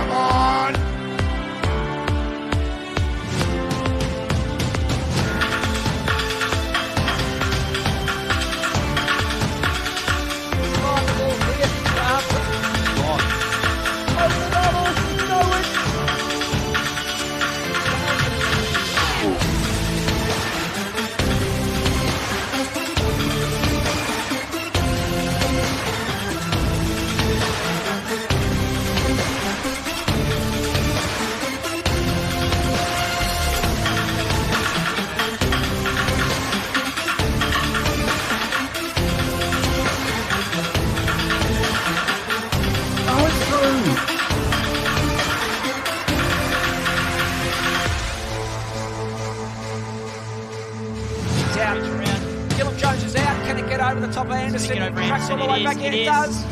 Come on! Over the top of Anderson, cracks all the way back in, it does.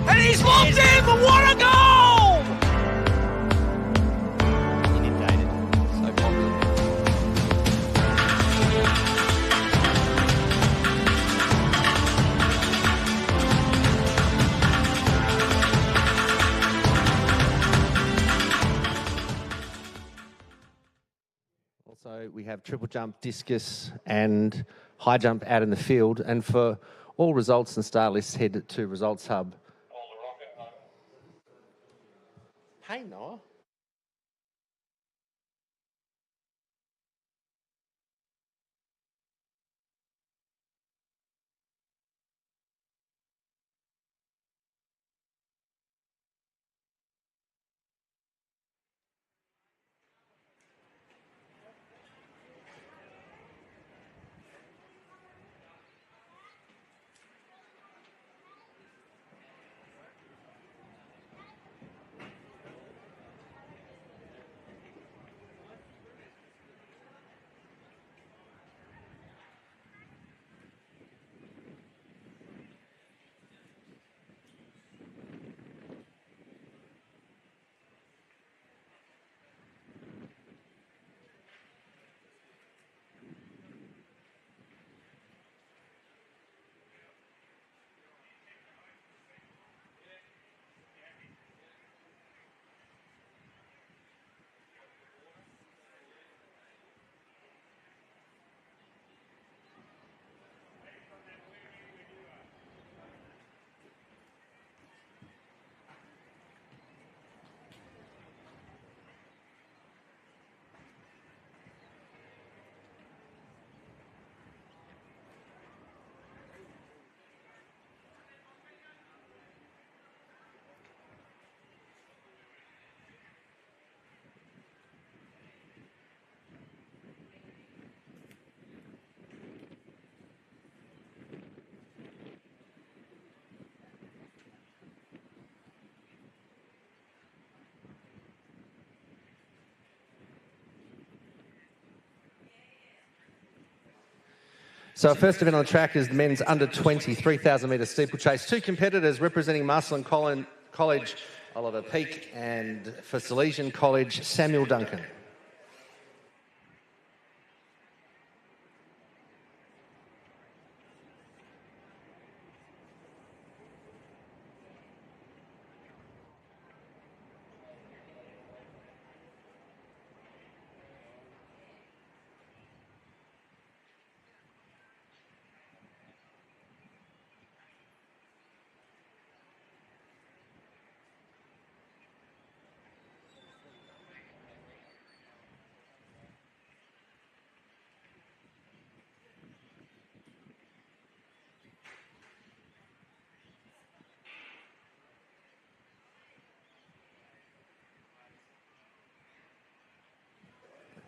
And he's locked in, but what a goal! Inundated, so popular. Also, we have triple jump, discus, and high jump out in the field. And for all results and start lists, head to Results Hub. Hey, Noah. So our first event on the track is the men's under 20 3,000 metre steeplechase. Two competitors representing Marcellin College, Oliver Peake, and for Salesian College, Samuel Duncan.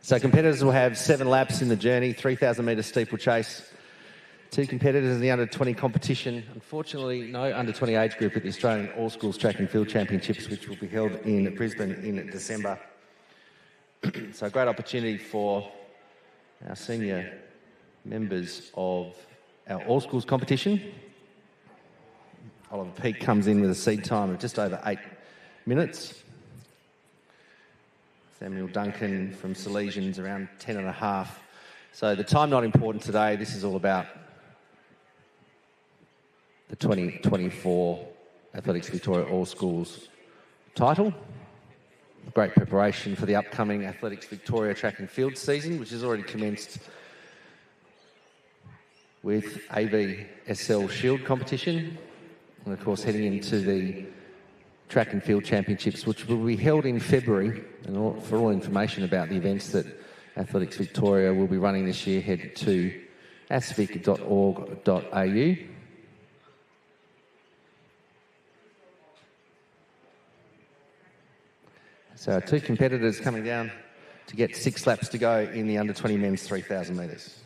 So competitors will have 7 laps in the journey, 3,000 metre steeplechase. Two competitors in the under 20 competition. Unfortunately, no under 20 age group at the Australian All Schools Track and Field Championships, which will be held in Brisbane in December. So a great opportunity for our senior members of our All Schools competition. Oliver Peake comes in with a seed time of just over 8 minutes. Samuel Duncan from Salesians around 10 and a half. So the time not important today. This is all about the 2024 Athletics Victoria All Schools title. Great preparation for the upcoming Athletics Victoria track and field season, which has already commenced with AVSL Shield competition. And of course, heading into the Track and Field Championships, which will be held in February. And for all information about the events that Athletics Victoria will be running this year, head to asvic.org.au. So our two competitors coming down to get 6 laps to go in the under-20 men's 3,000 metres.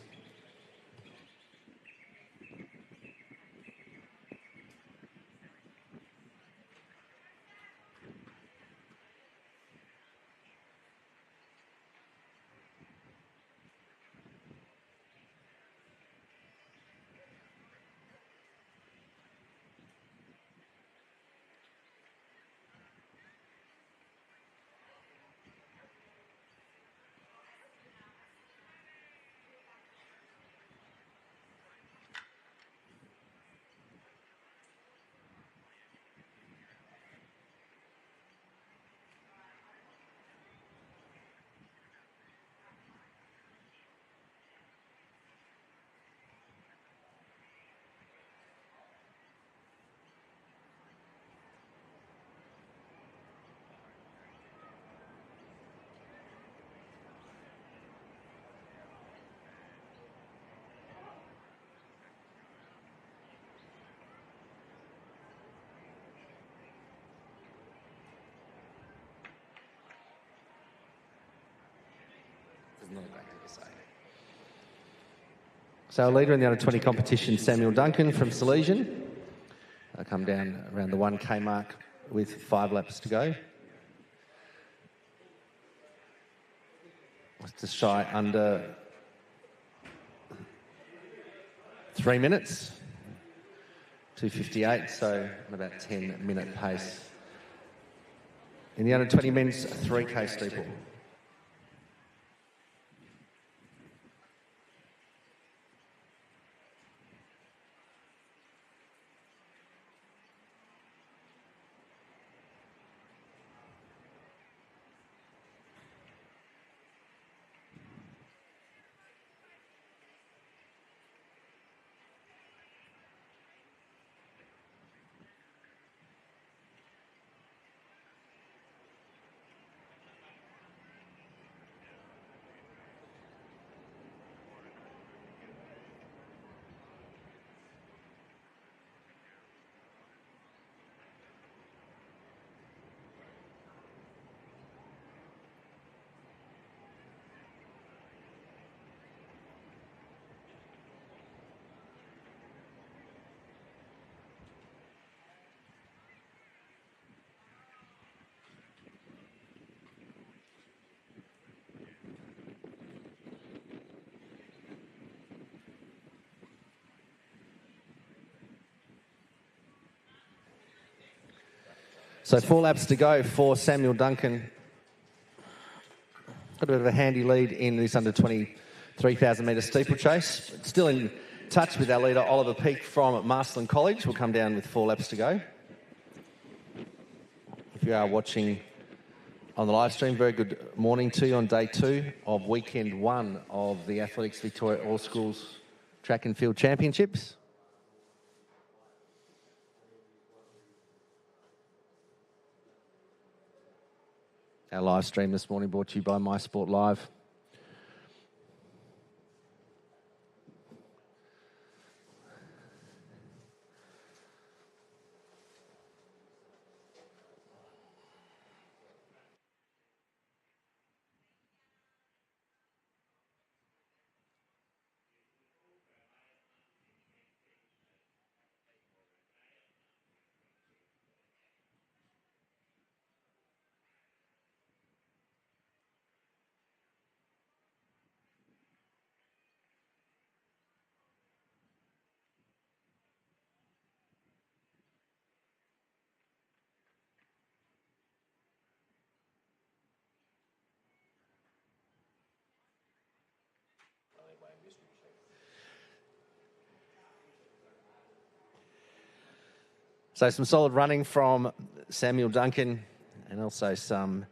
So our leader in the under-20 competition, Samuel Duncan from Silesian. Come down around the 1K mark with 5 laps to go. Just shy under 3 minutes. 2:58, so on about 10-minute pace. In the under-20 men's 3K steeple. So 4 laps to go for Samuel Duncan. Got a bit of a handy lead in this under-20 3,000 metre steeplechase. Still in touch with our leader, Oliver Peake from Marsland College. We'll come down with 4 laps to go. If you are watching on the live stream, very good morning to you on day 2 of weekend 1 of the Athletics Victoria All Schools Track and Field Championships. Our live stream this morning brought to you by MySport Live. So some solid running from Samuel Duncan and also some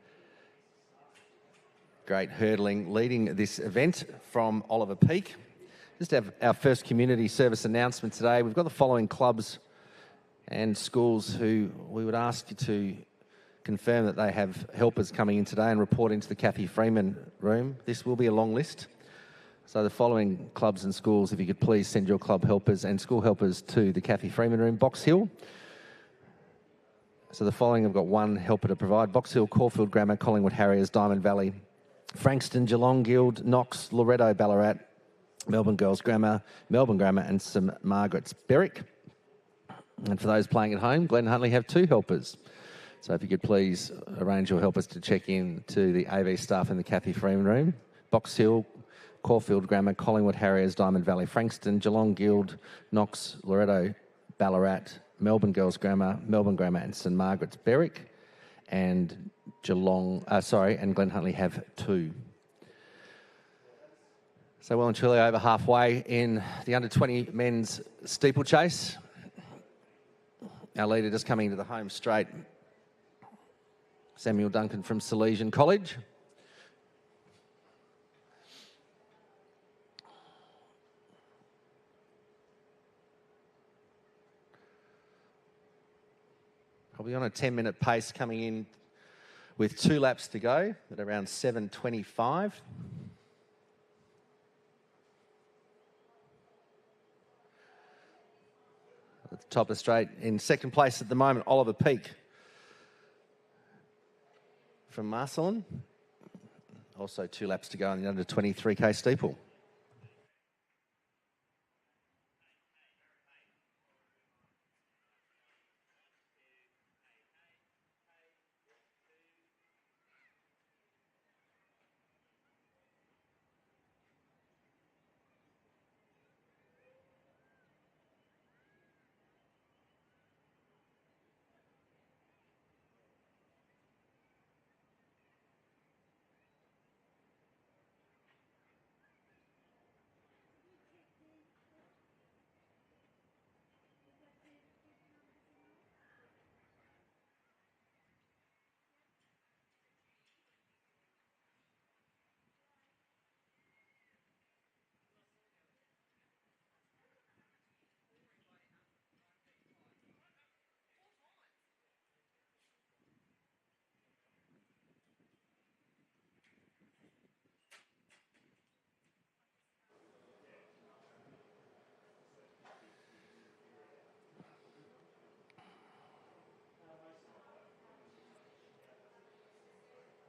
great hurdling leading this event from Oliver Peak. Just have our first community service announcement today. We've got the following clubs and schools who we would ask you to confirm that they have helpers coming in today and report into the Kathy Freeman room. This will be a long list. So the following clubs and schools, if you could please send your club helpers and school helpers to the Kathy Freeman room. Box Hill. So the following have got one helper to provide. Box Hill, Caulfield Grammar, Collingwood Harriers, Diamond Valley, Frankston, Geelong Guild, Knox, Loretto, Ballarat, Melbourne Girls Grammar, Melbourne Grammar and St Margaret's Berwick. And for those playing at home, Glen Huntly have 2 helpers. So if you could please arrange your helpers to check in to the AV staff in the Kathy Freeman room. Box Hill, Caulfield Grammar, Collingwood Harriers, Diamond Valley, Frankston, Geelong Guild, Knox, Loretto, Ballarat, Melbourne Girls Grammar, Melbourne Grammar and St Margaret's Berwick. And and Glen Huntly have 2. So well and truly over halfway in the under-20 men's steeplechase. Our leader just coming into the home straight, Samuel Duncan from Salesian College. Probably on a 10-minute pace coming in with 2 laps to go at around 7:25. At the top of the straight, in second place at the moment, Oliver Peak from Marcelin. Also 2 laps to go in the under 23k steeple.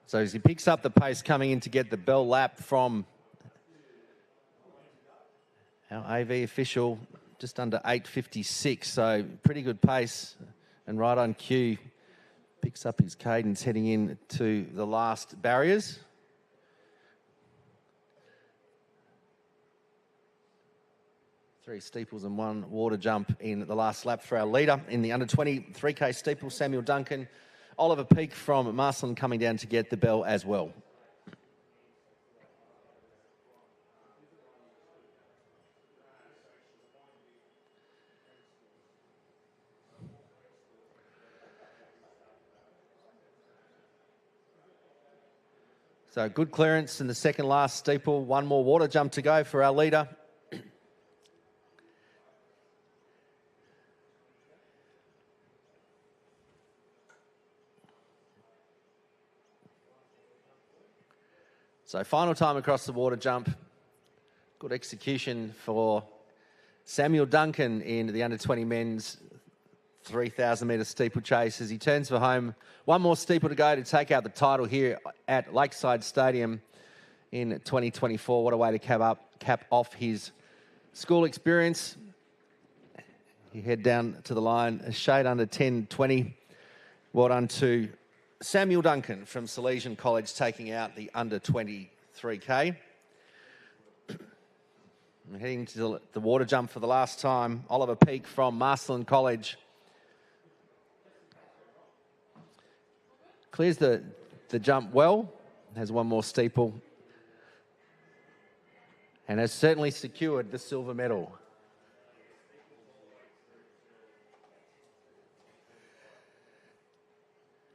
So as he picks up the pace coming in to get the bell lap from our AV official, just under 8:56, so pretty good pace and right on cue. Picks up his cadence heading in to the last barriers. Three steeples and 1 water jump in the last lap for our leader in the under 23k steeple, Samuel Duncan. Oliver Peak from Marcelin coming down to get the bell as well. So good clearance in the second last steeple. 1 more water jump to go for our leader. So final time across the water jump. Good execution for Samuel Duncan in the under-20 men's 3,000 metre steeplechase as he turns for home. 1 more steeple to go to take out the title here at Lakeside Stadium in 2024. What a way to cap off his school experience. You head down to the line, a shade under 10:20. Well done to Samuel Duncan from Salesian College taking out the under 23k. Heading to the water jump for the last time, Oliver Peak from Marcelin College. Clears the jump well, has 1 more steeple, and has certainly secured the silver medal.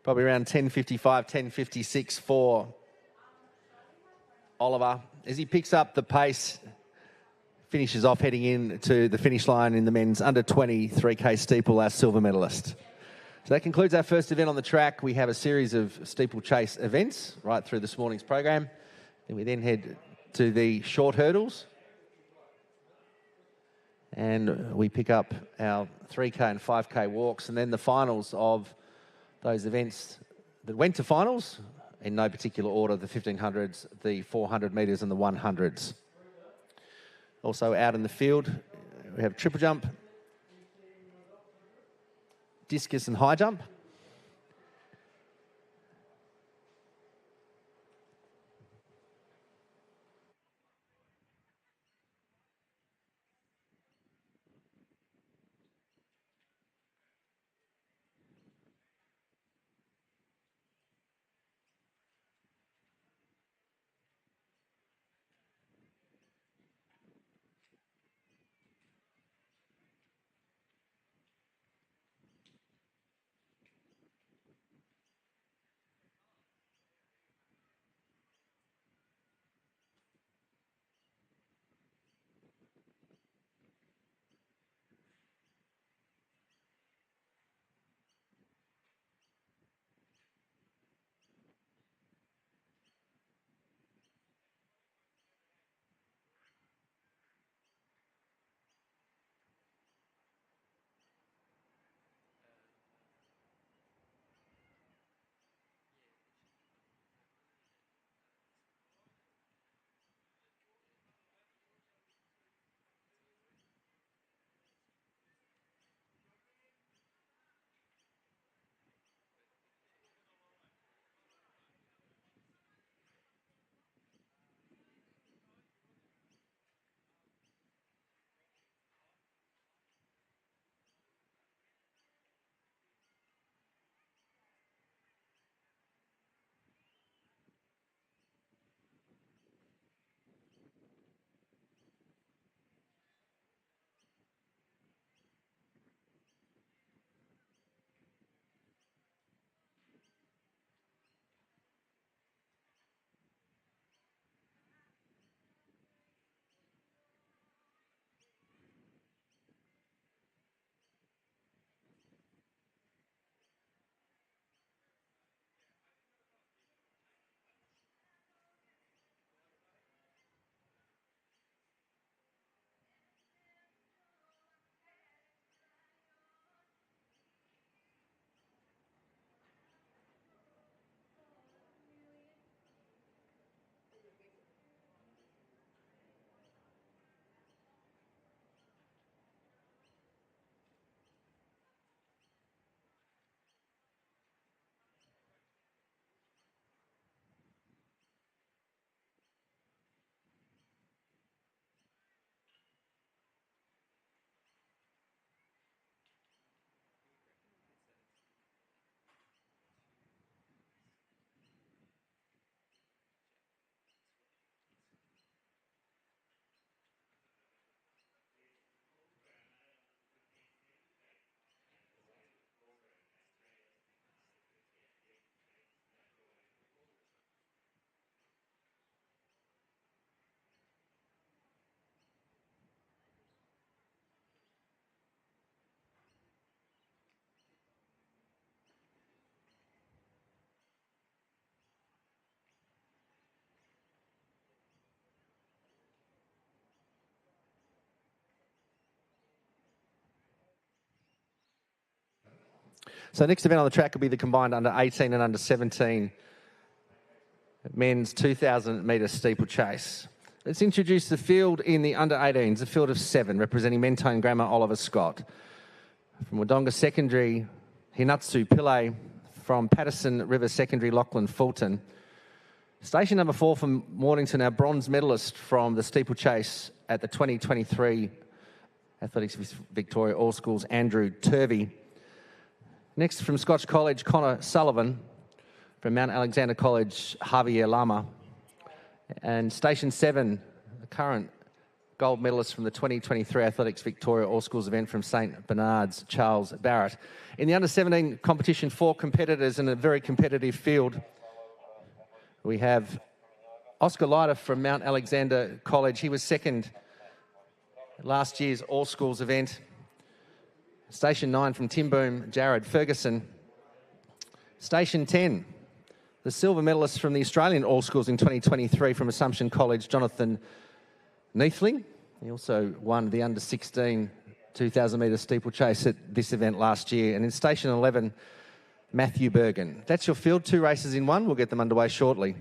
Probably around 10.55, 10.56 for Oliver. As he picks up the pace, finishes off heading in to the finish line in the men's under 20 3K steeple, our silver medalist. So that concludes our first event on the track. We have a series of steeplechase events right through this morning's program. And we then head to the short hurdles. And we pick up our 3K and 5K walks, and then the finals of those events that went to finals in no particular order: the 1500s, the 400 metres and the 100s. Also out in the field, we have triple jump, discus and high jump. So next event on the track will be the combined under 18 and under 17 men's 2,000 metre steeplechase. Let's introduce the field in the under 18s, a field of 7, representing Mentone Grammar, Oliver Scott. From Wodonga Secondary, Hinatsu Pillay. From Patterson River Secondary, Lachlan Fulton. Station number 4 from Mornington, our bronze medalist from the steeplechase at the 2023 Athletics Victoria All Schools, Andrew Turvey. Next from Scotch College, Connor Sullivan. From Mount Alexander College, Javier Lama. And Station 7, the current gold medalist from the 2023 Athletics Victoria All Schools event from St Bernard's, Charles Barrett. In the under-17 competition, 4 competitors in a very competitive field. We have Oscar Leiter from Mount Alexander College. He was second at last year's All Schools event. Station 9 from Timboom, Jared Ferguson. Station 10, the silver medalist from the Australian All Schools in 2023 from Assumption College, Jonathan Neathling. He also won the under-16 2,000 metre steeplechase at this event last year. And in Station 11, Matthew Bergen. That's your field, 2 races in one. We'll get them underway shortly.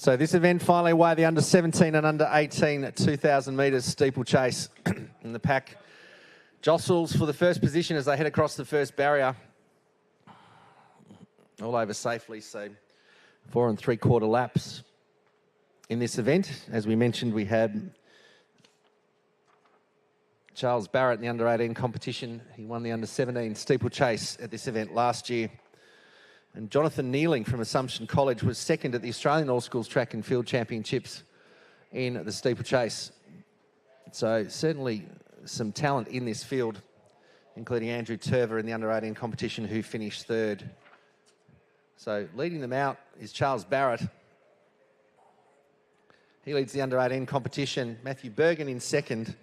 So this event finally away, the under 17 and under 18 2,000 metres steeplechase. In the pack jostles for the first position as they head across the first barrier. All over safely, so 4 3/4 laps in this event. As we mentioned, we had Charles Barrett in the under 18 competition. He won the under 17 steeplechase at this event last year. And Jonathan Neeling from Assumption College was second at the Australian All Schools Track and Field Championships in the steeplechase. So certainly some talent in this field, including Andrew Turver in the under 18 competition, who finished third. So leading them out is Charles Barrett. He leads the under 18 competition. Matthew Bergen in second.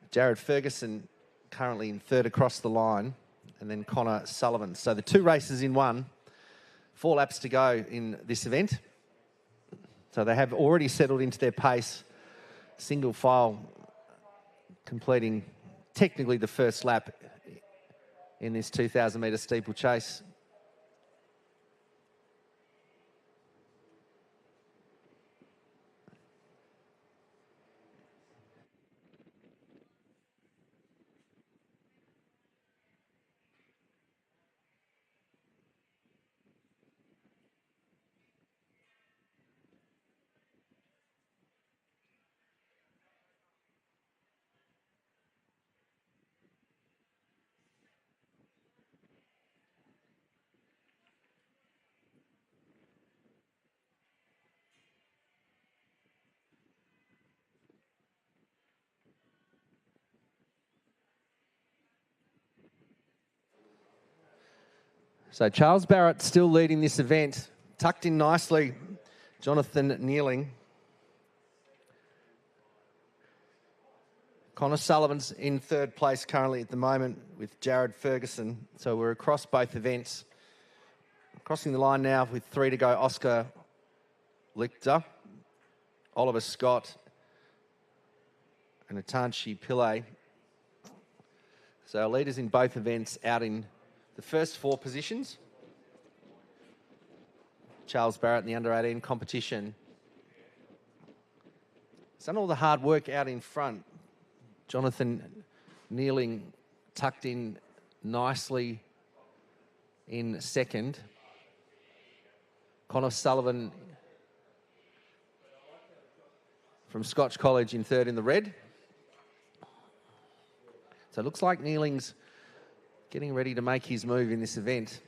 Jared Ferguson currently in third across the line. And then Connor Sullivan. So the 2 races in one. 4 laps to go in this event. So they have already settled into their pace. Single file completing technically the first lap in this 2,000 metre steeplechase. So Charles Barrett still leading this event. Tucked in nicely, Jonathan Neeling. Connor Sullivan's in third place currently at the moment with Jared Ferguson. So we're across both events. Crossing the line now with 3 to go, Oscar Lichter, Oliver Scott and Atanshi Pillay. So our leaders in both events out in the first 4 positions. Charles Barrett in the under 18 competition. He's done all the hard work out in front. Jonathan Neeling tucked in nicely in second. Connor Sullivan from Scotch College in third in the red. So it looks like Neeling's getting ready to make his move in this event.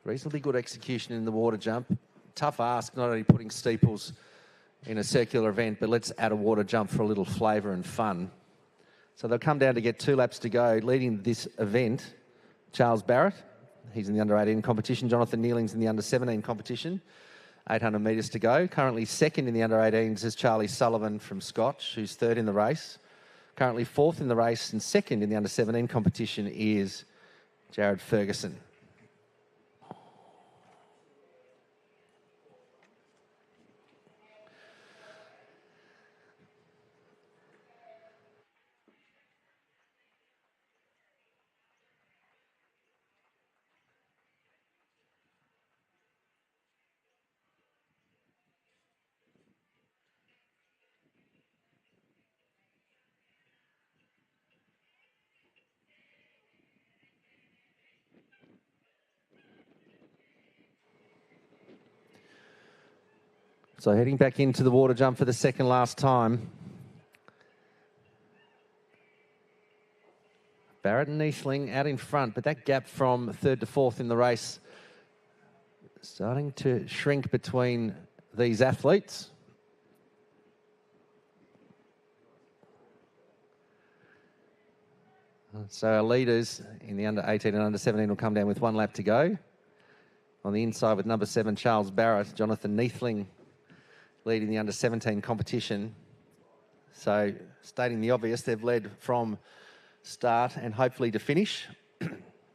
Reasonably good execution in the water jump. Tough ask, not only putting steeples in a circular event, but let's add a water jump for a little flavour and fun. So they'll come down to get 2 laps to go. Leading this event, Charles Barrett. He's in the under 18 competition. Jonathan Neeling's in the under 17 competition. 800 metres to go. Currently second in the under 18s is Charlie Sullivan from Scotch, who's third in the race. Currently 4th in the race and second in the under 17 competition is Jared Ferguson. So heading back into the water jump for the second last time. Barrett and Neeling out in front, but that gap from 3rd to 4th in the race starting to shrink between these athletes. So our leaders in the under 18 and under 17 will come down with 1 lap to go. On the inside with number 7, Charles Barrett, Jonathan Neeling leading the under 17 competition. So stating the obvious, they've led from start and hopefully to finish.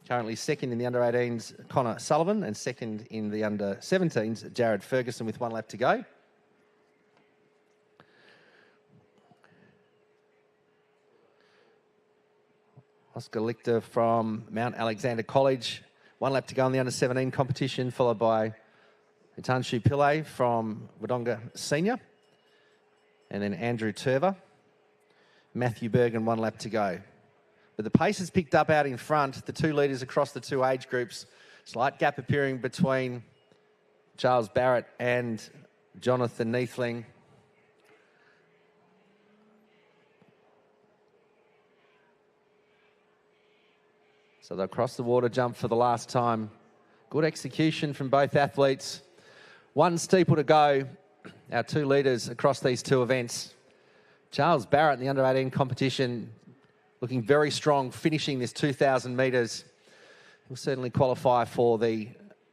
Currently second in the under 18s, Connor Sullivan, and second in the under 17s, Jared Ferguson, with 1 lap to go. Oscar Lichter from Mount Alexander College 1 lap to go in the under-17 competition, followed by Hitanshu Pillay from Wodonga Senior. And then Andrew Turver. Matthew Bergen, 1 lap to go. But the pace has picked up out in front. The 2 leaders across the 2 age groups. Slight gap appearing between Charles Barrett and Jonathan Neathling. So they'll cross the water jump for the last time. Good execution from both athletes. 1 steeple to go. Our 2 leaders across these 2 events. Charles Barrett in the under-18 competition looking very strong, finishing this 2,000 metres. He'll certainly qualify for the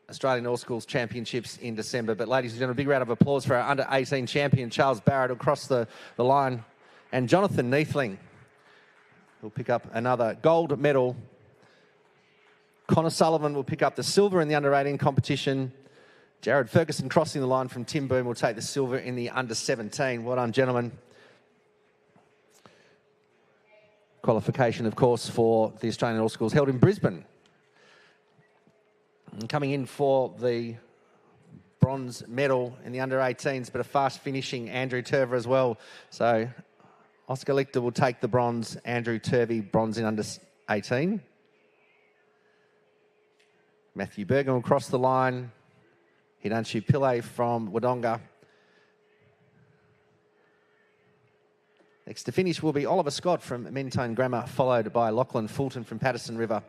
Australian All Schools Championships in December. But ladies and gentlemen, a big round of applause for our under-18 champion, Charles Barrett, across the line. And Jonathan Neathling will pick up another gold medal. Connor Sullivan will pick up the silver in the under-18 competition. Jared Ferguson crossing the line from Tim Boom will take the silver in the under-17. Well done, gentlemen. Qualification, of course, for the Australian All Schools held in Brisbane. And coming in for the bronze medal in the under-18s, but a fast finishing Andrew Turver as well. So Oscar Lichter will take the bronze, Andrew Turvey bronze in under-18. Matthew Bergen will cross the line. Hidanshu Pillay from Wodonga. Next to finish will be Oliver Scott from Mentone Grammar, followed by Lachlan Fulton from Patterson River.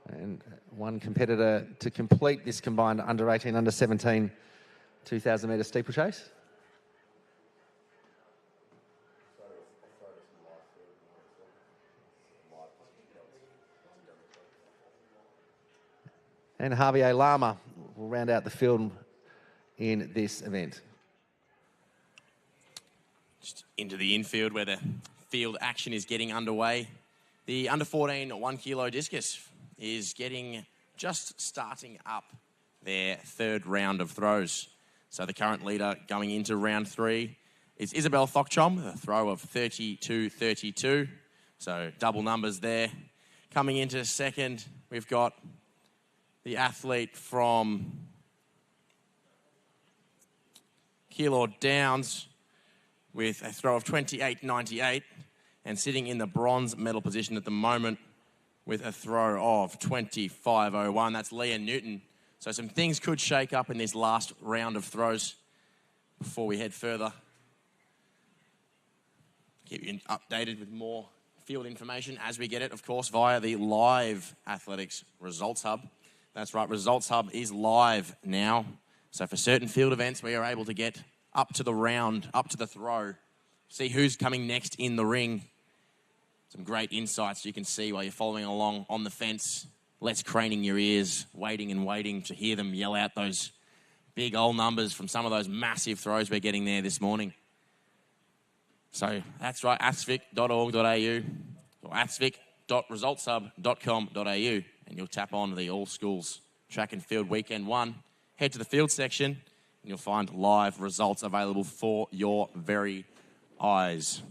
And 1 competitor to complete this combined under-18, under-17 2,000 metre steeplechase. And Javier Lama will round out the field in this event. Just into the infield where the field action is getting underway. The under-14 1 kilo discus is just starting up their 3rd round of throws. So the current leader going into round 3 is Isabel Thokchom, a throw of 32-32. So double numbers there. Coming into second, we've got the athlete from Keilor Downs with a throw of 28.98 and sitting in the bronze medal position at the moment with a throw of 25.01. That's Leah Newton. So some things could shake up in this last round of throws before we head further. Keep you updated with more field information as we get it, of course, via the live athletics results hub. That's right, Results Hub is live now. So for certain field events, we are able to get up to the round, up to the throw, see who's coming next in the ring. Some great insights you can see while you're following along on the fence, less craning your ears, waiting and waiting to hear them yell out those big old numbers from some of those massive throws we're getting there this morning. So that's right, asvic.org.au or asvic.resultshub.com.au. And you'll tap on the All Schools Track and Field Weekend 1. Head to the field section and you'll find live results available for your very eyes.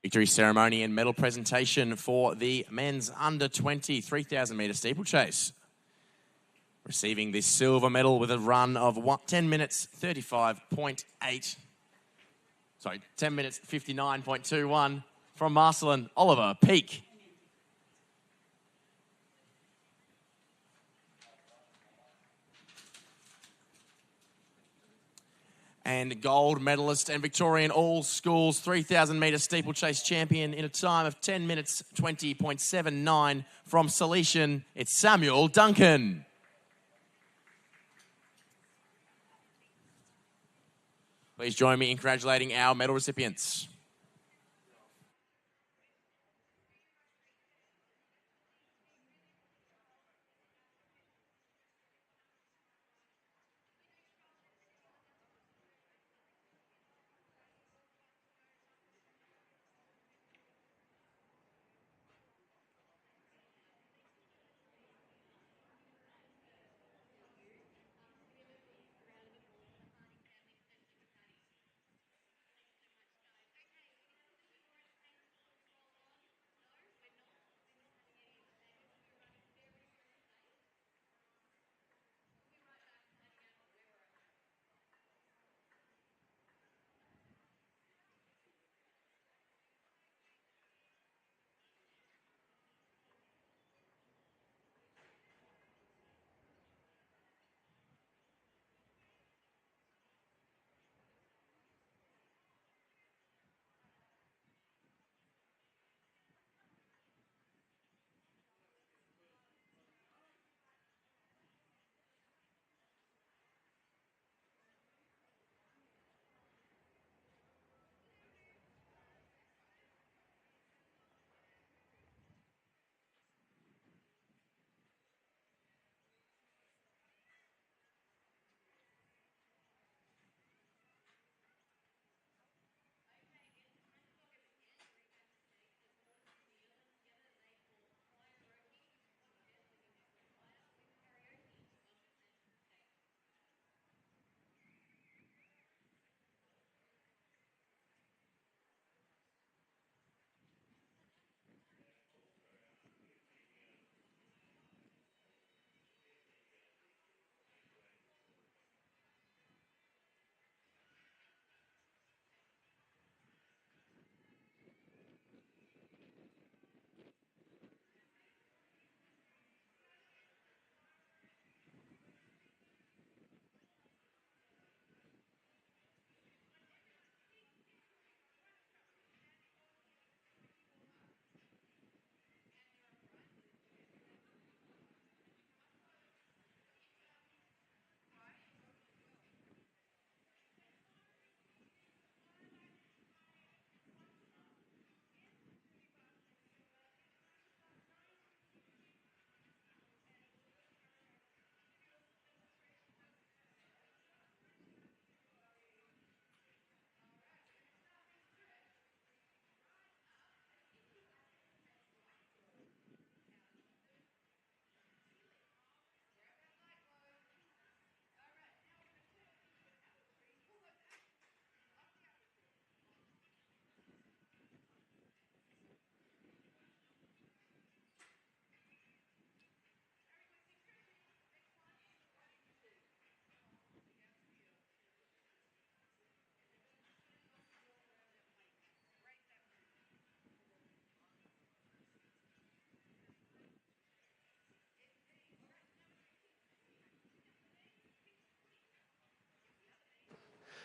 Victory ceremony and medal presentation for the men's under 20 3,000 metre steeplechase. Receiving the silver medal with a run of 10 minutes 35.8. Sorry, 10 minutes 59.21 from Marcelin Oliver Peak. And gold medalist and Victorian All Schools 3,000 metre steeplechase champion in a time of 10 minutes 20.79 from Salesian, it's Samuel Duncan. Please join me in congratulating our medal recipients.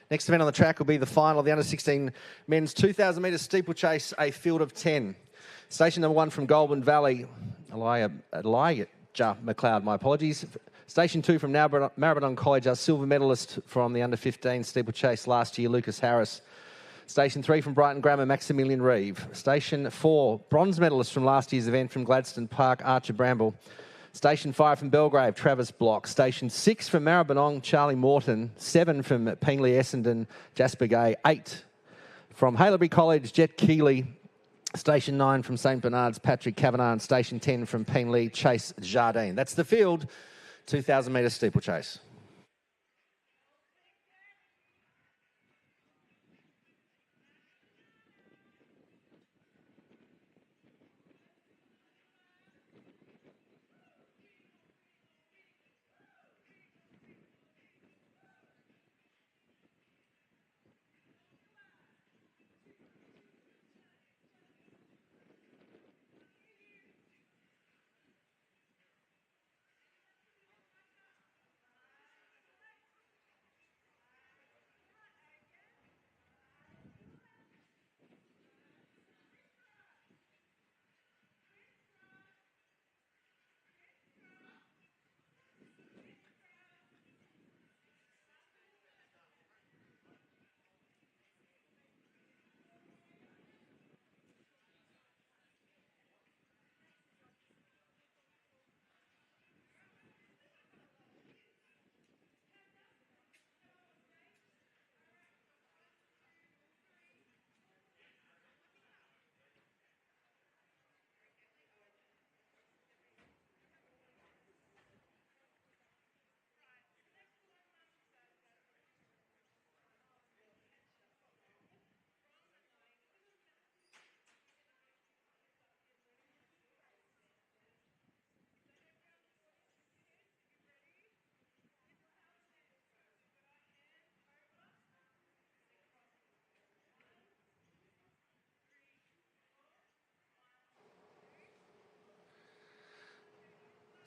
Next event on the track will be the final of the under-16 men's 2,000 metre steeplechase, a field of 10. Station number 1 from Goulburn Valley, Elijah McLeod, my apologies. Station 2 from Maribyrnong College, our silver medalist from the under-15 steeplechase last year, Lucas Harris. Station 3 from Brighton Grammar, Maximilian Reeve. Station 4, bronze medalist from last year's event from Gladstone Park, Archer Bramble. Station 5 from Belgrave, Travis Block. Station 6 from Maribyrnong, Charlie Morton. 7 from Pengley Essendon, Jasper Gay. 8 from Haileybury College, Jet Keeley. Station 9 from St Bernard's, Patrick Kavanagh. And Station 10 from Penley, Chase Jardine. That's the field, 2,000 metre steeplechase.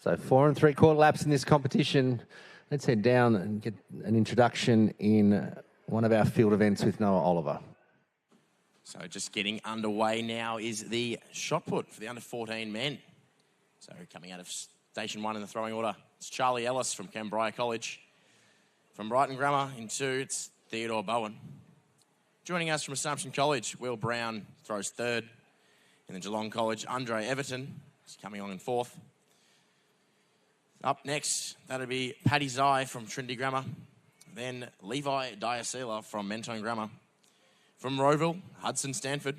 So 4 3/4 laps in this competition. Let's head down and get an introduction in one of our field events with Noah Oliver. So just getting underway now is the shot put for the under-14 men. So coming out of Station 1 in the throwing order, it's Charlie Ellis from Canberra College. From Brighton Grammar in 2, it's Theodore Bowen. Joining us from Assumption College, Will Brown throws 3rd. In the Geelong College, Andre Everton is coming on in 4th. Up next, that'll be Paddy Zai from Trinity Grammar. Then Levi Diacela from Mentone Grammar. From Roeville, Hudson Stanford.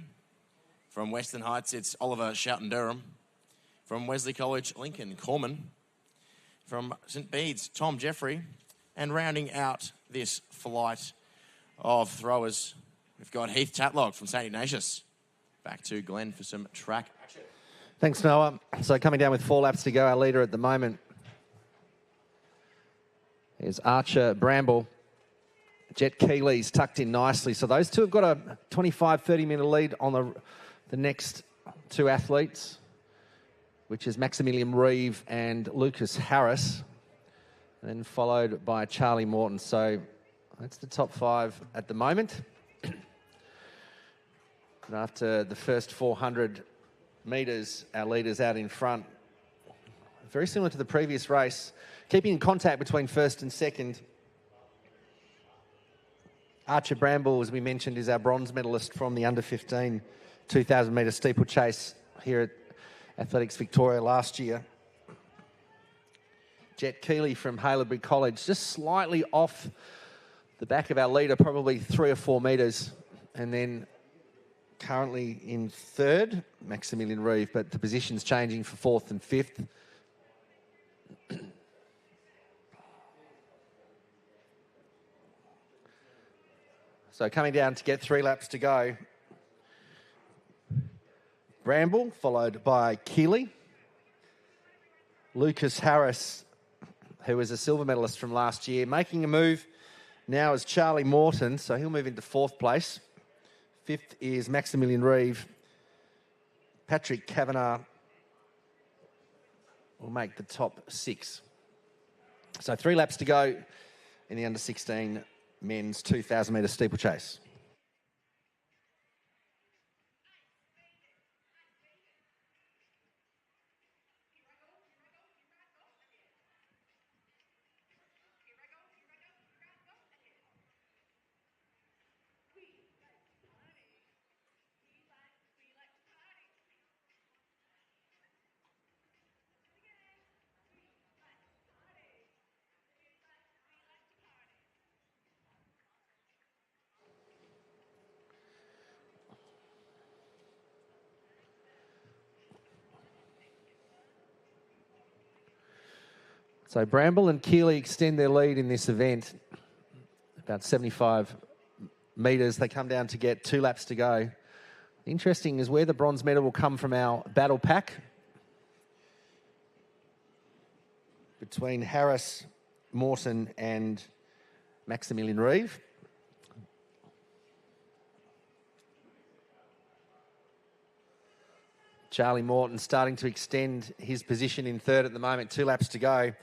From Western Heights, it's Oliver Shouten Durham. From Wesley College, Lincoln Corman. From St Bede's, Tom Jeffrey. And rounding out this flight of throwers, we've got Heath Tatlock from St Ignatius. Back to Glenn for some track action. Thanks, Noah. So coming down with 4 laps to go, our leader at the moment is Archer Bramble. Jet Keeley's tucked in nicely. So those two have got a 25, 30-minute lead on the next 2 athletes, which is Maximilian Reeve and Lucas Harris, and then followed by Charlie Morton. So that's the top 5 at the moment. And after the first 400 metres, our leader's out in front. Very similar to the previous race. Keeping in contact between first and second. Archer Bramble, as we mentioned, is our bronze medalist from the under-15 2,000-metre steeplechase here at Athletics Victoria last year. Jet Keeley from Haileybury College, just slightly off the back of our leader, probably 3 or 4 metres. And then currently in 3rd, Maximilian Reeve, but the position's changing for 4th and 5th. So coming down to get 3 laps to go. Bramble, followed by Keeley. Lucas Harris, who was a silver medalist from last year, making a move now is Charlie Morton, so he'll move into 4th place. 5th is Maximilian Reeve. Patrick Kavanagh will make the top 6. So 3 laps to go in the under-16 men's 2,000-metre steeplechase. So Bramble and Keeley extend their lead in this event. About 75 metres. They come down to get 2 laps to go. Interesting is where the bronze medal will come from our battle pack between Harris, Morton and Maximilian Reeve. Charlie Morton starting to extend his position in 3rd at the moment. 2 laps to go.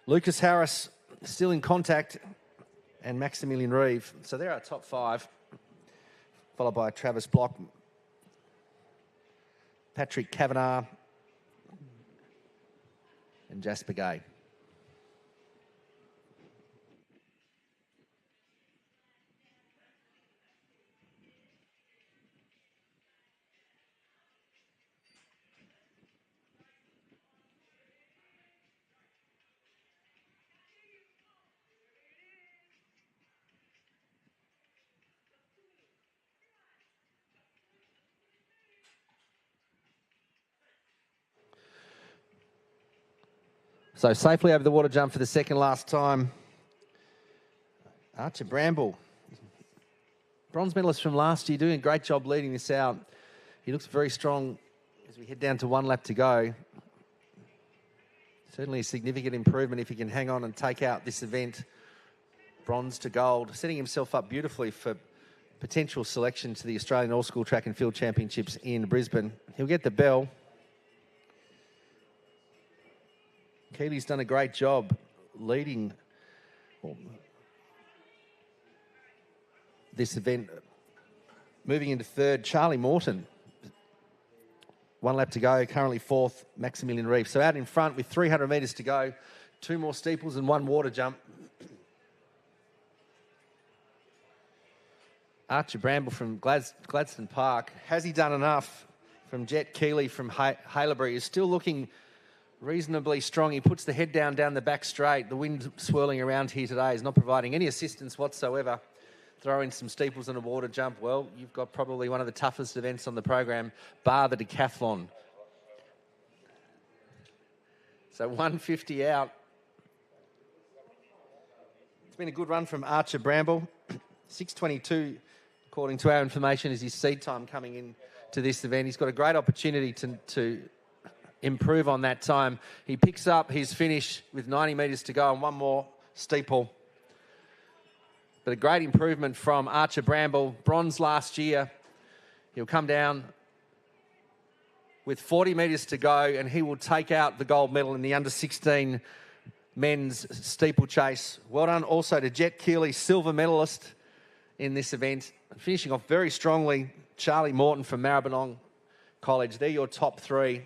Lucas Harris still in contact and Maximilian Reeve. So they're our top 5, followed by Travis Block, Patrick Kavanagh and Jasper Gay. So safely over the water jump for the second last time. Archer Bramble, bronze medalist from last year, doing a great job leading this out. He looks very strong as we head down to 1 lap to go. Certainly a significant improvement if he can hang on and take out this event, bronze to gold, setting himself up beautifully for potential selection to the Australian All-School Track and Field Championships in Brisbane. He'll get the bell. Keely's done a great job leading this event. Moving into third, Charlie Morton. 1 lap to go, currently fourth, Maximilian Reeve. So out in front with 300 metres to go, 2 more steeples and 1 water jump. Archer Bramble from Gladstone Park. Has he done enough? From Jet Keely from Haileybury is still looking reasonably strong. He puts the head down the back straight. The wind swirling around here today is not providing any assistance whatsoever. Throw in some steeples and a water jump. Well, you've got probably one of the toughest events on the program, bar the decathlon. So 150 out. It's been a good run from Archer Bramble. 6:22, according to our information, is his seed time coming in to this event. He's got a great opportunity to improve on that time. He picks up his finish with 90 metres to go and 1 more steeple. But a great improvement from Archer Bramble. Bronze last year. He'll come down with 40 metres to go and he will take out the gold medal in the under-16 men's steeplechase. Well done also to Jet Keely, silver medalist in this event. Finishing off very strongly, Charlie Morton from Maribyrnong College. They're your top 3.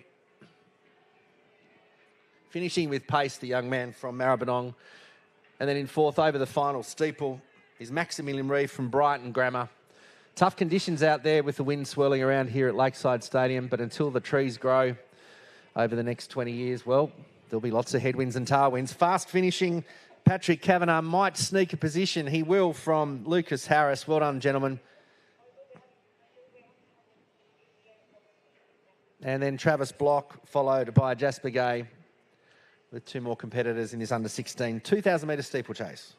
Finishing with pace, the young man from Maribyrnong. And then in fourth over the final steeple is Maximilian Reeve from Brighton Grammar. Tough conditions out there with the wind swirling around here at Lakeside Stadium, but until the trees grow over the next 20 years, well, there'll be lots of headwinds and tailwinds. Fast finishing, Patrick Kavanagh might sneak a position. He will from Lucas Harris. Well done, gentlemen. And then Travis Block, followed by Jasper Gay, with 2 more competitors in this under-16 2,000 metre steeplechase.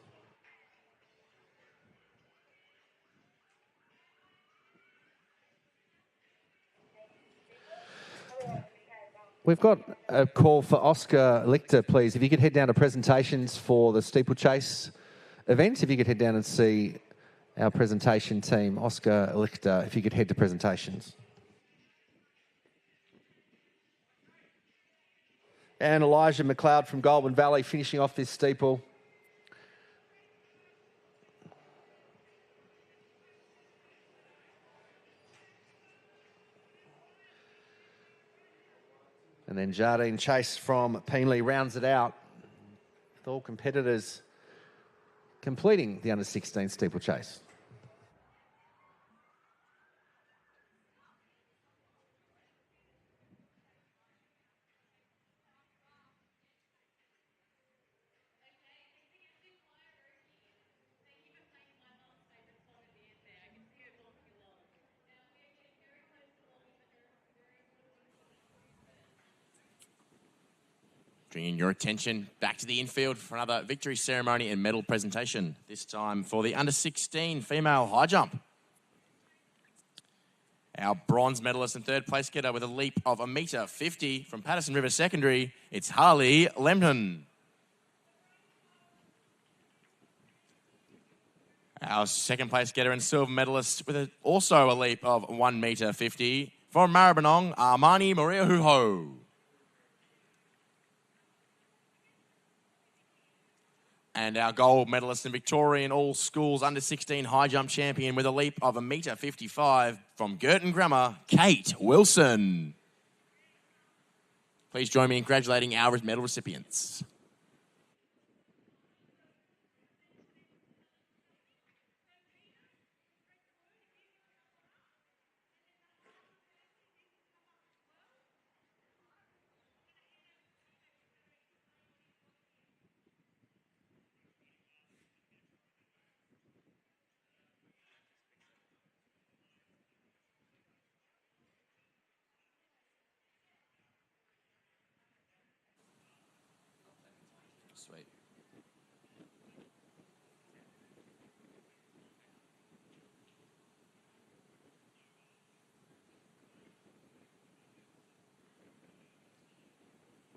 We've got a call for Oscar Lichter, please. If you could head down to presentations for the steeplechase event, if you could head down and see our presentation team. Oscar Lichter, if you could head to presentations. And Elijah McLeod from Goulburn Valley finishing off this steeple. And then Jardine Chase from Peenley rounds it out, with all competitors completing the under-16 steeplechase. Bringing your attention back to the infield for another victory ceremony and medal presentation, this time for the under-16 female high jump. Our bronze medalist and third place getter with a leap of 1.50 metre from Patterson River Secondary, it's Harley Lemton. Our second place getter and silver medalist with also a leap of 1.50 metre from Maribyrnong, Armani Maria Huho. And our gold medalist and Victorian all schools under-16 high jump champion with a leap of 1.55 metre from Girton Grammar, Kate Wilson. Please join me in congratulating our medal recipients. Sweet.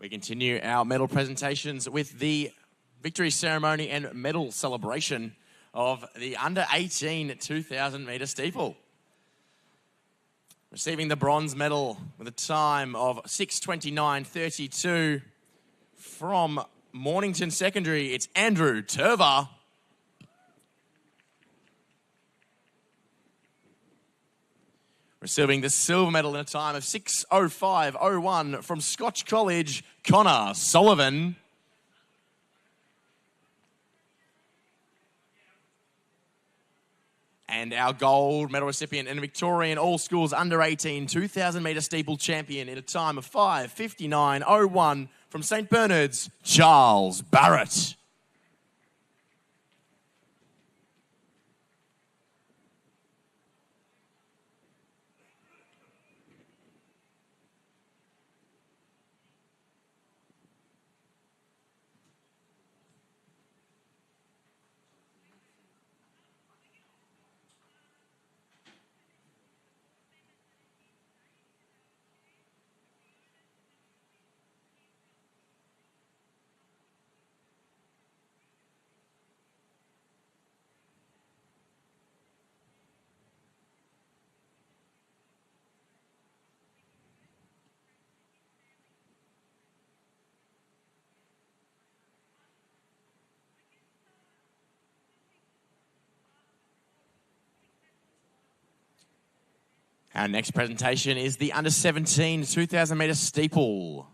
We continue our medal presentations with the victory ceremony and medal celebration of the under-18 2,000 metre steeple. Receiving the bronze medal with a time of 6:29.32 From Mornington Secondary, it's Andrew Turver. Receiving the silver medal in a time of 6:05.01 from Scotch College, Connor Sullivan. And our gold medal recipient and Victorian All Schools Under 18 2,000 metre steeple champion in a time of 5:59.01 from St Bernard's, Charles Barrett. Our next presentation is the under-17 2,000 metre steeple.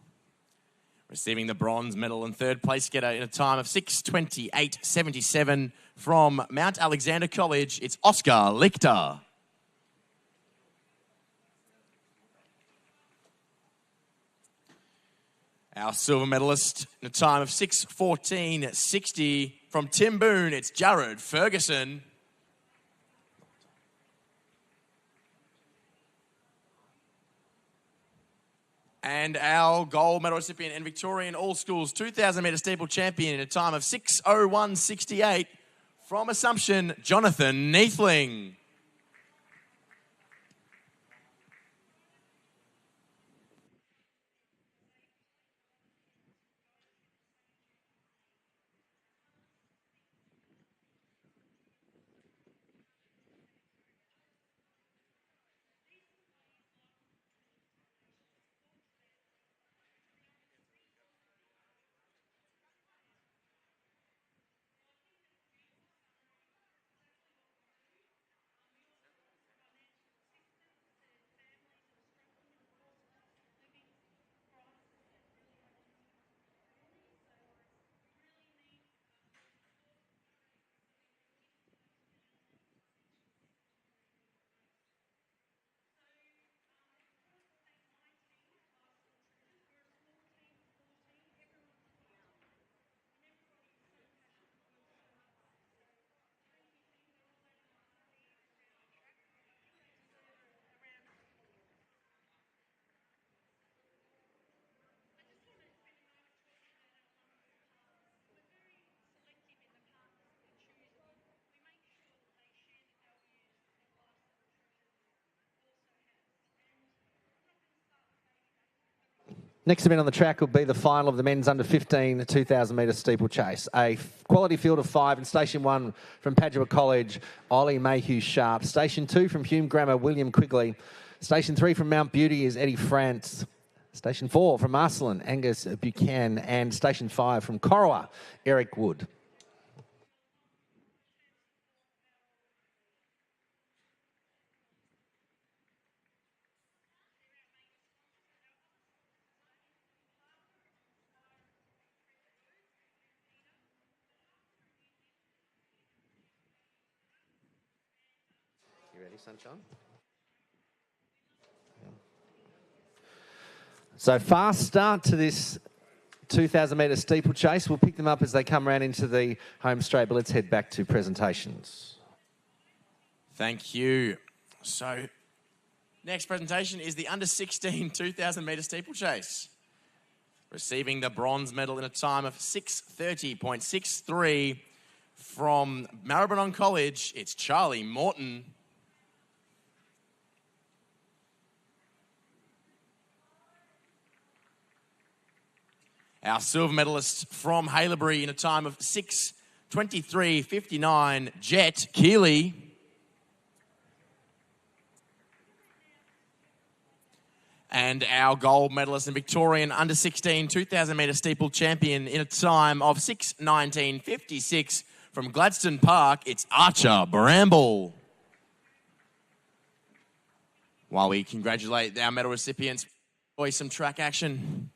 Receiving the bronze medal and third place getter in a time of 6:28.77 from Mount Alexander College, it's Oscar Lichter. Our silver medalist in a time of 6:14.60 from Timboon, it's Jared Ferguson. And our gold medal recipient and Victorian All Schools 2,000 metre steeple champion in a time of 6:01.68 from Assumption, Jonathan Neathling. Next event on the track will be the final of the men's under-15 2,000 metre steeplechase. A quality field of 5 in Station 1 from Padua College, Ollie Mayhew Sharp. Station 2 from Hume Grammar, William Quigley. Station 3 from Mount Beauty is Eddie France. Station 4 from Marcelin, Angus Buchanan. And Station 5 from Corowa, Eric Wood. Sunshine. So fast start to this 2,000 metre steeplechase. We'll pick them up as they come around into the home straight, but let's head back to presentations. Thank you. So next presentation is the under-16 2,000 metre steeplechase. Receiving the bronze medal in a time of 6:30.63 from Maribyrnong College, it's Charlie Morton. Our silver medalist from Haileybury in a time of 6:23.59, Jet Keeley. And our gold medalist and Victorian under-16 2,000-metre steeple champion in a time of 6:19.56 from Gladstone Park, it's Archer Bramble. While we congratulate our medal recipients, enjoy some track action.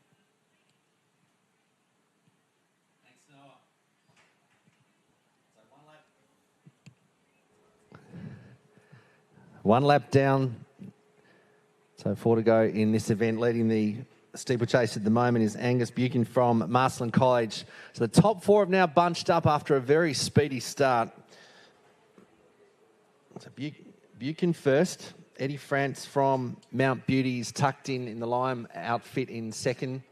One lap down. So 4 to go in this event. Leading the steeplechase at the moment is Angus Buchan from Marsland College. So the top 4 have now bunched up after a very speedy start. So Buchan first. Eddie France from Mount Beauty's tucked in the lime outfit in second.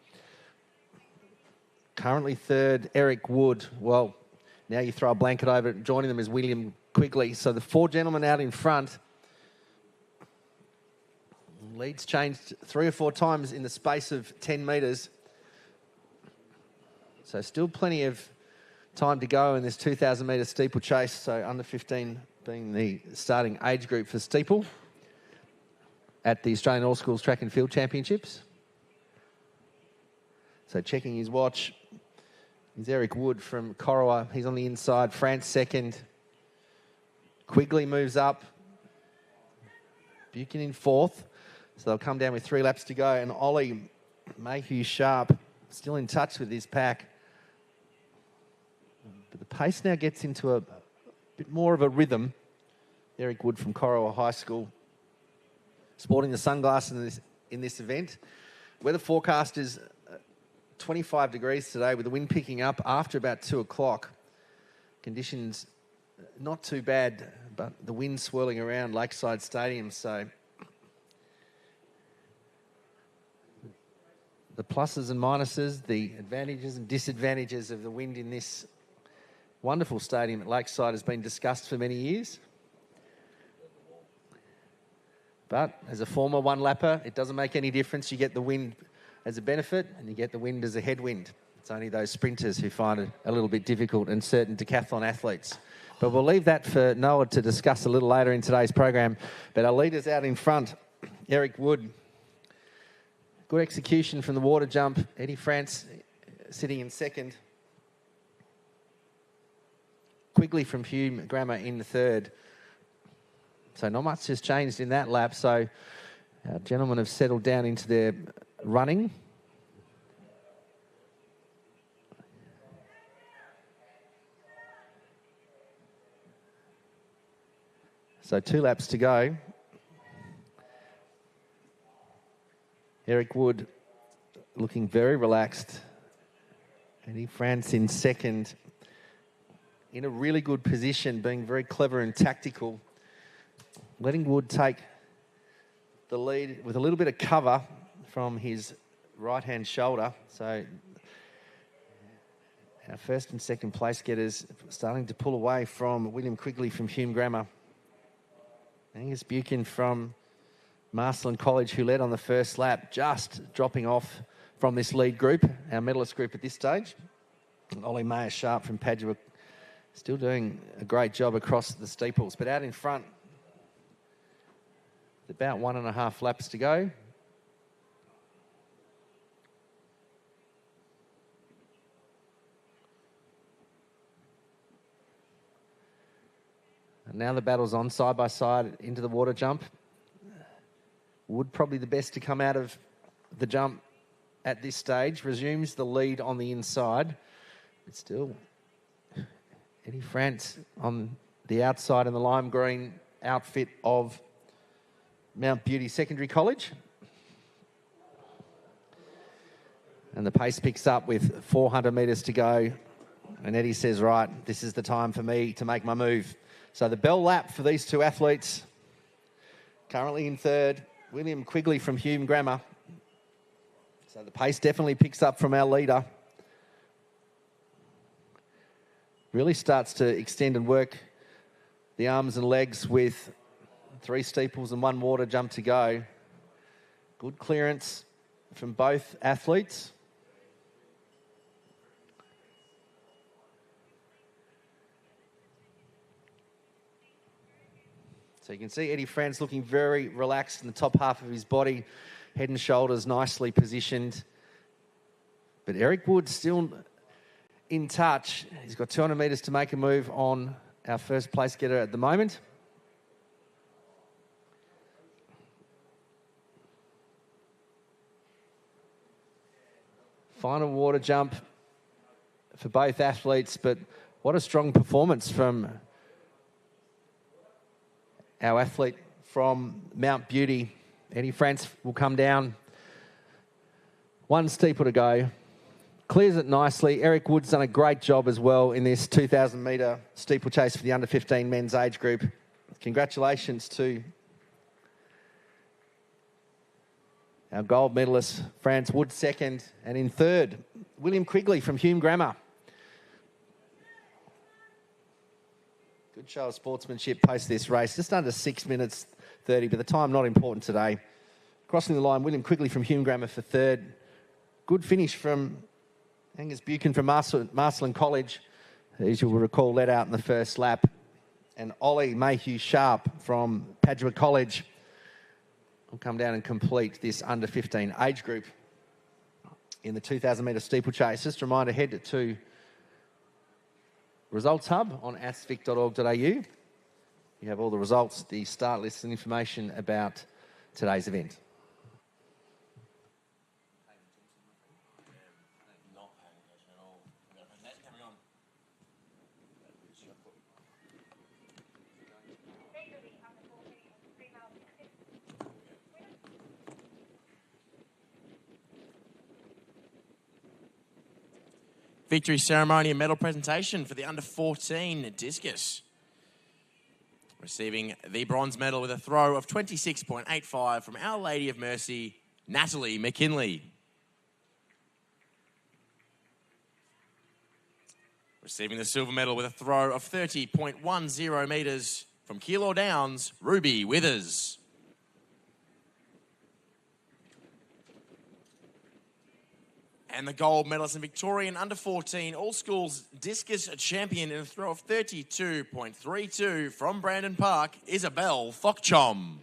Currently third, Eric Wood. Well, now you throw a blanket over it. Joining them is William Quigley. So the 4 gentlemen out in front. Lead's changed 3 or 4 times in the space of 10 metres. So still plenty of time to go in this 2,000-metre steeplechase. So under 15 being the starting age group for steeple at the Australian All Schools Track and Field Championships. So checking his watch is Eric Wood from Corowa. He's on the inside. France second. Quigley moves up. Buchan in fourth. So they'll come down with 3 laps to go. And Ollie Mayhew Sharp still in touch with his pack. But the pace now gets into a bit more of a rhythm. Eric Wood from Corowa High School sporting the sunglasses in this event. Weather forecast is 25 degrees today with the wind picking up after about 2 o'clock. Conditions not too bad, but the wind swirling around Lakeside Stadium. So the pluses and minuses, the advantages and disadvantages of the wind in this wonderful stadium at Lakeside has been discussed for many years. But as a former one-lapper, it doesn't make any difference. You get the wind as a benefit and you get the wind as a headwind. It's only those sprinters who find it a little bit difficult, and certain decathlon athletes. But we'll leave that for Noah to discuss a little later in today's program. But our leaders out in front, Eric Wood. Good execution from the water jump. Eddie France sitting in second. Quigley from Hume Grammar in the third. So not much has changed in that lap. So our gentlemen have settled down into their running. So 2 laps to go. Eric Wood looking very relaxed. Eddie France in second. In a really good position, being very clever and tactical. Letting Wood take the lead with a little bit of cover from his right-hand shoulder. So our first and second place getters starting to pull away from William Quigley from Hume Grammar. Angus Buchan from Marsland College, who led on the first lap, just dropping off from this lead group, our medalist group at this stage. Ollie Mayer Sharp from Padua still doing a great job across the steeples. But out in front, about 1.5 laps to go. And now the battle's on side by side into the water jump. Wood probably the best to come out of the jump at this stage. Resumes the lead on the inside. But still, Eddie France on the outside in the lime green outfit of Mount Beauty Secondary College. And the pace picks up with 400 metres to go. And Eddie says, right, this is the time for me to make my move. So the bell lap for these 2 athletes. Currently in third, William Quigley from Hume Grammar. So the pace definitely picks up from our leader. Really starts to extend and work the arms and legs with 3 steeples and 1 water jump to go. Good clearance from both athletes. So you can see Eddie France looking very relaxed in the top half of his body. Head and shoulders nicely positioned. But Eric Wood still in touch. He's got 200 metres to make a move on our first place getter at the moment. Final water jump for both athletes, but what a strong performance from our athlete from Mount Beauty. Eddie France will come down. One steeple to go. Clears it nicely. Eric Wood's done a great job as well in this 2,000 metre steeplechase for the under 15 men's age group. Congratulations to our gold medalist, France Wood, second. And in third, William Quigley from Hume Grammar. Good show of sportsmanship post this race. Just under 6 minutes 30, but the time not important today. Crossing the line, William Quigley from Hume Grammar for third. Good finish from Angus Buchan from Marcelin College, as you will recall, led out in the first lap. And Ollie Mayhew Sharp from Padua College will come down and complete this under 15 age group in the 2,000 metre steeplechase. Just a reminder, head to Results Hub on asvic.org.au. You have all the results, the start list and information about today's event. Victory ceremony and medal presentation for the under-14 discus. Receiving the bronze medal with a throw of 26.85 from Our Lady of Mercy, Natalie McKinley. Receiving the silver medal with a throw of 30.10 metres from Keilor Downs, Ruby Withers. And the gold medalist in Victorian under-14 all-schools discus champion in a throw of 32.32 from Brandon Park, Isabel Fokchom.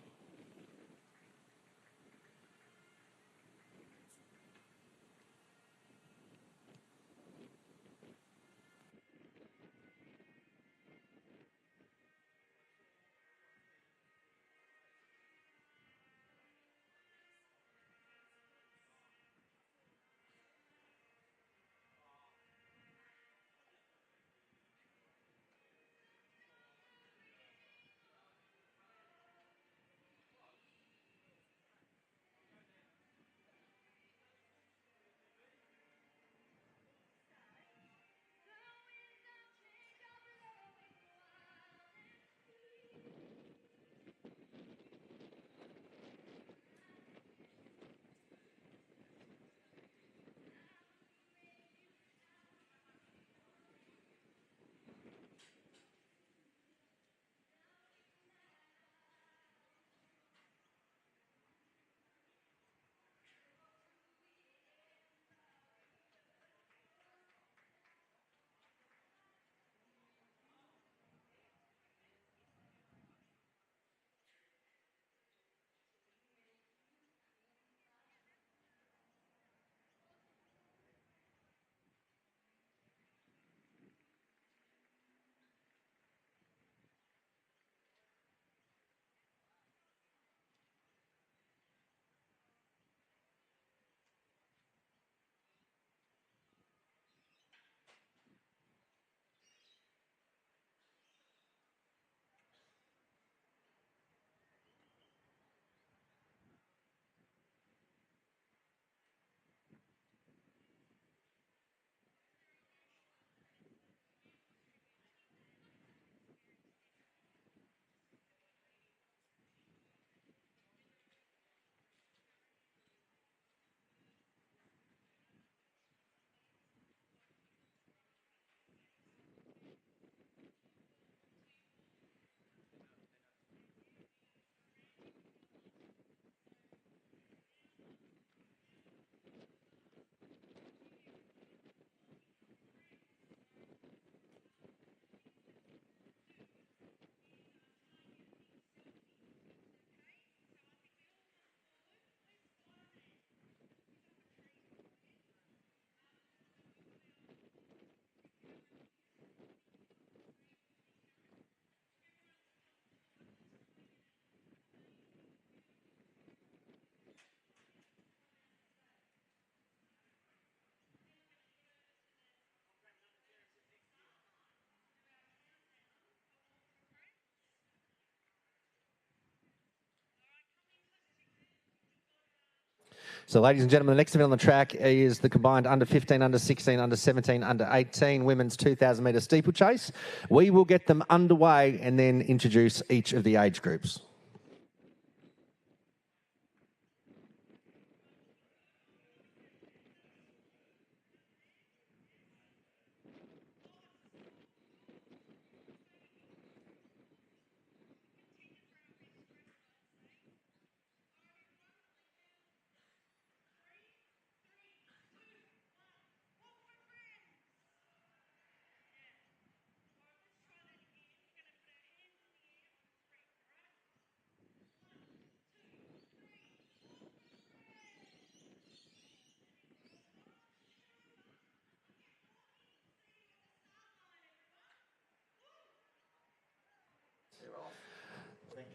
So, ladies and gentlemen, the next event on the track is the combined under 15, under 16, under 17, under 18 women's 2,000 metre steeplechase. We will get them underway and then introduce each of the age groups.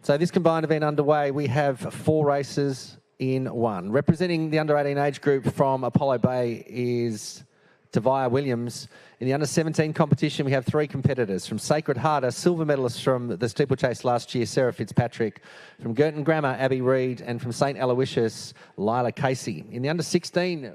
So this combined event underway, we have 4 races in one. Representing the under 18 age group from Apollo Bay is Tavia Williams. In the under 17 competition, we have 3 competitors. From Sacred Heart, a silver medalist from the steeplechase last year, Sarah Fitzpatrick. From Girton Grammar, Abby Reid. And from St Aloysius, Lila Casey. In the under 16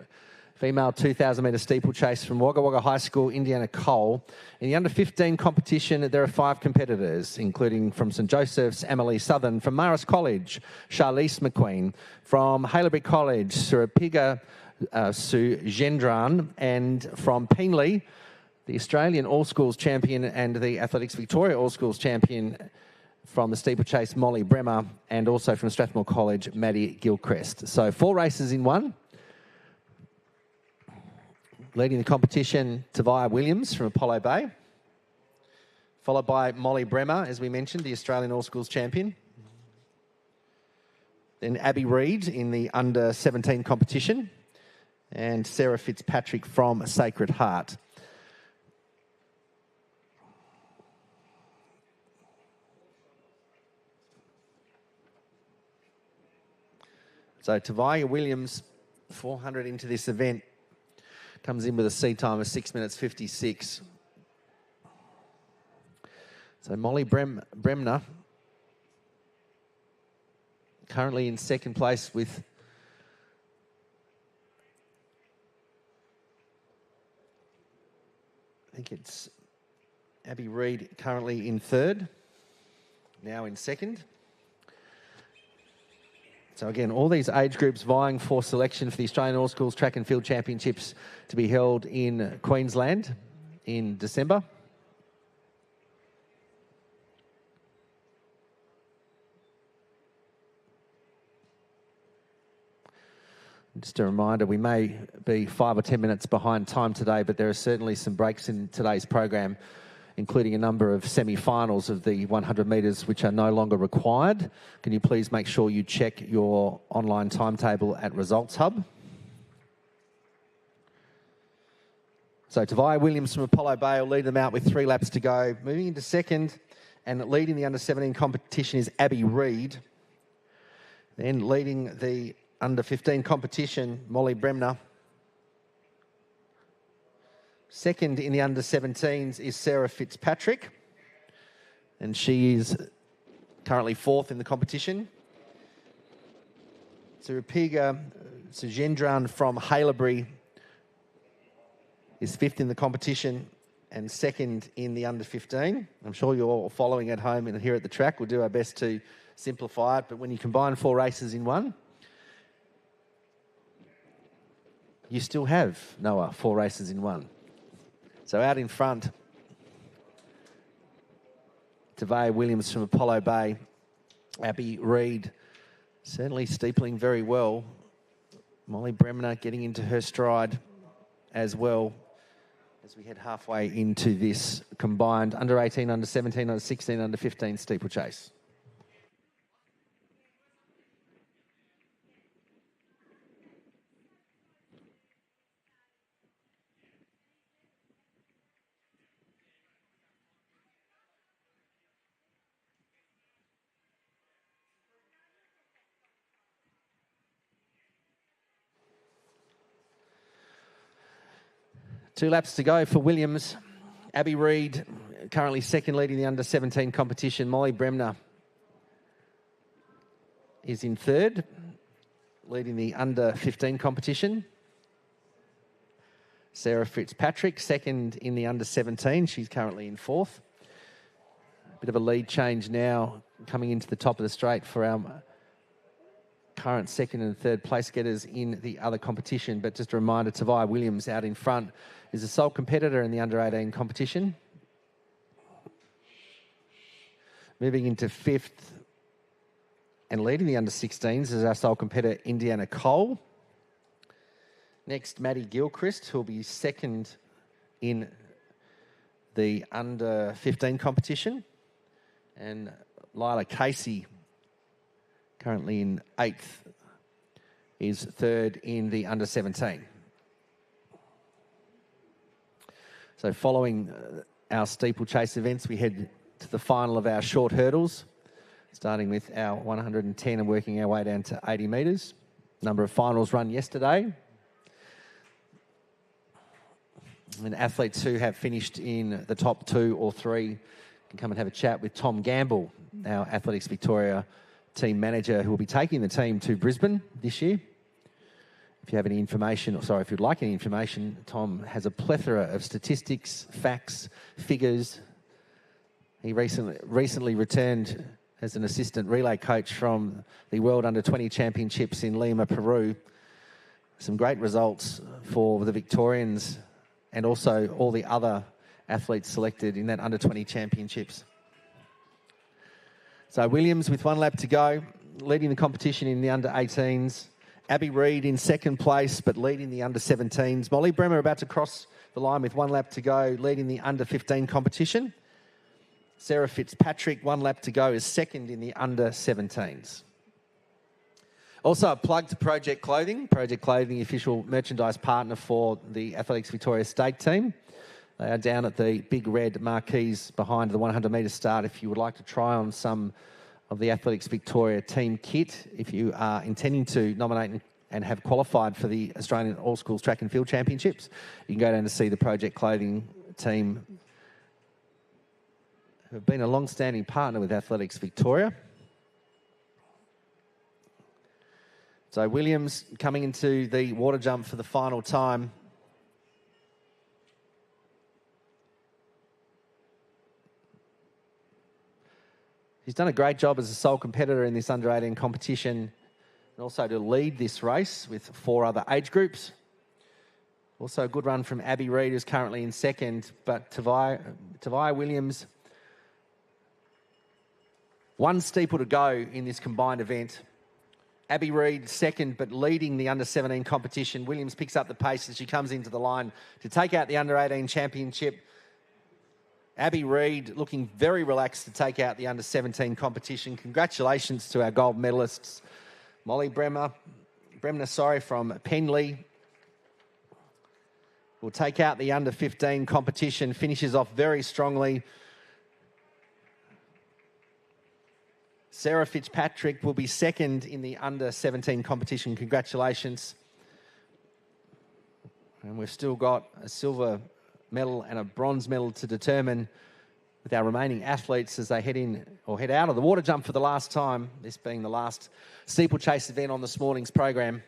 female 2,000 metre steeplechase from Wagga Wagga High School, Indiana Cole. In the under 15 competition, there are 5 competitors, including from St Joseph's, Emily Southern. From Marist College, Charlize McQueen. From Haileybury College, Surapiga Sugendran. And from Peenley, the Australian All-Schools champion and the Athletics Victoria All-Schools champion from the steeplechase, Molly Bremer. And also from Strathmore College, Maddie Gilchrist. So 4 races in one. Leading the competition, Tavia Williams from Apollo Bay. Followed by Molly Bremer, as we mentioned, the Australian All-Schools champion. Then Abby Reid in the under 17 competition. And Sarah Fitzpatrick from Sacred Heart. So Tavia Williams, 400 into this event. Comes in with a seed time of 6 minutes 56. So Molly Bremner currently in second place with I think it's Abby Reid currently in third, now in second. So again, all these age groups vying for selection for the Australian All-Schools Track and Field Championships to be held in Queensland in December. Just a reminder, we may be 5 or 10 minutes behind time today, but there are certainly some breaks in today's program, including a number of semi-finals of the 100 metres which are no longer required. Can you please make sure you check your online timetable at Results Hub? So Tavia Williams from Apollo Bay will lead them out with 3 laps to go. Moving into second and leading the under-17 competition is Abby Reid. Then leading the under-15 competition, Molly Bremner. Second in the under-17s is Sarah Fitzpatrick, and she is currently 4th in the competition. Surapiga Sugendran from Haileybury is 5th in the competition and 2nd in the under-15. I'm sure you're all following at home and here at the track. We'll do our best to simplify it, but when you combine 4 races in one, you still have, Noah, 4 races in one. So out in front, Tavia Williams from Apollo Bay, Abby Reid certainly steepling very well. Molly Bremner getting into her stride as well as we head halfway into this combined under 18, under 17, under 16, under 15 steeplechase. Two laps to go for Williams. Abby Reid currently second, leading the under-17 competition. Molly Bremner is in third, leading the under-15 competition. Sarah Fitzpatrick, second in the under-17. She's currently in fourth. Bit of a lead change now coming into the top of the straight for our current second and third place getters in the other competition. But just a reminder, Tavia Williams out in front is the sole competitor in the under-18 competition. Moving into fifth and leading the under-16s is our sole competitor, Indiana Cole. Next, Maddie Gilchrist, who will be second in the under-15 competition. And Lila Casey, currently in eighth, is third in the under-17. So following our steeplechase events, we head to the final of our short hurdles, starting with our 110 and working our way down to 80 metres. Number of finals run yesterday. And athletes who have finished in the top 2 or 3 can come and have a chat with Tom Gamble, our Athletics Victoria team manager, who will be taking the team to Brisbane this year. If you have any information, if you'd like any information, Tom has a plethora of statistics, facts, figures. He recently returned as an assistant relay coach from the World Under-20 Championships in Lima, Peru. Some great results for the Victorians and also all the other athletes selected in that Under-20 Championships. So Williams with 1 lap to go, leading the competition in the Under-18s. Abby Reid in second place, but leading the Under-17s. Molly Bremer about to cross the line with 1 lap to go, leading the Under-15 competition. Sarah Fitzpatrick, 1 lap to go, is second in the Under-17s. Also a plug to Project Clothing. Project Clothing, the official merchandise partner for the Athletics Victoria State team. They are down at the big red marquees behind the 100-metre start if you would like to try on some of the Athletics Victoria team kit. If you are intending to nominate and have qualified for the Australian All Schools Track and Field Championships, you can go down to see the Project Clothing team, who have been a long-standing partner with Athletics Victoria. So Williams coming into the water jump for the final time. He's done a great job as a sole competitor in this under-18 competition and also to lead this race with 4 other age groups. Also a good run from Abby Reid, who's currently in second, but Tavia Williams, 1 steeple to go in this combined event. Abby Reid second, but leading the under-17 competition. Williams picks up the pace as she comes into the line to take out the under-18 championship. Abby Reid looking very relaxed to take out the under-17 competition. Congratulations to our gold medalists. Molly Bremner from Penley will take out the under-15 competition, finishes off very strongly. Sarah Fitzpatrick will be second in the under-17 competition. Congratulations. And we've still got a silver medal and a bronze medal to determine with our remaining athletes as they head out of the water jump for the last time, this being the last steeplechase event on this morning's program.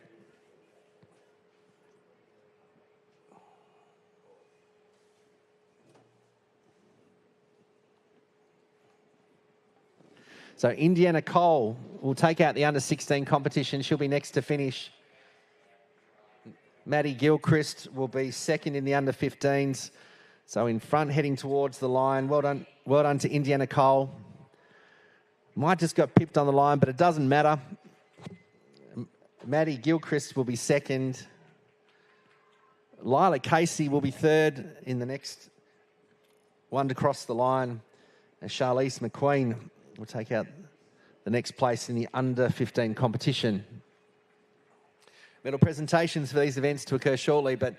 So Indiana Cole will take out the under-16 competition. She'll be next to finish. Maddie Gilchrist will be second in the under-15s. So in front, heading towards the line. Well done to Indiana Cole. Might just got pipped on the line, but it doesn't matter. Maddie Gilchrist will be second. Lila Casey will be third in the next one to cross the line. And Charlize McQueen will take out the next place in the under-15 competition. Medal presentations for these events to occur shortly, but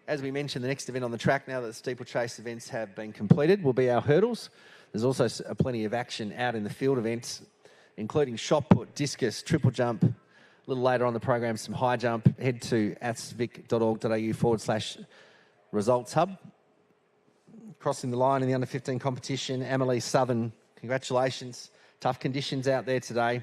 as we mentioned, the next event on the track, now that the steeplechase events have been completed, will be our hurdles. There's also plenty of action out in the field events, including shot put, discus, triple jump. A little later on the program, some high jump. Head to athvic.org.au/results hub. Crossing the line in the under-15 competition, Emily Southern. Congratulations. Tough conditions out there today.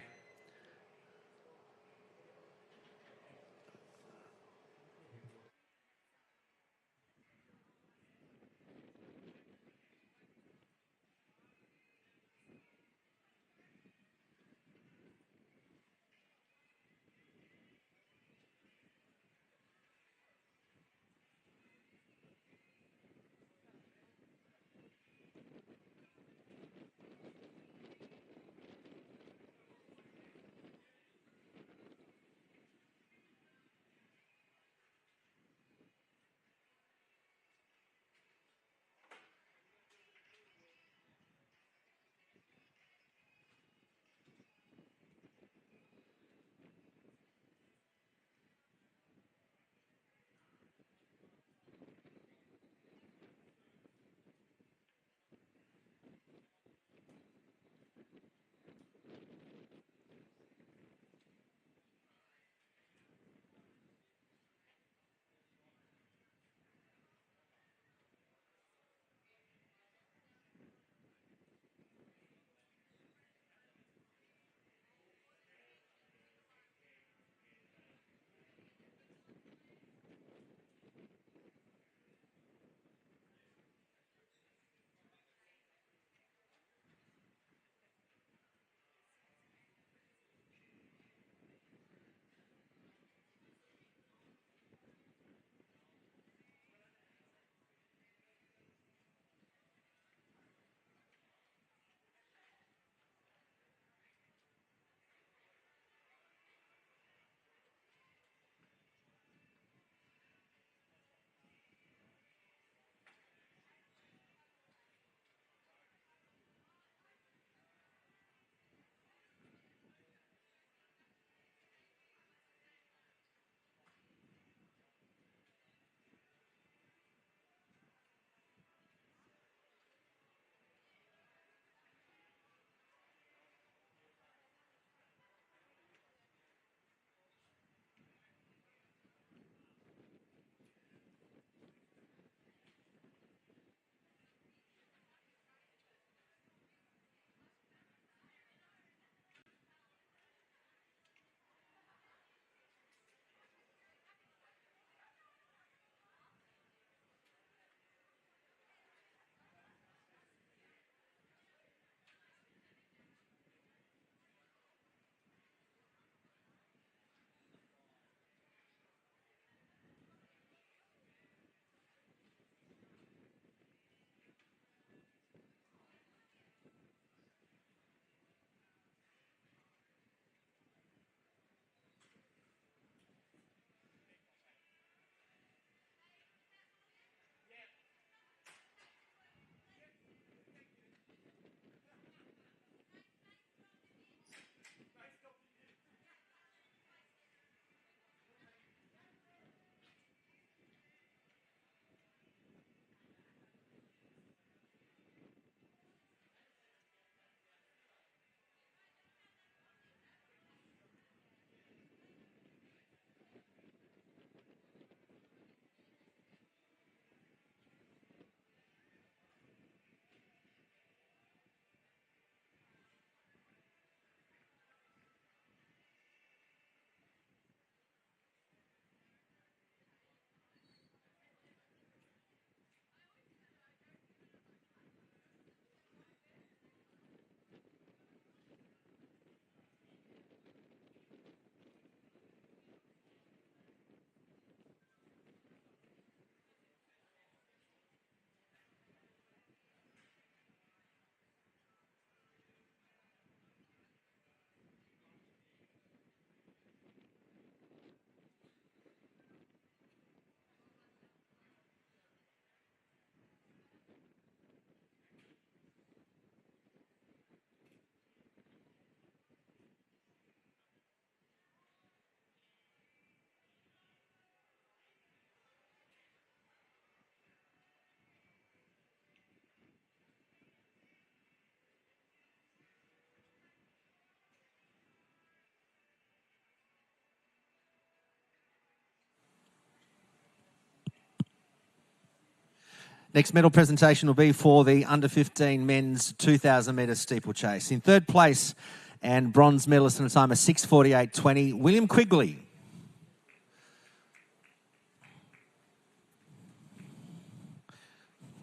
Next medal presentation will be for the under-15 men's 2,000 metre steeplechase. In third place and bronze medalist in a time of 6:48.20, William Quigley.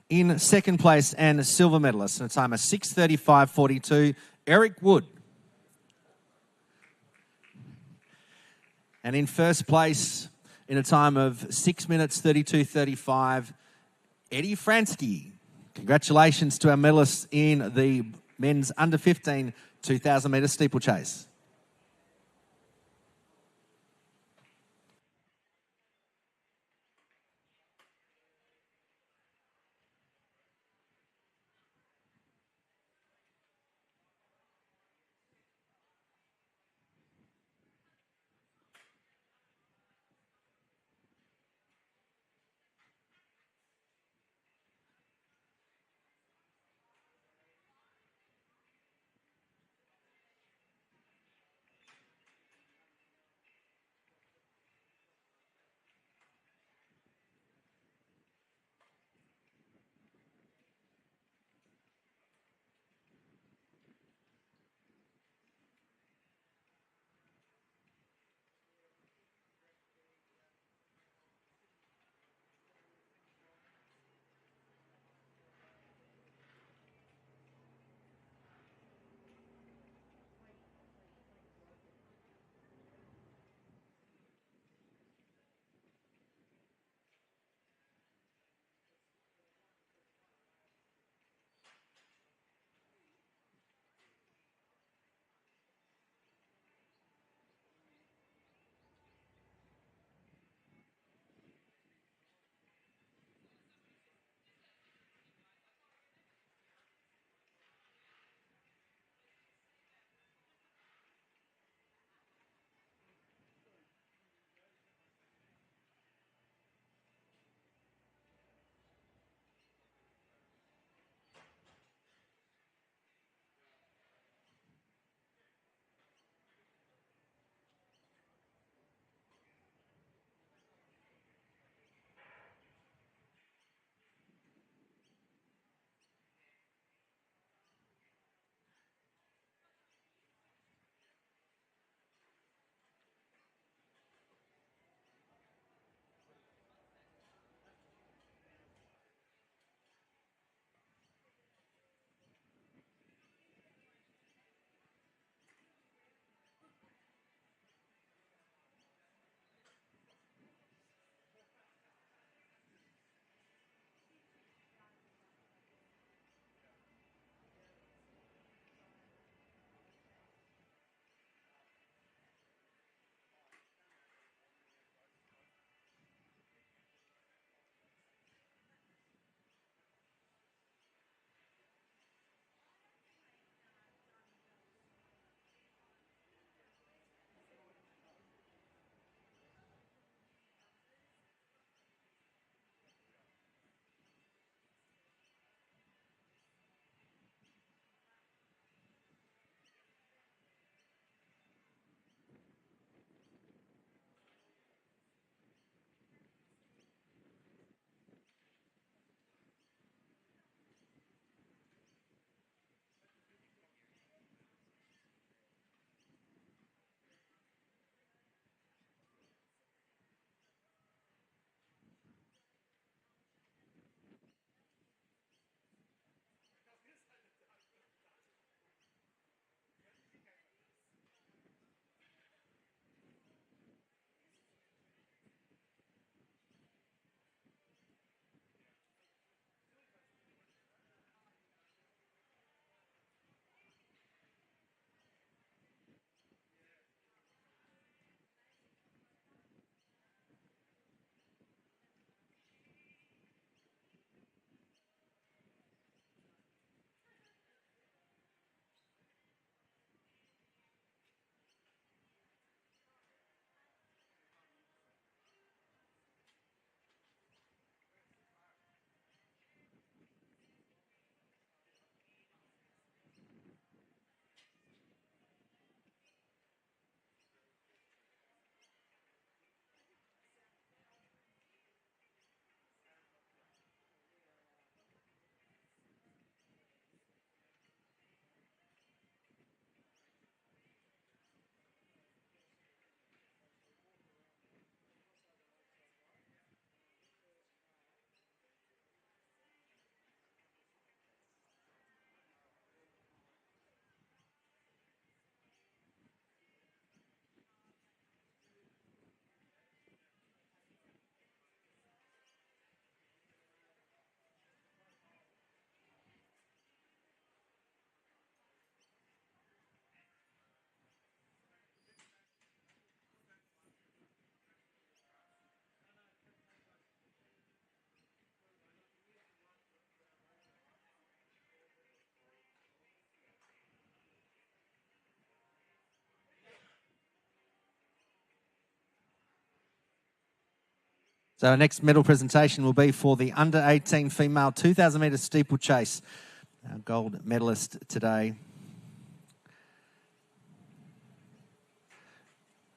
In second place and silver medalist in a time of 6:35.42, Eric Wood. And in first place in a time of 6 minutes 32.35, Eddie Fransky. Congratulations to our medalists in the men's under-15 2,000 metre steeplechase. So our next medal presentation will be for the under-18 female 2,000 metre steeplechase. Our gold medalist today.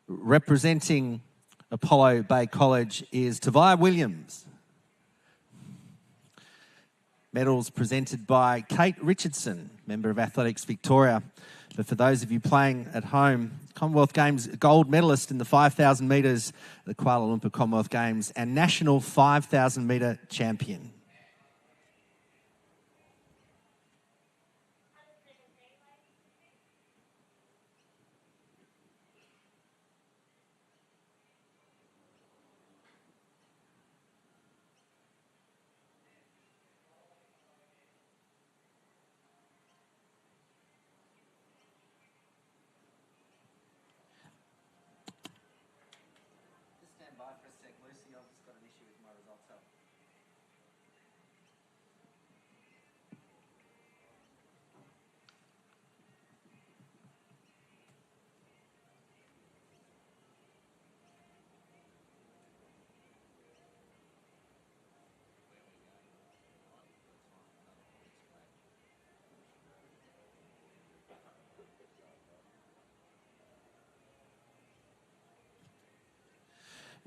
Representing Apollo Bay College is Tavia Williams. Medals presented by Kate Richardson, member of Athletics Victoria. But for those of you playing at home, Commonwealth Games gold medalist in the 5,000 metres, the Kuala Lumpur Commonwealth Games, and national 5,000 metre champion.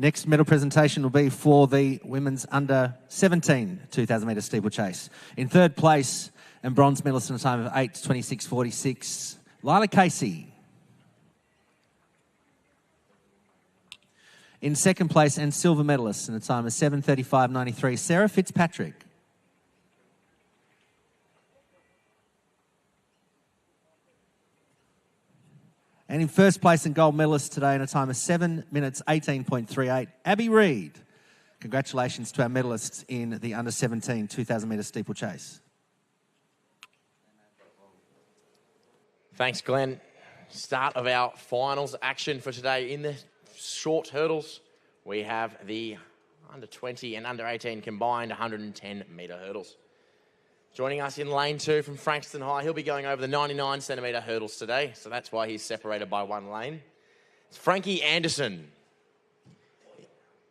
Next medal presentation will be for the women's under-17 2,000 metre steeplechase. In third place and bronze medalist in a time of 8:26.46, Lila Casey. In second place and silver medalist in a time of 7:35.93, Sarah Fitzpatrick. And in first place and gold medalist today in a time of 7 minutes 18.38, Abby Reid. Congratulations to our medalists in the under-17 2,000 metre steeplechase. Thanks, Glenn. Start of our finals action for today. In the short hurdles, we have the under-20 and under-18 combined 110 metre hurdles. Joining us in lane 2 from Frankston High, he'll be going over the 99 centimetre hurdles today, so that's why he's separated by one lane. It's Frankie Anderson.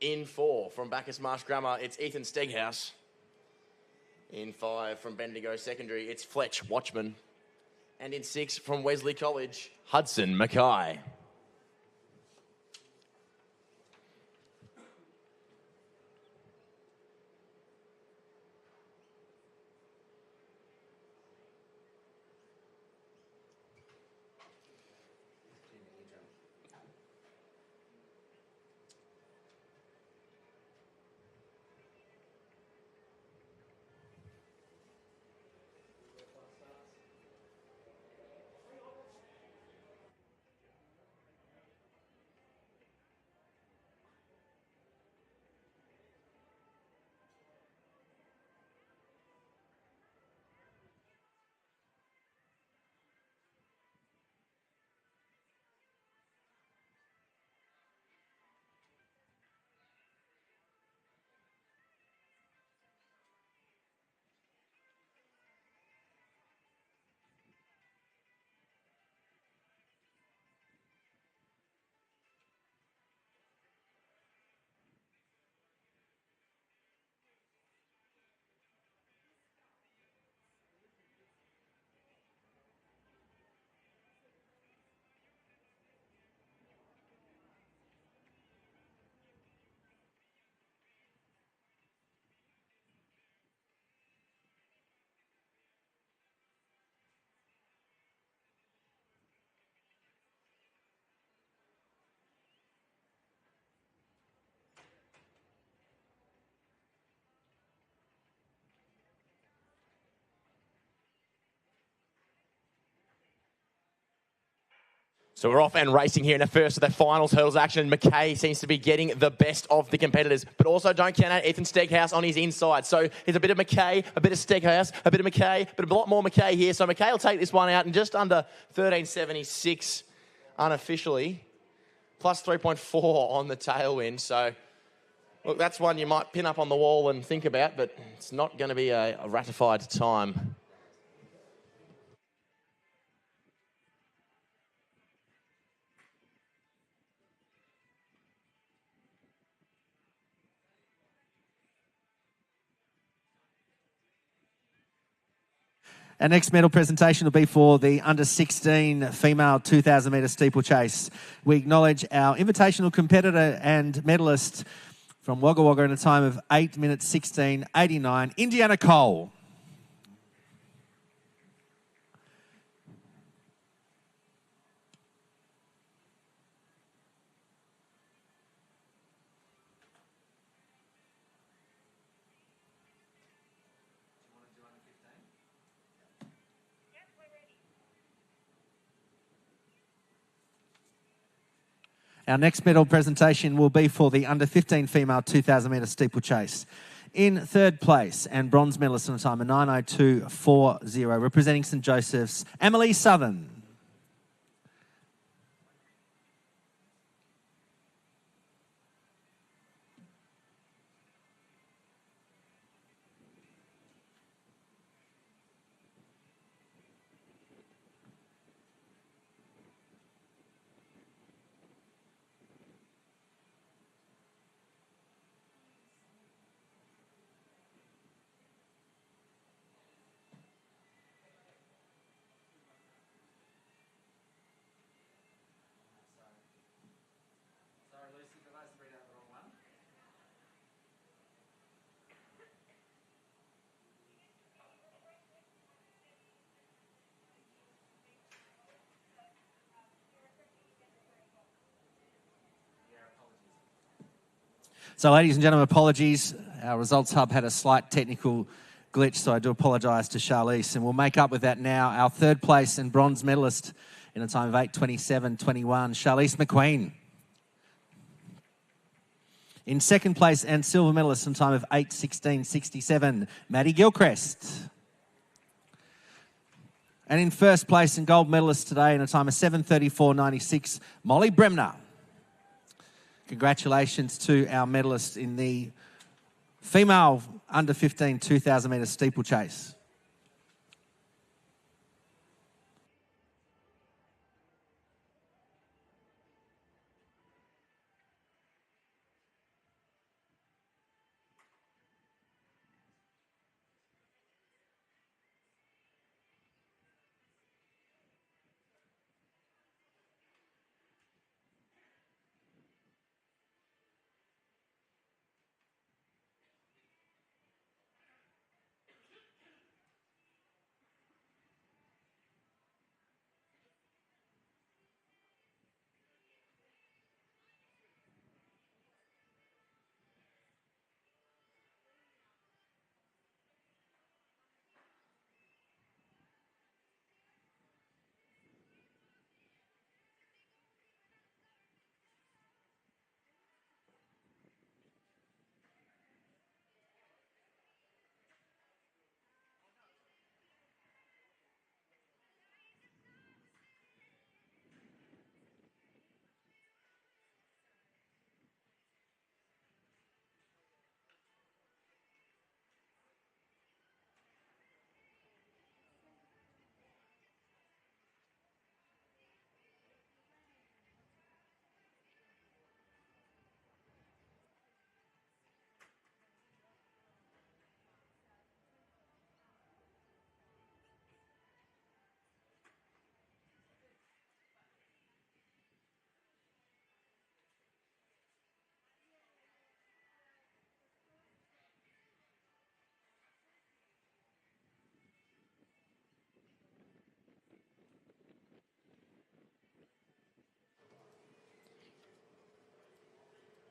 In 4 from Bacchus Marsh Grammar, it's Ethan Steghouse. In 5 from Bendigo Secondary, it's Fletch Watchman. And in 6 from Wesley College, Hudson Mackay. So we're off and racing here in the first of the finals hurdles action. Mackay seems to be getting the best of the competitors, but also don't count out Ethan Steghouse on his inside. So there's a bit of Mackay, a bit of Steghouse, a bit of Mackay, but a lot more Mackay here. So Mackay will take this one out in just under 13.76 unofficially, plus 3.4 on the tailwind. So look, that's one you might pin up on the wall and think about, but it's not going to be a ratified time. Our next medal presentation will be for the under-16 female 2,000 metre steeplechase. We acknowledge our invitational competitor and medalist from Wagga Wagga in a time of 8 minutes 16:89, Indiana Cole. Our next medal presentation will be for the under-15 female 2,000 metre steeplechase. In third place and bronze medalist in a time of 9:02.40, representing St Joseph's, Emily Southern. So, ladies and gentlemen, apologies. Our results hub had a slight technical glitch, so I do apologise to Charlize. And we'll make up with that now. Our third place and bronze medalist in a time of 8:27.21, Charlize McQueen. In second place and silver medalist in time of 8:16.67, Maddie Gilchrist. And in first place and gold medalist today in a time of 7:34.96, Molly Bremner. Congratulations to our medalists in the female under-15 2,000 metre steeplechase.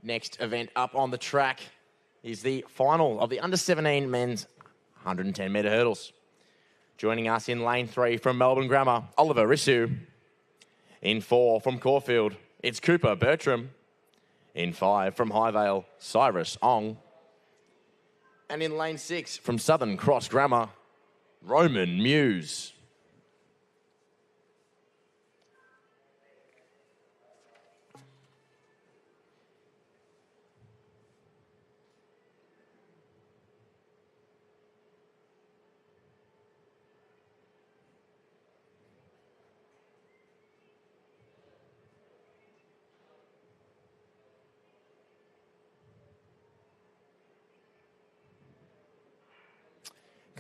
Next event up on the track is the final of the under-17 men's 110 metre hurdles. Joining us in lane 3 from Melbourne Grammar, Oliver Rissu. In 4 from Caulfield, it's Cooper Bertram. In 5 from Highvale, Cyrus Ong. And in lane 6 from Southern Cross Grammar, Roman Muse.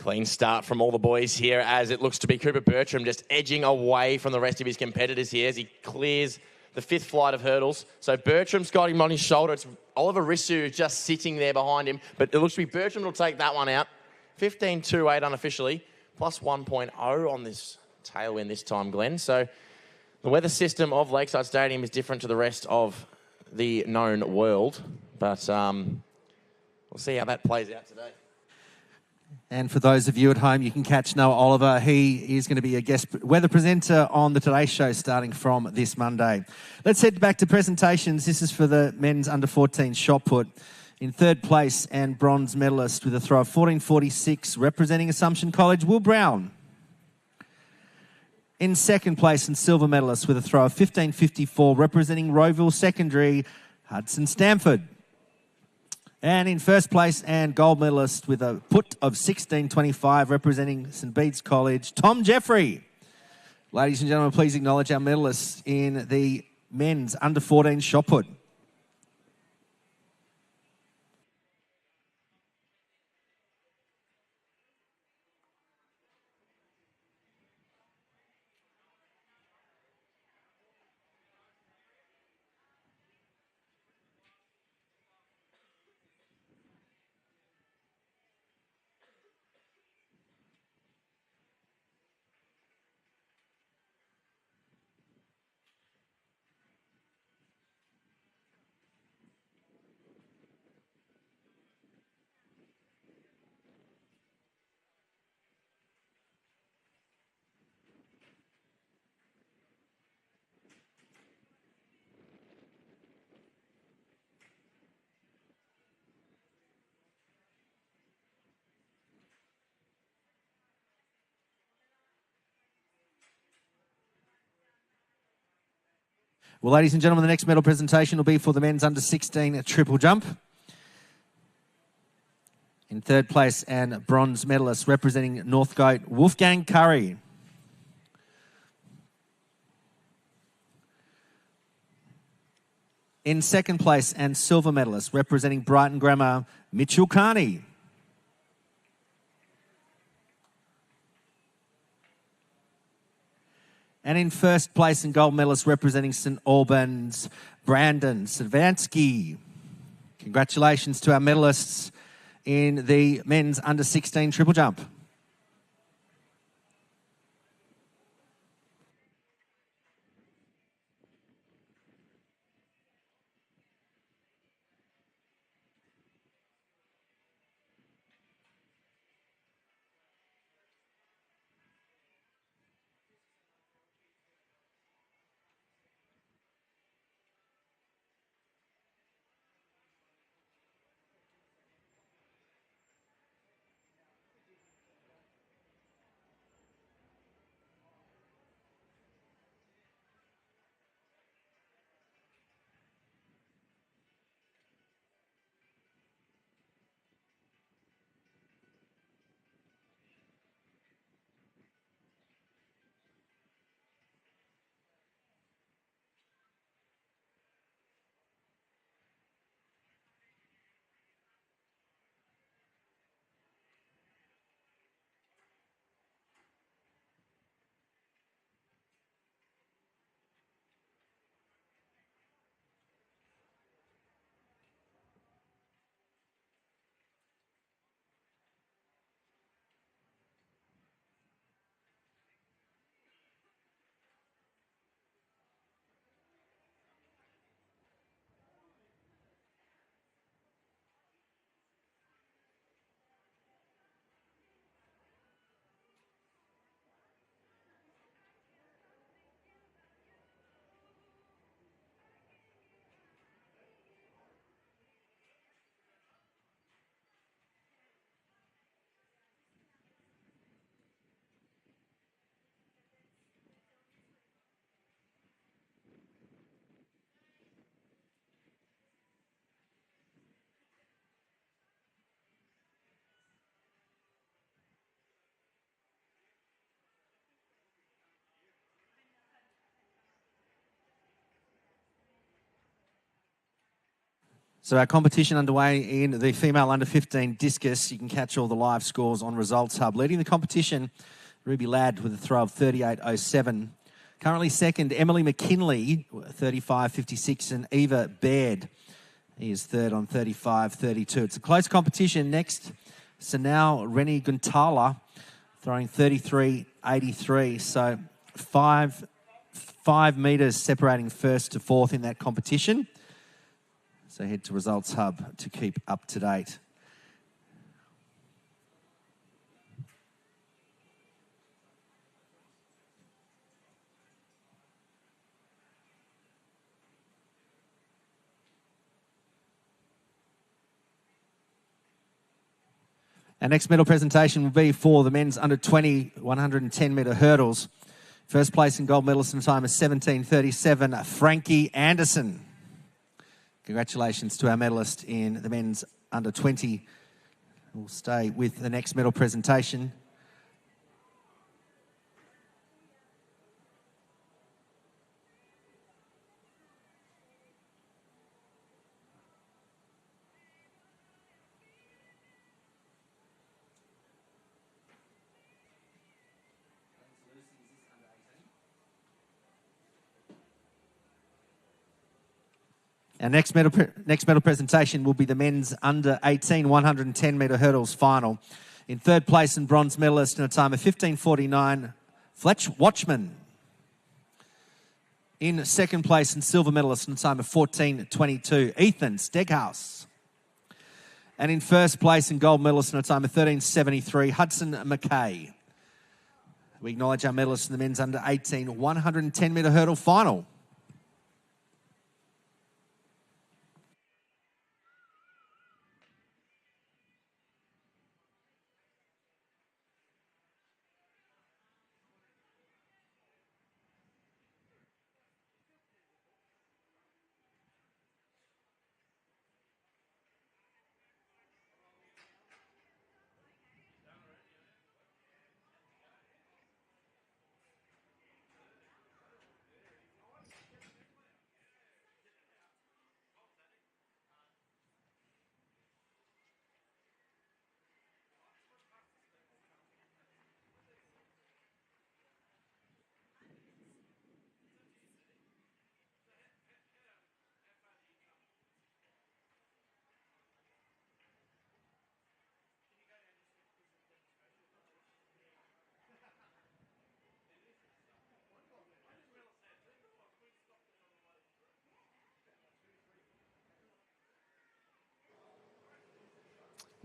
Clean start from all the boys here as it looks to be Cooper Bertram just edging away from the rest of his competitors here as he clears the 5th flight of hurdles. So Bertram's got him on his shoulder. It's Oliver Rissu just sitting there behind him, but it looks to be Bertram will take that one out. 15.28 unofficially, plus 1.0 on this tailwind this time, Glenn. So the weather system of Lakeside Stadium is different to the rest of the known world, but we'll see how that plays out today. And for those of you at home, you can catch Noah Oliver. He is going to be a guest weather presenter on the Today Show starting from this Monday. Let's head back to presentations. This is for the men's under-14 shot put. In third place and bronze medalist with a throw of 14.46, representing Assumption College, Will Brown. In second place and silver medalist with a throw of 15.54, representing Rowville Secondary, Hudson Stamford. And in first place and gold medalist with a put of 16.25, representing St Bede's College, Tom Jeffrey. Ladies and gentlemen, please acknowledge our medalists in the men's under-14 shot put. Well, ladies and gentlemen, the next medal presentation will be for the men's under-16 triple jump. In third place and bronze medalist representing Northcote, Wolfgang Curry. In second place and silver medalist representing Brighton Grammar, Mitchell Carney. And in first place and gold medalist representing St Albans, Brandon Savansky. Congratulations to our medalists in the men's under-16 triple jump. So our competition underway in the female under 15 discus. You can catch all the live scores on Results Hub. Leading the competition, Ruby Ladd with a throw of 38.07. Currently second, Emily McKinley, 35.56, and Eva Baird. He is third on 35.32. It's a close competition. Next, so now Rennie Guntala throwing 33.83. So five metres separating first to fourth in that competition. So head to Results Hub to keep up to date. Our next medal presentation will be for the men's under 20 110 metre hurdles. First place in gold medalist in time is 17.37, Frankie Anderson. Congratulations to our medalist in the men's under 20. We'll stay with the next medal presentation. Our next medal presentation will be the men's under 18 110 metre hurdles final. In third place and bronze medalist in a time of 15.49, Fletch Watchman. In second place and silver medalist in a time of 14.22, Ethan Steghouse. And in first place and gold medalist in a time of 13.73, Hudson McKay. We acknowledge our medalists in the men's under 18 110 metre hurdle final.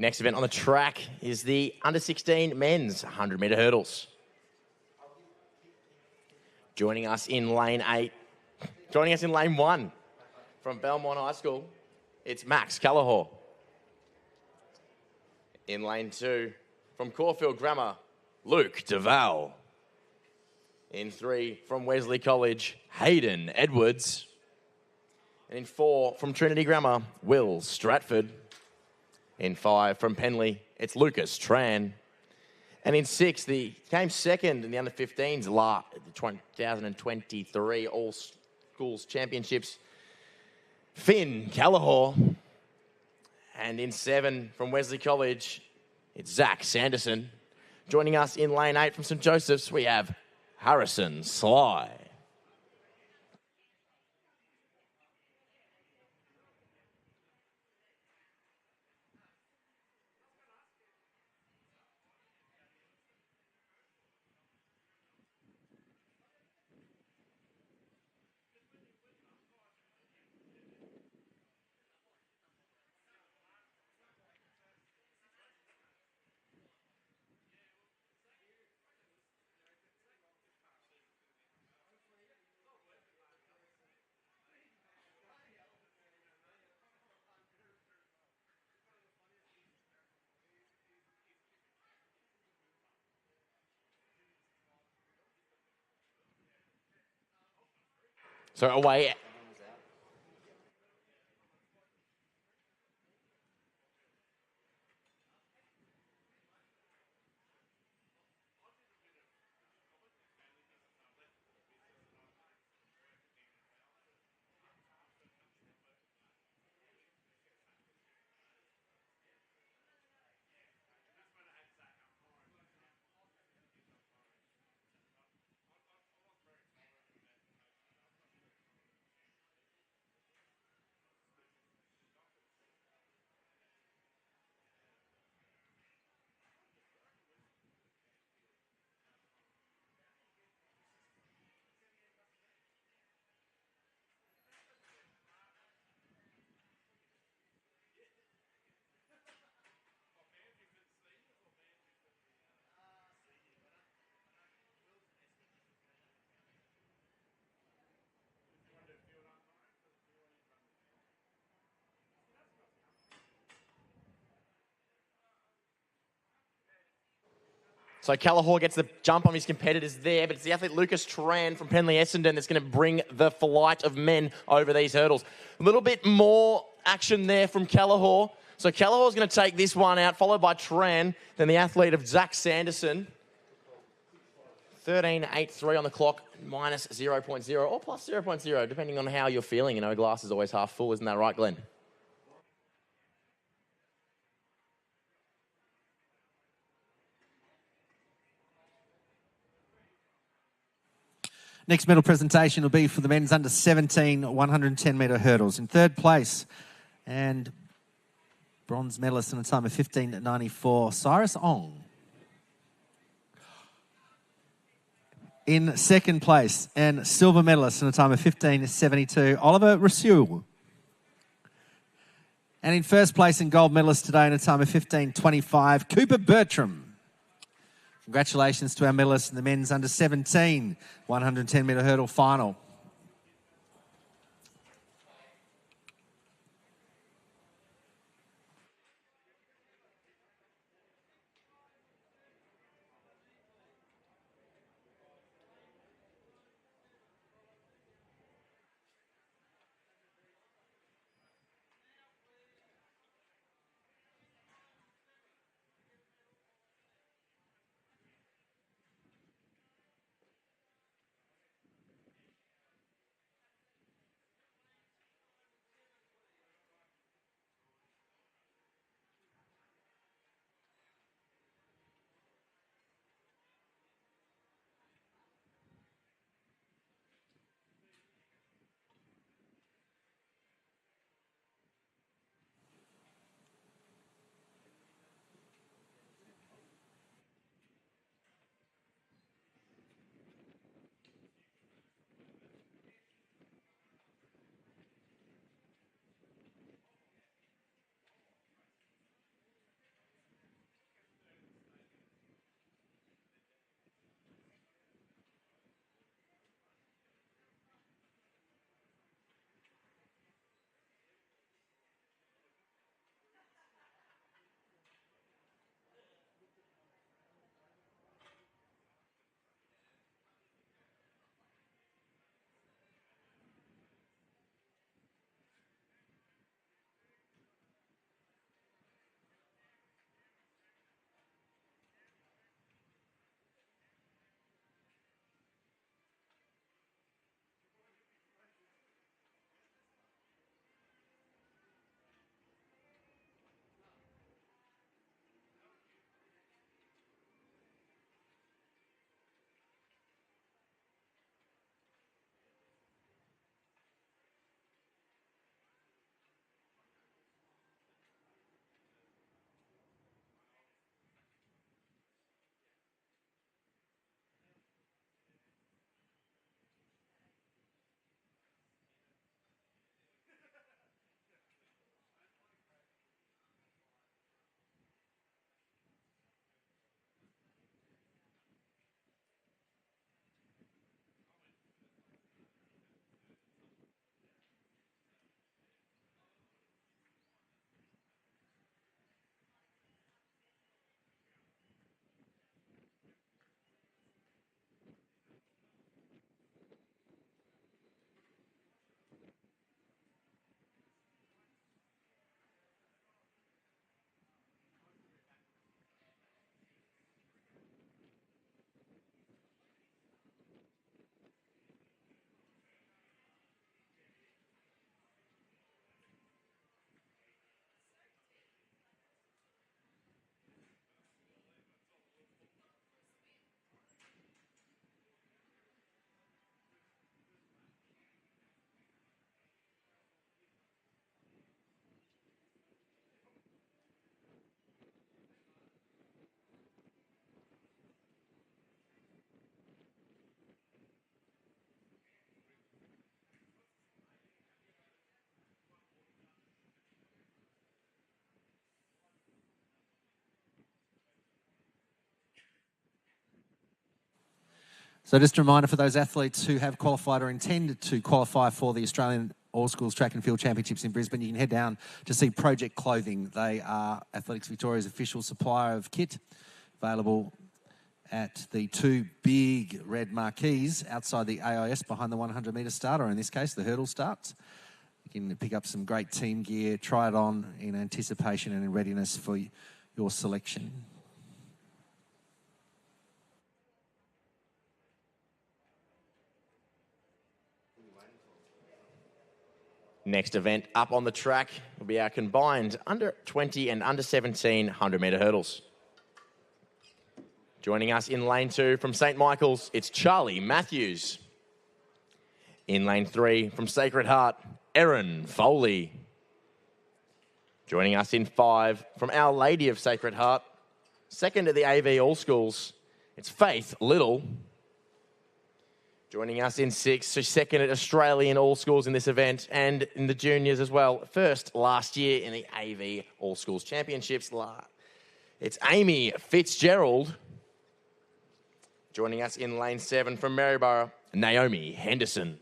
Next event on the track is the under 16 men's 100 metre hurdles. Joining us in lane 1 from Belmont High School, it's Max Callahor. In lane 2 from Caulfield Grammar, Luke Duval. In 3 from Wesley College, Hayden Edwards. And in 4 from Trinity Grammar, Will Stratford. In 5 from Penley, it's Lucas Tran. And in 6, the came second in the under 15s, the 2023 All Schools Championships, Finn Callahor. And in 7 from Wesley College, it's Zach Sanderson. Joining us in lane 8 from St Joseph's, we have Harrison Sly. So away. So Callahor gets the jump on his competitors there, but it's the athlete Lucas Tran from Penley Essendon that's going to bring the flight of men over these hurdles. A little bit more action there from Callahor. So Callahor's going to take this one out, followed by Tran, then the athlete of Zach Sanderson. 13.83 on the clock, minus 0.0 or plus 0.0, depending on how you're feeling. You know, a glass is always half full, isn't that right, Glenn? Next medal presentation will be for the men's under 17 110-metre hurdles. In third place, and bronze medalist in a time of 15.94, Cyrus Ong. In second place, and silver medalist in a time of 15.72, Oliver Rasul. And in first place and gold medalist today in a time of 15.25, Cooper Bertram. Congratulations to our medalists in the men's under 17 110-metre hurdle final. So just a reminder for those athletes who have qualified or intend to qualify for the Australian All Schools Track and Field Championships in Brisbane, you can head down to see Project Clothing. They are Athletics Victoria's official supplier of kit, available at the two big red marquees outside the AIS behind the 100-metre start, or in this case, the hurdle starts. You can pick up some great team gear, try it on in anticipation and in readiness for your selection. Next event up on the track will be our combined under 20 and under 17 100-metre hurdles. Joining us in lane 2 from St. Michael's, it's Charlie Matthews. In lane 3 from Sacred Heart, Erin Foley. Joining us in 5 from Our Lady of Sacred Heart, second at the AV All Schools, it's Faith Little. Joining us in 6, so second at Australian All Schools in this event and in the juniors as well. First last year in the AV All Schools Championships. It's Amy Fitzgerald. Joining us in lane 7 from Maryborough, Naomi Henderson.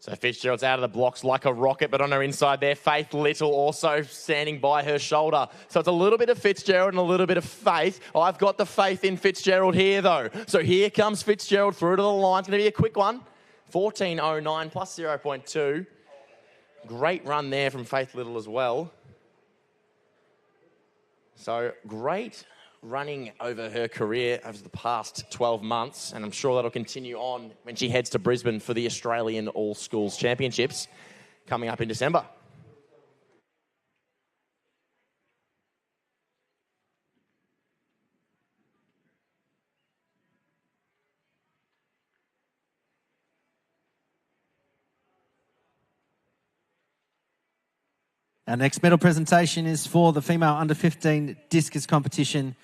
So Fitzgerald's out of the blocks like a rocket, but on her inside there, Faith Little also standing by her shoulder. So it's a little bit of Fitzgerald and a little bit of Faith. I've got the faith in Fitzgerald here, though. So here comes Fitzgerald through to the line. It's going to be a quick one. 14.09 plus 0.2. Great run there from Faith Little as well. So great running over her career over the past 12 months, and I'm sure that'll continue on when she heads to Brisbane for the Australian All Schools Championships coming up in December. Our next medal presentation is for the female under-15 discus competition.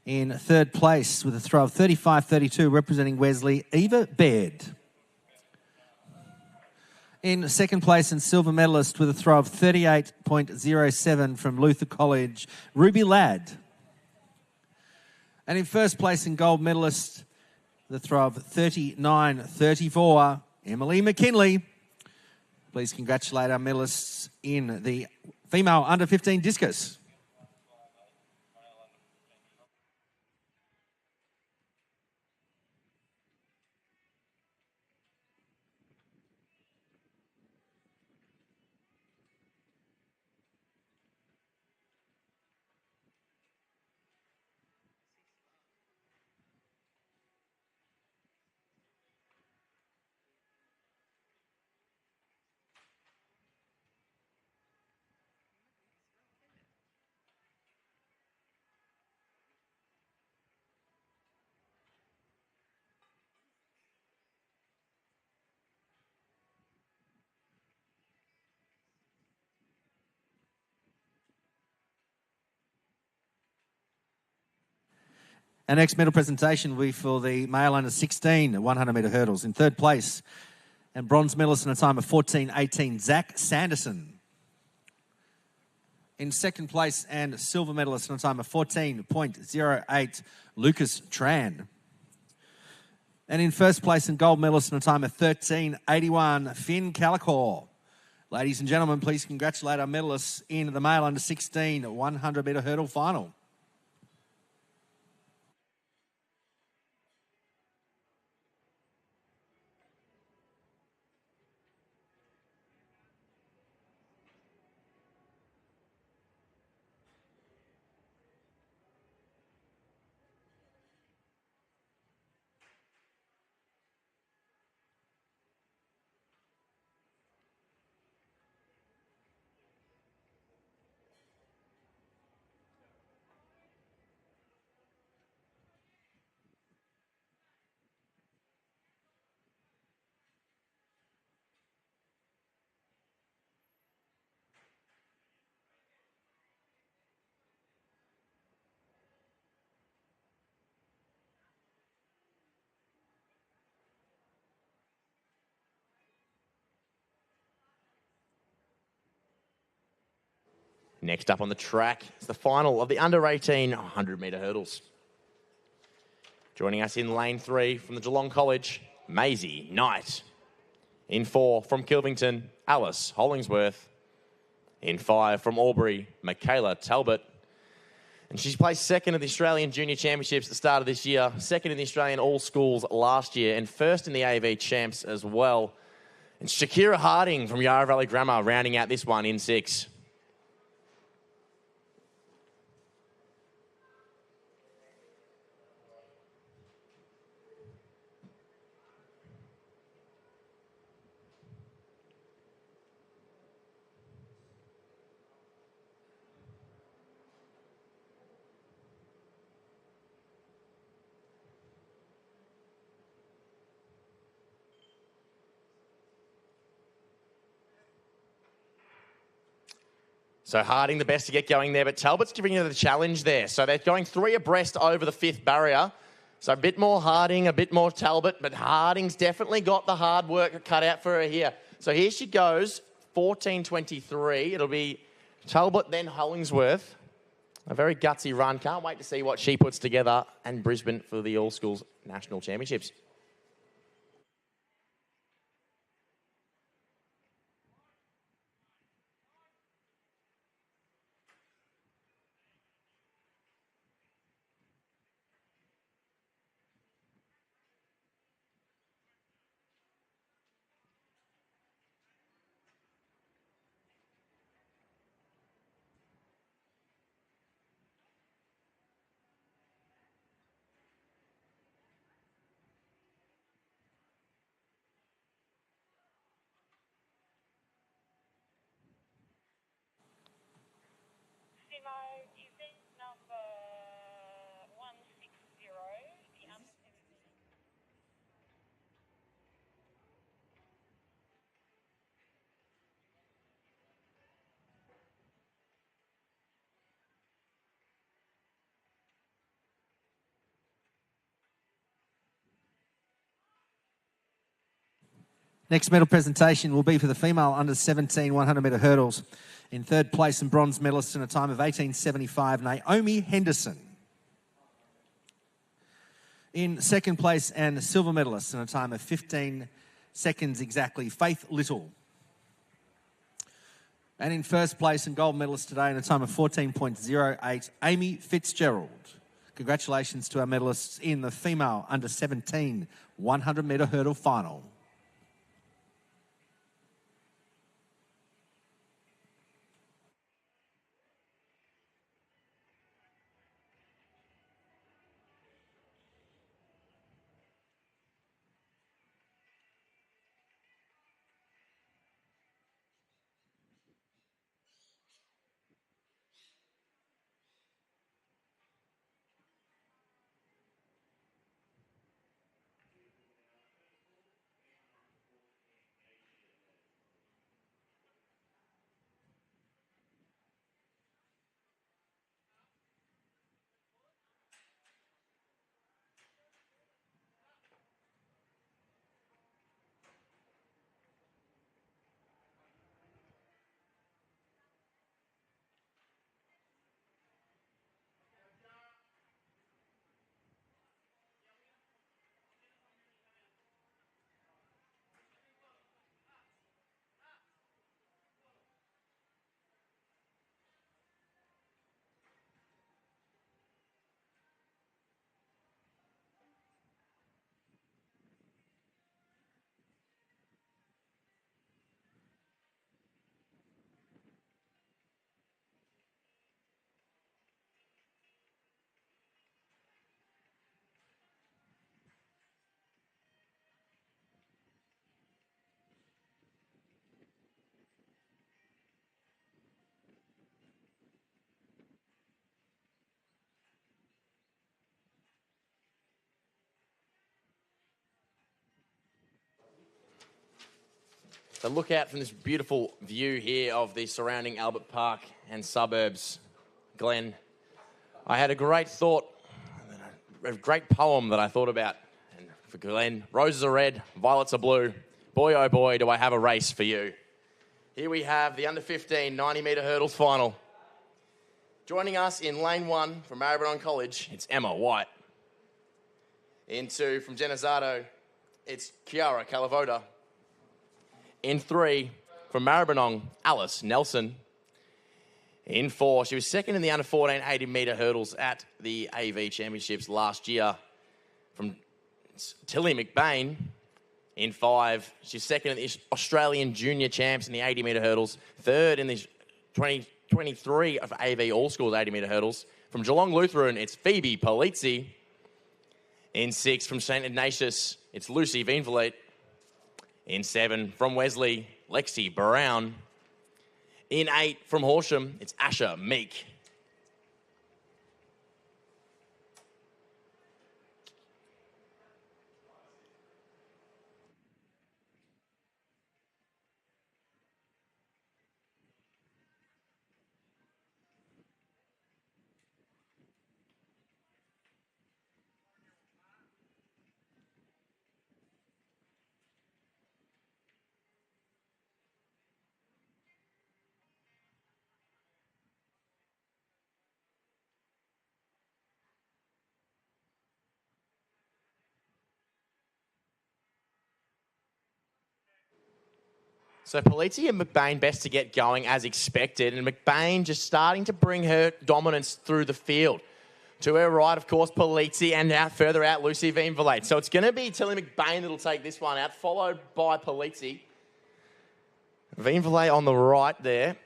In third place with a throw of 35.32, representing Wesley, Eva Baird. In second place and silver medalist with a throw of 38.07 from Luther College, Ruby Ladd. And in first place and gold medalist with a throw of 39.34, Emily McKinley. Please congratulate our medalists in the female under-15 discus. Our next medal presentation will be for the male under 16 100-metre hurdles. In third place and bronze medalist in a time of 14.18, Zach Sanderson. In second place and silver medalist in a time of 14.08, Lucas Tran. And in first place and gold medalist in a time of 13.81, Finn Callacor. Ladies and gentlemen, please congratulate our medalists in the male under 16 100-metre hurdle final. Next up on the track is the final of the under-18 100-metre hurdles. Joining us in lane 3 from the Geelong College, Maisie Knight. In 4 from Kilvington, Alice Hollingsworth. In 5 from Albury, Michaela Talbot. And she's placed second at the Australian Junior Championships at the start of this year, second in the Australian All Schools last year, and first in the AV Champs as well. And Shakira Harding from Yarra Valley Grammar rounding out this one in 6. So Harding the best to get going there, but Talbot's giving you the challenge there. So they're going 3 abreast over the 5th barrier. So a bit more Harding, a bit more Talbot, but Harding's definitely got the hard work cut out for her here. So here she goes, 14:23. It'll be Talbot, then Hollingsworth. A very gutsy run. Can't wait to see what she puts together in Brisbane for the All Schools National Championships. Next medal presentation will be for the female under-17 100-metre hurdles. In third place and bronze medalist in a time of 18:75, Naomi Henderson. In second place and silver medalist in a time of 15 seconds exactly, Faith Little. And in first place and gold medalist today in a time of 14.08, Amy Fitzgerald. Congratulations to our medalists in the female under-17 100-metre hurdle final. So look out from this beautiful view here of the surrounding Albert Park and suburbs. Glenn, I had a great thought, a great poem that I thought about. And for Glenn, roses are red, violets are blue. Boy, oh boy, do I have a race for you. Here we have the under-15 90-metre hurdles final. Joining us in lane 1 from Maribyrnong College, it's Emma White. In 2 from Genesato, it's Kiara Calavoda. In 3 from Maribyrnong, Alice Nelson. In 4, she was second in the under-14 80-metre hurdles at the AV Championships last year from Tilly McBain. In 5, she's second in the Australian Junior Champs in the 80-metre hurdles, third in the 2023 of AV All-Schools 80-metre hurdles. From Geelong Lutheran, it's Phoebe Polizzi. In 6, from St Ignatius, it's Lucy Veenverleet. In 7, from Wesley, Lexi Brown. In 8, from Horsham, it's Asha Meek. So Polizzi and McBain best to get going as expected, and McBain just starting to bring her dominance through the field. To her right, of course, Polizzi, and further out, Lucy Veenverleet. So it's going to be Tilly McBain that'll take this one out, followed by Polizzi. Veenverleet on the right there,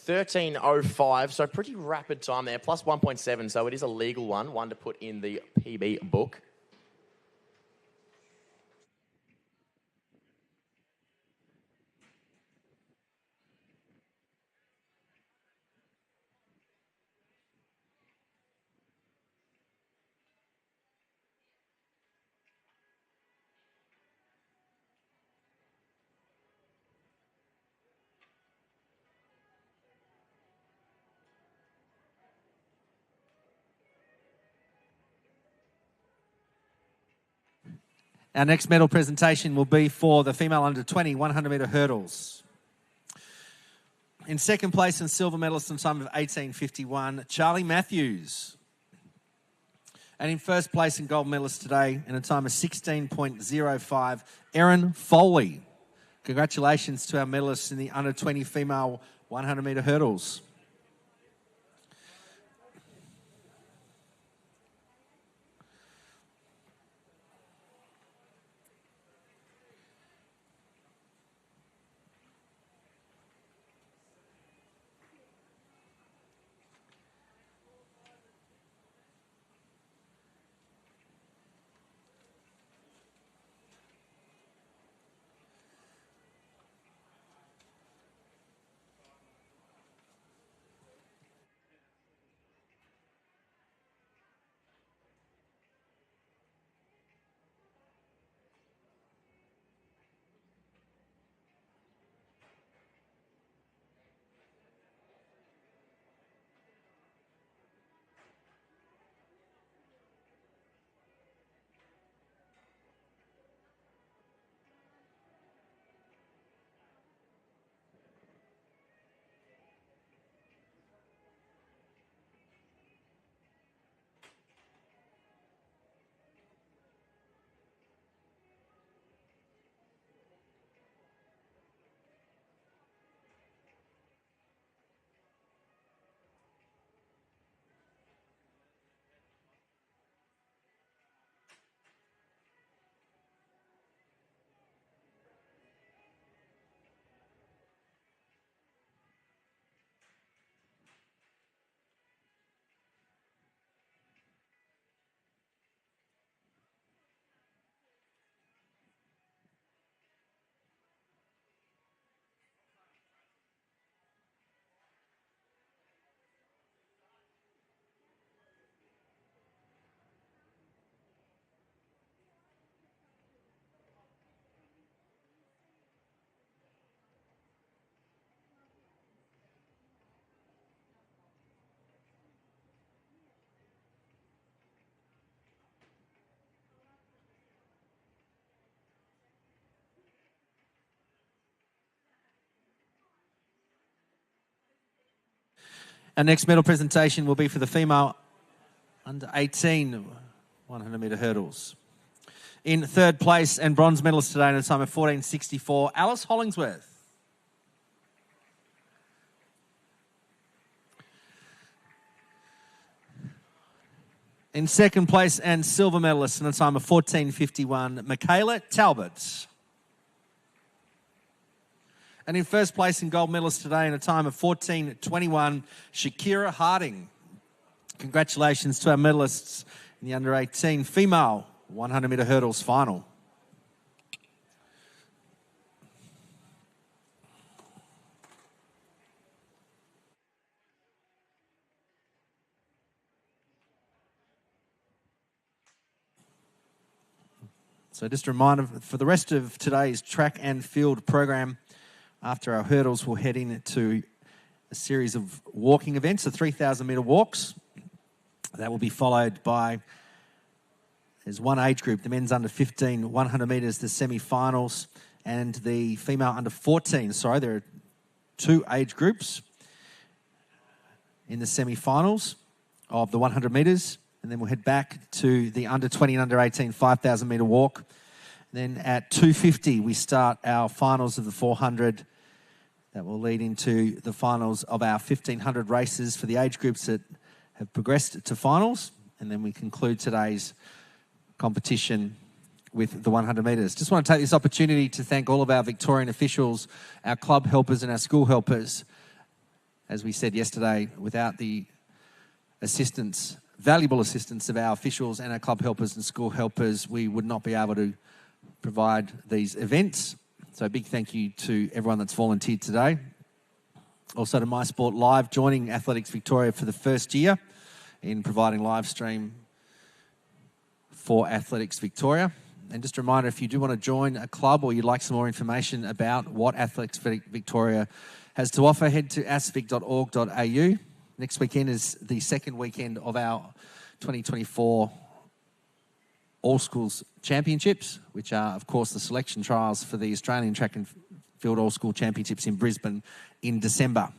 13.05, so pretty rapid time there, plus 1.7, so it is a legal one to put in the PB book. Our next medal presentation will be for the female under-20 100-metre hurdles. In second place and silver medalist in time of 18:51, Charlie Matthews. And in first place and gold medalist today in a time of 16.05, Erin Foley. Congratulations to our medalists in the under-20 female 100-metre hurdles. Our next medal presentation will be for the female under 18 100-metre hurdles. In third place and bronze medalist today in a time of 14.64, Alice Hollingsworth. In second place and silver medalist in a time of 14.51, Michaela Talbot. And in first place and gold medalist today in a time of 14.21, Shakira Harding. Congratulations to our medalists in the under 18 female 100-metre hurdles final. So just a reminder, for the rest of today's track and field program, after our hurdles, we'll head into a series of walking events, the 3,000-metre walks. That will be followed by, there's one age group, the men's under 15, 100 metres, the semi-finals, and the female under 14. Sorry, there are two age groups in the semi-finals of the 100 metres. And then we'll head back to the under 20 and under 18 5,000 metre walk. And then at 2:50, we start our finals of the 400. That will lead into the finals of our 1,500 races for the age groups that have progressed to finals. And then we conclude today's competition with the 100 metres. Just want to take this opportunity to thank all of our Victorian officials, our club helpers and our school helpers. As we said yesterday, without the assistance, valuable assistance of our officials and our club helpers and school helpers, we would not be able to provide these events. So a big thank you to everyone that's volunteered today. Also to My Sport Live, joining Athletics Victoria for the first year in providing live stream for Athletics Victoria. And just a reminder, if you do want to join a club or you'd like some more information about what Athletics Victoria has to offer, head to asvic.org.au. Next weekend is the second weekend of our 2024 All Schools Championships, which are, of course, the selection trials for the Australian Track and Field All School Championships in Brisbane in December.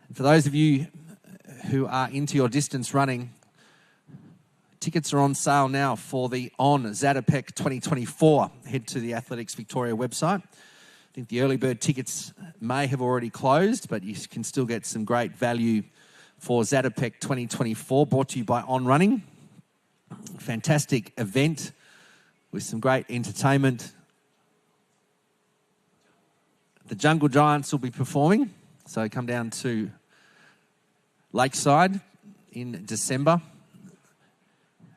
And for those of you who are into your distance running, tickets are on sale now for the On Zatopek 2024. Head to the Athletics Victoria website. I think the early bird tickets may have already closed, but you can still get some great value for Zatopek 2024, brought to you by On Running. Fantastic event with some great entertainment. The Jungle Giants will be performing, so come down to Lakeside in December.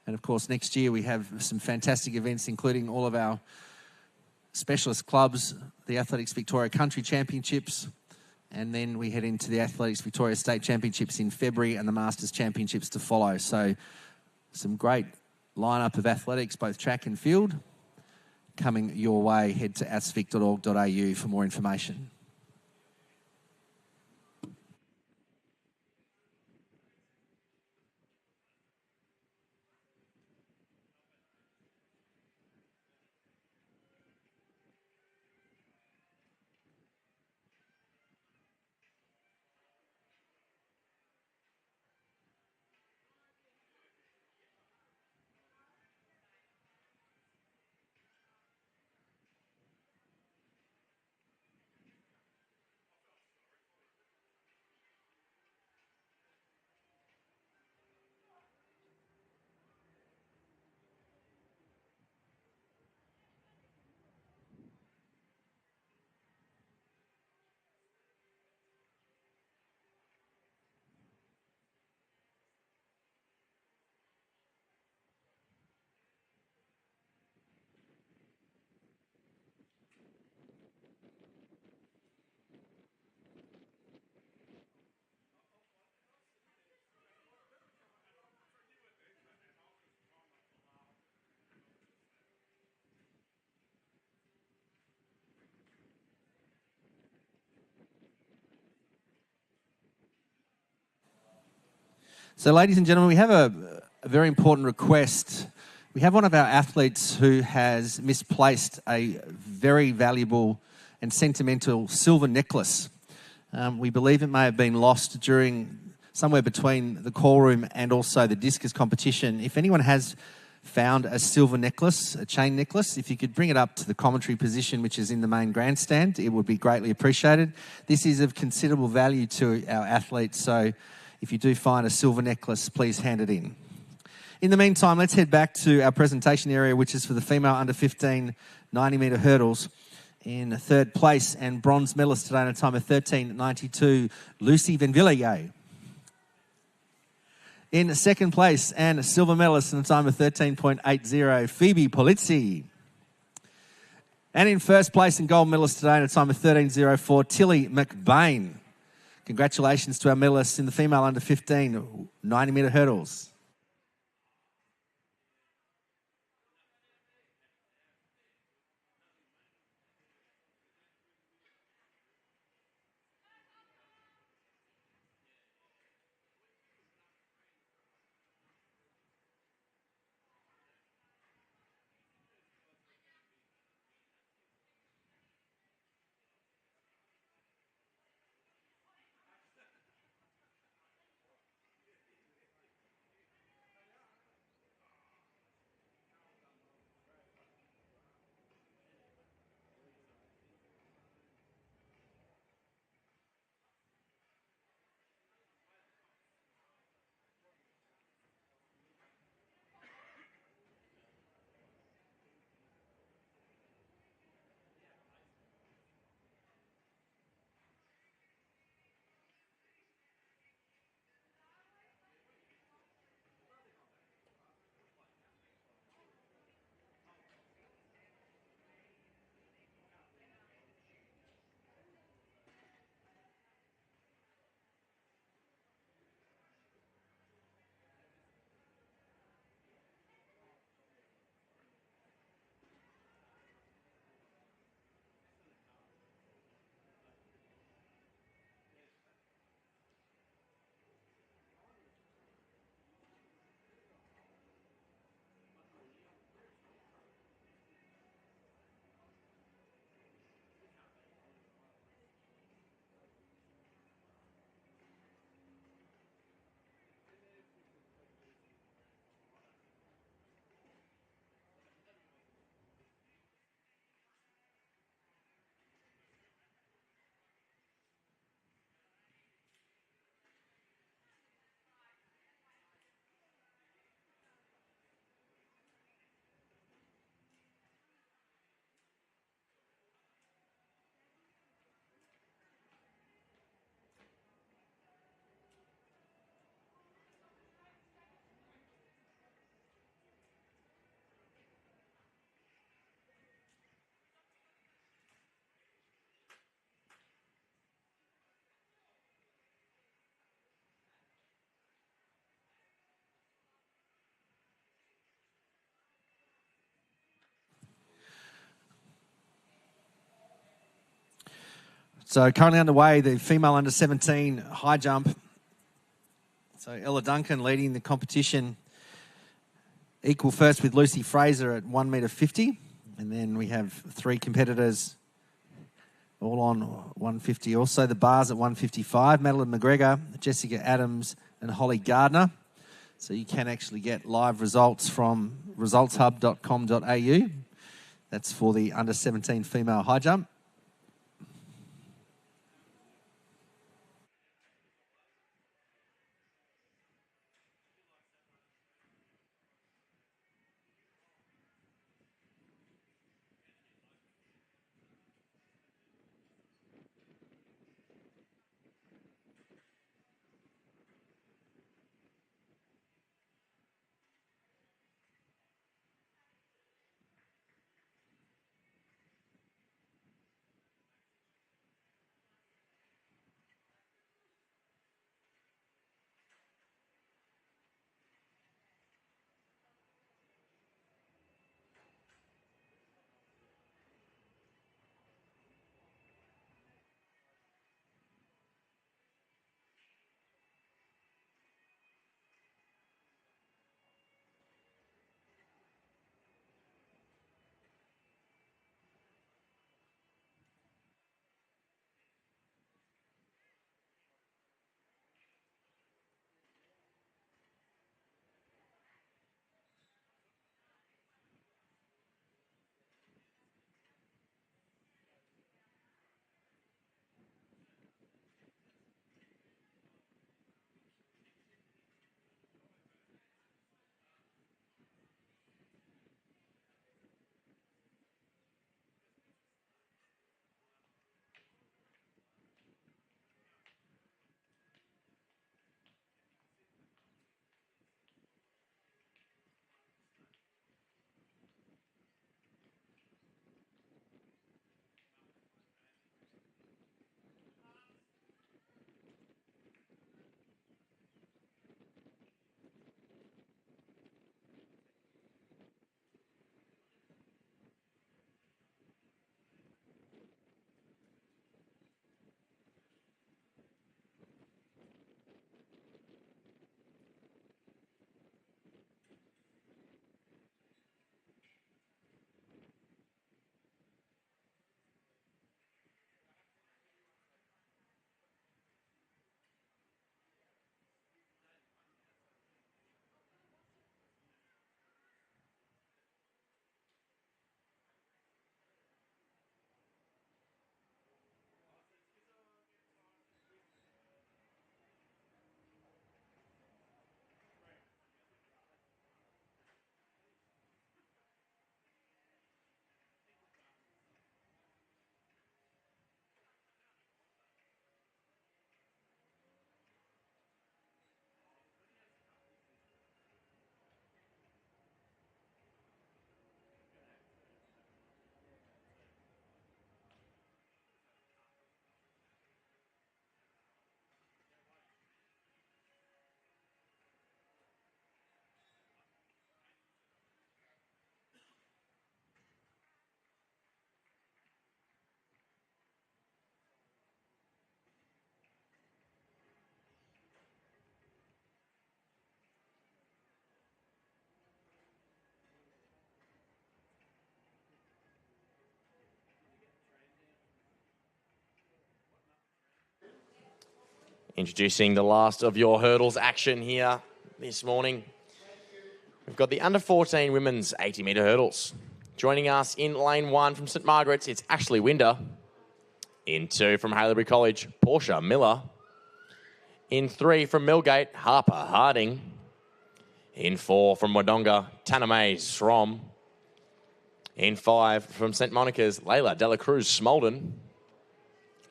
And of course, next year we have some fantastic events, including all of our specialist clubs, the Athletics Victoria Country Championships, and then we head into the Athletics Victoria State Championships in February and the Masters Championships to follow. So some great lineup of athletics, both track and field, coming your way. Head to asvic.org.au for more information. So, ladies and gentlemen, we have a very important request. We have one of our athletes who has misplaced a very valuable and sentimental silver necklace. We believe it may have been lost during somewhere between the call room and also the discus competition. If anyone has found a silver necklace, a chain necklace, if you could bring it up to the commentary position, which is in the main grandstand, it would be greatly appreciated. This is of considerable value to our athletes, so if you do find a silver necklace, please hand it in. In the meantime, let's head back to our presentation area, which is for the female under 15 90-metre hurdles. In third place and bronze medalist today in a time of 13.92, Lucy Van Villiers. In second place and silver medalist in a time of 13.80, Phoebe Polizzi. And in first place and gold medalist today in a time of 13.04, Tilly McBain. Congratulations to our medalists in the female under 15 90-metre hurdles. So currently underway, the female under 17 high jump. So Ella Duncan leading the competition. Equal first with Lucy Fraser at 1.50 m. And then we have three competitors all on 150. Also the bars at 155. Madeline McGregor, Jessica Adams and Holly Gardner. So you can actually get live results from resultshub.com.au. That's for the under 17 female high jump. Introducing the last of your hurdles action here this morning. We've got the under-14 women's 80-metre hurdles. Joining us in lane 1 from St Margaret's, it's Ashley Winder. In 2 from Haileybury College, Portia Miller. In 3 from Millgate, Harper Harding. In 4 from Wodonga, Taname Srom. In 5 from St Monica's, Layla Dela Cruz Smolden.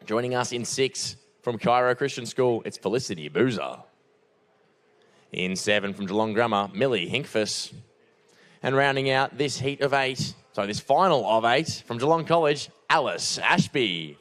Joining us in 6 from Cairo Christian School, it's Felicity Boozer. In 7 from Geelong Grammar, Millie Hinkfuss. And rounding out this this final of 8 from Geelong College, Alice Ashby.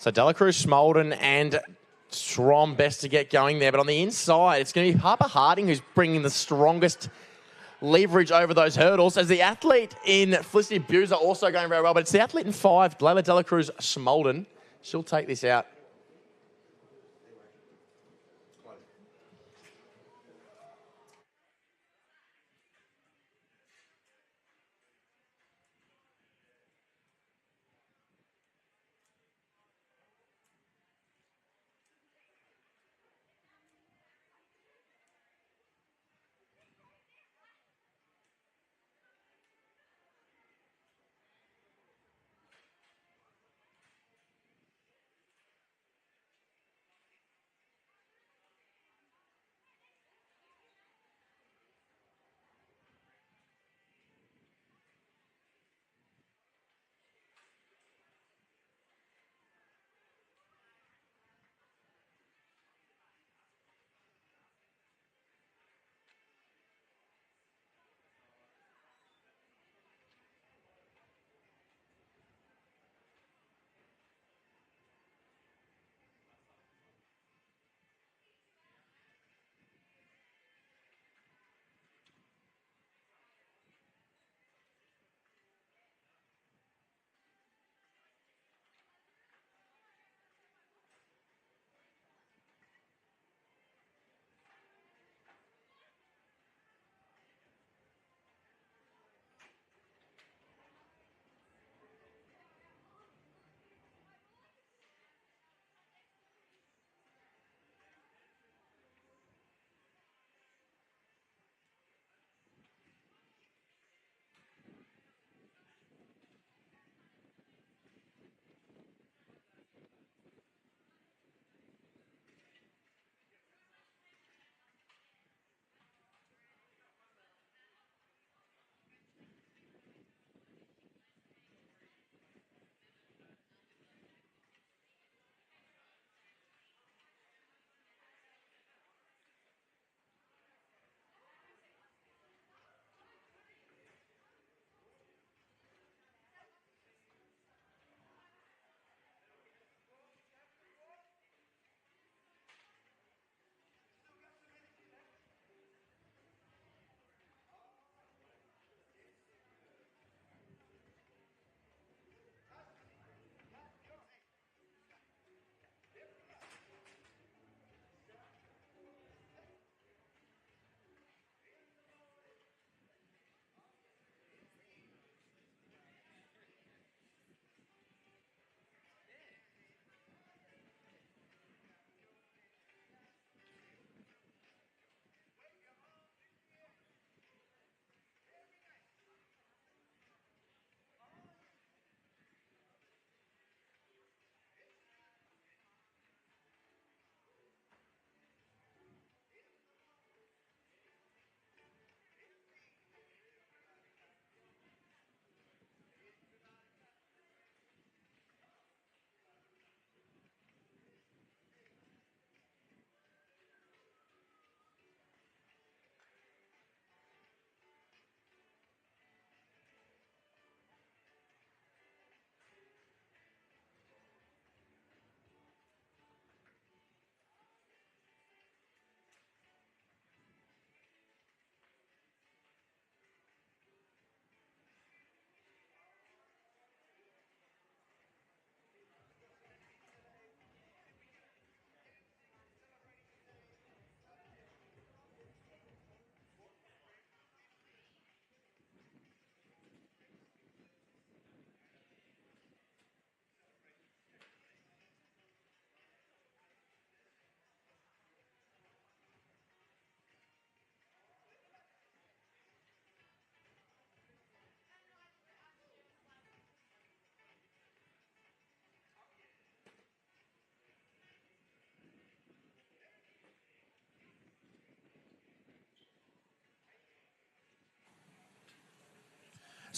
So Dela Cruz, Smolden and Strom best to get going there. But on the inside, it's going to be Harper Harding who's bringing the strongest leverage over those hurdles. As the athlete in Felicity Boozer also going very well. But it's the athlete in 5, Layla Dela Cruz, Smolden. She'll take this out.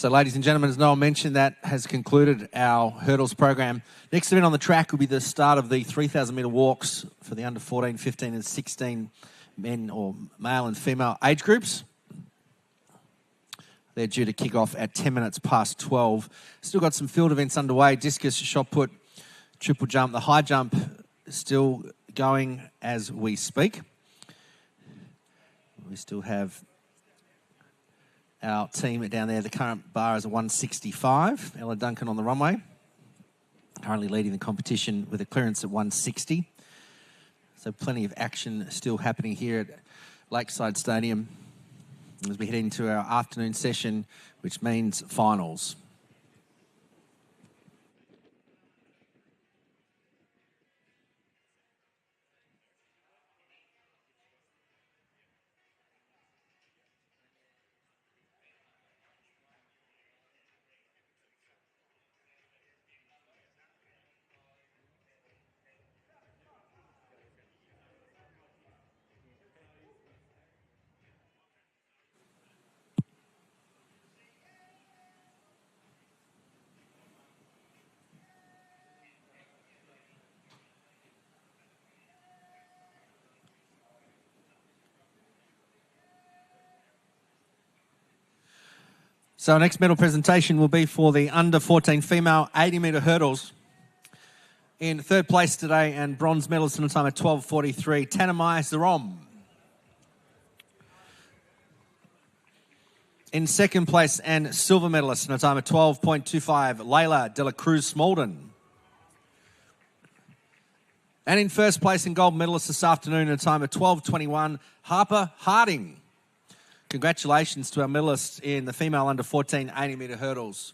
So, ladies and gentlemen, as Noel mentioned, that has concluded our hurdles program. Next event on the track will be the start of the 3,000 metre walks for the under 14, 15 and 16 men or male and female age groups. They're due to kick off at 10 minutes past 12. Still got some field events underway. Discus, shot put, triple jump. The high jump is still going as we speak. We still have our team down there. The current bar is a 165. Ella Duncan on the runway. Currently leading the competition with a clearance at 160. So plenty of action still happening here at Lakeside Stadium as we head into our afternoon session, which means finals. So our next medal presentation will be for the under 14 female 80 metre hurdles. In third place today and bronze medalist in a time of 12:43, Tanamai Zarom. In second place and silver medalist in a time of 12.25, Layla De La Cruz Smalden. And in first place and gold medalist this afternoon in a time of 12:21, Harper Harding. Congratulations to our medalists in the female under 14 80 metre hurdles.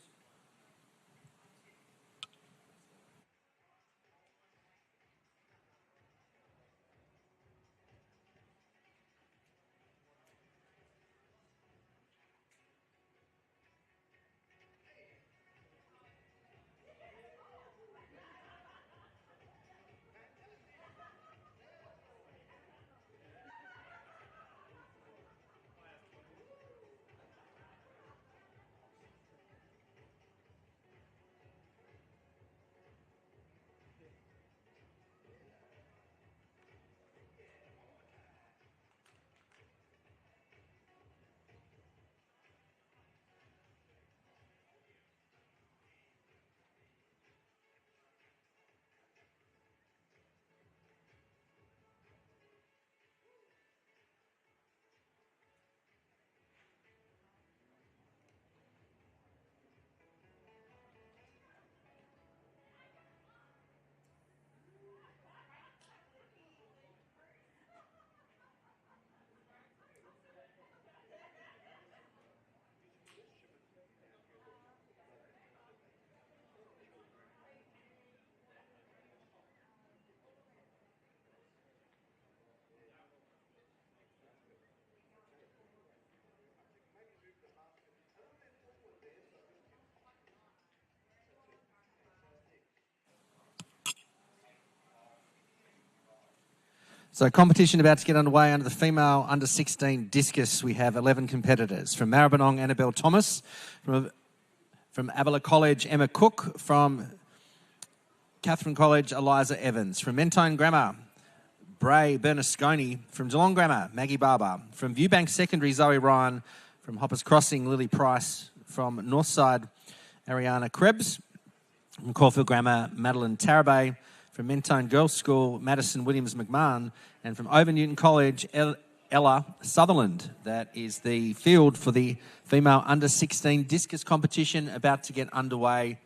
So competition about to get underway under the female under 16 discus. We have 11 competitors. From Maribyrnong, Annabelle Thomas. From Avila College, Emma Cook. From Catherine College, Eliza Evans. From Mentone Grammar, Bray Bernasconi. From Geelong Grammar, Maggie Barber. From Viewbank Secondary, Zoe Ryan. From Hoppers Crossing, Lily Price. From Northside, Ariana Krebs. From Caulfield Grammar, Madeline Tarabay. From Mentone Girls School, Madison Williams McMahon, and from Over Newton College, Ella Sutherland. That is the field for the female under 16 discus competition about to get underway.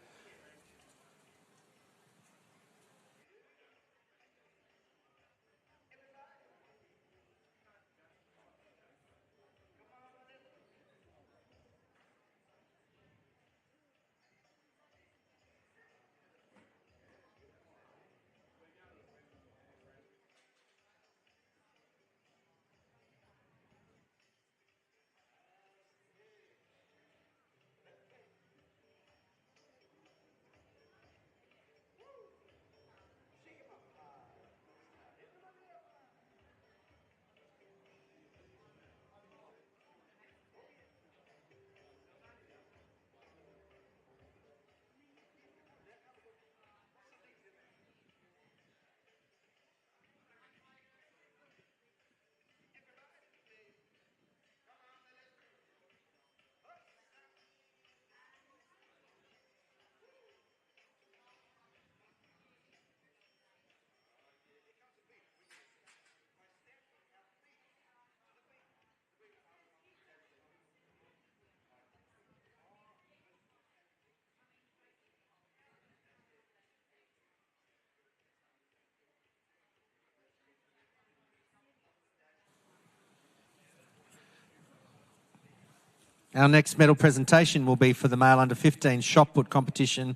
Our next medal presentation will be for the male under-15 shot put competition.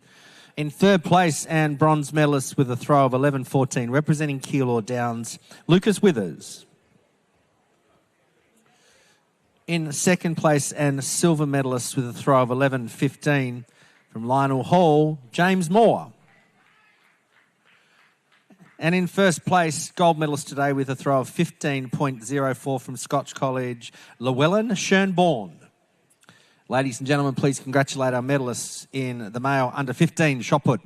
In third place and bronze medalist with a throw of 11.14, representing Keilor Downs, Lucas Withers. In second place and silver medalist with a throw of 11.15 from Lionel Hall, James Moore. And in first place, gold medalist today with a throw of 15.04 from Scotch College, Llewellyn Schönborn. Ladies and gentlemen, please congratulate our medalists in the male under-15 shot put.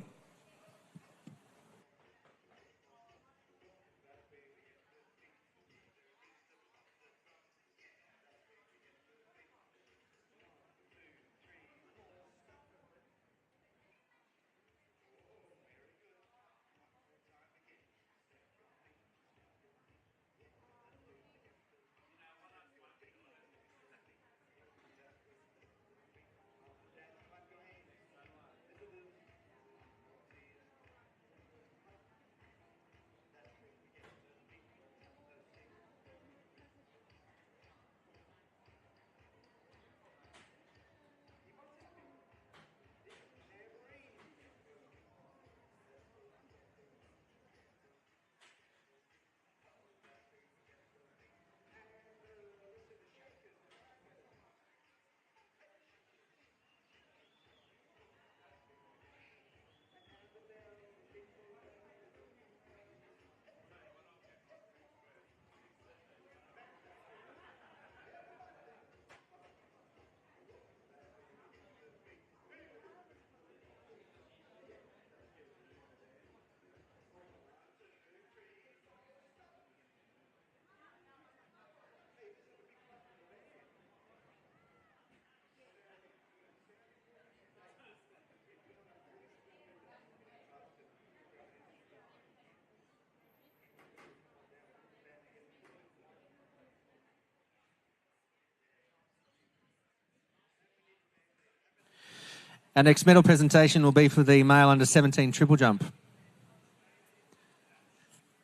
Our next medal presentation will be for the male under-17 triple jump.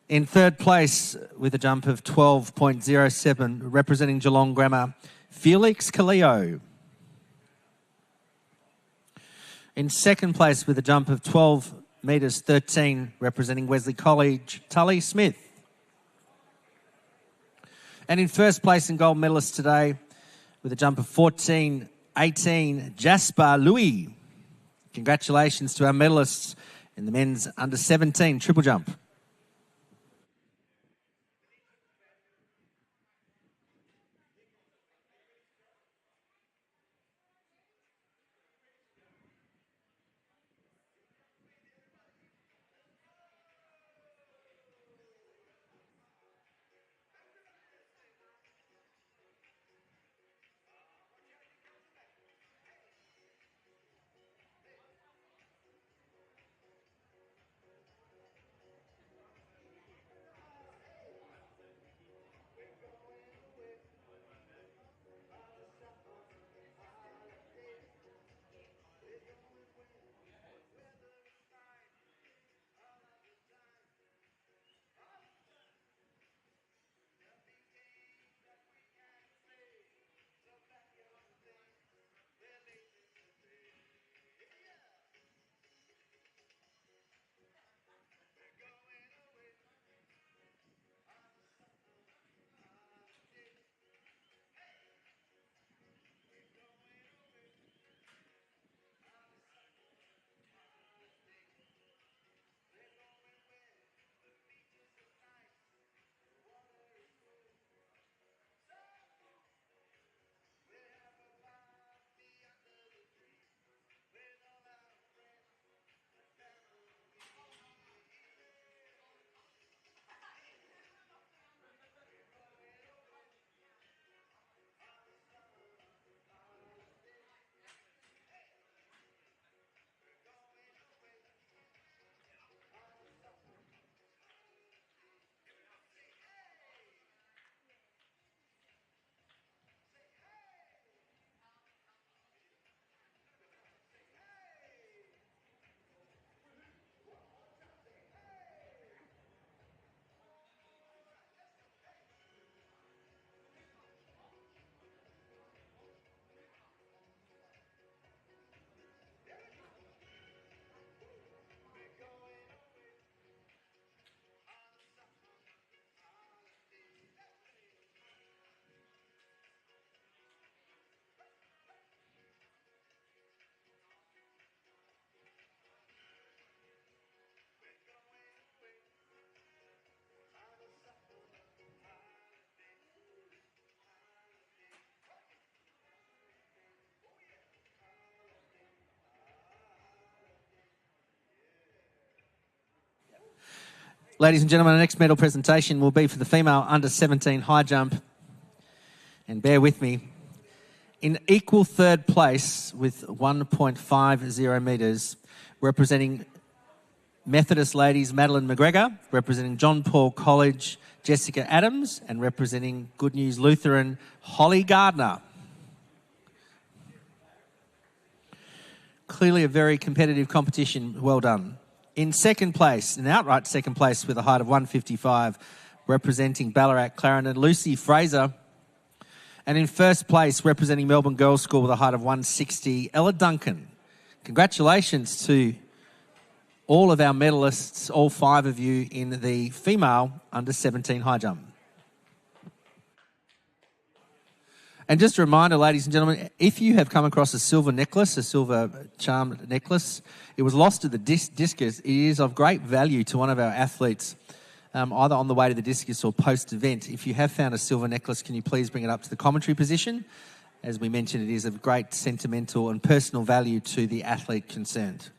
In third place with a jump of 12.07, representing Geelong Grammar, Felix Kaleo. In second place with a jump of 12 metres 13, representing Wesley College, Tully Smith. And in first place and gold medalist today with a jump of 14.18, Jasper Louis. Congratulations to our medalists in the men's under-17 triple jump. Ladies and gentlemen, our next medal presentation will be for the female under 17 high jump. And bear with me. In equal third place with 1.50 metres, representing Methodist ladies, Madeline McGregor, representing John Paul College, Jessica Adams, and representing Good News Lutheran, Holly Gardner. Clearly a very competitive competition. Well done. In second place, an outright second place with a height of 155, representing Ballarat Clarendon, Lucy Fraser. And in first place, representing Melbourne Girls' School with a height of 160, Ella Duncan. Congratulations to all of our medalists, all 5 of you in the female under 17 high jump. And just a reminder, ladies and gentlemen, if you have come across a silver necklace, a silver charmed necklace, it was lost at the discus. It is of great value to one of our athletes, either on the way to the discus or post-event. If you have found a silver necklace, can you please bring it up to the commentary position? As we mentioned, it is of great sentimental and personal value to the athlete concerned.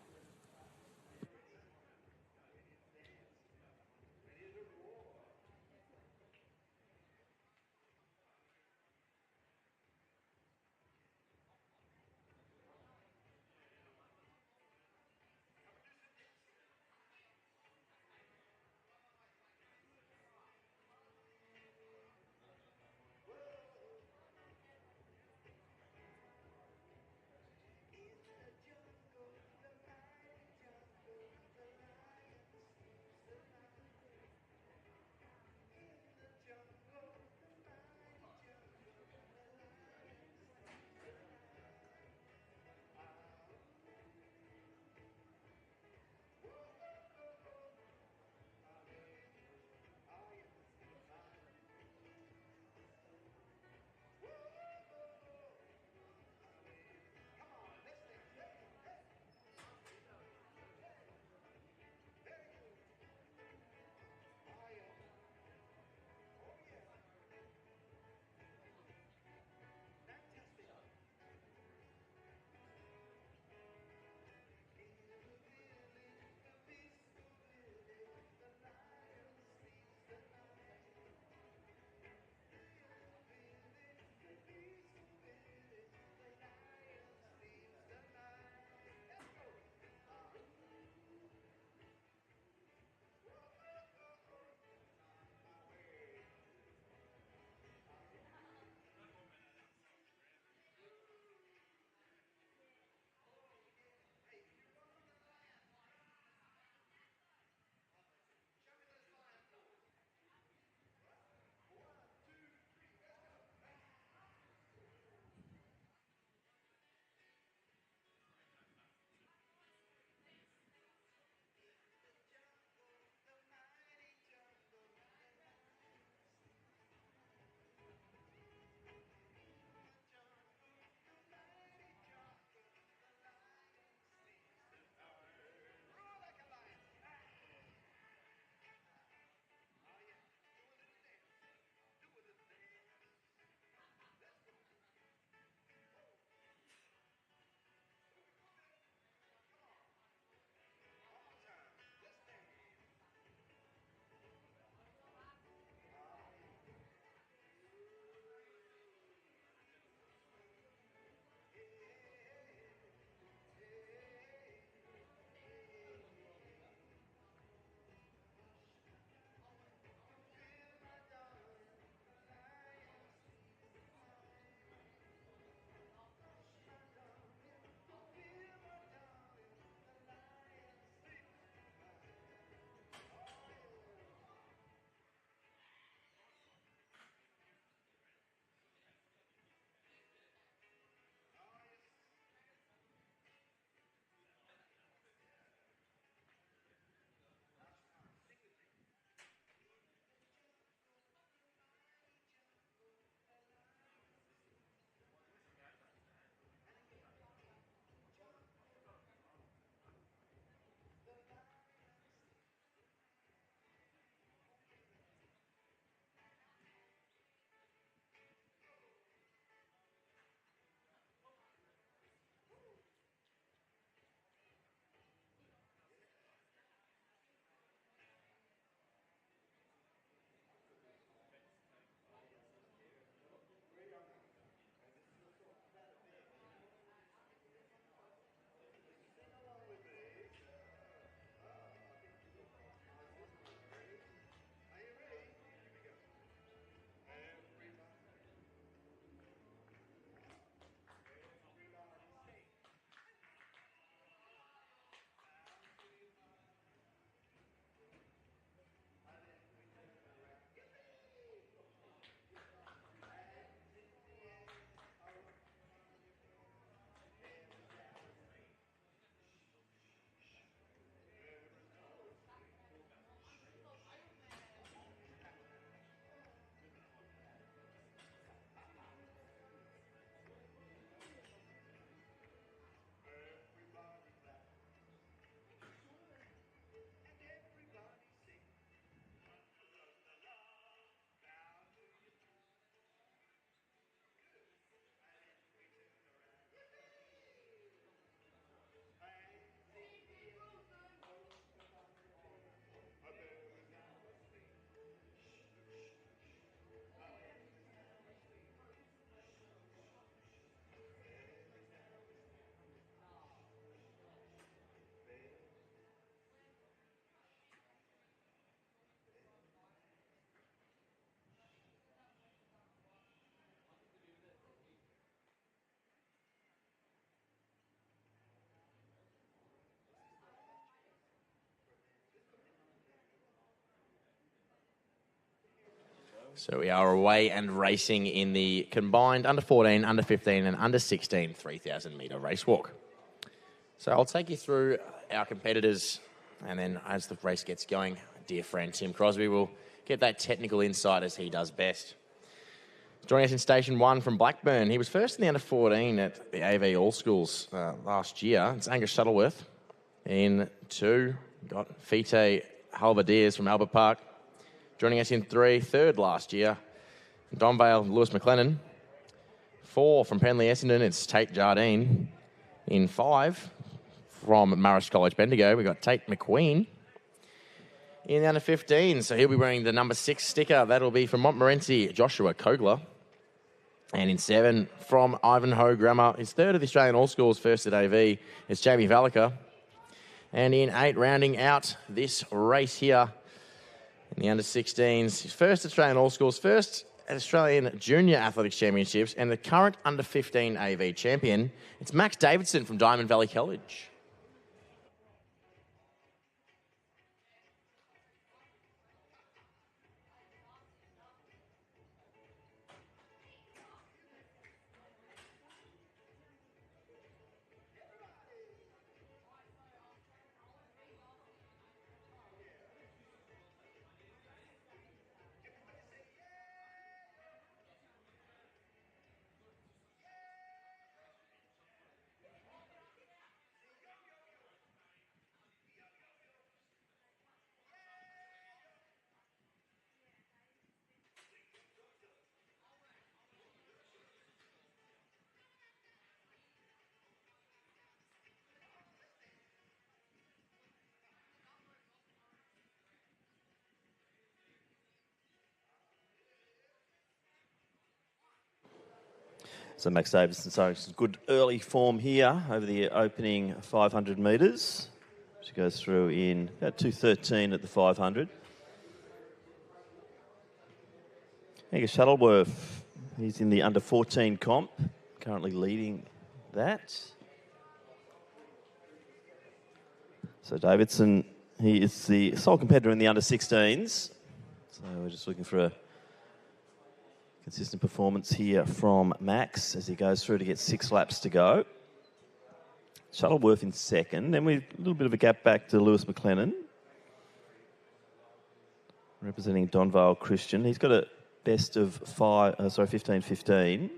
So we are away and racing in the combined under 14, under 15 and under 16 3,000 metre race walk. So I'll take you through our competitors, and then as the race gets going, dear friend Tim Crosby will get that technical insight as he does best. Joining us in Station 1 from Blackburn, he was first in the under 14 at the AV All Schools last year. It's Angus Shuttleworth. In 2, got Fite Halberdiers from Albert Park. Joining us in 3, third last year, Donvale Lewis McLennan. 4 from Penley Essendon, it's Tate Jardine. In 5, from Marist College Bendigo, we got Tate McQueen. In the under 15, so he'll be wearing the number 6 sticker. That'll be from Montmorency, Joshua Kogler. And in 7, from Ivanhoe Grammar, his third of the Australian All Schools, first at AV, it's Jamie Valica. And in 8, rounding out this race here, in the under-16s, his first Australian All Schools, first at Australian Junior Athletics Championships, and the current under-15 AV champion, it's Max Davidson from Diamond Valley College. So Max Davidson, so some good early form here over the opening 500 metres. She goes through in about 2:13 at the 500. Angus Shuttleworth, he's in the under 14 comp, currently leading that. So Davidson, he is the sole competitor in the under 16s. So we're just looking for a consistent performance here from Max as he goes through to get 6 laps to go. Shuttleworth in second. Then we a little bit of a gap back to Lewis McLennan, representing Donvale Christian. He's got a best of 15:15.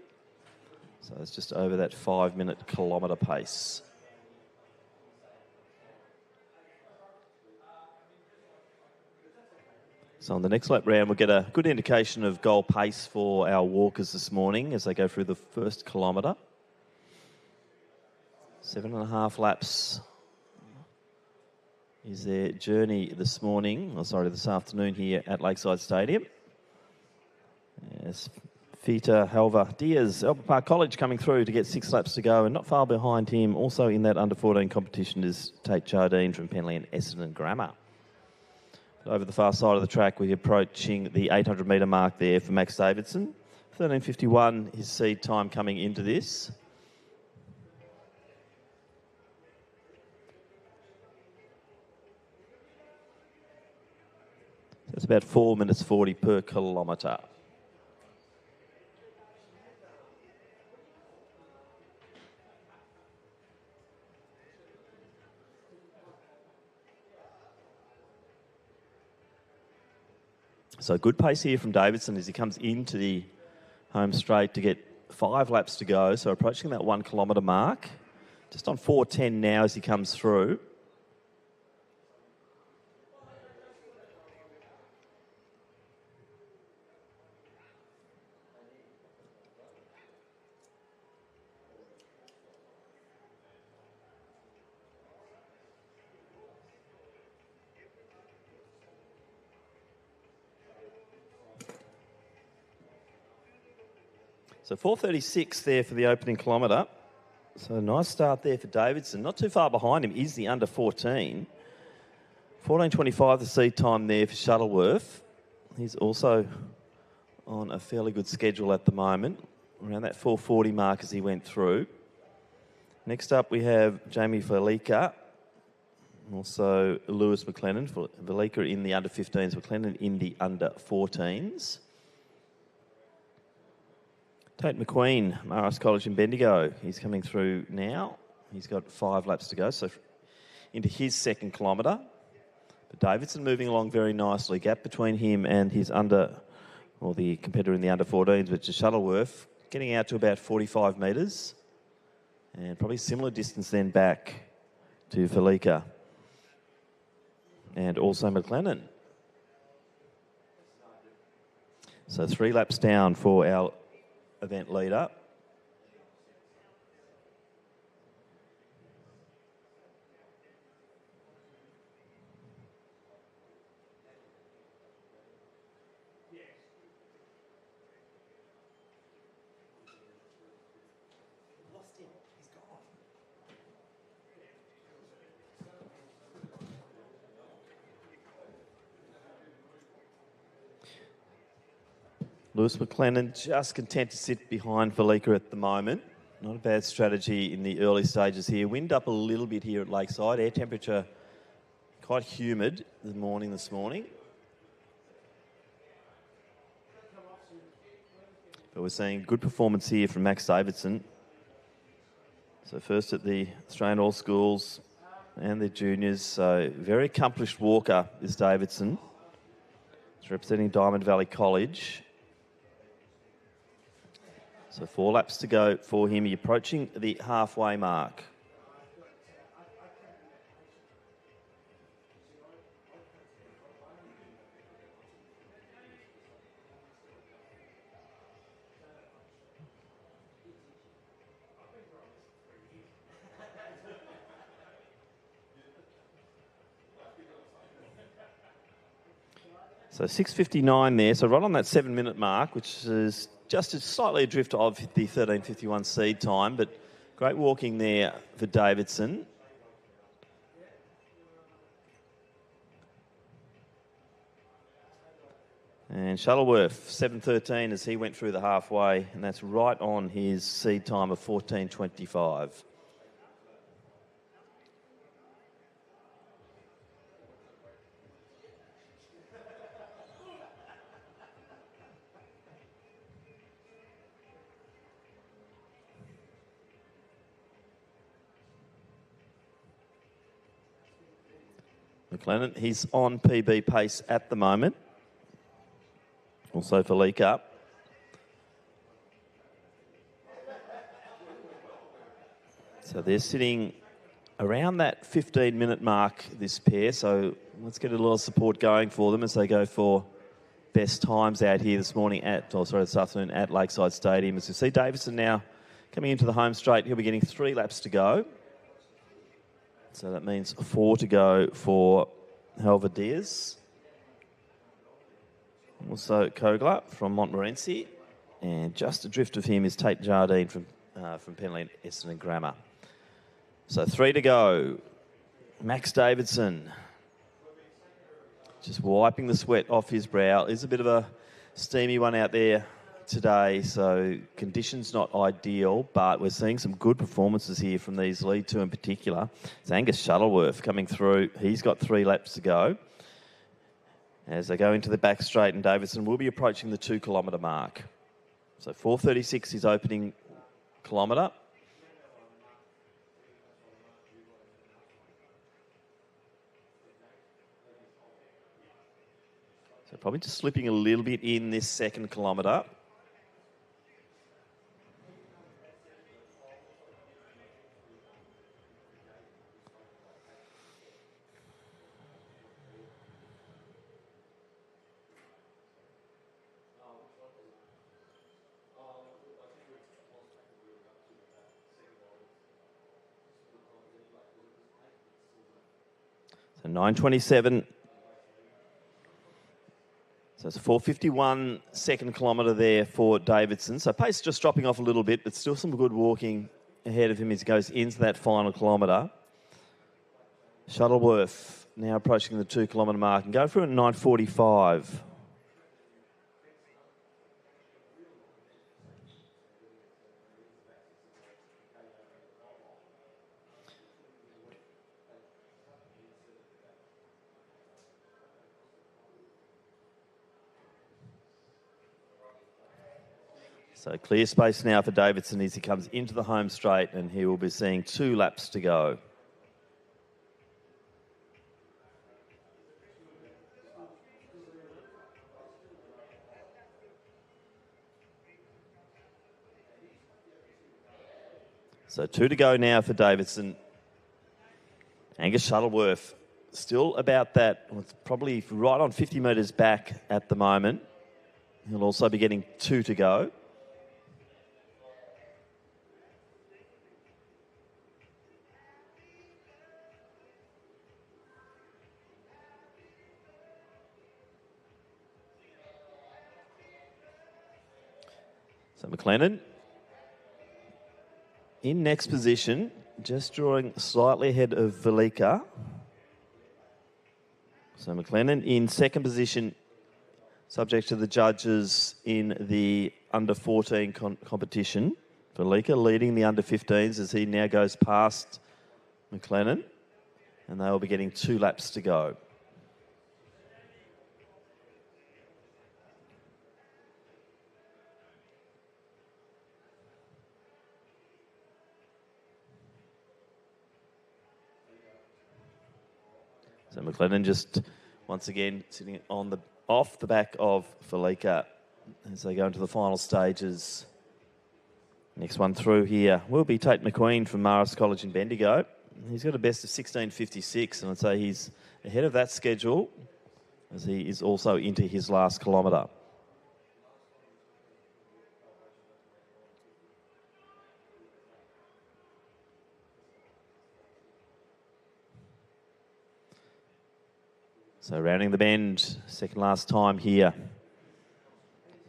So it's just over that 5-minute kilometre pace. So on the next lap round, we'll get a good indication of goal pace for our walkers this morning as they go through the first kilometre. 7.5 laps is their journey this afternoon here at Lakeside Stadium. Yes, Fita Helva Diaz, Albert Park College coming through to get 6 laps to go, and not far behind him, also in that under-14 competition, is Tate Jardine from Penley and Essendon Grammar. Over the far side of the track, we're approaching the 800 metre mark there for Max Davidson. 13:51, his seed time coming into this. That's about 4 minutes 40 per kilometre. So good pace here from Davidson as he comes into the home straight to get 5 laps to go. So approaching that 1 kilometre mark. Just on 4:10 now as he comes through. So 4:36 there for the opening kilometre. So a nice start there for Davidson. Not too far behind him is the under 14. 14:25 the seed time there for Shuttleworth. He's also on a fairly good schedule at the moment, around that 4:40 mark as he went through. Next up we have Jamie Valica, also Lewis McLennan. Valica in the under 15s, McLennan in the under 14s. Tate McQueen, Marist College in Bendigo. He's coming through now. He's got 5 laps to go, so into his second kilometre. But Davidson moving along very nicely. Gap between him and his the competitor in the under-14s, which is Shuttleworth, getting out to about 45 metres. And probably similar distance then back to Felica. And also McLennan. So 3 laps down for our event leader. Lewis McLennan just content to sit behind Felica at the moment. Not a bad strategy in the early stages here. Wind up a little bit here at Lakeside. Air temperature quite humid this morning. But we're seeing good performance here from Max Davidson. So first at the Australian All Schools and the juniors. So very accomplished walker is Davidson. He's representing Diamond Valley College. So 4 laps to go for him. He's approaching the halfway mark. So 6:59 there, so right on that 7-minute mark, which is just slightly adrift of the 13:51 seed time, but great walking there for Davidson. And Shuttleworth, 7:13 as he went through the halfway, and that's right on his seed time of 14:25. McLennan, he's on PB pace at the moment. Also Felica. So they're sitting around that 15-minute mark, this pair. So let's get a little support going for them as they go for best times out here this afternoon at Lakeside Stadium. As you see Davidson now coming into the home straight, he'll be getting 3 laps to go. So that means 4 to go for Helva Diaz. Also Kogler from Montmorency. And just adrift of him is Tate Jardine from Penley, Essendon Grammar. So 3 to go. Max Davidson just wiping the sweat off his brow. Is a bit of a steamy one out there today, so conditions not ideal, but we're seeing some good performances here from these lead 2 in particular. It's Angus Shuttleworth coming through. He's got 3 laps to go. As they go into the back straight, and Davidson will be approaching the 2-kilometre mark. So 4:36 his opening kilometre. So probably just slipping a little bit in this second kilometre. So 9:27. So it's a 4:51 second kilometre there for Davidson. So pace just dropping off a little bit, but still some good walking ahead of him as he goes into that final kilometre. Shuttleworth now approaching the 2-kilometre mark and go through at 9:45. So clear space now for Davidson as he comes into the home straight, and he will be seeing 2 laps to go. So 2 to go now for Davidson. Angus Shuttleworth still about that, probably right on 50 metres back at the moment. He'll also be getting 2 to go. So McLennan in next position, just drawing slightly ahead of Velika. So McLennan in second position, subject to the judges in the under-14 competition. Velika leading the under-15s as he now goes past McLennan, and they will be getting 2 laps to go. So McLennan just once again sitting on off the back of Velika as they go into the final stages. Next one through here will be Tate McQueen from Marist College in Bendigo. He's got a best of 16.56, and I'd say he's ahead of that schedule as he is also into his last kilometre. So rounding the bend, second last time here,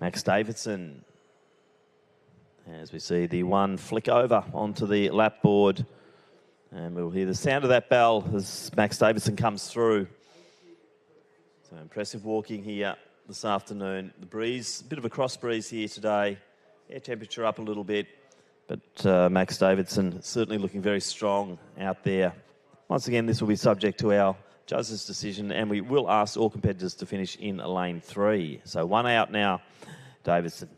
Max Davidson. As we see the one flick over onto the lap board, and we'll hear the sound of that bell as Max Davidson comes through. So impressive walking here this afternoon. The breeze, a bit of a cross breeze here today. Air temperature up a little bit, but Max Davidson certainly looking very strong out there. Once again, this will be subject to our judge's decision, and we will ask all competitors to finish in lane 3. So 1 out now, Davidson.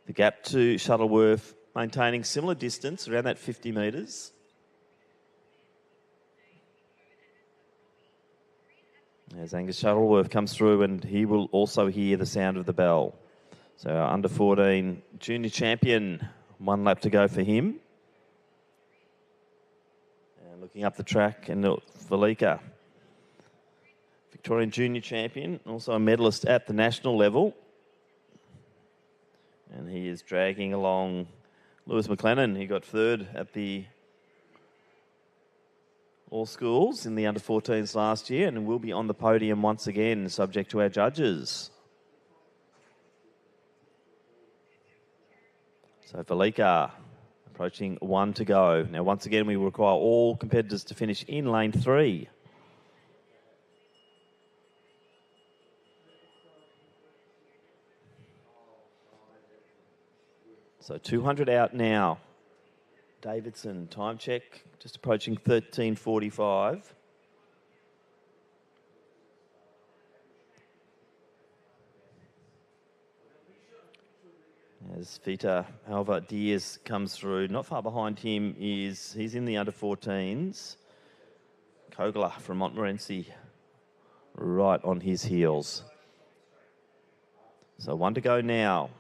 The gap to Shuttleworth maintaining similar distance, around that 50 metres. As Angus Shuttleworth comes through, and he will also hear the sound of the bell. So our under-14 junior champion, 1 lap to go for him. Looking up the track, and Velika, Victorian junior champion, also a medalist at the national level. And he is dragging along Lewis McLennan. He got 3rd at the All Schools in the under-14s last year, and will be on the podium once again, subject to our judges. So Velika approaching 1 to go. Now, once again, we require all competitors to finish in lane 3. So 200 out now. Davidson, time check, just approaching 13:45. As Vita Alva Diaz comes through, not far behind him he's in the under-14s. Kogler from Montmorency right on his heels. So 1 to go now.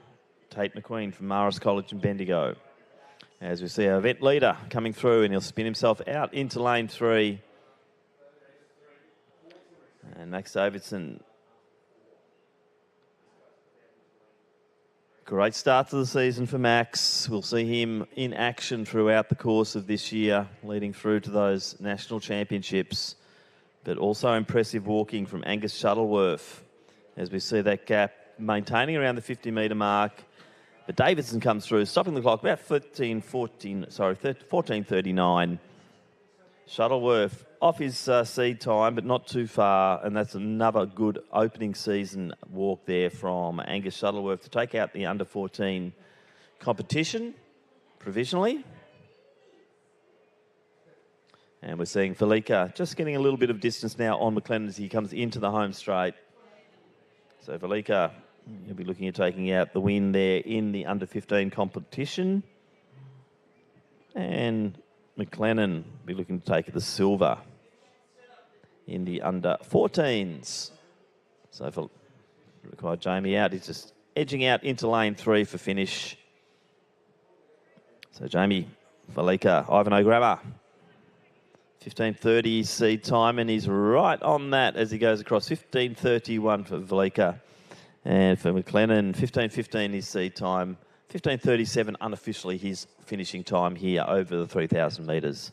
Tate McQueen from Marist College in Bendigo. As we see our event leader coming through, and he'll spin himself out into lane 3. And Max Davidson. Great start to the season for Max. We'll see him in action throughout the course of this year, leading through to those national championships. But also impressive walking from Angus Shuttleworth as we see that gap maintaining around the 50-metre mark. But Davidson comes through, stopping the clock about 14:39. Shuttleworth off his seed time, but not too far, and that's another good opening season walk there from Angus Shuttleworth to take out the under-14 competition provisionally. And we're seeing Velika just getting a little bit of distance now on McLennan as he comes into the home straight. So Velika He'll be looking at taking out the win there in the under-15 competition. And McLennan will be looking to take the silver in the under-14s. So for require Jamie out, he's just edging out into lane 3 for finish. So Jamie, Valika, Ivanhoe Grammar. 15:30 seed time, and he's right on that as he goes across. 15:31 for Valika. And for McLennan, 15:15 his seed time. 15:37 unofficially his finishing time here over the 3,000 metres.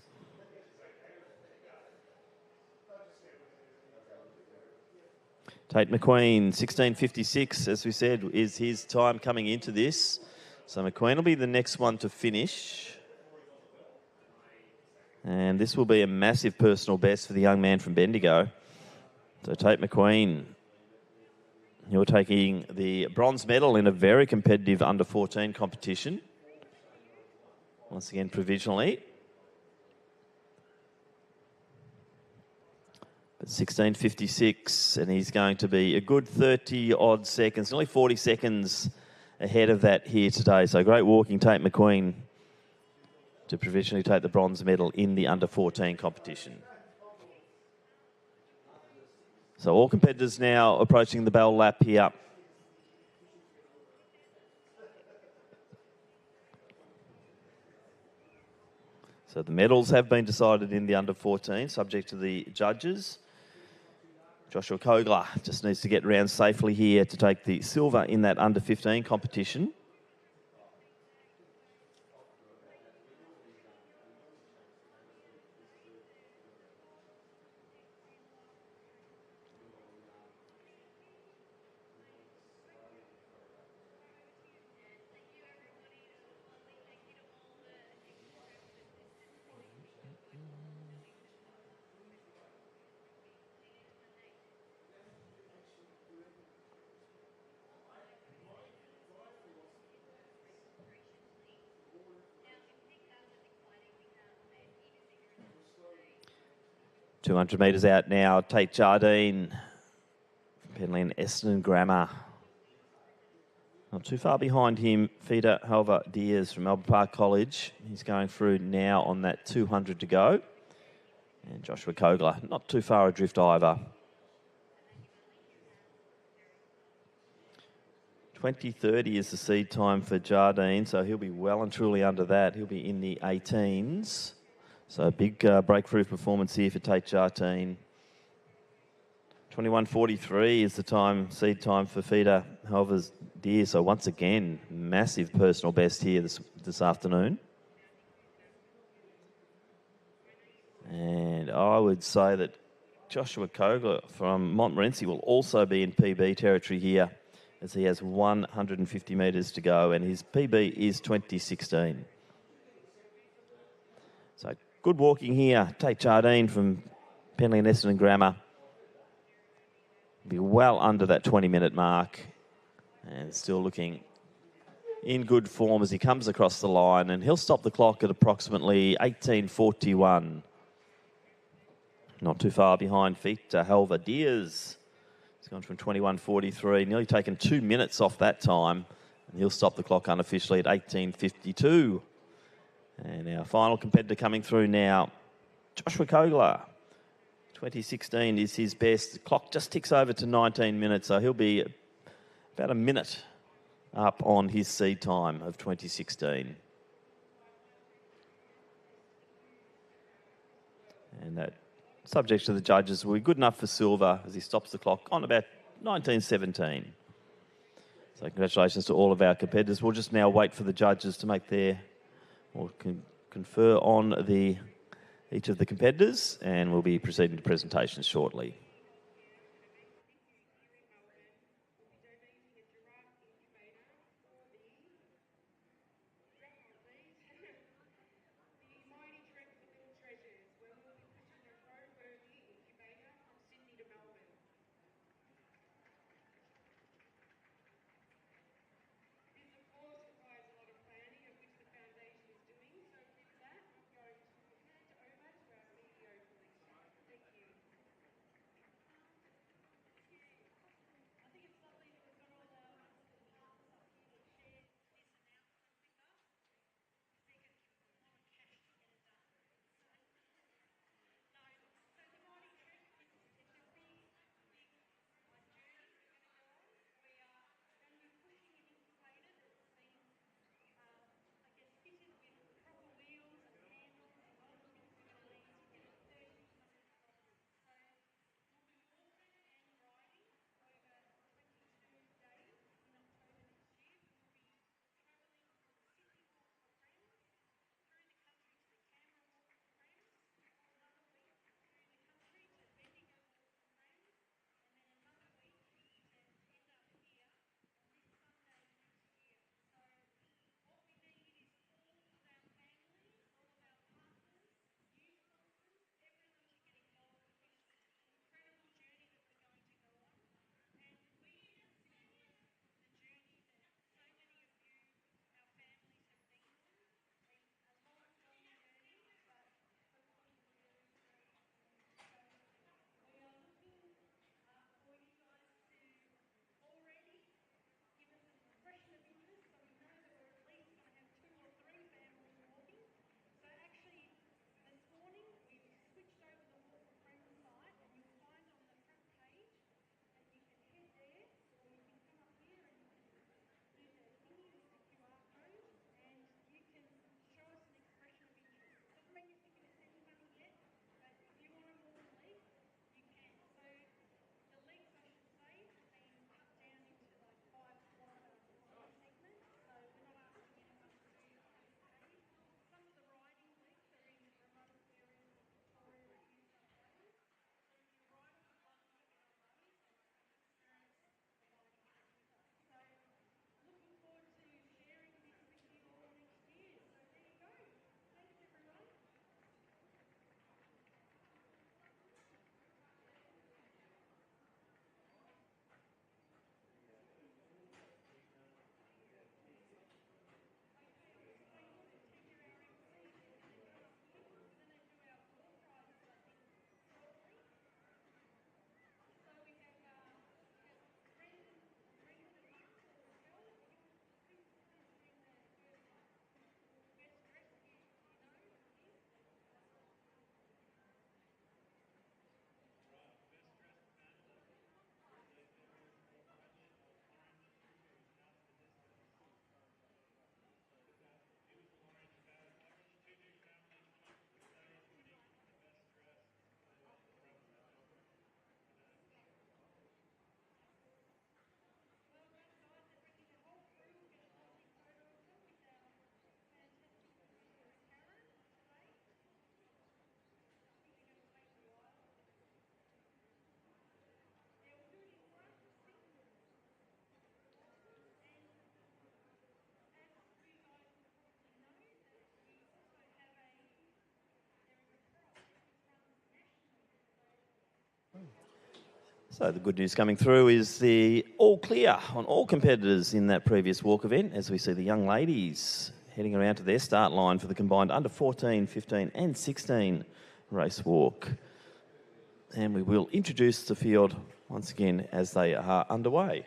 Tate McQueen, 16:56, as we said, is his time coming into this. So McQueen will be the next one to finish. And this will be a massive personal best for the young man from Bendigo. So Tate McQueen, you're taking the bronze medal in a very competitive under-14 competition. Once again, provisionally. But 16:56, and he's going to be a good 30-odd seconds, nearly 40 seconds ahead of that here today. So great walking, Tate McQueen, to provisionally take the bronze medal in the under-14 competition. So all competitors now approaching the bell lap here. So the medals have been decided in the under-14, subject to the judges. Joshua Kogler just needs to get round safely here to take the silver in that under-15 competition. .200 metres out now, Tate Jardine, Penley and Essendon Grammar. Not too far behind him, Fida Helva Diaz from Melbourne Park College. He's going through now on that 200 to go. And Joshua Kogler, not too far adrift either. 20:30 is the seed time for Jardine, so he'll be well and truly under that. He'll be in the 18s. So a big breakthrough performance here for Tate Jardine. 21:43 is the time, seed time for Fida Helva's Deer. So once again, massive personal best here this afternoon. And I would say that Joshua Kogler from Montmorency will also be in PB territory here, as he has 150 metres to go, and his PB is 20:16. So good walking here. Tate Jardine from Penley and Essendon Grammar. Be well under that 20-minute mark, and still looking in good form as he comes across the line, and he'll stop the clock at approximately 18:41. Not too far behind Fita Helva Diaz. He's gone from 21:43, nearly taken 2 minutes off that time, and he'll stop the clock unofficially at 18:52. And our final competitor coming through now, Joshua Kogler. 2016 is his best. The clock just ticks over to 19 minutes, so he'll be about a minute up on his seed time of 2016. And that, subject to the judges, will be good enough for silver as he stops the clock on about 19:17. So congratulations to all of our competitors. We'll just now wait for the judges to make their, or confer on each of the competitors, and we'll be proceeding to presentations shortly. So the good news coming through is the all clear on all competitors in that previous walk event, as we see the young ladies heading around to their start line for the combined under 14, 15 and 16 race walk. And we will introduce the field once again as they are underway.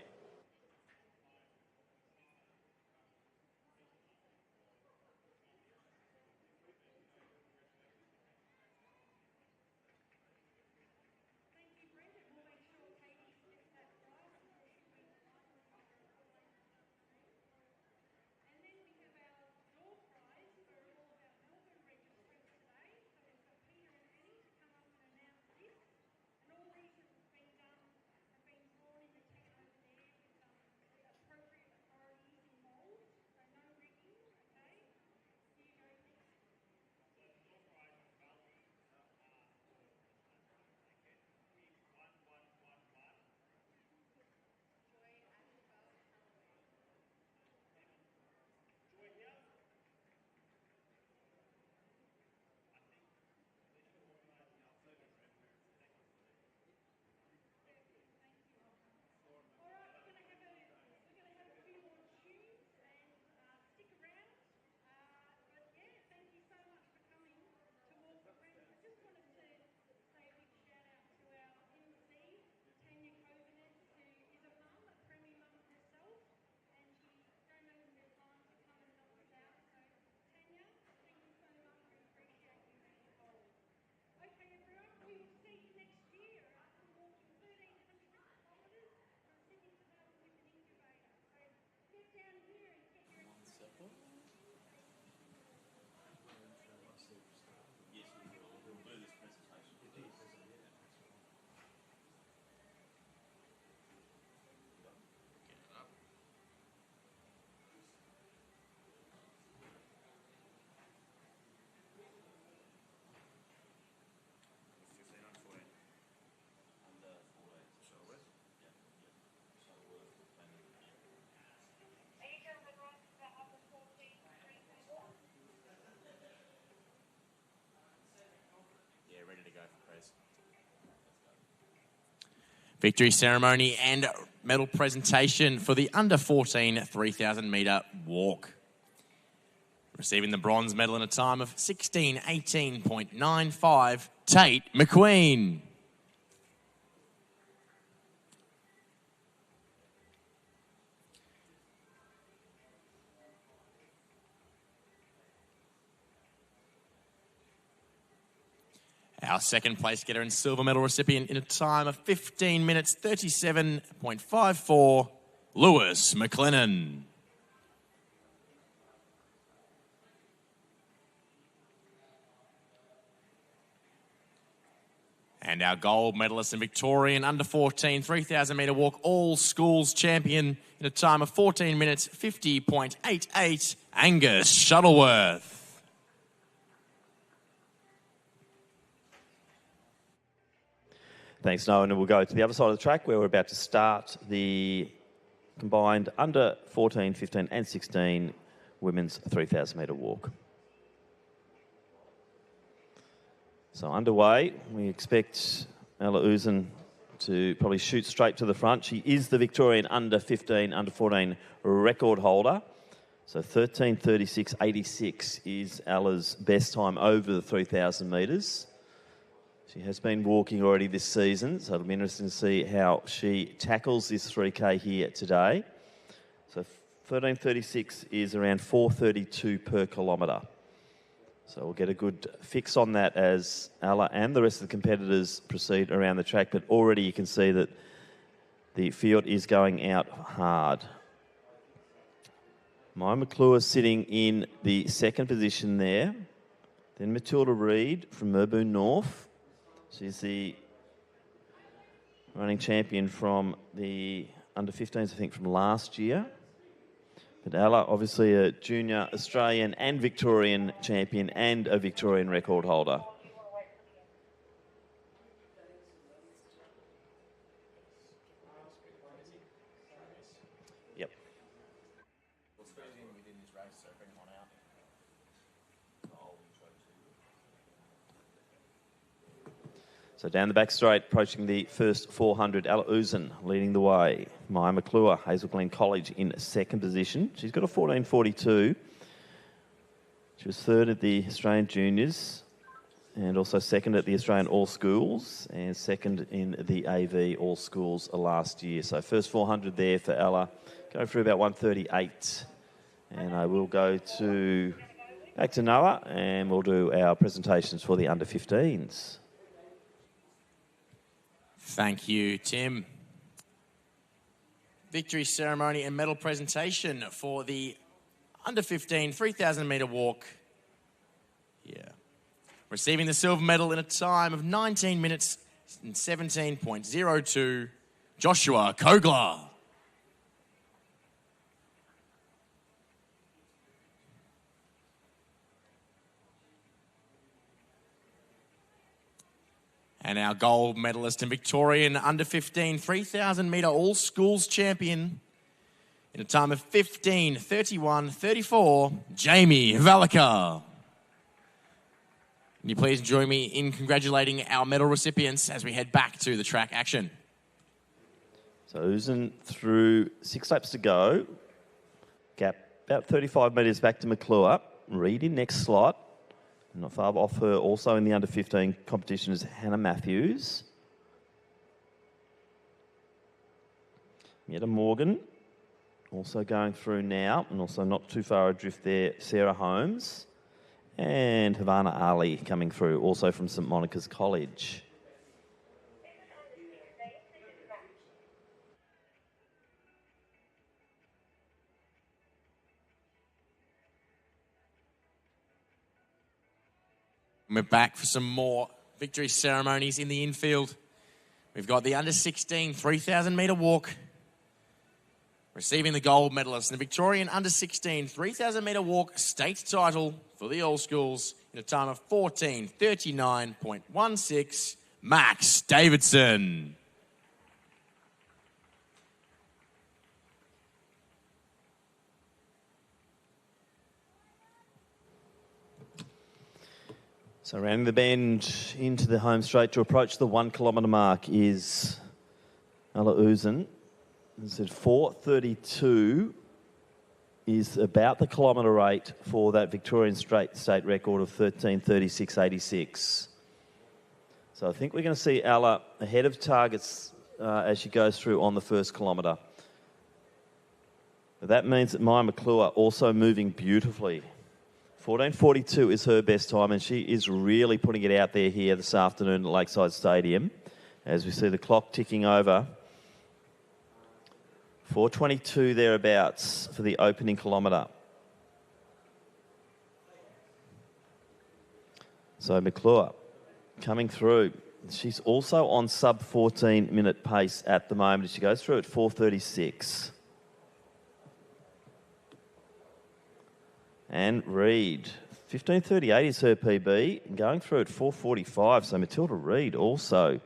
Victory ceremony and medal presentation for the under 14 3,000 metre walk. Receiving the bronze medal in a time of 16:18.95, Tate McQueen. Our second place getter and silver medal recipient in a time of 15 minutes 37.54, Lewis McLennan. And our gold medalist and Victorian under 14 3,000 metre walk all schools champion in a time of 14 minutes 50.88, Angus Shuttleworth. Thanks, Noah. And we'll go to the other side of the track where we're about to start the combined under 14, 15 and 16 women's 3,000 metre walk. So underway, we expect Ella Uzan to probably shoot straight to the front. She is the Victorian under 15, under 14 record holder. So 13:36.86 is Ella's best time over the 3,000 metres. She has been walking already this season, so it'll be interesting to see how she tackles this 3K here today. So 13:36 is around 4:32 per kilometre. So we'll get a good fix on that as Ella and the rest of the competitors proceed around the track. But already you can see that the field is going out hard. Maya McClure sitting in the second position there. Then Matilda Reid from Merboon North. She's the running champion from the under 15s, I think, from last year. But Ella, obviously a junior Australian and Victorian champion and a Victorian record holder. Yep. So down the back straight, approaching the first 400, Ella Uzan leading the way. Maya McClure, Hazel Glen College in second position. She's got a 14.42. She was third at the Australian Juniors and also second at the Australian All Schools and second in the AV All Schools last year. So first 400 there for Ella. Going through about 1:38. And I will go back to Noah and we'll do our presentations for the under-15s. Thank you, Tim. Victory ceremony and medal presentation for the under-15 3,000 metre walk. Yeah. Receiving the silver medal in a time of 19 minutes and 17.02, Joshua Kogler. And our gold medalist and Victorian under-15 3,000 metre all-schools champion in a time of 15:31.34, Jamie Valika. Can you please join me in congratulating our medal recipients as we head back to the track action? So Uzan through 6 laps to go. Gap about 35 metres back to McClure. Reid in next slot. Not far off her, also in the under-15 competition, is Hannah Matthews. Mietta Morgan also going through now, and also not too far adrift there, Sarah Holmes. And Havana Ali coming through, also from St Monica's College. We're back for some more victory ceremonies in the infield. We've got the under-16 3,000 metre walk. Receiving the gold medalist in the Victorian under-16 3,000 metre walk state title for the All Schools in a time of 14:39.16, Max Davidson. So rounding the bend into the home straight to approach the 1 kilometre mark is Ella Uzan. As I said, 4:32 is about the kilometre rate for that Victorian state record of 13:36.86. So I think we're going to see Ella ahead of targets as she goes through on the first kilometre. But that means that Maya McClure also moving beautifully. 14:42 is her best time, and she is really putting it out there here this afternoon at Lakeside Stadium as we see the clock ticking over. 4:22 thereabouts for the opening kilometre. So McClure coming through. She's also on sub 14-minute pace at the moment. She goes through at 4:36. And Reid, 15:38 is her PB, going through at 4:45. So Matilda Reid also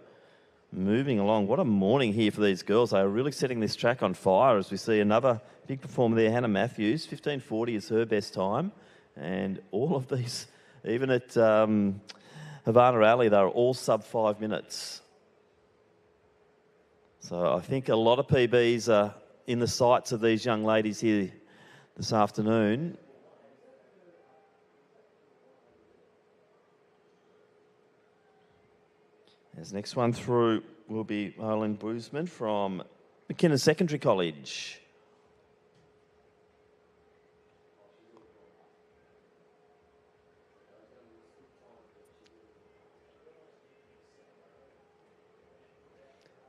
moving along. What a morning here for these girls. They are really setting this track on fire as we see another big performer there, Hannah Matthews. 15:40 is her best time. And all of these, even at Havana Ali, they're all sub 5 minutes. So I think a lot of PBs are in the sights of these young ladies here this afternoon. As next one through will be Marlene Boozman from McKinnon Secondary College.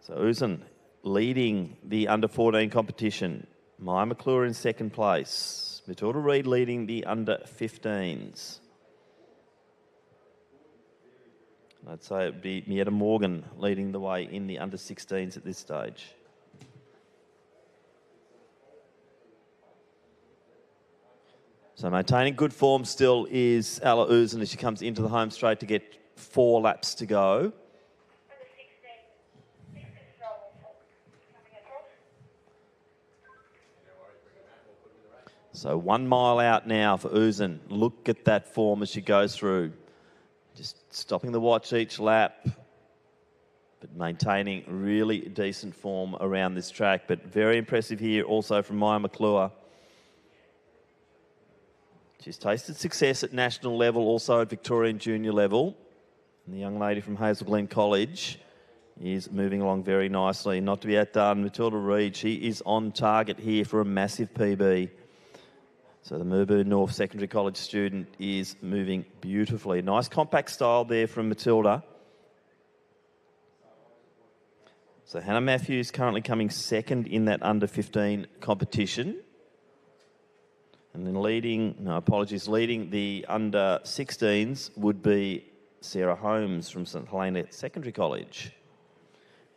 So Uzan leading the under-14 competition. Maya McClure in second place. Matilda Reid leading the under-15s. I'd say it would be Mietta Morgan leading the way in the under-16s at this stage. So maintaining good form still is Ella Uzan as she comes into the home straight to get 4 laps to go. So 1 mile out now for Uzan. Look at that form as she goes through. Just stopping the watch each lap. maintaining really decent form around this track, but very impressive here also from Maya McClure. She's tasted success at national level, also at Victorian junior level. And the young lady from Hazel Glen College is moving along very nicely. Not to be outdone, Matilda Reid, she is on target here for a massive PB. So the Mirraboo North Secondary College student is moving beautifully. Nice compact style there from Matilda. So Hannah Matthews currently coming second in that under-15 competition. And then leading the under-16s would be Sarah Holmes from St Helena Secondary College.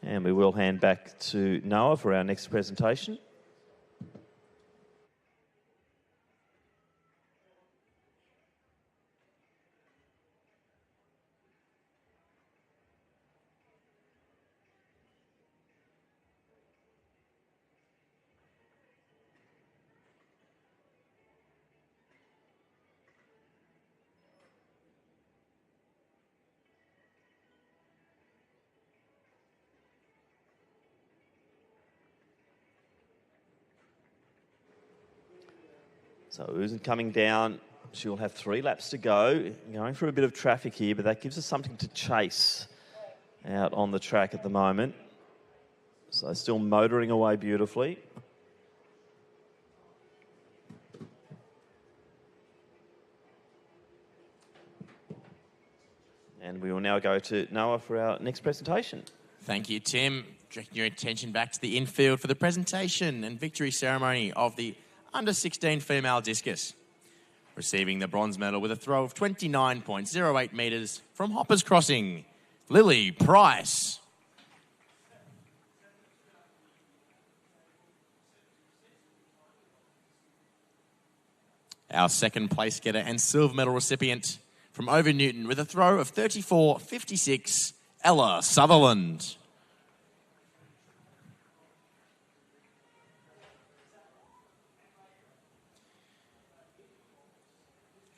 And we will hand back to Noah for our next presentation. So Uzen coming down, she'll have 3 laps to go. Going through a bit of traffic here, but that gives us something to chase out on the track at the moment. So still motoring away beautifully. And we will now go to Noah for our next presentation. Thank you, Tim. Directing your attention back to the infield for the presentation and victory ceremony of the under-16 female discus. Receiving the bronze medal with a throw of 29.08 metres from Hoppers Crossing, Lily Price. Our second place getter and silver medal recipient from Over Newton with a throw of 34.56, Ella Sutherland.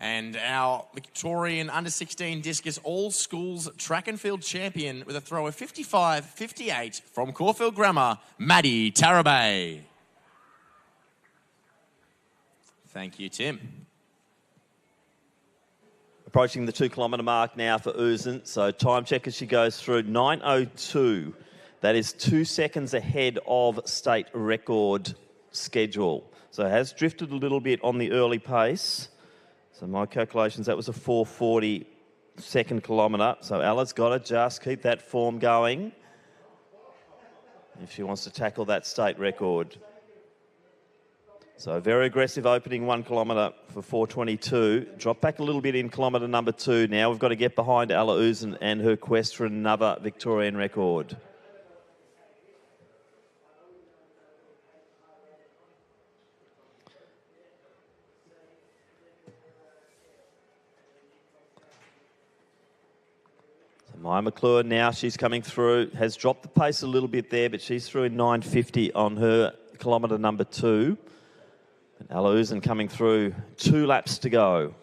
And our Victorian under-16 discus all-schools track and field champion with a throw of 55.58 from Caulfield Grammar, Maddie Tarabay. Thank you, Tim. Approaching the 2 kilometre mark now for Uzen. So time check as she goes through 9:02. That is 2 seconds ahead of state record schedule. So it has drifted a little bit on the early pace. So my calculations, that was a 4:40 second kilometre. So Ella's got to just keep that form going if she wants to tackle that state record. So very aggressive opening 1 kilometre for 4:22. Drop back a little bit in kilometre number 2. Now we've got to get behind Ella Uzen and her quest for another Victorian record. Maya McClure now, she's coming through, has dropped the pace a little bit there, but she's through in 9:50 on her kilometre number 2. And Ella Uzen coming through, 2 laps to go.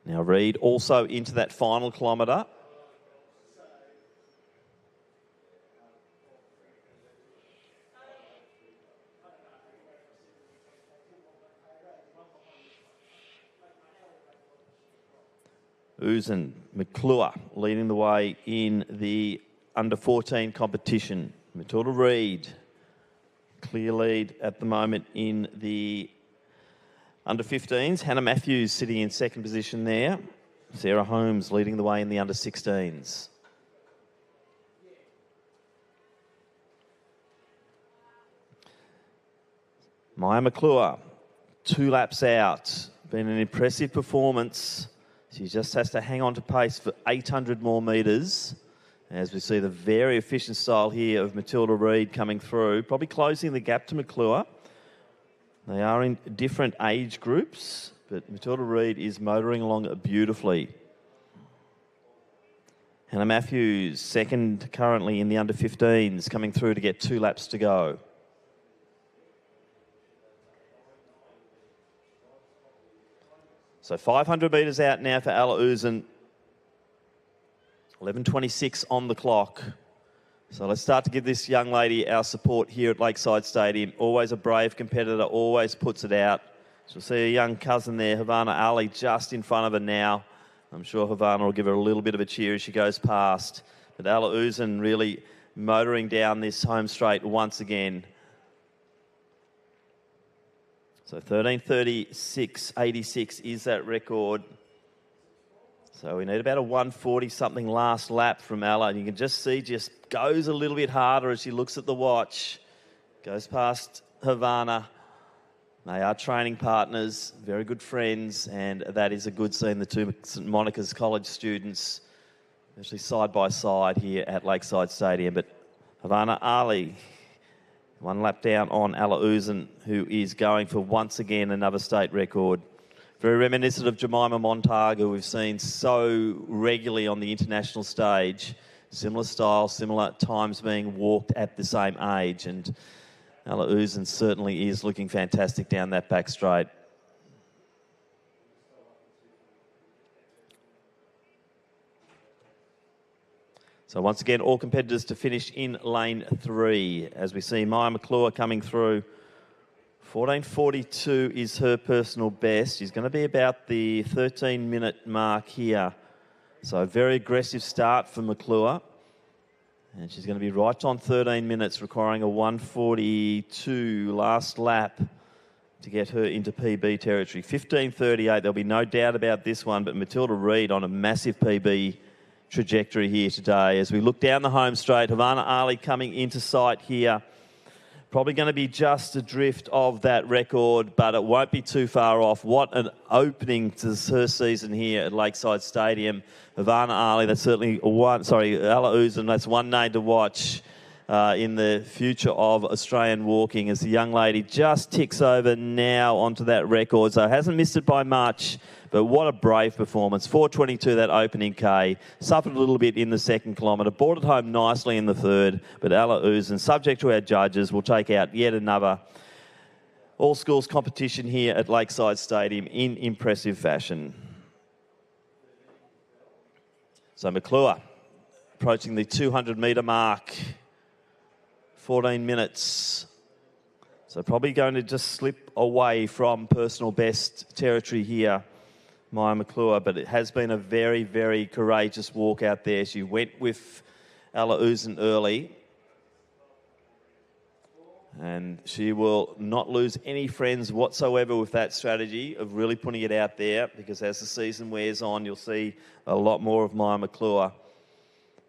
Now Reid also into that final kilometre. Uzen, McClure leading the way in the under-14 competition. Matilda Reid, clear lead at the moment in the under-15s. Hannah Matthews sitting in second position there. Sarah Holmes leading the way in the under-16s. Maya McClure, 2 laps out. Been an impressive performance. She just has to hang on to pace for 800 more metres. As we see the very efficient style here of Matilda Reid coming through, probably closing the gap to McClure. They are in different age groups, but Matilda Reid is motoring along beautifully. Hannah Matthews, second currently in the under-15s, coming through to get 2 laps to go. So 500 metres out now for Ella Uzun. 11:26 on the clock. So let's start to give this young lady our support here at Lakeside Stadium. Always a brave competitor, always puts it out. She'll see a young cousin there, Havana Ali, just in front of her now. I'm sure Havana will give her a little bit of a cheer as she goes past. But Ella Uzun really motoring down this home straight once again. So 13:36.86 is that record. So we need about a 140-something last lap from Ella. And you can just see just goes a little bit harder as she looks at the watch. Goes past Havana. They are training partners, very good friends, and that is a good scene. The two St Monica's College students actually side by side here at Lakeside Stadium. But Havana Ali, one lap down on Ella Uzun, who is going for once again another state record. Very reminiscent of Jemima Montag, who we've seen so regularly on the international stage. Similar style, similar times being walked at the same age. And Ella Uzun certainly is looking fantastic down that back straight. So once again, all competitors to finish in lane 3. As we see Maya McClure coming through. 14:42 is her personal best. She's going to be about the 13-minute mark here. So a very aggressive start for McClure. And she's going to be right on 13 minutes, requiring a 1:42 last lap to get her into PB territory. 15:38, there'll be no doubt about this one, but Matilda Reid on a massive PB trajectory here today. As we look down the home straight, Havana Ali coming into sight here. Probably going to be just adrift of that record, but it won't be too far off. What an opening to her season here at Lakeside Stadium. Havana Ali, that's certainly one, Ella Uzun, that's one name to watch in the future of Australian walking as the young lady just ticks over now onto that record. So hasn't missed it by much, but what a brave performance. 4:22 that opening K. Suffered a little bit in the second kilometre. Brought it home nicely in the third. But Ella Uzun, subject to our judges, will take out yet another all-schools competition here at Lakeside Stadium in impressive fashion. So McClure approaching the 200-metre mark. 14 minutes. So probably going to just slip away from personal best territory here, Maya McClure, but it has been a very, very courageous walk out there. She went with Ella Uzun early, and she will not lose any friends whatsoever with that strategy of really putting it out there, because as the season wears on, you'll see a lot more of Maya McClure.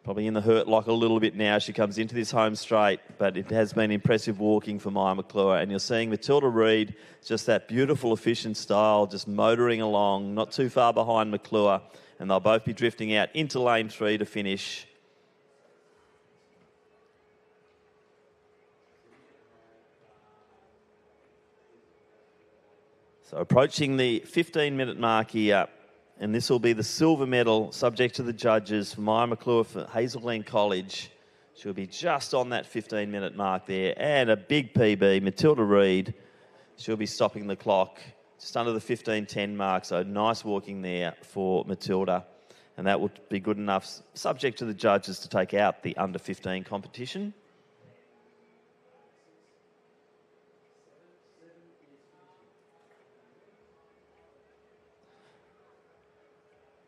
Probably in the hurt lock a little bit now. She comes into this home straight, but it has been impressive walking for Maya McClure. And you're seeing Matilda Reid, just that beautiful, efficient style, just motoring along, not too far behind McClure. And they'll both be drifting out into lane 3 to finish. So approaching the 15-minute mark here. And this will be the silver medal, subject to the judges, for Maya McClure for Hazel Glen College. She'll be just on that 15-minute mark there. And a big PB, Matilda Reid. She'll be stopping the clock just under the 15:10 mark. So nice walking there for Matilda. And that would be good enough, subject to the judges, to take out the under-15 competition.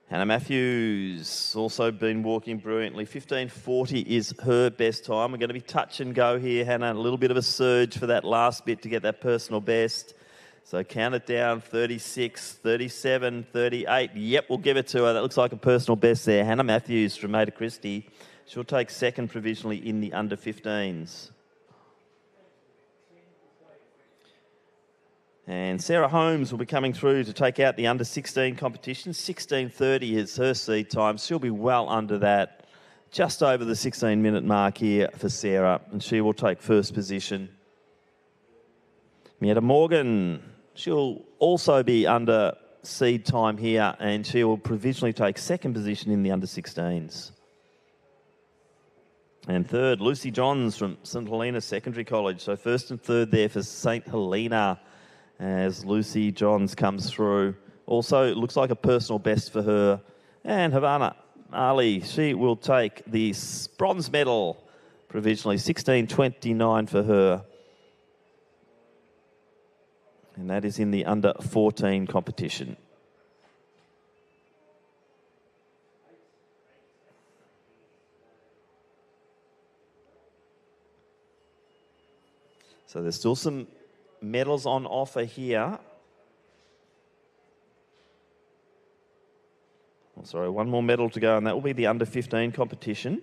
Hannah Matthews also been walking brilliantly. 15:40 is her best time. We're going to be touch and go here, Hannah. A little bit of a surge for that last bit to get that personal best. So count it down, 36, 37, 38. Yep, we'll give it to her. That looks like a personal best there. Hannah Matthews from Mater Christi. She'll take second provisionally in the under-15s. And Sarah Holmes will be coming through to take out the under-16 competition. 16:30 is her seed time. She'll be well under that, just over the 16-minute mark here for Sarah, and she will take first position. Mietta Morgan, she'll also be under seed time here, and she will provisionally take second position in the under-16s. And third, Lucy Johns from St Helena Secondary College. So first and third there for St Helena, as Lucy Johns comes through. Also, it looks like a personal best for her. And Havana Ali, she will take the bronze medal provisionally, 16.29 for her. And that is in the under 14 competition. So there's still some medals on offer here. Oh, sorry, one more medal to go, and that will be the under 15 competition.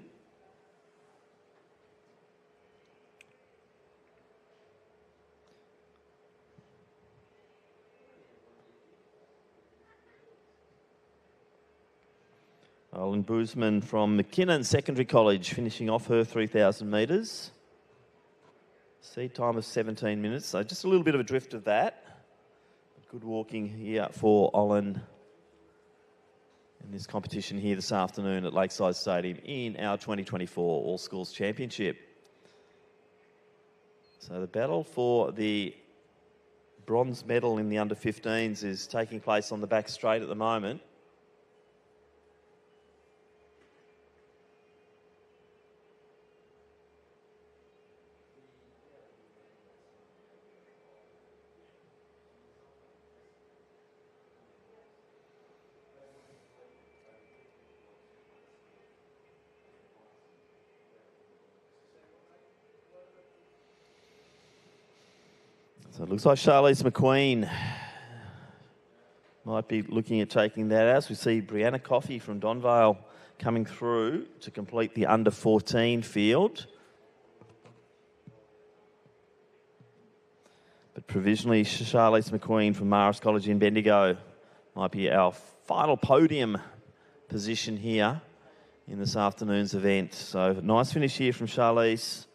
Olin Boozman from McKinnon Secondary College finishing off her 3,000 metres. Seed time of 17 minutes, so just a little bit of a drift of that. Good walking here for Olin in this competition here this afternoon at Lakeside Stadium in our 2024 All Schools Championship. So the battle for the bronze medal in the under 15s is taking place on the back straight at the moment. So it looks like Charlize McQueen might be looking at taking that as we see Brianna Coffey from Donvale coming through to complete the under 14 field. But provisionally, Charlize McQueen from Marist College in Bendigo might be our final podium position here in this afternoon's event. So nice finish here from Charlize.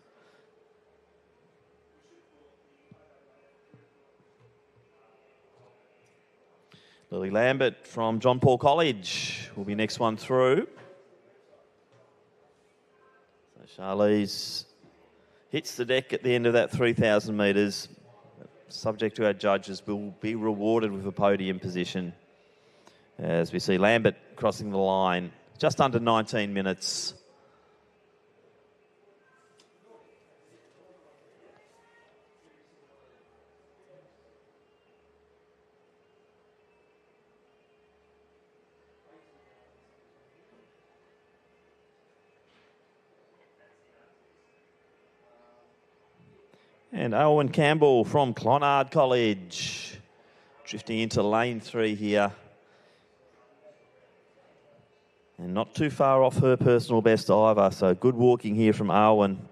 Lily Lambert from John Paul College will be next one through. So Charlize hits the deck at the end of that 3,000 metres. Subject to our judges, will be rewarded with a podium position. As we see Lambert crossing the line, just under 19 minutes. And Owen Campbell from Clonard College, drifting into lane 3 here. And not too far off her personal best either, so good walking here from Owen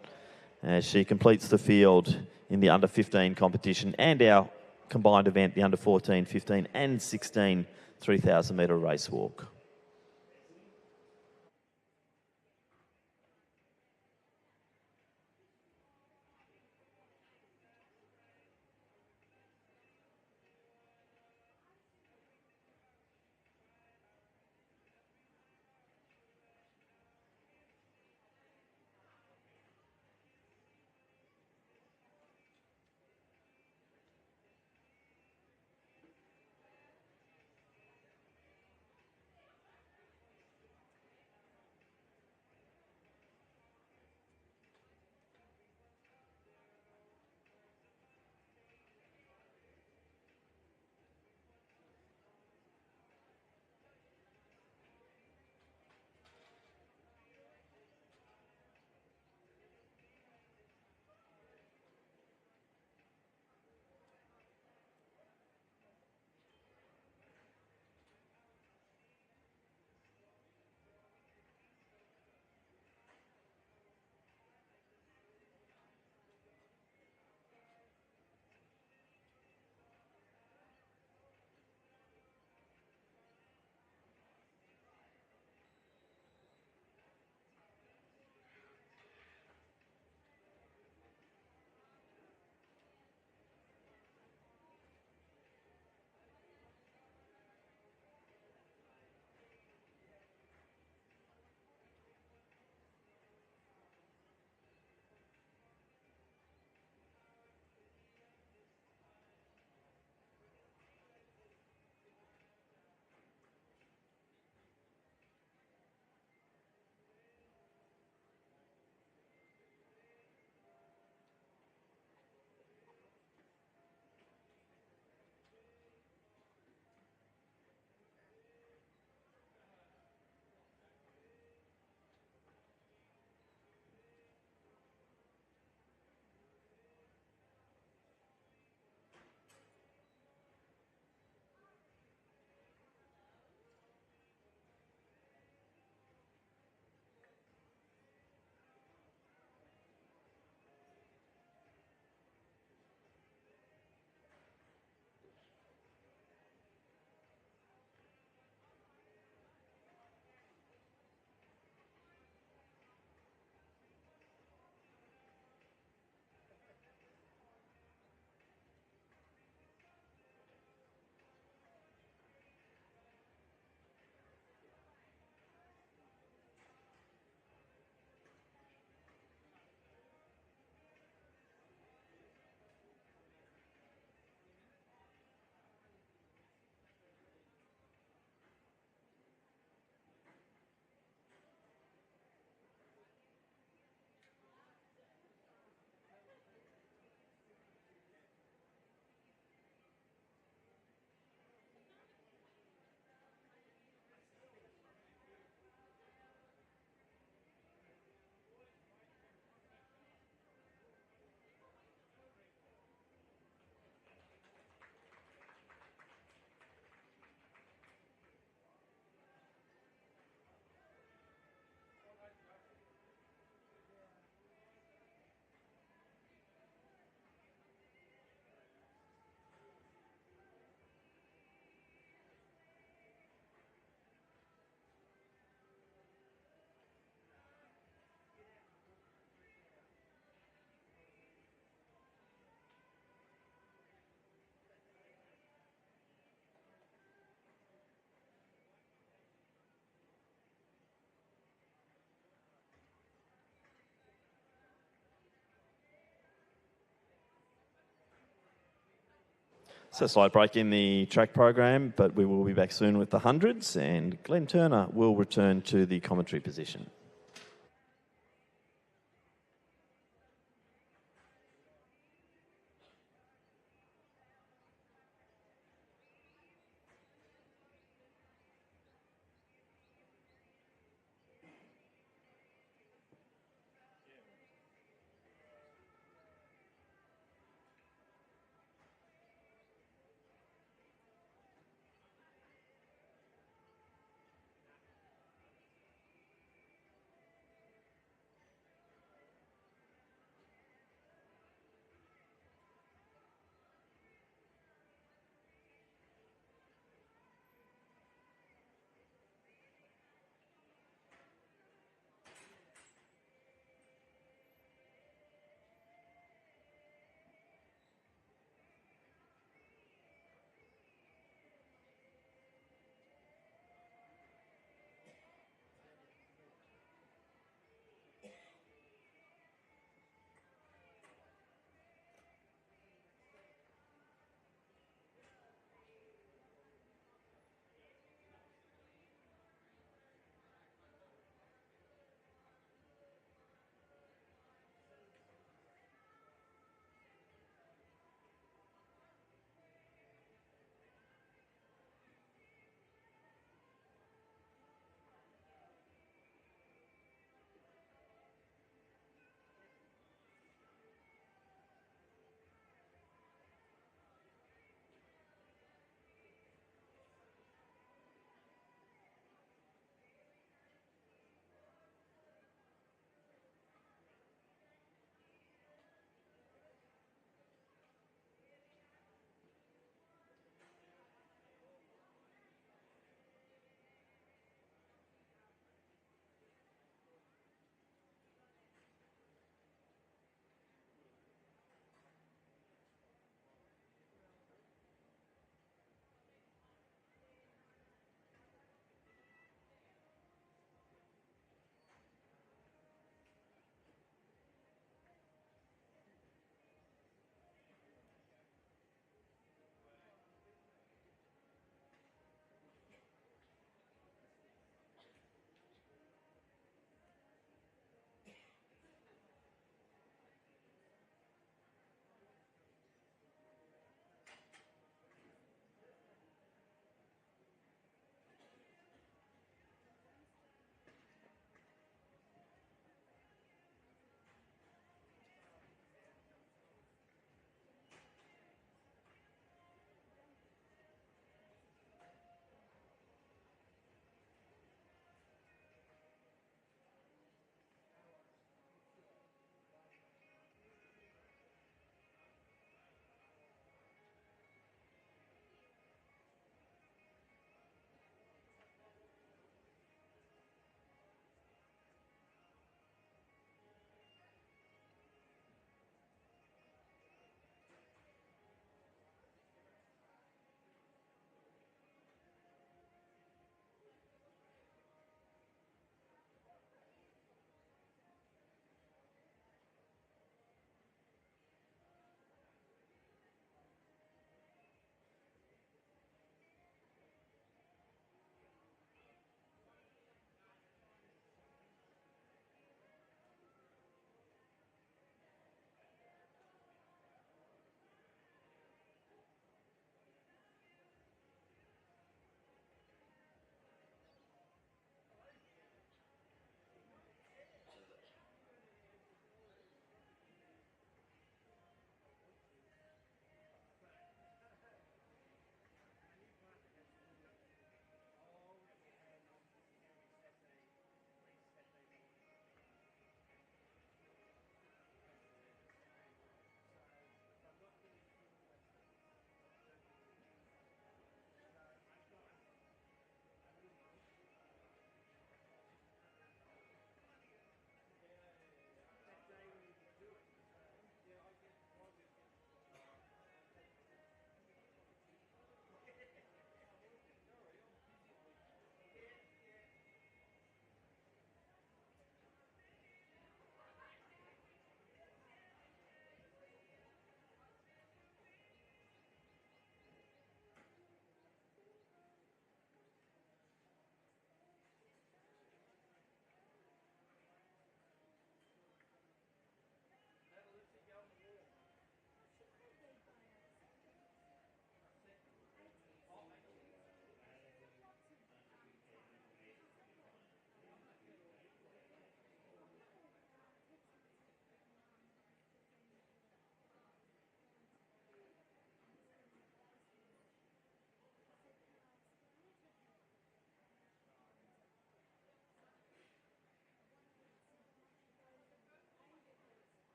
as she completes the field in the under 15 competition and our combined event, the under 14, 15 and 16 3,000 metre race walk. So a slight break in the track program, but we will be back soon with the hundreds, and Glenn Turner will return to the commentary position.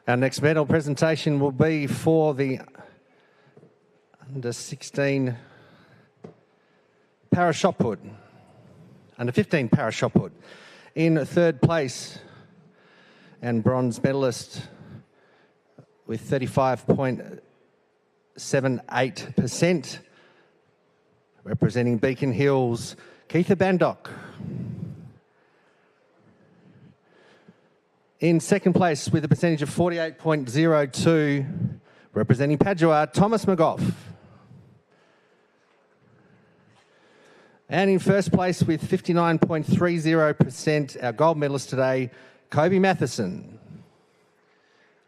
Our next medal presentation will be for the under 16 para shot put, under 15 para shot put. In third place and bronze medalist with 35.78%, representing Beacon Hills, Keitha Bandock. In second place with a percentage of 48.02, representing Padua, Thomas McGough. And in first place with 59.30%, our gold medalist today, Kobe Matheson.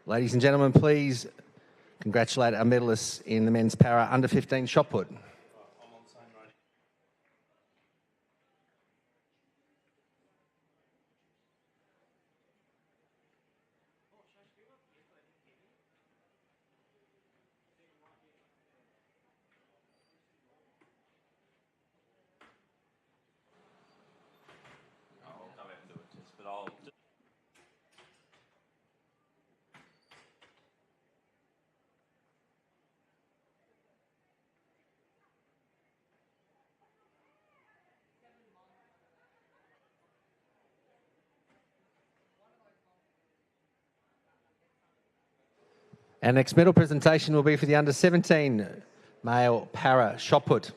Ladies and gentlemen, please congratulate our medalists in the men's para under 15 shot put. Our next medal presentation will be for the under 17 male para shot put.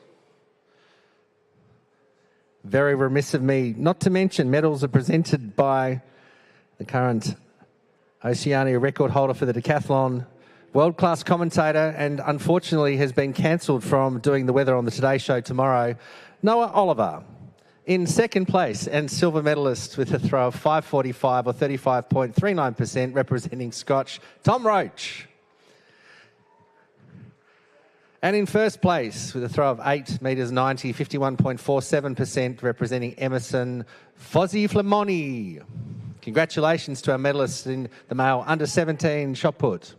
Very remiss of me not to mention medals are presented by the current Oceania record holder for the decathlon, world-class commentator, and unfortunately has been cancelled from doing the weather on the Today Show tomorrow, Noah Oliver. In second place and silver medalist with a throw of 5.45 or 35.39%, representing Scotch, Tom Roach. And in first place with a throw of 8 metres 90, 51.47%, representing Emerson, Fozzie Flamoni. Congratulations to our medalists in the male under 17 shot put.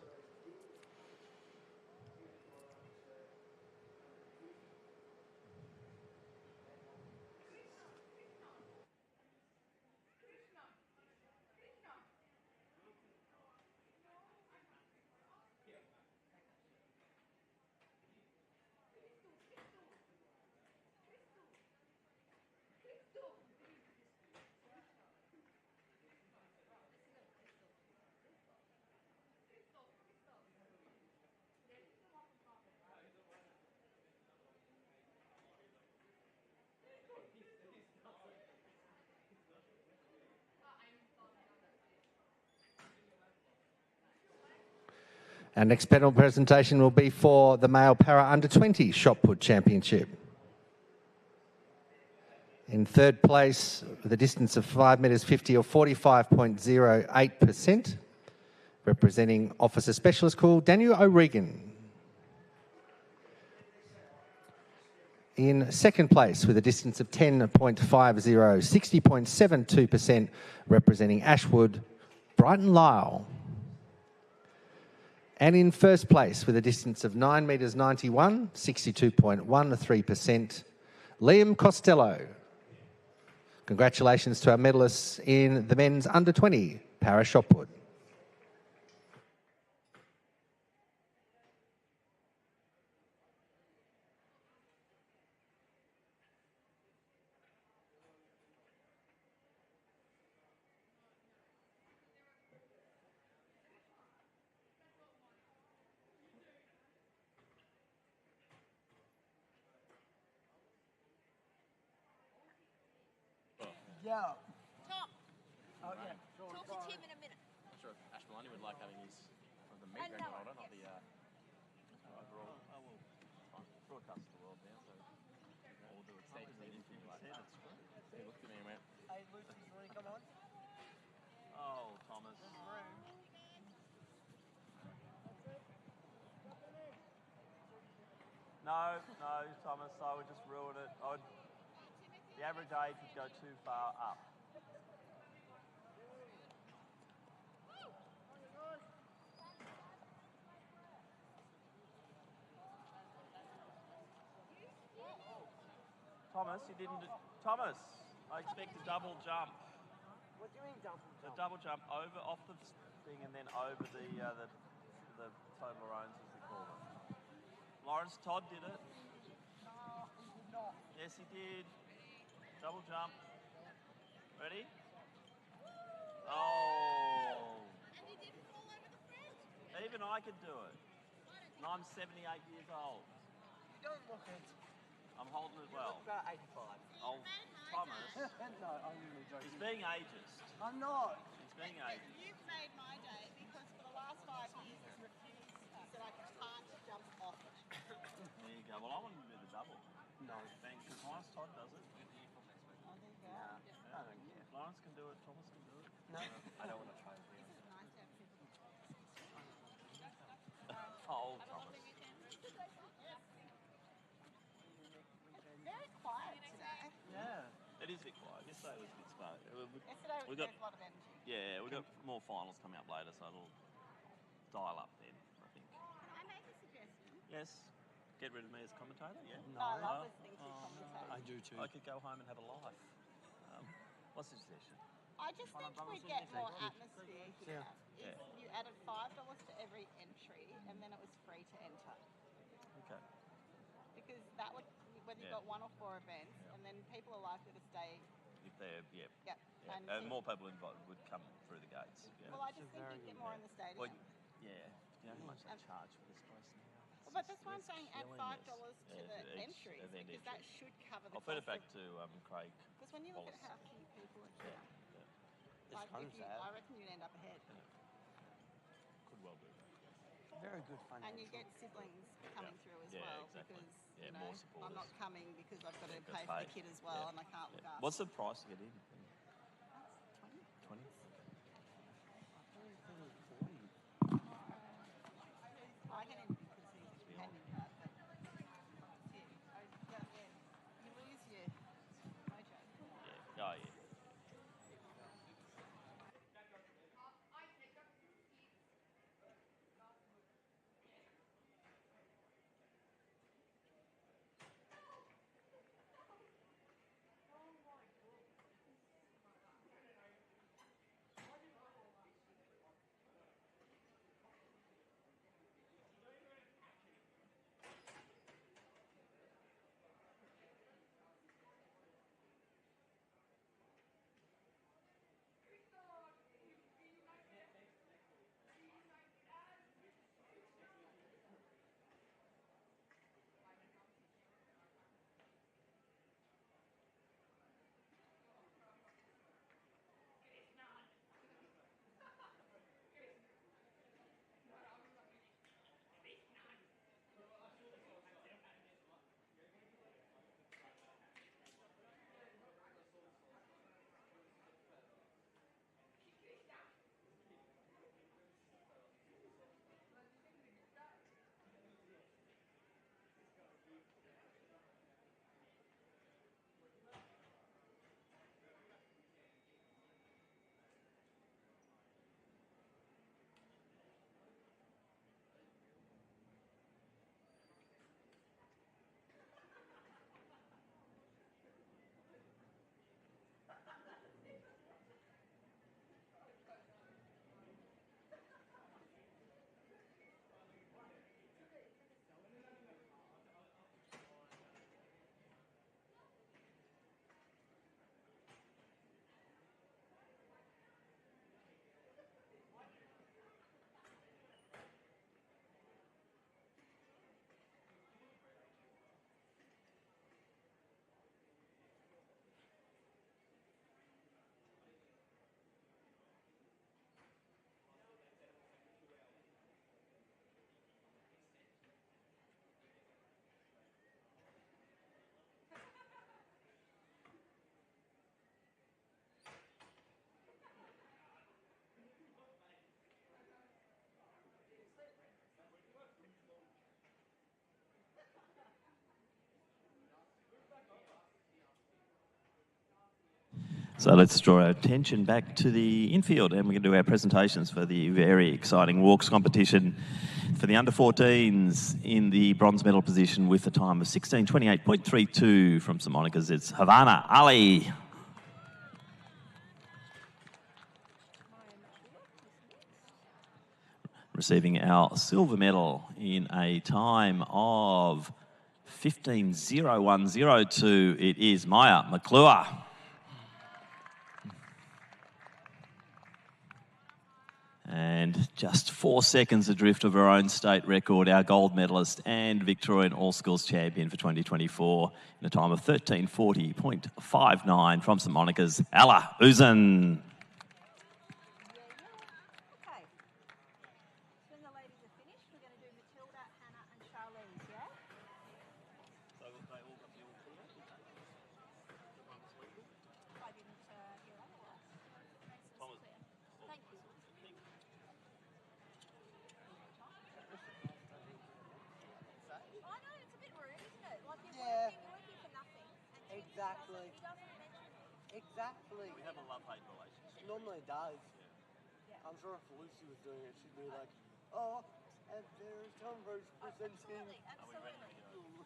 Our next panel presentation will be for the male para under 20 shot put championship. In third place with a distance of 5 metres 50 or 45.08%, representing Officer Specialist Call, Daniel O'Regan. In second place with a distance of 10.50, 60.72%, representing Ashwood, Brighton Lyle. And in first place with a distance of 9 metres 91, 62.13%, Liam Costello. Congratulations to our medalists in the men's under 20 para shot put. Yeah. Top. Oh, yeah. Talk to Tim in a minute. I'm sure Ash Maloney would like having his the meat record holder, not the overall. Broadcast to the world now, so we'll do it safely and anything like that. He looked at me and went, Hey, Luke, does Rory come on? Oh, Thomas. No, Thomas, I would just ruin it. The average age would go too far up. Thomas, you didn't... Thomas, I expect a double jump. The double jump over off the thing and then over the Toblerones, as we call it. Lawrence Todd did it. No, he did not. Yes, he did. Double jump. Ready? Oh. And you did it all over the front. Even I could do it. And I'm 78 years old. You don't look it. I'm holding it well. About 85. Oh, Thomas. No, I'm really joking. He's being ageist. I'm not. He's being ageist. You've made my day because for the last 5 years it's refused. He said I can't jump off it. There you go. Well, I want him to do the double. No. Thanks, because Lawrence Todd does it. I think, I don't care. Lawrence can do it. Thomas can do it. No, I don't want to try it. Isn't it nice to have people? Oh, Have a Thomas. lovely weekend. Very quiet today. Yeah. It is a bit quiet. Yesterday was a bit slow. Yesterday We there got- was a lot of energy. Yeah, we've got more finals coming up later, so it'll dial up then, I think. Can I make a suggestion? Yes. Get rid of me as commentator, yeah? No, I love listening to you commentate. I do too. I could go home and have a life. What's the suggestion? I just think we'd get more atmosphere here Yeah. if you added $5 to every entry and then it was free to enter. Okay. Because that would, whether you've Yeah. got 1 or 4 events, and then people are likely to stay. If they're, yeah. Yep. Yeah. And more people involved would come through the gates. Yeah. Well, I just think you'd get more in the stadium. Well, yeah. You know how much they charge for this place now? Well, but that's why I'm saying add killing $5 us. to Yeah, the each entries, event because that entry. should cover the I'll feed it back cost to Craig. Because when you look Wallace. at how few people are here, It's like fun, if you, sad. I reckon you'd end up ahead. Could well do. Very good fun. And you get siblings coming through as Yeah, well, exactly. because Yeah, you know, more I'm supporters. not coming because I've got to Gotta pay for the pay. kid as well, Yeah. and I can't look Yeah. after. What's the price to get in? That's 20. 20? I get in because he's a handicap, but that's it. You lose your mojo. Yeah. Oh, yeah. So let's draw our attention back to the infield and we're going to do our presentations for the very exciting walks competition for the under-14s in the bronze medal position with a time of 16:28.32 from St Monica's. It's Havana Ali. receiving our silver medal in a time of 15:01:02. It is Maya McClure. And just 4 seconds adrift of her own state record, our gold medalist and Victorian All-Schools champion for 2024 in a time of 13:40.59 from St Monica's, Ella Uzan. Okay. When the ladies are finished, we're going to do Matilda, Hannah, and Charlize, yeah? I didn't hear otherwise. Thank you. I know, it's a bit rude, isn't it? Like you're working for nothing. And Exactly. He doesn't mention it. Exactly. We have a love-hate relationship. It normally does. Yeah. I'm sure if Lucy was doing it, she'd be like, oh, and there's Tom Rose presenting. Absolutely, absolutely.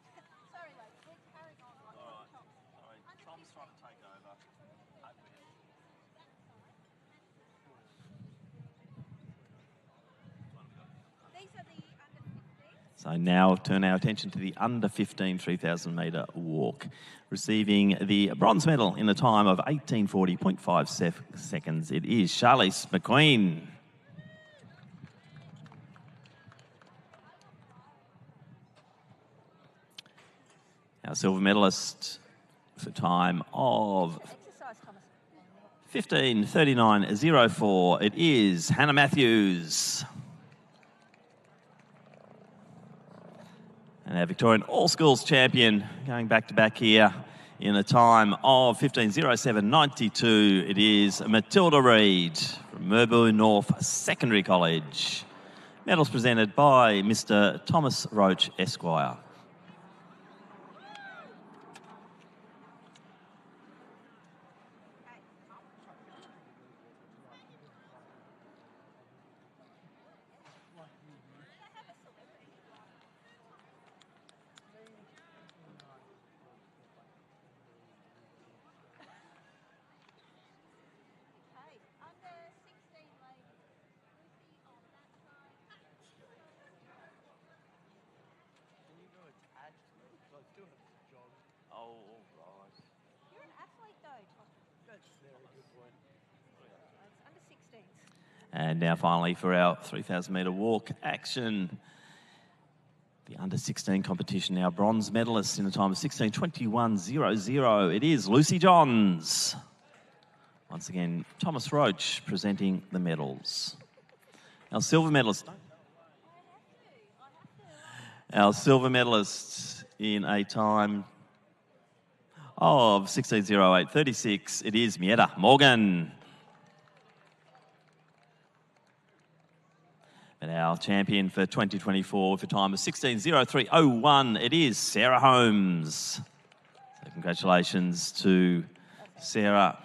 Sorry, ladies, we're carrying on like All right. Tom. Sorry, Tom's trying to take over. These are the under 15s. So now turn our attention to the under 15 3,000 metre walk. Receiving the bronze medal in a time of 18:40.5 seconds, it is Charlize McQueen. Our silver medalist for time of Exercise, Thomas. 15:39:04, it is Hannah Matthews. And our Victorian All-Schools champion going back-to-back here in a time of 15:07:92. It is Matilda Reid from Merbu North Secondary College. Medals presented by Mr. Thomas Roach, Esquire. Okay, under 16 ladies. Lucy on that side. Oh, right. You're an athlete though, Tom. That's a very good point. It's under 16s. And now finally for our 3,000 metre walk action. The under 16 competition, our bronze medalist in a time of 16:21:00. It is Lucy Johns. Once again, Thomas Roach presenting the medals. Our silver medalist. Our silver medalist in a time of 16:08:36. It is Mietta Morgan. And our champion for 2024 for time of 16:03:01. It is Sarah Holmes. So congratulations to Sarah,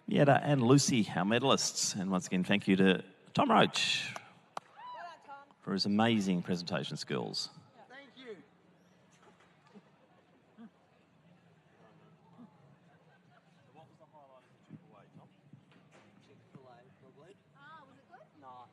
Mietta and Lucy, our medalists. And once again, thank you to Tom Roach for his amazing presentation skills. Thank you. Chick-fil-A, probably. Ah, was it good? Nah.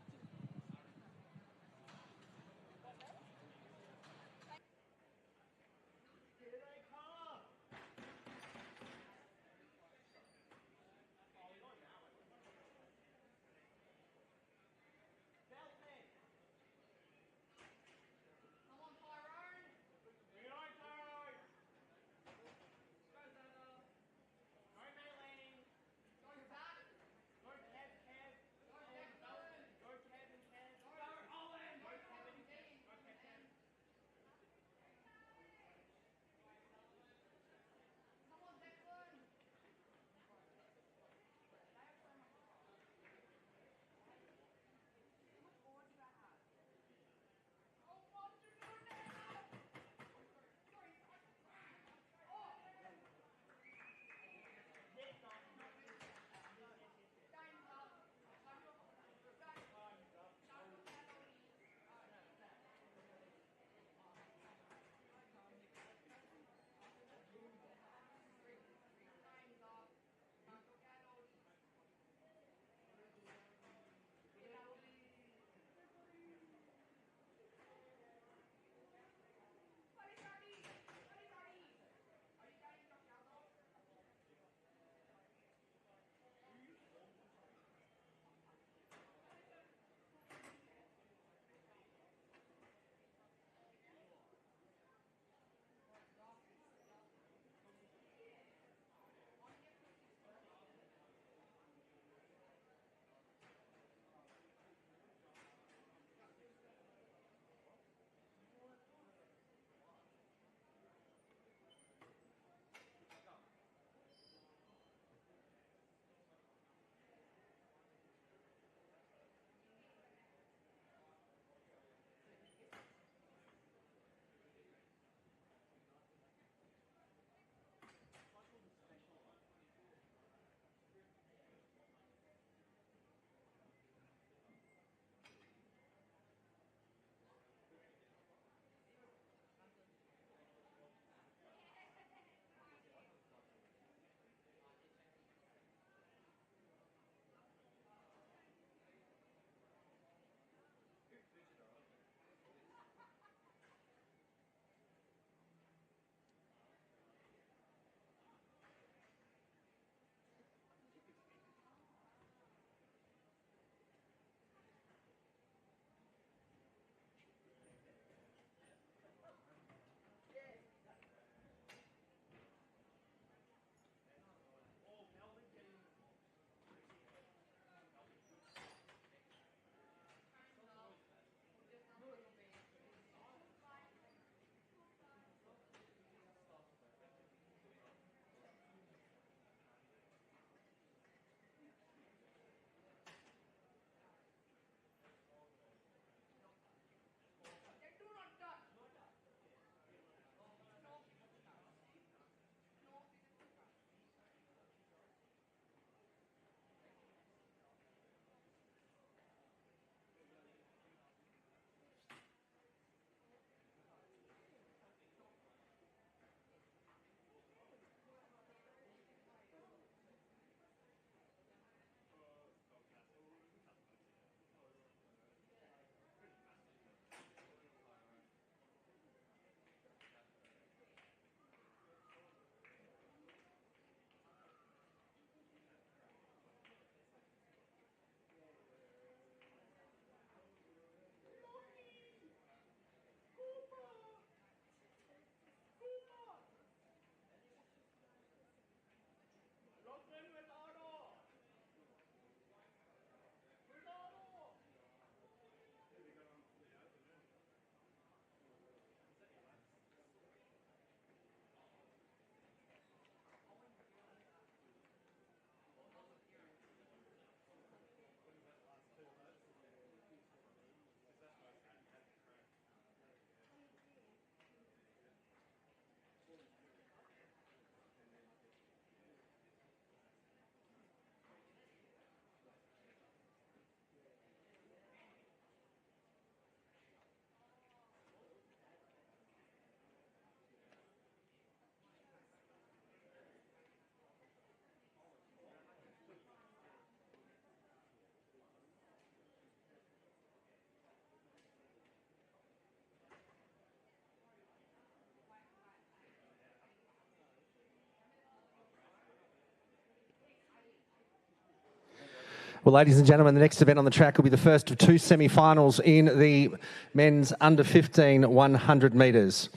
Well, ladies and gentlemen, the next event on the track will be the first of two semi-finals in the men's under 15 100 metres.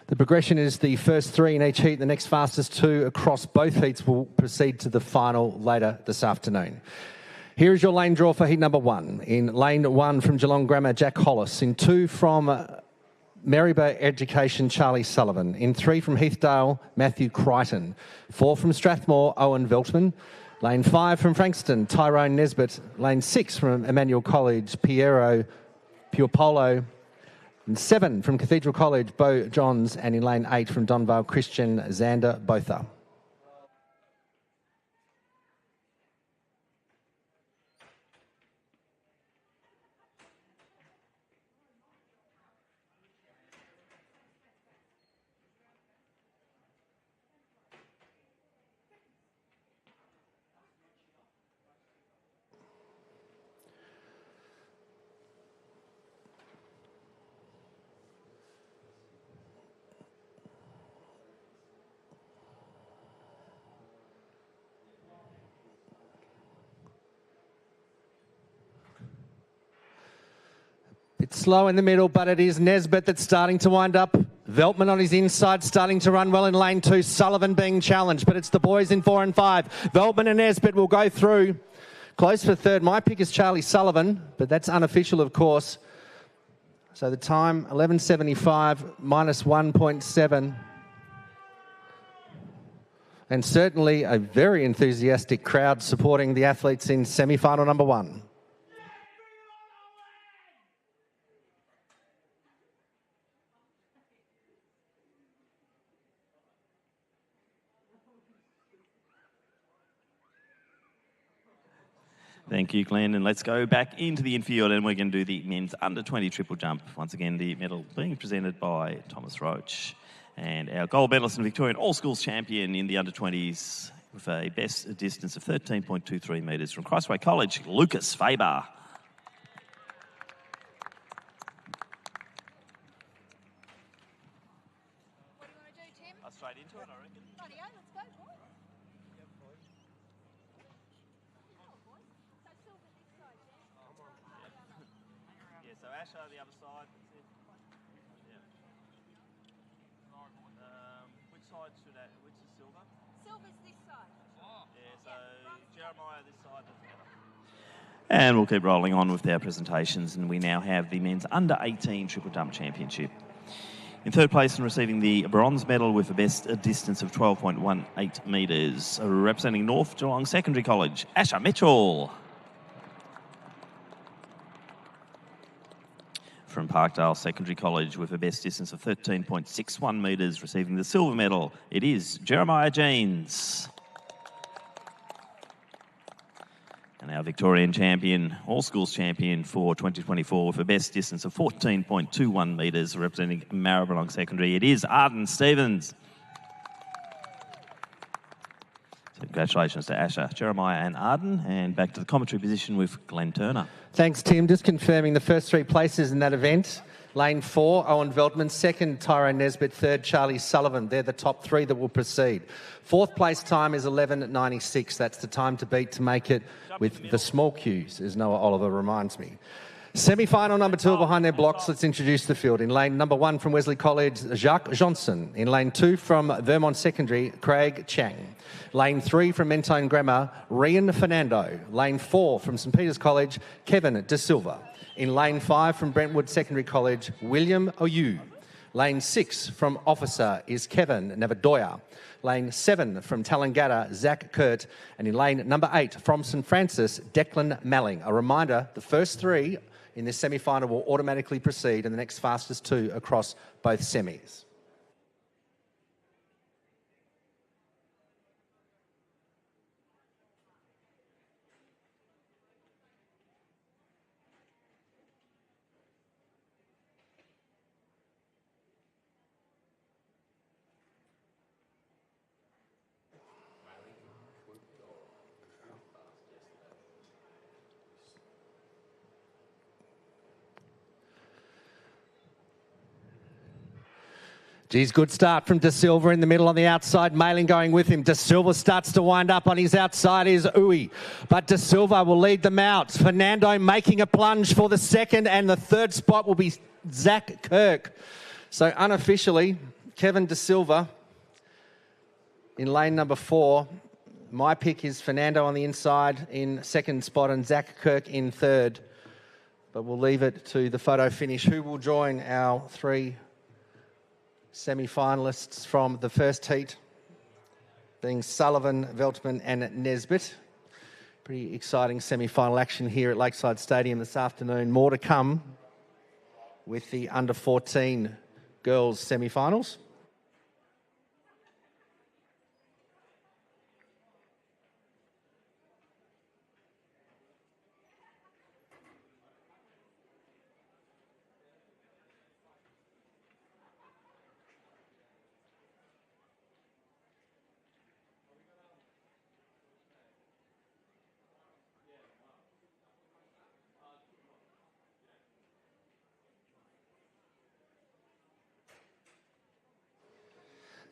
The progression is the first three in each heat. The next fastest two across both heats will proceed to the final later this afternoon. Here is your lane draw for heat number one. In lane one from Geelong Grammar, Jack Hollis. In two from Maryborough Education, Charlie Sullivan. In three from Heathdale, Matthew Crichton. Four from Strathmore, Owen Veltman. Lane 5 from Frankston, Tyrone Nesbitt. Lane 6 from Emmanuel College, Piero Puopolo. And 7 from Cathedral College, Beau Johns. And in lane 8 from Donvale Christian, Xander Botha. Bit slow in the middle, but it is Nesbitt that's starting to wind up. Veltman on his inside, starting to run well in lane 2. Sullivan being challenged, but it's the boys in 4 and 5. Veltman and Nesbitt will go through. Close for third. My pick is Charlie Sullivan, but that's unofficial, of course. So the time, 11.75 minus 1.7. And certainly a very enthusiastic crowd supporting the athletes in semi-final number 1. Thank you, Glenn. And let's go back into the infield and we're going to do the men's under 20 triple jump. Once again, the medal being presented by Thomas Roach. And our gold medalist and Victorian all-schools champion in the under 20s with a best distance of 13.23 metres from Christway College, Lucas Faber. What do you want to do, Tim? Straight into it, I reckon. Rightio, let's go, boys. Yeah, so Asher the other side. Yeah. Which side should which is silver? Silver's this side. Yeah, so Jeremiah this side. And we'll keep rolling on with our presentations, and we now have the men's under 18 triple jump championship. In third place and receiving the bronze medal with a best distance of 12.18 metres, representing North Geelong Secondary College, Asher Mitchell. From Parkdale Secondary College with a best distance of 13.61 metres, receiving the silver medal, it is Jeremiah Jeans. And our Victorian champion, all schools champion for 2024 with a best distance of 14.21 metres, representing Maribyrnong Secondary, it is Arden Stevens. So congratulations to Asher, Jeremiah and Arden, and back to the commentary position with Glenn Turner. Thanks, Tim. Just confirming the first three places in that event. Lane 4, Owen Veltman. Second, Tyrone Nesbitt. Third, Charlie Sullivan. They're the top three that will proceed. Fourth place time is 11.96. That's the time to beat to make it with the small queues, as Noah Oliver reminds me. Semi-final number 2 behind their blocks. Let's introduce the field. In lane number 1 from Wesley College, Jacques Johnson. In lane 2 from Vermont Secondary, Craig Chang. Lane 3 from Mentone Grammar, Rian Fernando. Lane 4 from St Peter's College, Kevin De Silva. In lane 5 from Brentwood Secondary College, William Oyu. Lane 6 from Officer is Kevin Navadoya. Lane 7 from Tallangatta, Zach Kurt. And in lane number 8 from St Francis, Declan Malling. A reminder, the first three in this semi-final will automatically proceed and the next fastest two across both semis. Geez, good start from De Silva in the middle on the outside. Mailing going with him. De Silva starts to wind up. On his outside is Uwe. But De Silva will lead them out. Fernando making a plunge for the second, and the third spot will be Zach Kirk. So unofficially, Kevin De Silva in lane number 4. My pick is Fernando on the inside in second spot and Zach Kirk in third. But we'll leave it to the photo finish. Who will join our 3 semi-finalists from the first heat, being Sullivan, Veltman and Nesbitt. Pretty exciting semi-final action here at Lakeside Stadium this afternoon. More to come with the under-14 girls semi-finals.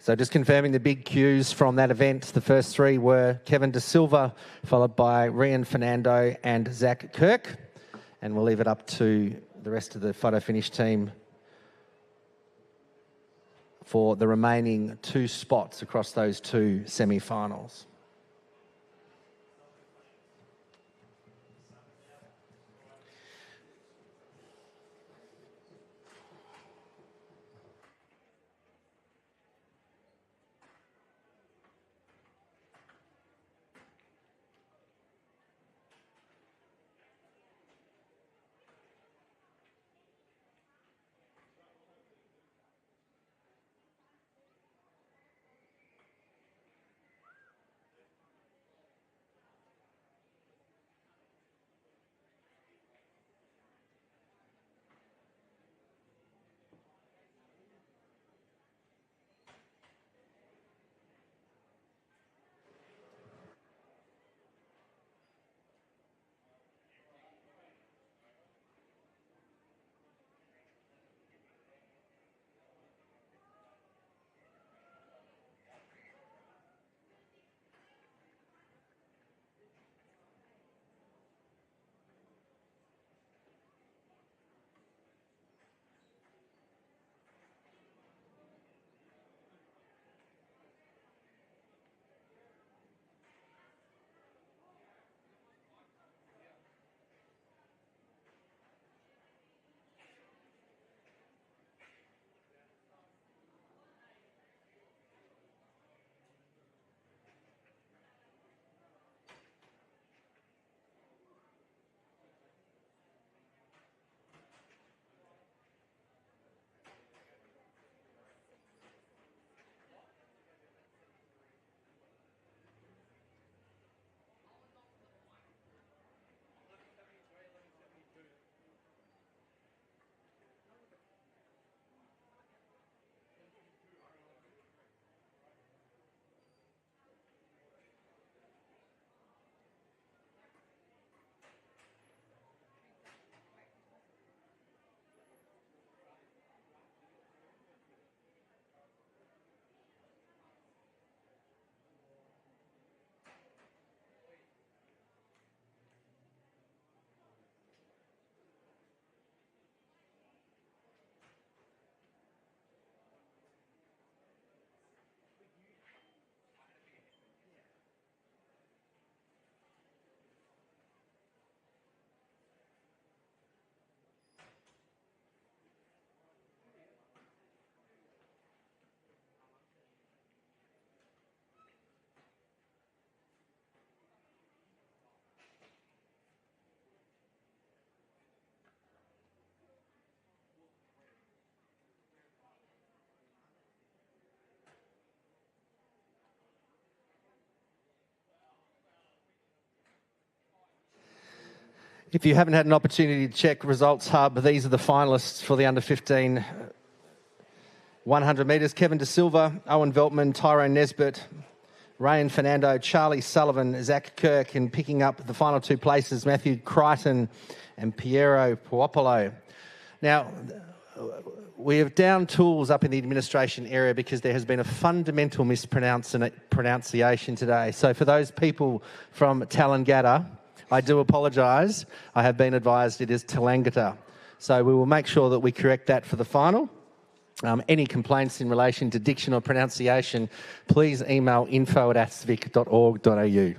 So just confirming the big cues from that event. The first 3 were Kevin De Silva, followed by Rian Fernando and Zach Kirk. And we'll leave it up to the rest of the photo finish team for the remaining 2 spots across those 2 semi-finals. If you haven't had an opportunity to check Results Hub, these are the finalists for the under-15 100 metres. Kevin De Silva, Owen Veltman, Tyrone Nesbitt, Rayan Fernando, Charlie Sullivan, Zach Kirk, and picking up the final 2 places, Matthew Crichton and Piero Puopolo. Now, we have down tools up in the administration area because there has been a fundamental mispronunciation today. So for those people from Tallangatta, I do apologise. I have been advised it is Tallangatta. So we will make sure that we correct that for the final. Any complaints in relation to diction or pronunciation, please email info@asvic.org.au.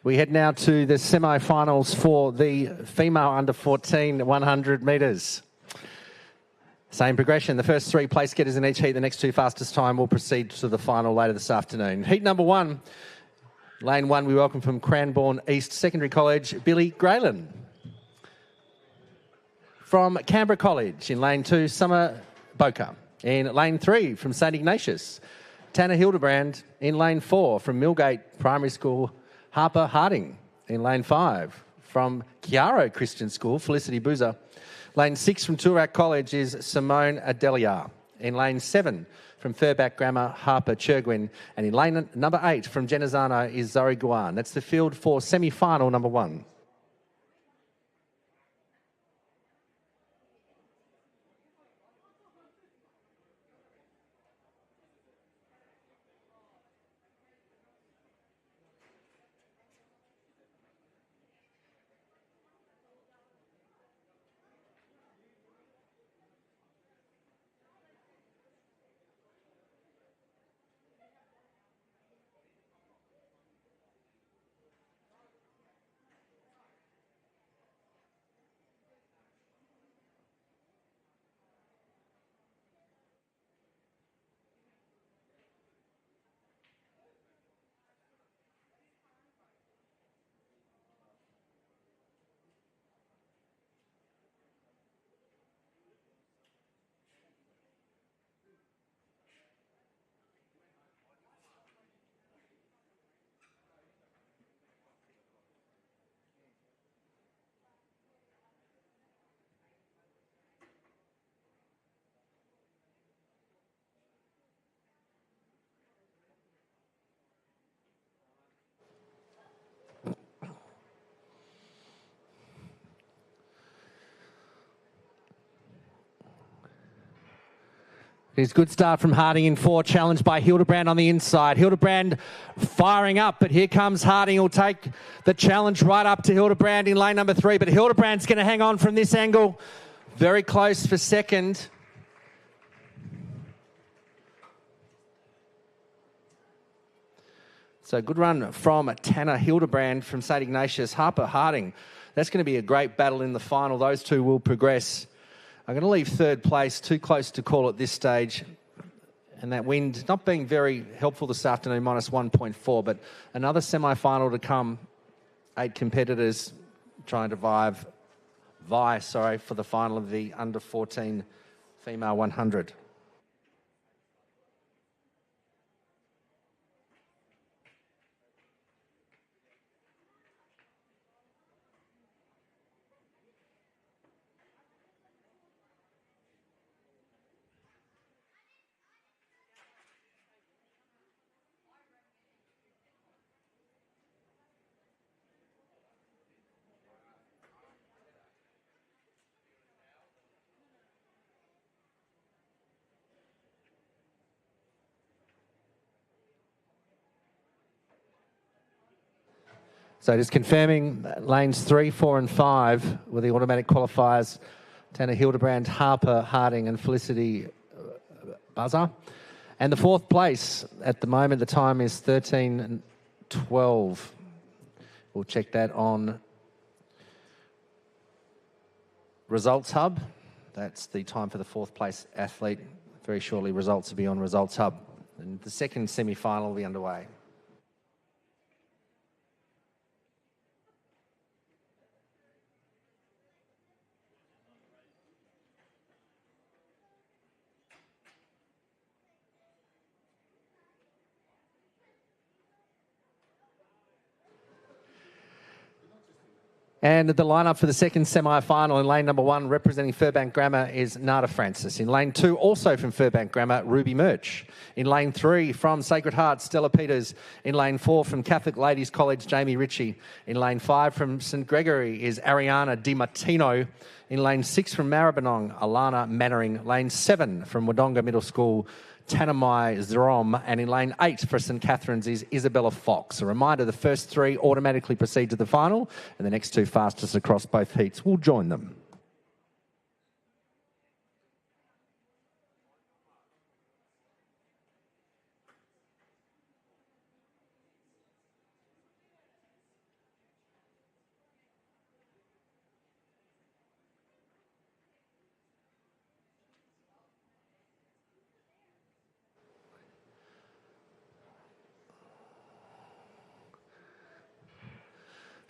We head now to the semi-finals for the female under 14 100 metres. Same progression. The first 3 place getters in each heat, the next 2 fastest time will proceed to the final later this afternoon. Heat number 1, lane 1, we welcome from Cranbourne East Secondary College, Billy Graylan. From Canberra College in lane 2, Summer Boker. In lane 3 from St Ignatius, Tanner Hildebrand. In lane 4 from Millgate Primary School, Harper Harding. In lane 5 from Chiaro Christian School, Felicity Boozer. Lane 6 from Toorak College is Simone Adelia. In lane 7 from Furback Grammar, Harper Churgwin. And in lane number 8 from Genazzano is Zoe Guan. That's the field for semi-final number 1. It's a good start from Harding in 4, challenged by Hildebrand on the inside. Hildebrand firing up, but here comes Harding. He'll take the challenge right up to Hildebrand in lane number 3, but Hildebrand's going to hang on from this angle. Very close for second. So good run from Tanner Hildebrand from St Ignatius. Harper Harding. That's going to be a great battle in the final. Those two will progress. I'm going to leave third place, too close to call at this stage. And that wind not being very helpful this afternoon, minus 1.4, but another semi-final to come. 8 competitors trying to vie for the final of the under 14 female 100. So just confirming lanes 3, 4 and 5 with the automatic qualifiers. Tanner Hildebrand, Harper Harding and Felicity Buzzer. And the 4th place at the moment, the time is 13:12. We'll check that on Results Hub. That's the time for the 4th place athlete. Very shortly, results will be on Results Hub. And the second semi-final will be underway. And the lineup for the second semi-final in lane number 1, representing Furbank Grammar, is Nada Francis. In lane 2, also from Furbank Grammar, Ruby Murch. In lane 3, from Sacred Heart, Stella Peters. In lane 4, from Catholic Ladies College, Jamie Ritchie. In lane 5, from St Gregory, is Ariana Di Martino. In lane 6, from Maribyrnong, Alana Mannering. Lane 7, from Wodonga Middle School, Tanamai Zerom, and in lane 8 for St Catherine's is Isabella Fox. A reminder, the first 3 automatically proceed to the final, and the next 2 fastest across both heats will join them.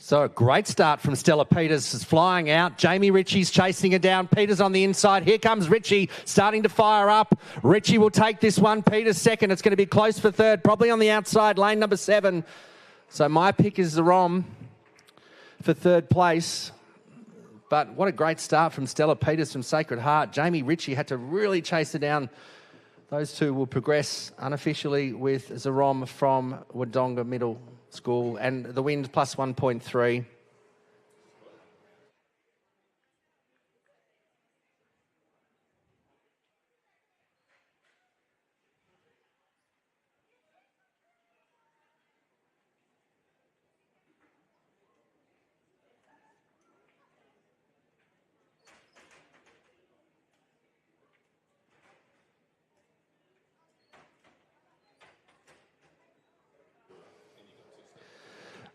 So a great start from Stella Peters, is flying out. Jamie Ritchie's chasing her down. Peters on the inside. Here comes Ritchie, starting to fire up. Ritchie will take this one. Peters second. It's going to be close for third, probably on the outside, lane number 7. So my pick is the Rom for third place. But what a great start from Stella Peters from Sacred Heart. Jamie Ritchie had to really chase her down. Those two will progress unofficially with Zarom from Wodonga Middle School, and the wind plus 1.3.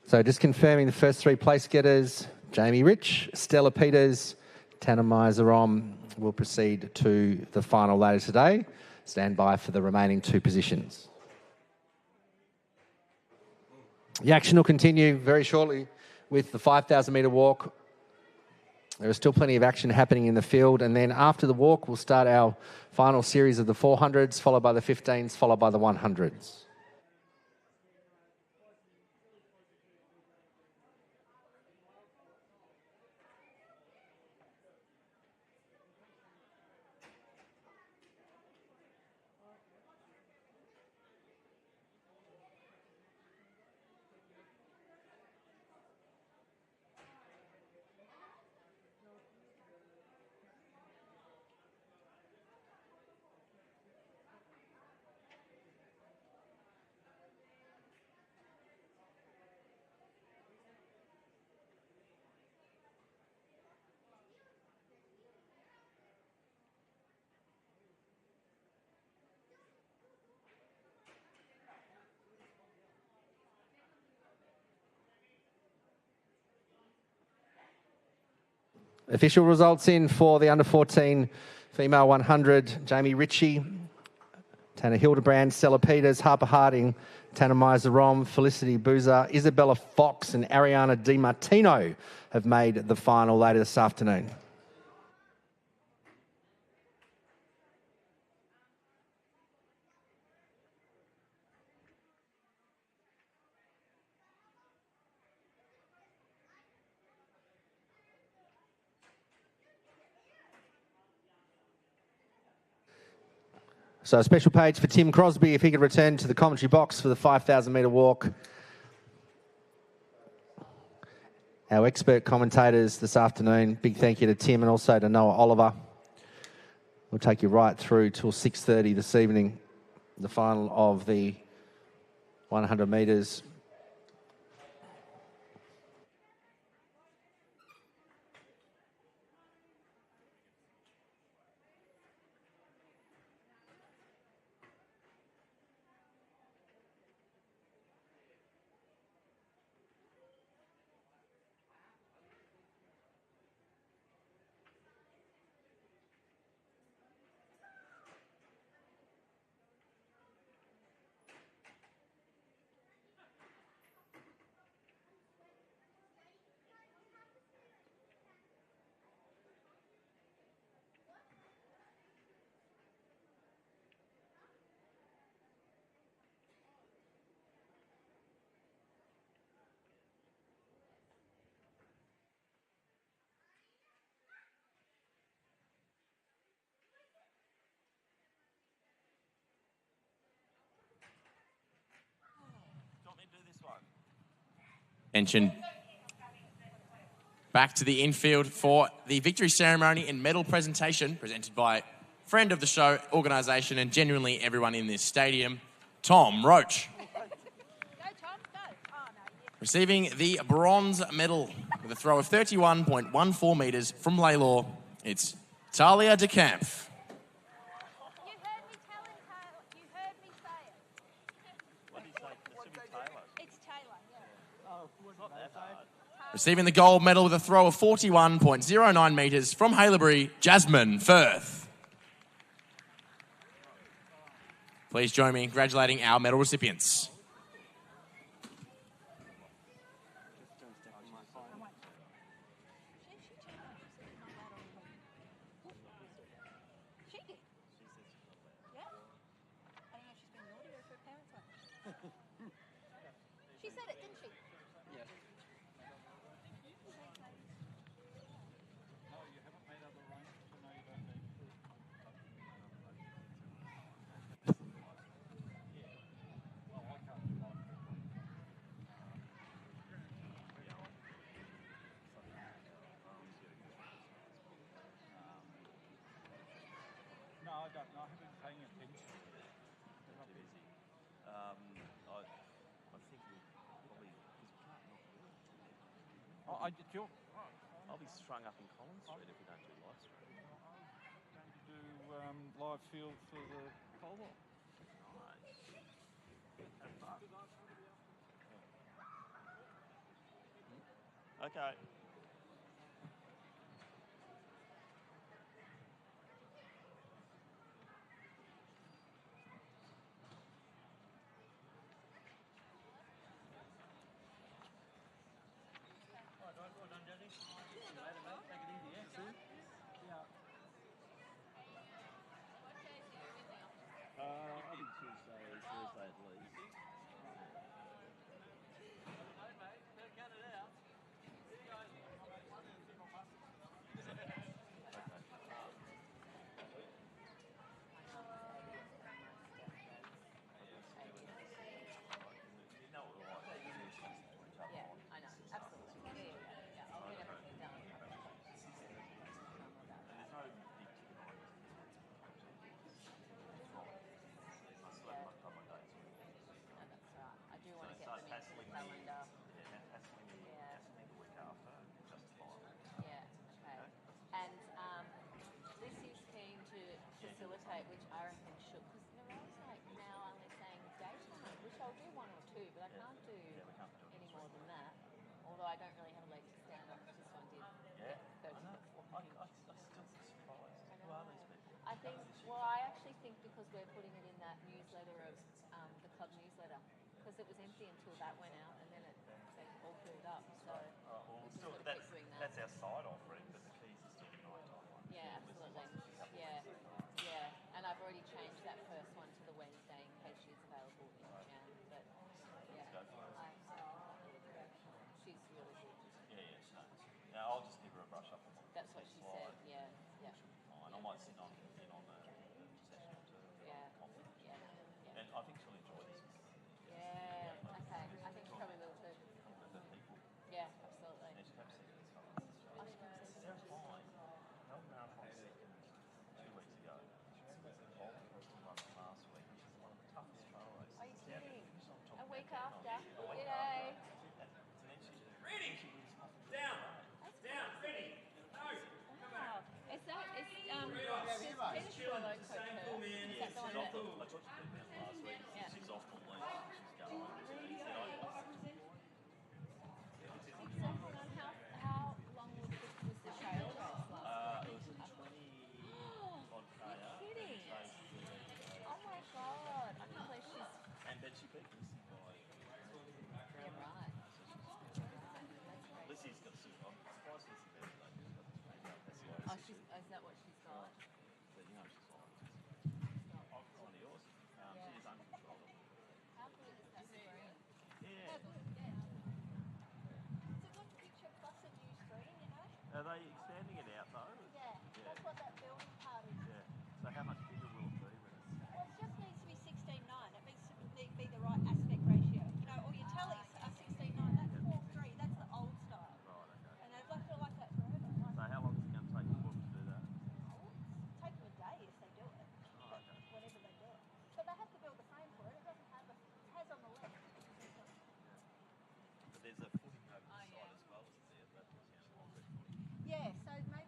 So just confirming the first 3 place getters, Jamie Rich, Stella Peters, Tanamai Zarom will proceed to the final later today. Stand by for the remaining 2 positions. The action will continue very shortly with the 5,000 metre walk. There is still plenty of action happening in the field, and then after the walk we'll start our final series of the 400s, followed by the 15s, followed by the 100s. Official results in for the under-14 female 100. Jamie Ritchie, Tanner Hildebrand, Stella Peters, Harper Harding, Tanner Miser-Rom, Felicity Boozer, Isabella Fox and Ariana DiMartino have made the final later this afternoon. So a special page for Tim Crosby, if he could return to the commentary box for the 5,000 metre walk. Our expert commentators this afternoon, big thank you to Tim and also to Noah Oliver. We'll take you right through till 6:30 this evening, the final of the 100 metres. Mentioned back to the infield for the victory ceremony and medal presentation presented by friend of the show, organisation and genuinely everyone in this stadium, Tom Roach. Receiving the bronze medal with a throw of 31.14 metres from Laylaw, it's Talia de Camp. Receiving the gold medal with a throw of 41.09 metres from Haileybury, Jasmine Firth. Please join me in congratulating our medal recipients. Sure. I'll be strung up in Collins Street if we don't do live stream. Going to do live field for the pole vault. Nice. Have fun. Okay. Well done, Jesse. See you later, mate. Take it easy, yeah? See you? Yeah. I think Tuesday, Thursday at least. Hey, mate. Better cut it out. See you guys. Yeah, I know. Absolutely. Yeah. I'll get everything done. There's no big ticket items. It's right. I still have a couple of days. No, that's right. I do want to get Starts them into the hassling me. calendar. Yeah, hassling me the week after. Justifiable. Yeah, okay. And this is keen to facilitate, which I reckon should, because Narelle's like now only saying daytime, which I'll do one or two, but I can't do any more than that. Although I don't really have a leg to stand on, because this one did. Yeah, 30 I know. minutes. I'm still surprised. Who are these people? I think, well, I actually think because we're putting it in that newsletter of the club newsletter, because it was empty until that went out, and then they all filled up. So Well, we just still, got to keep doing that. that's our side offering, but the keys are still the night-time one. Yeah, absolutely. Yeah, and I've already changed that first one to the Wednesday in case she's available in Jan. But yeah, she's really good. Yeah, no. Now I'll just give her a brush up on what That's what she said. Yeah. fine. I might sit on the session or two. Yeah. And I think she'll enjoy this. Yeah. Okay. I think she probably will too. The people. Yeah, absolutely. And she kept saying this stuff. I should have said They're fine. Held marathon second 2 weeks ago. She was involved last week. She's one of the toughest trail races. Are you kidding? Yeah. A week after? Yay! Ready! Down! Down! Ready! No! Wow. Is that, Peter Schwallow coach her? Is that the one that... I talked to her last week. Yeah. She's off on leave. She's going. He said, So hold on, how long was the trail race last it week? was a 20 Are you kidding? Oh my god, I can't believe she's... And then she beat Lissy by... Yeah, right. Lissy's got super. I'm surprised Lissy beat her though. Oh, is that what she's got? But you know she's fine. It's one of yours. She is uncontrollable. How good is that screen? Yeah. It's a good picture plus a new screen, you know? Are they expanding it out though? Yeah, that's what that building part is. Yeah. So how much bigger will it be when it's... Well, it just needs to be 16:9. It needs to be the right aspect ratio. You know, all your tellies are 16:9. That's 4:3. That's the old style. Right, okay. And they've left it like that forever. Like, So how long is it going to take for them to do that? it's take them a day if they do it. Oh, okay. Whenever they do it. But they have to build the frame for it. It doesn't have it has on the left. But there's a footing over the side as well, isn't there? That's essentially concrete footing. Yeah, so maybe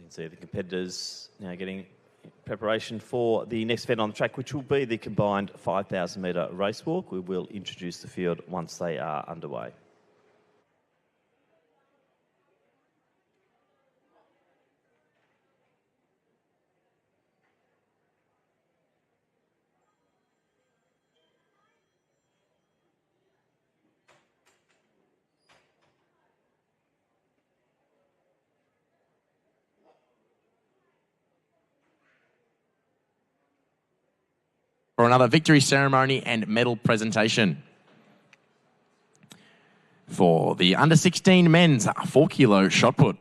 can see the competitors now getting preparation for the next event on the track, which will be the combined 5,000 metre race walk. We will introduce the field once they are underway. For another victory ceremony and medal presentation. For the under-16 men's 4 kilo shot put.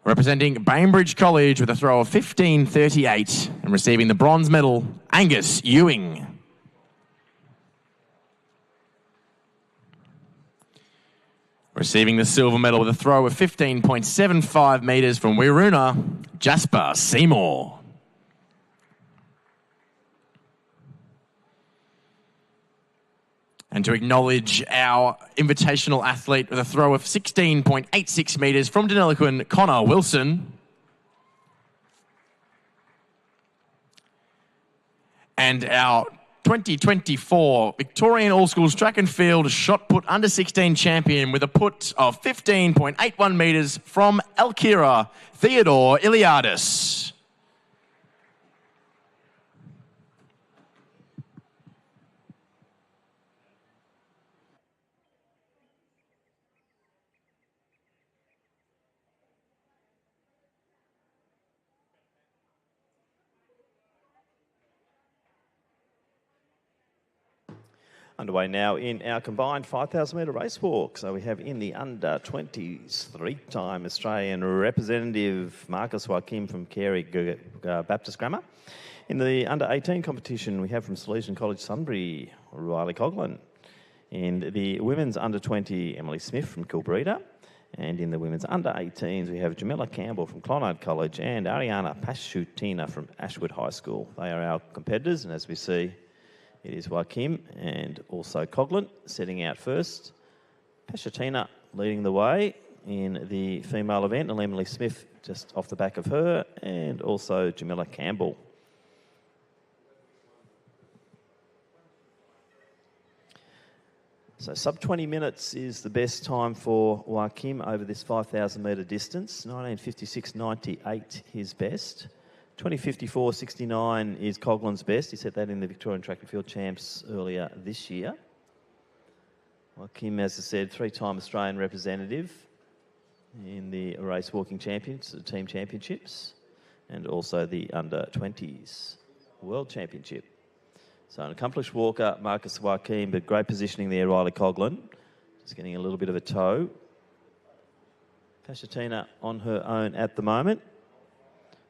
Representing Bainbridge College with a throw of 15.38 and receiving the bronze medal, Angus Ewing. Receiving the silver medal with a throw of 15.75 metres from Wiruna, Jasper Seymour. And to acknowledge our invitational athlete with a throw of 16.86 metres from Deniliquin, Connor Wilson. And our 2024 Victorian All Schools Track and Field shot put under 16 champion with a put of 15.81 metres from Alkira, Theodore Iliadis. Underway now in our combined 5,000 metre race walk. So we have in the under-20s three-time Australian representative Marcus Joaquim from Carey Baptist Grammar. In the under-18 competition, we have from Salesian College Sunbury, Riley Coughlin. In the women's under-20, Emily Smith from Kilbreda. And in the women's under-18s, we have Jamila Campbell from Clonard College and Ariana Pashutina from Ashwood High School. They are our competitors, and as we see, it is Joaquim and also Coughlin setting out first. Pashutina leading the way in the female event, and Emily Smith just off the back of her, and also Jamila Campbell. So sub 20 minutes is the best time for Joaquim over this 5,000 metre distance. 1956.98 his best. 2054.69 is Coughlin's best. He set that in the Victorian Track and Field Champs earlier this year. Joaquim, as I said, three-time Australian representative in the race walking champions, the team championships, and also the under-20s world championship. So an accomplished walker, Marcus Joaquim, but great positioning there, Riley Coughlin. Just getting a little bit of a toe. Pashutina on her own at the moment.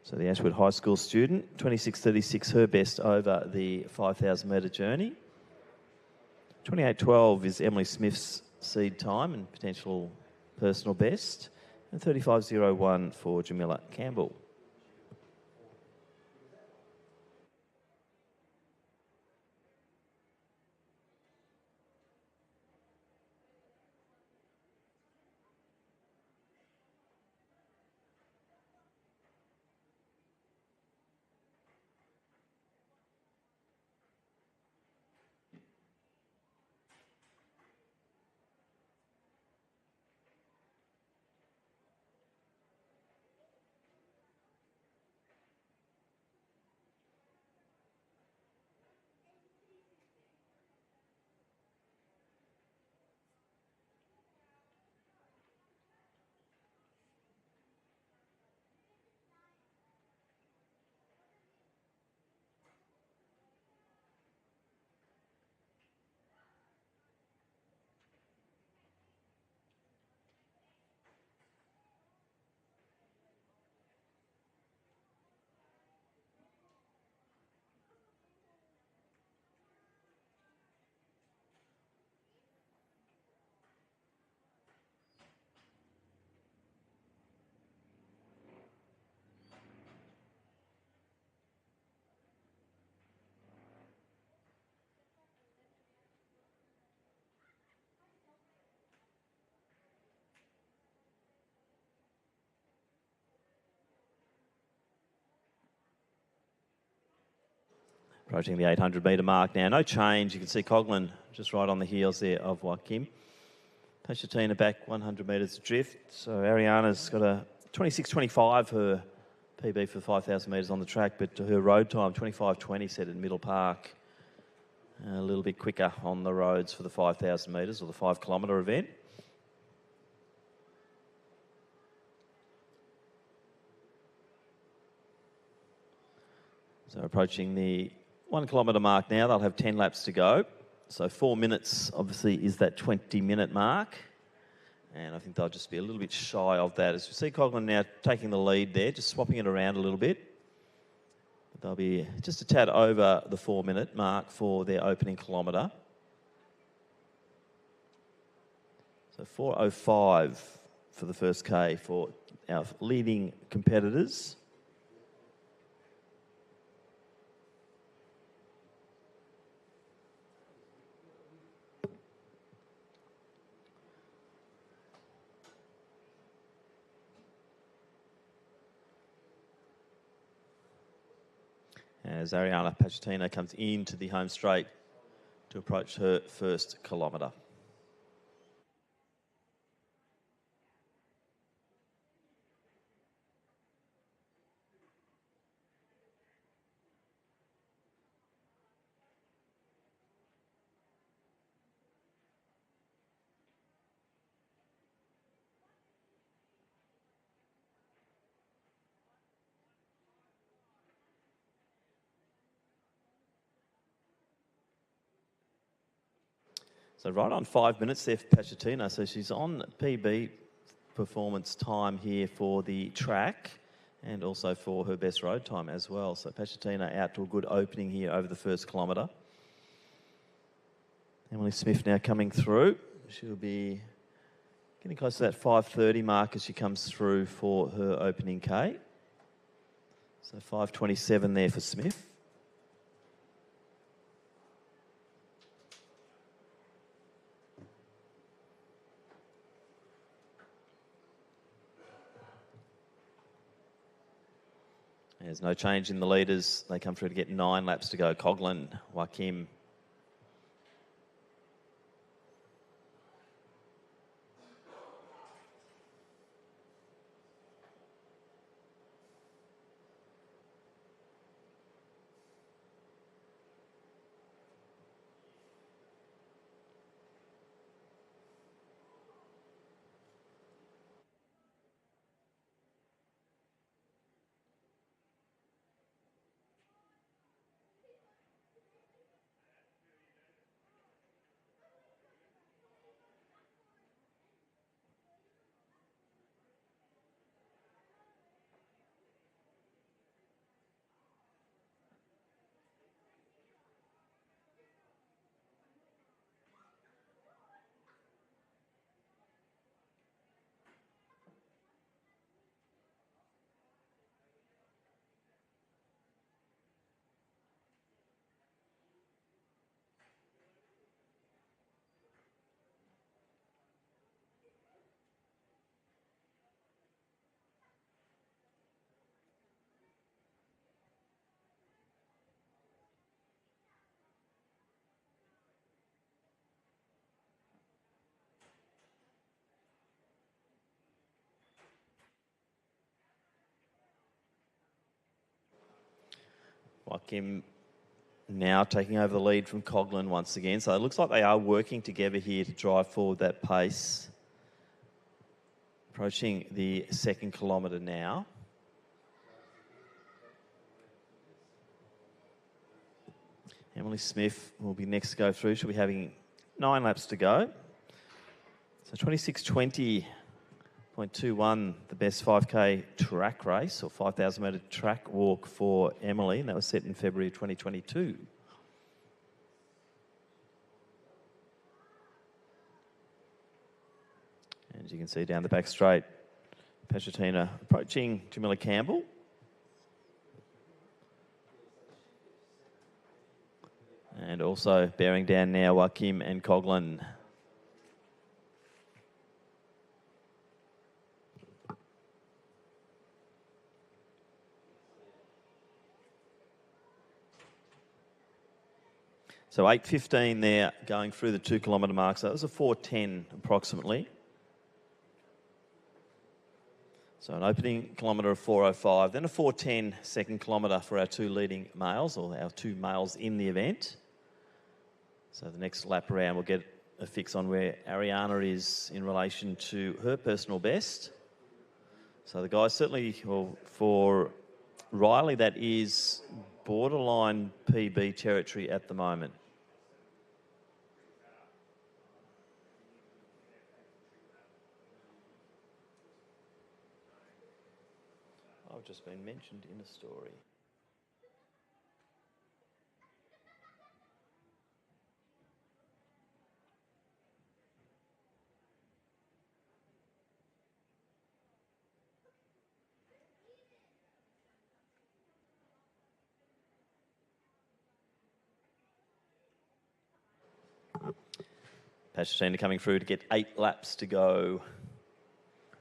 So the Ashwood High School student, 26.36 her best over the 5,000 metre journey. 28.12 is Emily Smith's seed time and potential personal best. And 35.01 for Jamila Campbell. Approaching the 800 metre mark now. No change. You can see Coughlin just right on the heels there of Joaquim. Pachatina back 100 metres adrift. So Ariana's got a 26.25 her PB for 5,000 metres on the track, but her road time 25.20 set in Middle Park. A little bit quicker on the roads for the 5,000 metres or the 5 kilometre event. So approaching the 1 kilometre mark now. They'll have 10 laps to go. So 4 minutes obviously is that 20-minute mark. And I think they'll just be a little bit shy of that. As we see Coughlin now taking the lead there, just swapping it around a little bit. But they'll be just a tad over the 4-minute mark for their opening kilometre. So 4:05 for the first K for our leading competitors. As Ariana Pachatina comes into the home straight to approach her first kilometre. So right on 5 minutes there for Pachatina. So she's on PB performance time here for the track and also for her best road time as well. So Pachatina out to a good opening here over the first kilometre. Emily Smith now coming through. She'll be getting close to that 5:30 mark as she comes through for her opening K. So 5:27 there for Smith. There's no change in the leaders. They come through to get 9 laps to go. Coughlin, Joaquim. Joaquim now taking over the lead from Coughlin once again. So it looks like they are working together here to drive forward that pace. Approaching the second kilometre now. Emily Smith will be next to go through. She'll be having 9 laps to go. So 26:20.21, the best 5K track race or 5,000 metre track walk for Emily, and that was set in February of 2022. And as you can see down the back straight, Pachatina approaching Jamila Campbell. And also bearing down now Joaquim and Coughlin. So 8:15 there going through the 2 kilometre mark. So that was a 4:10 approximately. So an opening kilometre of 4:05, then a 4:10 second kilometre for our 2 leading males, or our 2 males in the event. So the next lap around we'll get a fix on where Ariana is in relation to her personal best. So the guys certainly, well, for Riley, that is borderline PB territory at the moment. I've just been mentioned in a story. Pasadena coming through to get 8 laps to go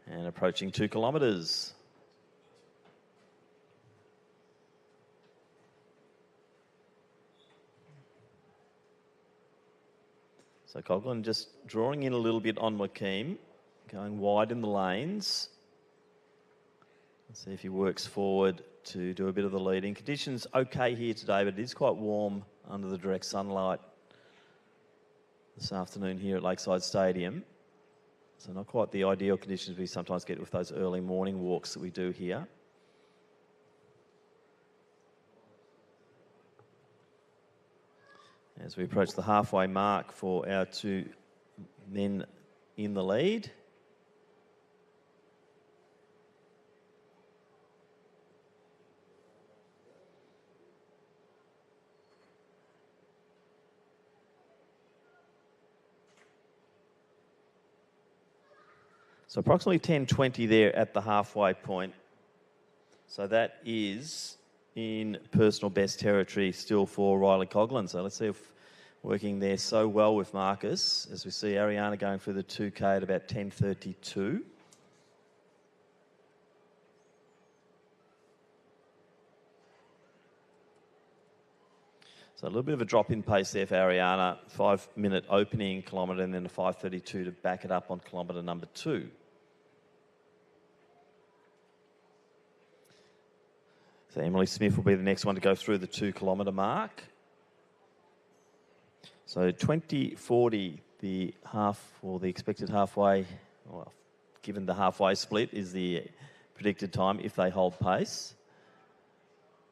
and approaching 2 kilometres. So Coughlin just drawing in a little bit on Joaquim, going wide in the lanes. Let's see if he works forward to do a bit of the leading. Conditions okay here today, but it is quite warm under the direct sunlight this afternoon here at Lakeside Stadium. So not quite the ideal conditions we sometimes get with those early morning walks that we do here. As we approach the halfway mark for our 2 men in the lead. So approximately 10:20 there at the halfway point. So that is in personal best territory still for Riley Coughlin. So let's see if working there so well with Marcus, as we see Ariana going through the 2K at about 10:32. So a little bit of a drop in pace there for Ariana. 5-minute opening kilometre and then a 5:32 to back it up on kilometre number 2. So Emily Smith will be the next one to go through the 2 kilometre mark. So 20:40, the half, or the expected halfway, well, given the halfway split, is the predicted time if they hold pace.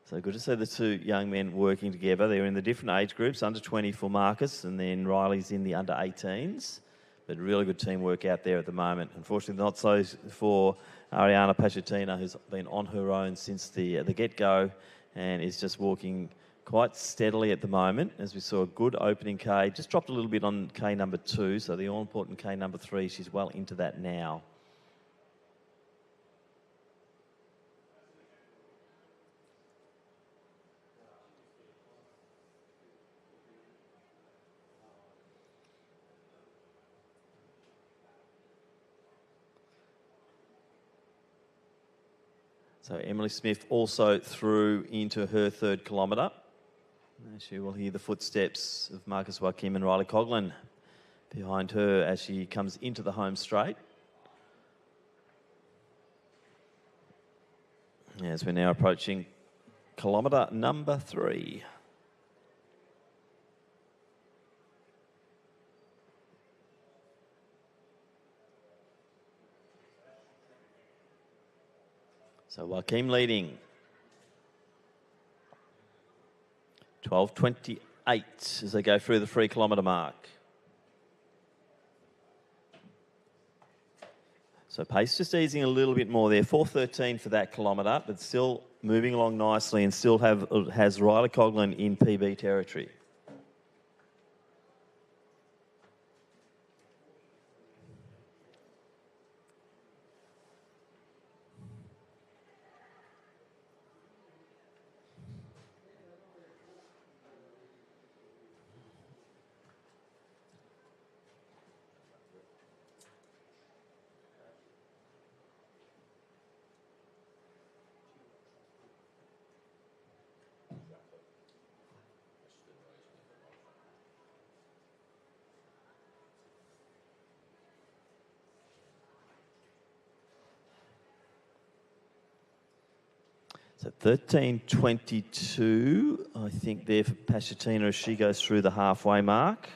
So good to see the 2 young men working together. They're in the different age groups, under 20 for Marcus, and then Riley's in the under 18s. But really good teamwork out there at the moment. Unfortunately, not so for Ariana Pachatina, who's been on her own since the get-go and is just walking quite steadily at the moment. As we saw a good opening K, just dropped a little bit on K number 2, so the all-important K number 3, she's well into that now. So Emily Smith also through into her 3rd kilometre. She will hear the footsteps of Marcus Joaquim and Riley Coughlin behind her as she comes into the home straight. As we're now approaching kilometre number 3. So Joaquim leading. 12:28 as they go through the 3 kilometre mark. So pace just easing a little bit more there. 4:13 for that kilometre, but still moving along nicely and still has Riley Coughlin in PB territory. So 13.22, I think, there for Pashatina as she goes through the halfway mark.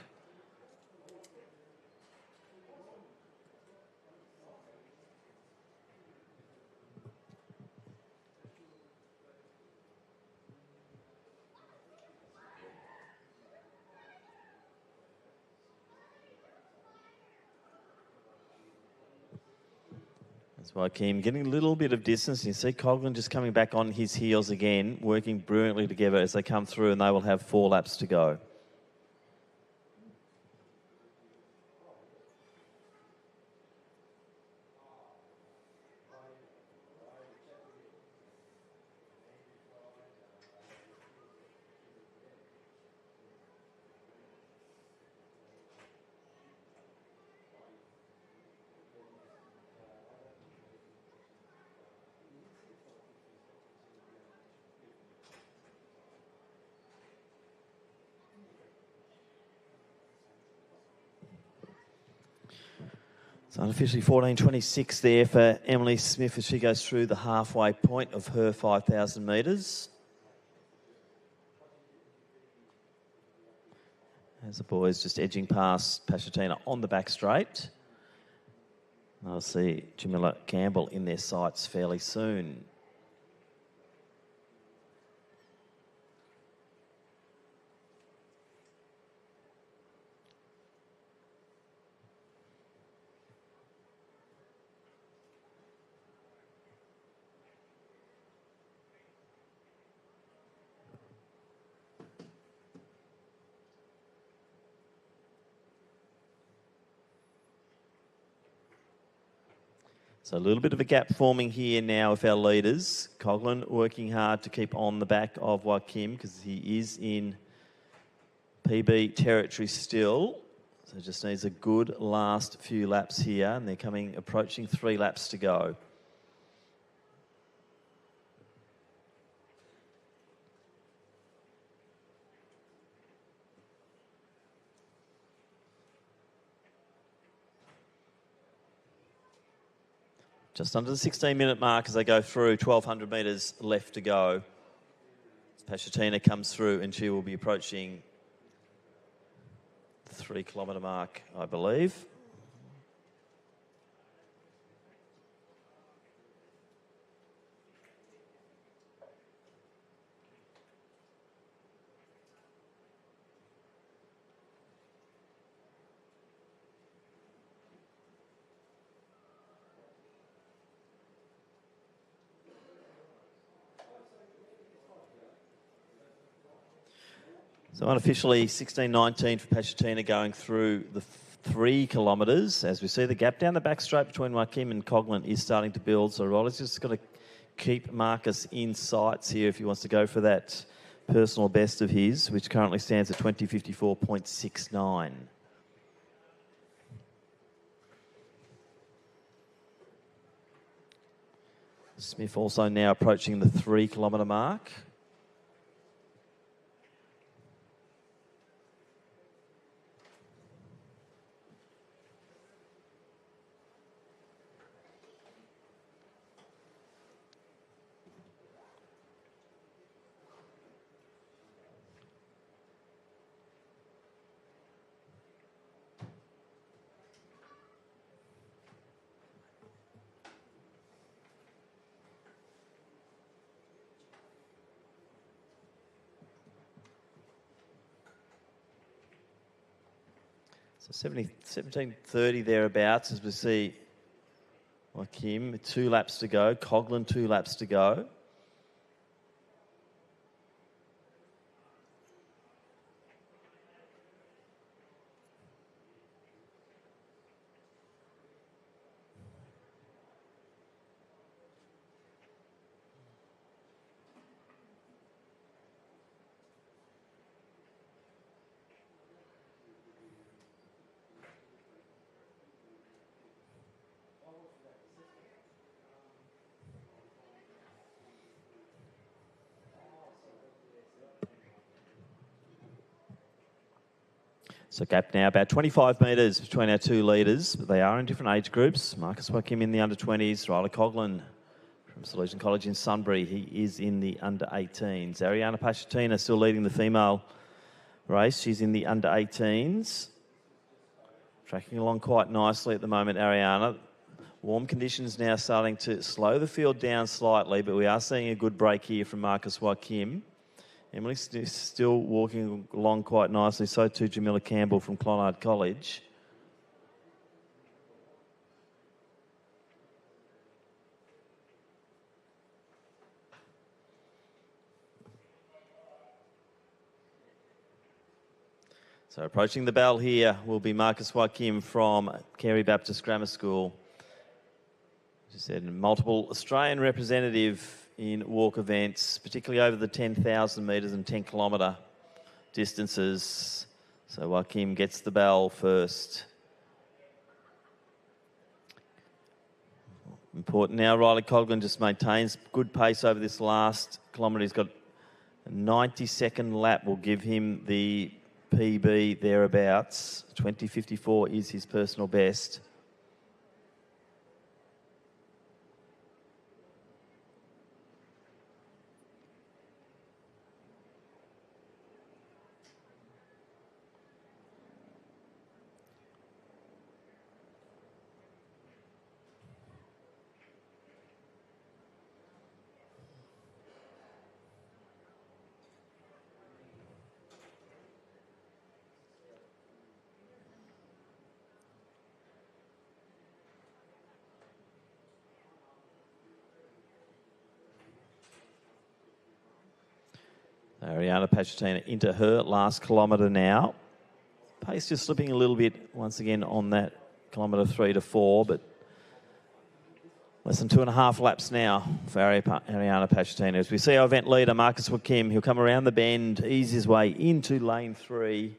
That's why Kim getting a little bit of distance. You see Coughlin just coming back on his heels again, working brilliantly together as they come through, and they will have 4 laps to go. So unofficially 14.26 there for Emily Smith as she goes through the halfway point of her 5,000 metres. As the boys just edging past Pashatina on the back straight. I'll see Jamila Campbell in their sights fairly soon. So a little bit of a gap forming here now with our leaders. Coughlin working hard to keep on the back of Joaquim because he is in PB territory still. So just needs a good last few laps here, and they're approaching 3 laps to go. Just under the 16-minute mark as they go through, 1,200 metres left to go. Pashatina comes through and she will be approaching the 3-kilometre mark, I believe. So unofficially 16.19 for Pashatina going through the 3 kilometres. As we see, the gap down the back straight between Joaquim and Coughlin is starting to build. So Roller's just got to keep Marcus in sights here if he wants to go for that personal best of his, which currently stands at 20:54.69. Smith also now approaching the 3-kilometre mark. So 17.30 thereabouts as we see Joaquim, 2 laps to go. Coughlin, 2 laps to go. So gap now about 25 metres between our 2 leaders, but they are in different age groups. Marcus Joaquim in the under-20s, Riley Coughlin from Solution College in Sunbury. He is in the under-18s. Ariana Pachatina still leading the female race. She's in the under-18s. Tracking along quite nicely at the moment, Ariana. Warm conditions now starting to slow the field down slightly, but we are seeing a good break here from Marcus Joaquim. Emily's still walking along quite nicely, so too Jamila Campbell from Clonard College. So approaching the bell here will be Marcus Joaquim from Carey Baptist Grammar School. As I said, multiple Australian representative in walk events, particularly over the 10,000 metres and 10 kilometre distances. So Joaquim gets the bell first. Important now, Riley Coghlan just maintains good pace over this last kilometre. He's got a 90-second lap, will give him the PB thereabouts. 20:54 is his personal best. Ariana Pachatina into her last kilometre now. Pace just slipping a little bit once again on that kilometre 3 to 4, but less than 2.5 laps now for Ariana Pachatina. As we see our event leader, Marcus Joaquim, he'll come around the bend, ease his way into lane 3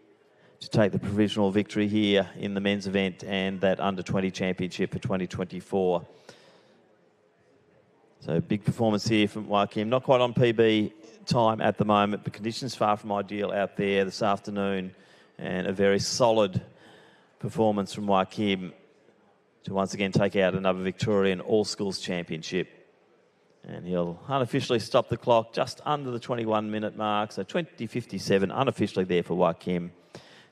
to take the provisional victory here in the men's event and that under-20 championship for 2024. So big performance here from Joaquim. Not quite on PB time at the moment, but conditions far from ideal out there this afternoon, and a very solid performance from Joaquim to once again take out another Victorian All-Schools Championship. And he'll unofficially stop the clock just under the 21-minute mark, so 20:57 unofficially there for Joaquim.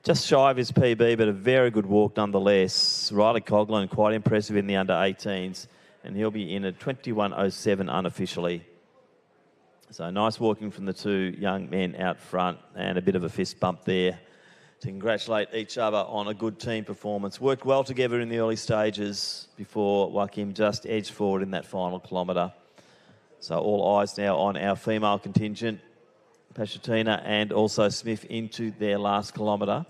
Just shy of his PB, but a very good walk nonetheless. Riley Coghlan, quite impressive in the under-18s, and he'll be in at 21:07 unofficially. So nice walking from the two young men out front, and a bit of a fist bump there to congratulate each other on a good team performance. Worked well together in the early stages before Joaquim just edged forward in that final kilometre. So all eyes now on our female contingent, Pachatina and also Smith, into their last kilometre.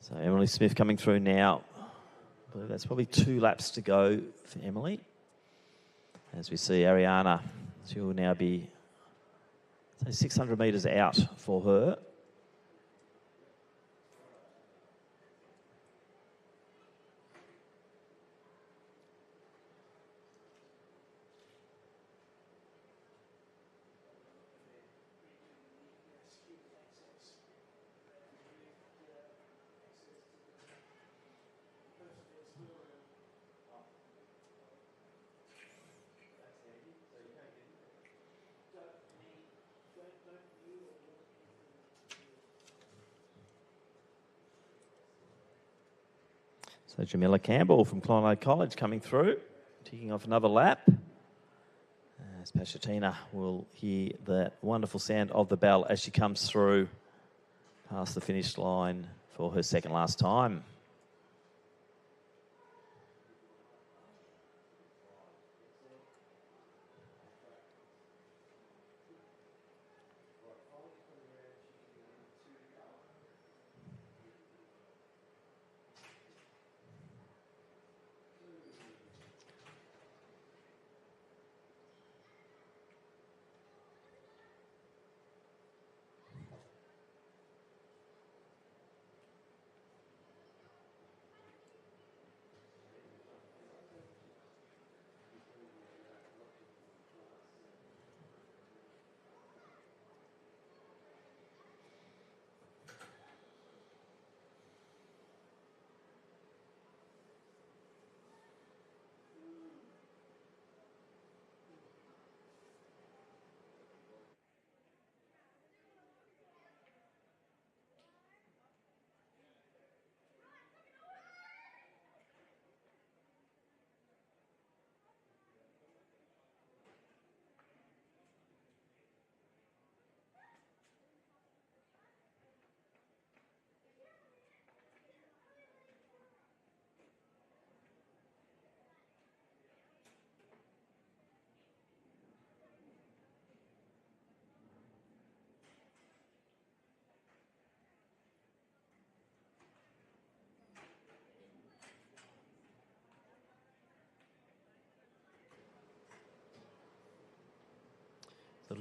So Emily Smith coming through now. I believe that's probably 2 laps to go for Emily. As we see Ariana, she will now be 600 metres out for her. So Jamila Campbell from Clonard College coming through, ticking off another lap. As Pachatina will hear the wonderful sound of the bell as she comes through past the finish line for her second last time.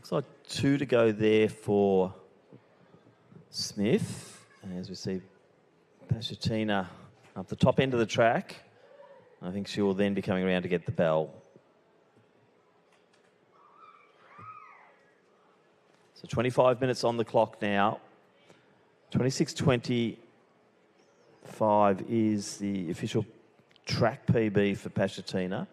Looks like 2 to go there for Smith. As we see Pashatina up the top end of the track. I think she will then be coming around to get the bell. So 25 minutes on the clock now. 26:25 is the official track PB for Pashatina.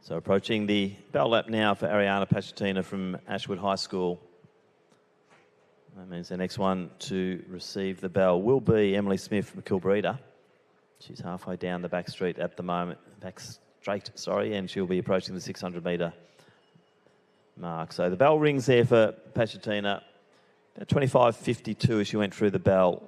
So approaching the bell lap now for Ariana Pashatina from Ashwood High School. That means the next one to receive the bell will be Emily Smith from Kilbreda. She's halfway down the back straight at the moment, and she'll be approaching the 600-metre mark. So the bell rings there for Pashatina. About 25:52 as she went through the bell.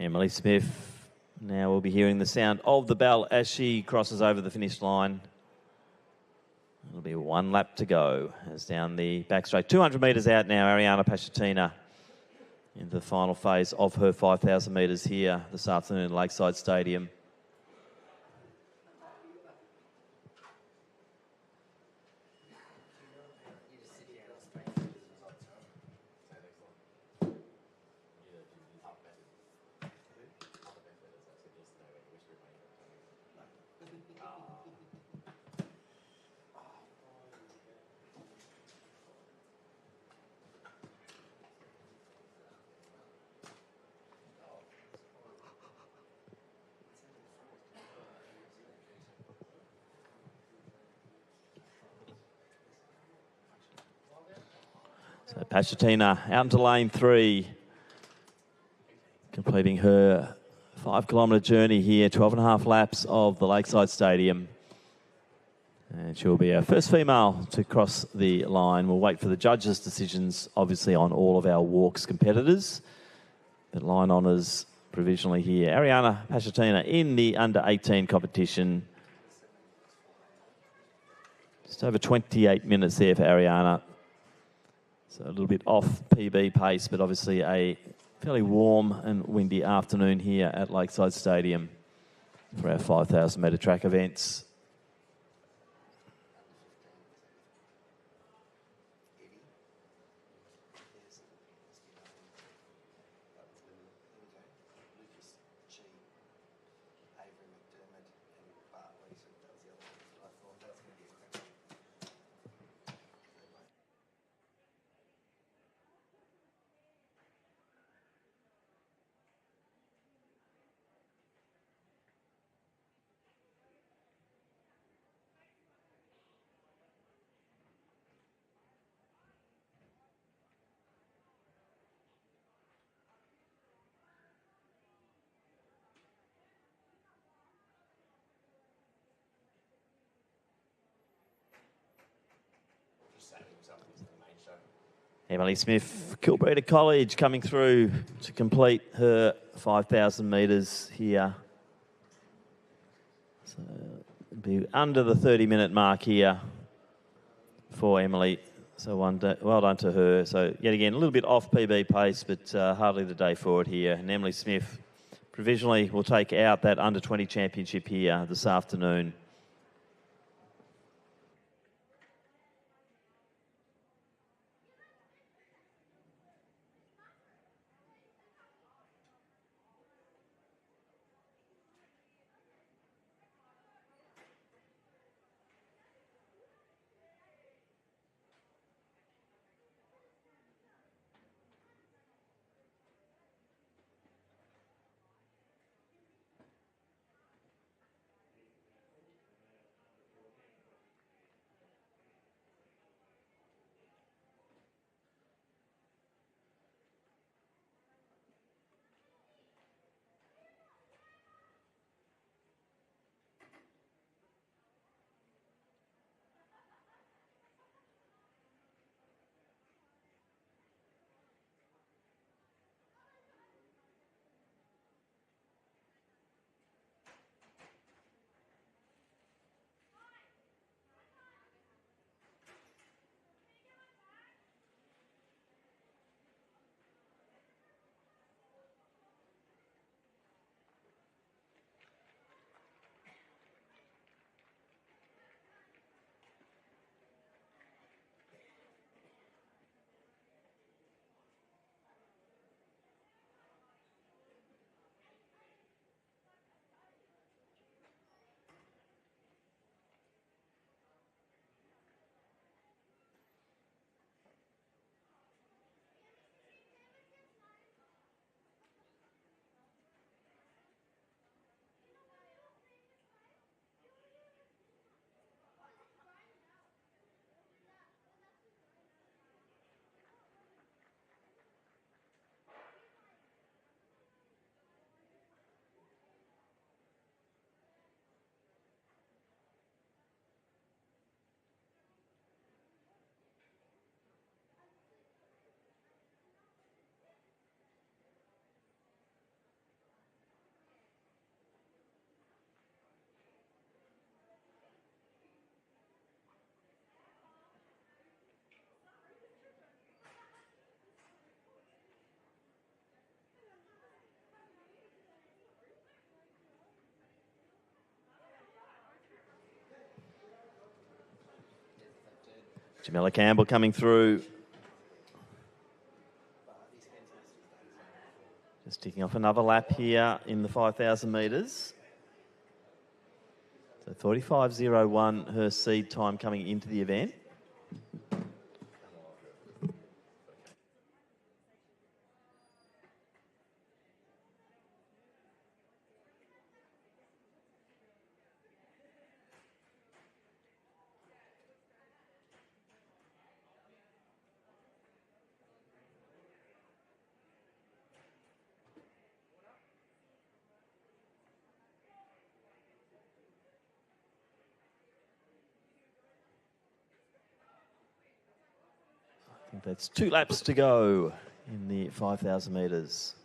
Emily Smith now will be hearing the sound of the bell as she crosses over the finish line. It'll be 1 lap to go as down the back straight. 200 metres out now, Ariana Pashatina into the final phase of her 5,000 metres here this afternoon at Lakeside Stadium. So Pashatina out into lane 3, completing her 5-kilometre journey here, 12.5 laps of the Lakeside Stadium. And she'll be our first female to cross the line. We'll wait for the judges' decisions, obviously, on all of our walks competitors. But line honours provisionally here. Ariana Pashatina in the under-18 competition. Just over 28 minutes there for Ariana. So a little bit off PB pace, but obviously a fairly warm and windy afternoon here at Lakeside Stadium for our 5,000 metre track events. Emily Smith, Kilbreda College, coming through to complete her 5,000 metres here. So it'll be under the 30-minute mark here for Emily. So well done to her. So yet again, a little bit off PB pace, but hardly the day forward here. And Emily Smith provisionally will take out that under-20 championship here this afternoon. Jamila Campbell coming through. Just ticking off another lap here in the 5,000 metres. So 35.01 her seed time coming into the event. I think that's 2 laps to go in the 5,000 metres.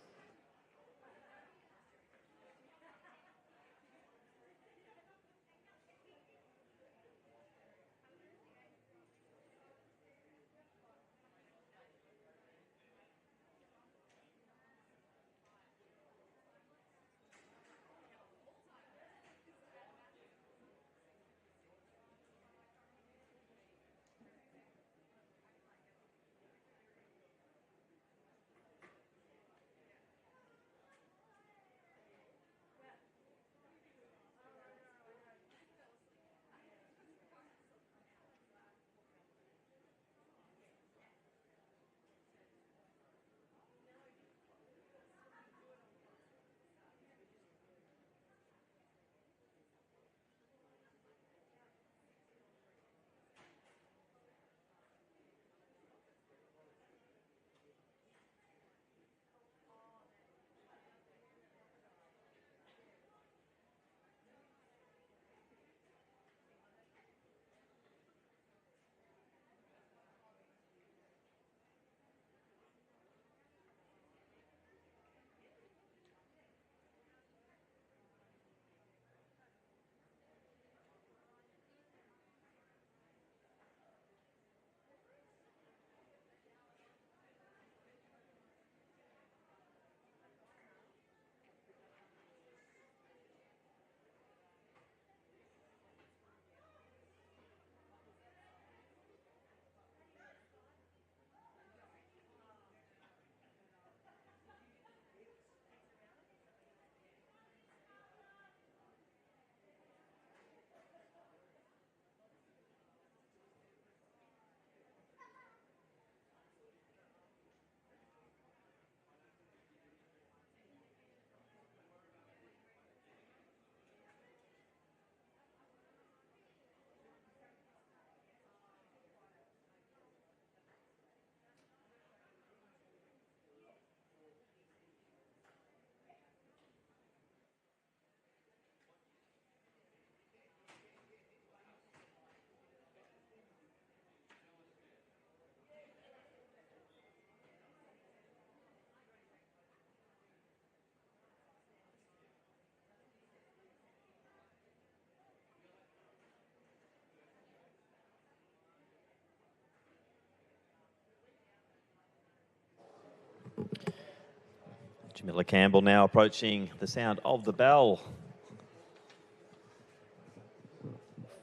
Jamila Campbell now approaching the sound of the bell.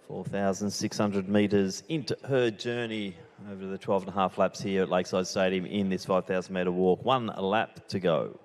4,600 metres into her journey over the 12.5 laps here at Lakeside Stadium in this 5,000 metre walk. 1 lap to go.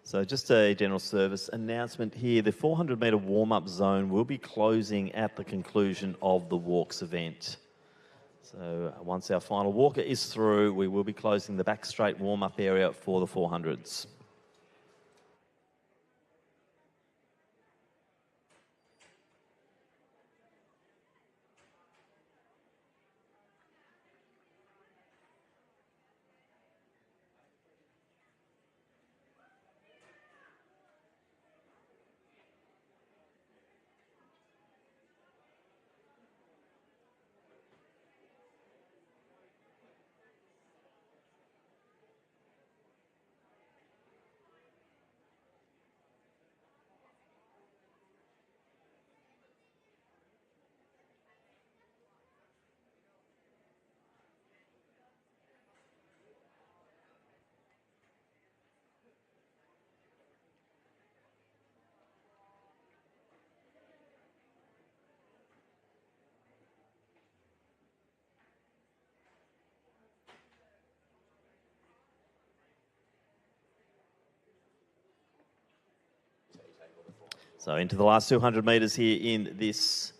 So just a general service announcement here. The 400 metre warm-up zone will be closing at the conclusion of the walks event. So once our final walker is through, we will be closing the back straight warm-up area for the 400s. So into the last 200 metres here in this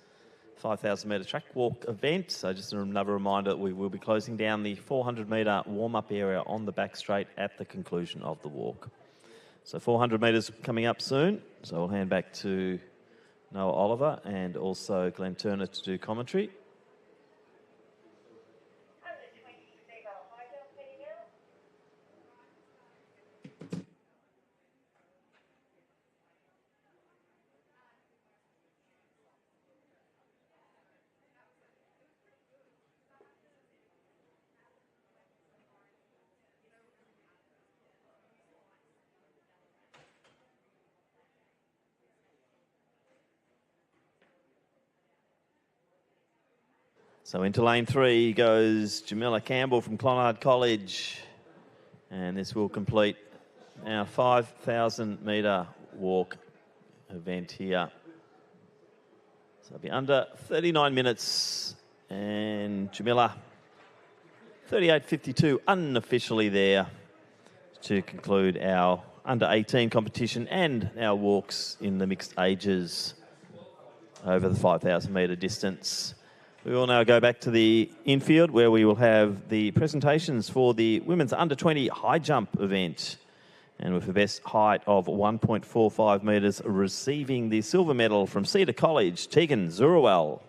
5,000 metre track walk event. So just another reminder that we will be closing down the 400 metre warm-up area on the back straight at the conclusion of the walk. So 400 metres coming up soon. So I'll hand back to Noah Oliver and also Glenn Turner to do commentary. So into lane 3 goes Jamila Campbell from Clonard College. And this will complete our 5,000 metre walk event here. So it'll be under 39 minutes. And Jamila, 38.52 unofficially there to conclude our under 18 competition and our walks in the mixed ages over the 5,000 metre distance. We will now go back to the infield where we will have the presentations for the women's under 20 high jump event. And with the best height of 1.45 metres, receiving the silver medal from Cedar College, Tegan Zurawell.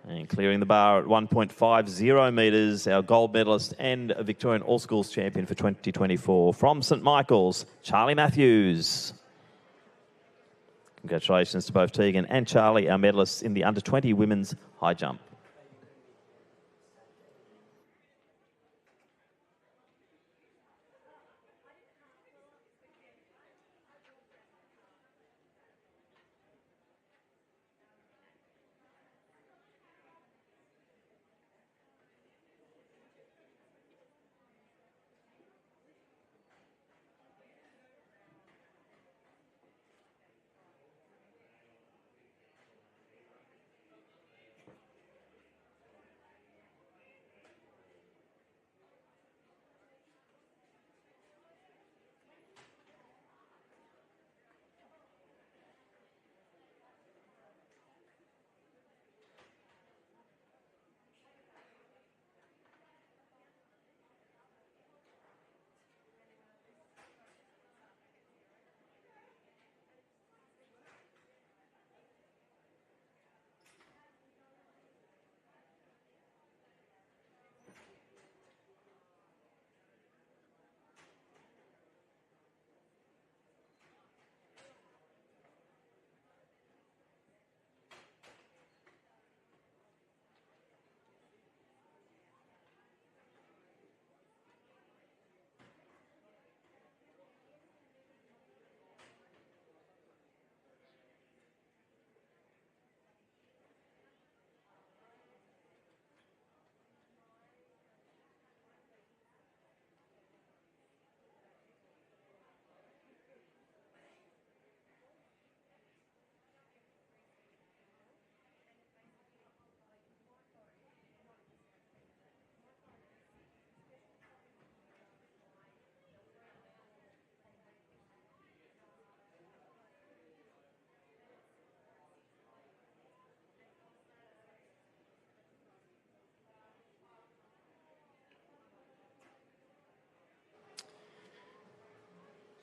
And clearing the bar at 1.50 metres, our gold medalist and a Victorian All Schools champion for 2024 from St Michael's, Charlie Matthews. Congratulations to both Tegan and Charlie, our medalists in the under 20 women's high jump.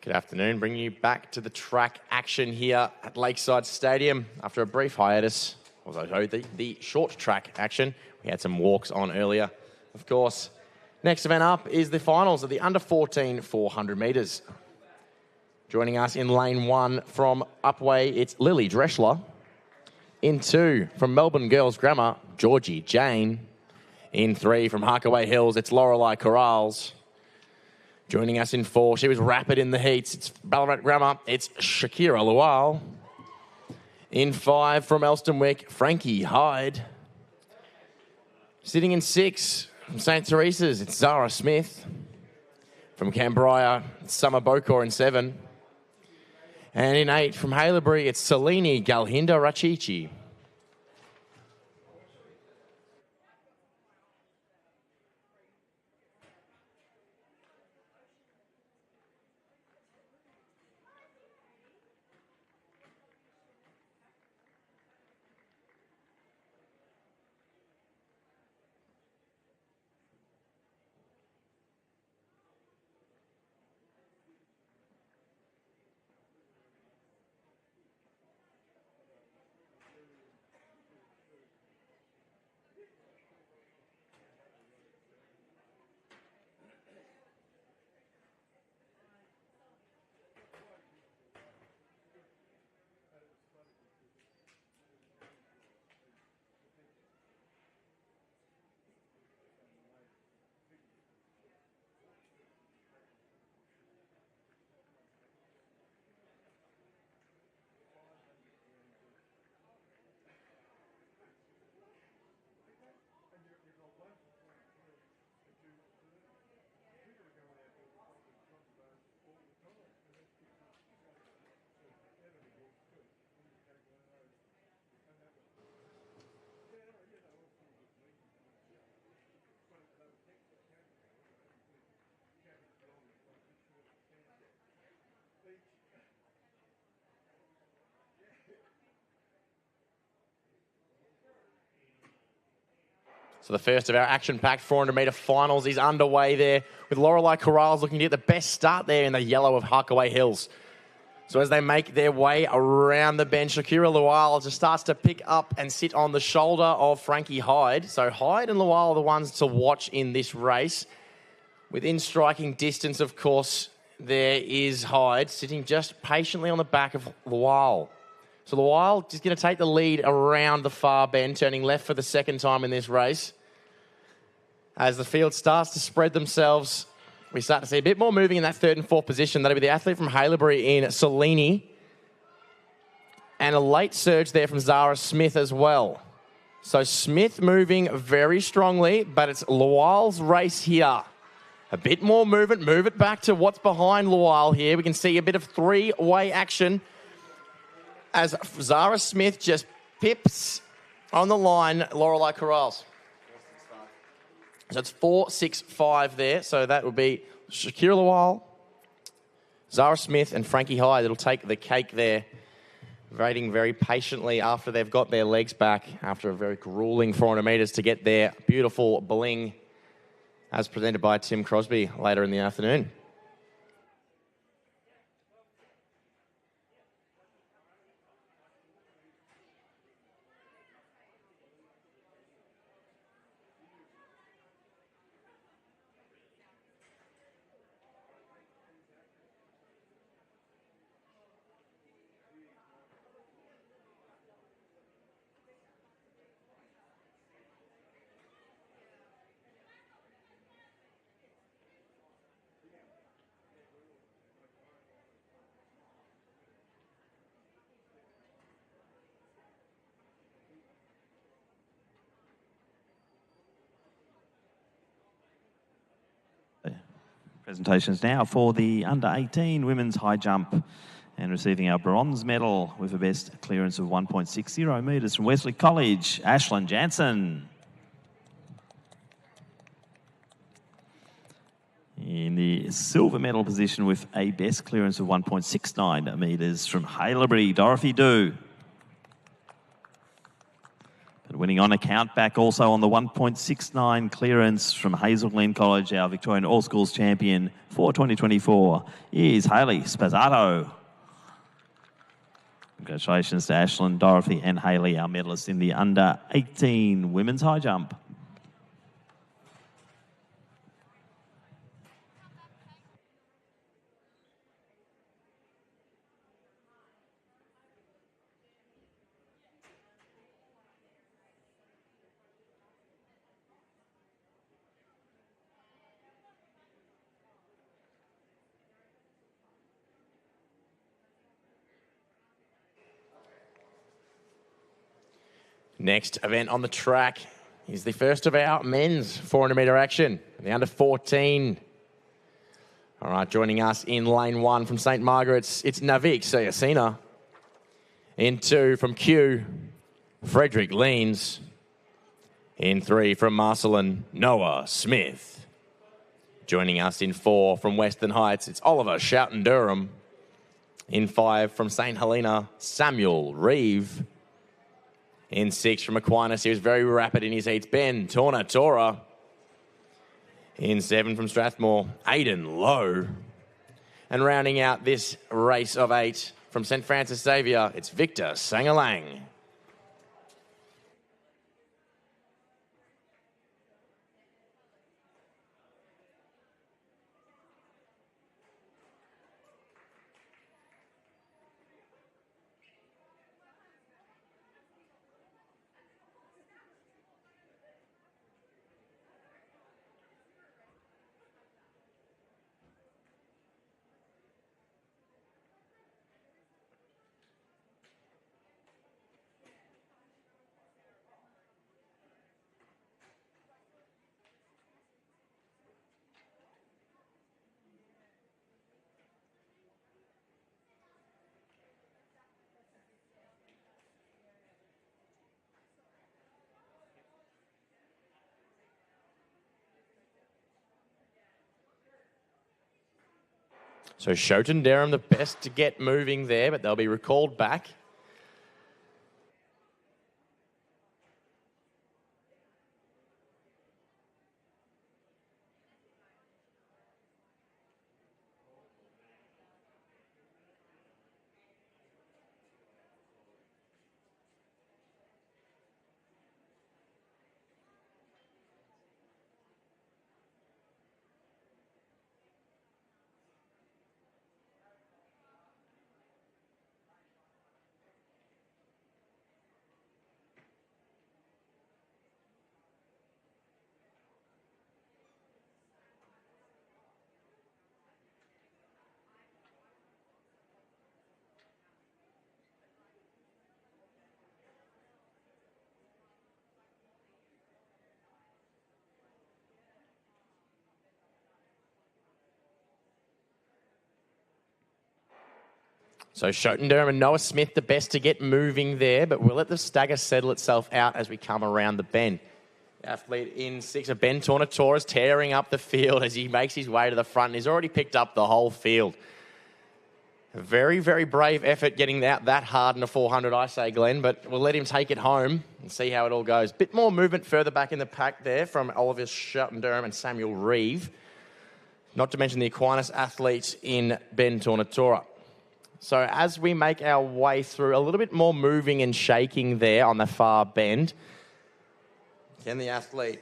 Good afternoon. Bringing you back to the track action here at Lakeside Stadium after a brief hiatus. Also, the short track action. We had some walks on earlier. Of course, next event up is the finals of the under 14 400 metres. Joining us in lane 1 from Upway, it's Lily Dreschler. In 2 from Melbourne Girls Grammar, Georgie Jane. In 3 from Harkaway Hills, it's Lorelei Corrals. Joining us in 4, she was rapid in the heats. It's Ballarat Grammar. It's Shakira Lual. In 5 from Elstonwick, Frankie Hyde. Sitting in 6 from St Teresa's, it's Zara Smith. From Canberra, it's Summer Bokor in 7. And in 8 from Haileybury, it's Selini Galhinda Rachichi. So the first of our action-packed 400-metre finals is underway there, with Lorelei Corrales looking to get the best start there in the yellow of Harkaway Hills. So as they make their way around the bench, Shakira Lual just starts to pick up and sit on the shoulder of Frankie Hyde. So Hyde and Lual are the ones to watch in this race. Within striking distance, of course, there is Hyde sitting just patiently on the back of Lual. So Lual is going to take the lead around the far bend, turning left for the second time in this race. As the field starts to spread themselves, we start to see a bit more moving in that third and fourth position. That'll be the athlete from Haileybury in Salini. And a late surge there from Zara Smith as well. So Smith moving very strongly, but it's Lual's race here. A bit more movement. Move it back to what's behind Lual here. We can see a bit of three-way action as Zara Smith just pips on the line Lorelei Corrales. So it's 4-6-5 there. So that would be Shakira Lual, Zara Smith, and Frankie Hyde that'll take the cake there, waiting very patiently after they've got their legs back after a very grueling 400 metres to get their beautiful bling as presented by Tim Crosby later in the afternoon. Presentations now for the under-18 women's high jump, and receiving our bronze medal with a best clearance of 1.60 metres from Wesley College, Ashlyn Jansen. In the silver medal position with a best clearance of 1.69 metres from Haileybury, Dorothy Dew. But winning on account back also on the 1.69 clearance from Hazel Glen College, our Victorian All Schools champion for 2024, is Hayley Spazzato. Congratulations to Ashlyn, Dorothy and Hayley, our medalists in the under-18 women's high jump. Next event on the track is the first of our men's 400-metre action, the under-14. All right, joining us in lane 1 from St. Margaret's, it's Navik Sayasina. In 2 from Kew, Frederick Leans. In 3 from Marcelin, Noah Smith. Joining us in 4 from Western Heights, it's Oliver Schouten-Durham. In 5 from St. Helena, Samuel Reeve. In 6 from Aquinas, he was very rapid in his heats, Ben Tornatora. In 7 from Strathmore, Aidan Lowe. And rounding out this race of 8 from St. Francis Xavier, it's Victor Sangalang. So Schouten Durham, the best to get moving there, but they'll be recalled back. So Schotendurham and Noah Smith the best to get moving there, but we'll let the stagger settle itself out as we come around the bend. Athlete in 6 of Ben Tornatora's tearing up the field as he makes his way to the front. And he's already picked up the whole field. A very, very brave effort getting out that hard in a 400, I say, Glenn, but we'll let him take it home and see how it all goes. Bit more movement further back in the pack there from Oliver Schotendurham and Samuel Reeve. Not to mention the Aquinas athletes in Ben Tornatora. So as we make our way through, a little bit more moving and shaking there on the far bend. Can the athlete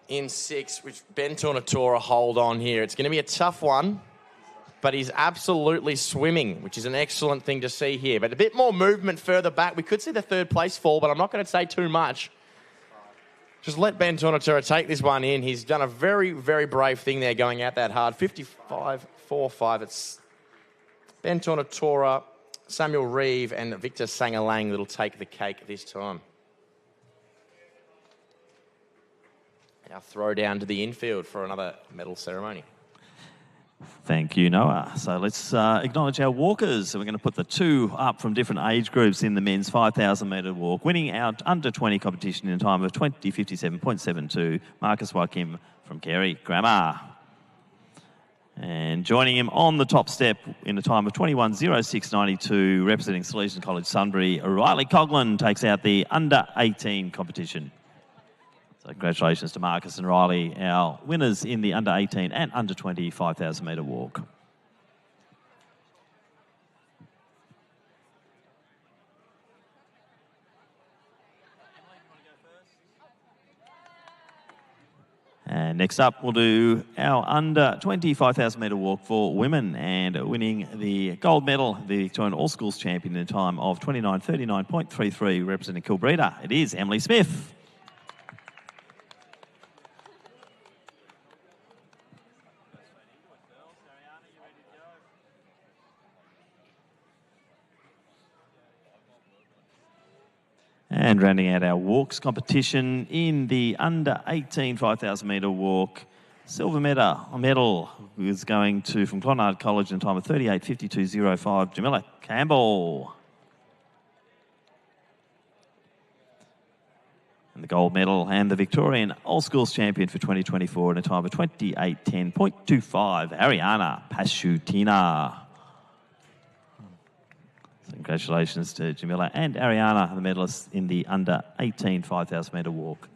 in 6, which Ben Tornatora hold on here? It's going to be a tough one, but he's absolutely swimming, which is an excellent thing to see here. But a bit more movement further back. We could see the 3rd place fall, but I'm not going to say too much. Just let Ben Tornatora take this one in. He's done a very, very brave thing there going out that hard. 55.45. It's Ben Tornatora, Samuel Reeve, and Victor Sangalang that'll take the cake this time. Our throw down to the infield for another medal ceremony. Thank you, Noah. So let's acknowledge our walkers. So we're going to put the 2 up from different age groups in the men's 5,000 metre walk, winning our under-20 competition in a time of 20:57.72, Marcus Joachim from Carey Grammar. And joining him on the top step in a time of 21:06.92, representing Salesian College Sunbury, Riley Coughlin takes out the under-18 competition. So congratulations to Marcus and Riley, our winners in the under-18 and under-20 5,000 metre walk. And next up, we'll do our under-20 5,000 metre walk for women, and winning the gold medal, the Victorian All Schools champion in a time of 29:39.33, representing Kilbreda. It is Emily Smith. And rounding out our walks competition in the under-18 5,000 metre walk, silver medal is going to, from Clonard College in a time of 38:52.05, Jamila Campbell. And the gold medal and the Victorian All Schools champion for 2024 in a time of 28:10.25, Ariana Pashutina. So congratulations to Jamila and Ariana, the medalists in the under-18 5,000 metre walk.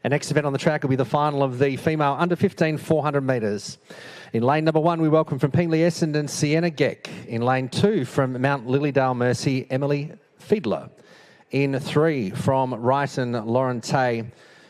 Our next event on the track will be the final of the female under-15 400 metres. In lane number 1, we welcome from Pingley Essendon, Sienna Geck. In lane 2, from Mount Lilydale Mercy, Emily Fiedler. In 3, from Ryton, Lauren Tay.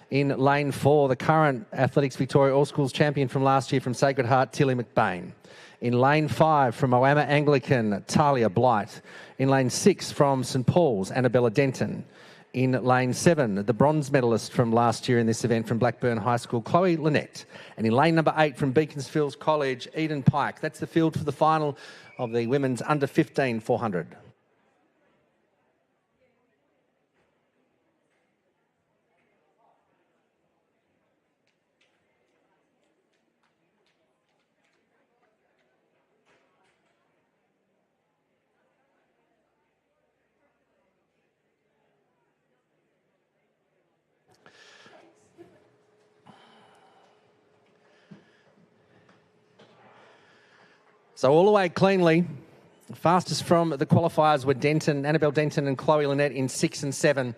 In lane 4, the current Athletics Victoria All Schools champion from last year from Sacred Heart, Tilly McBain. In lane 5, from Moama Anglican, Talia Blight. In lane 6, from St Paul's, Annabella Denton. In lane 7, the bronze medalist from last year in this event from Blackburn High School, Chloe Lynette. And in lane number 8 from Beaconsfield College, Eden Pike. That's the field for the final of the women's under-15 400. So all the way cleanly. Fastest from the qualifiers were Annabelle Denton and Chloe Lynette in 6 and 7.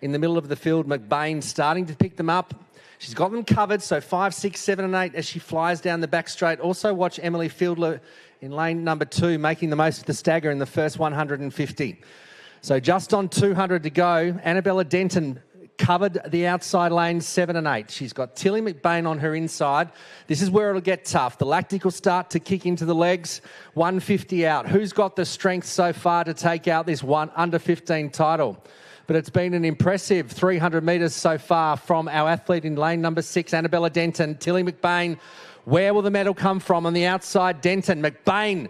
In the middle of the field, McBain starting to pick them up. She's got them covered, so 5, 6, 7 and 8 as she flies down the back straight. Also watch Emily Fiedler in lane number 2, making the most of the stagger in the first 150. So just on 200 to go, Annabella Denton covered the outside lanes 7 and 8. She's got Tilly McBain on her inside. This is where it'll get tough. The lactic will start to kick into the legs. 150 out. Who's got the strength so far to take out this one under-15 title? But it's been an impressive 300 metres so far from our athlete in lane number 6, Annabella Denton. Tilly McBain Where will the medal come from? On the outside, Denton. McBain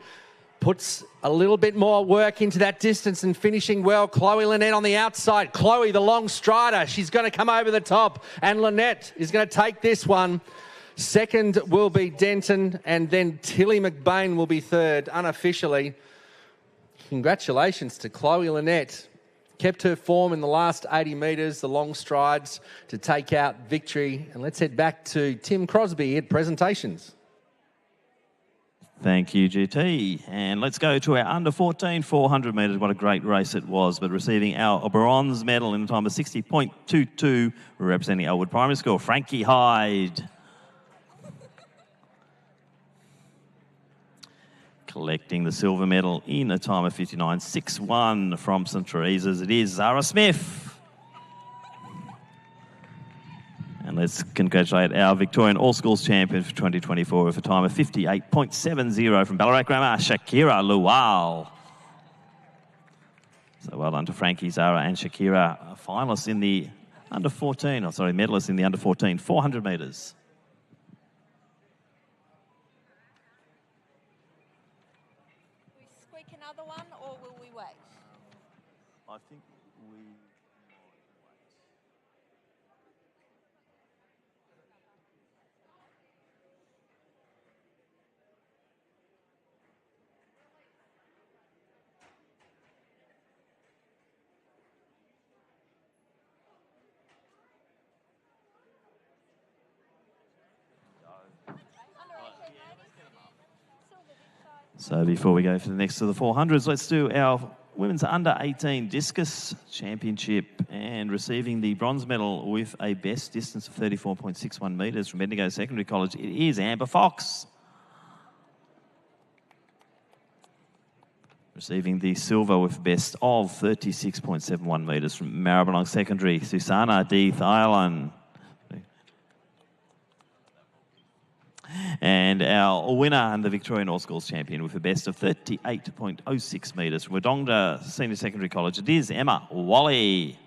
puts a little bit more work into that distance and finishing well. Chloe Lynette on the outside. Chloe, the long strider. She's going to come over the top. And Lynette is going to take this one. Second will be Denton. And then Tilly McBain will be third, unofficially. Congratulations to Chloe Lynette. Kept her form in the last 80 metres, the long strides to take out victory. And let's head back to Tim Crosby at presentations. Thank you, GT. And let's go to our under 14 400 metres. What a great race it was. But receiving our bronze medal in a time of 60.22, representing Elwood Primary School, Frankie Hyde. Collecting the silver medal in a time of 59.61 from St Teresa's, it is Zara Smith. And let's congratulate our Victorian All Schools champion for 2024 with a time of 58.70 from Ballarat Grammar, Shakira Lual. So well done to Frankie, Zara and Shakira, finalists in the under 14, medalists in the under 14 400 metres. Another one, or will we wait? I think we might So before we go for the next of the 400s, let's do our women's under 18 discus championship, and receiving the bronze medal with a best distance of 34.61 metres from Bendigo Secondary College, it is Amber Fox. Receiving the silver with best of 36.71 metres from Maribyrnong Secondary, Susana D. Thailand. And our winner and the Victorian All Schools champion with a best of 38.06 metres from Wodonga Senior Secondary College, it is Emma Wally.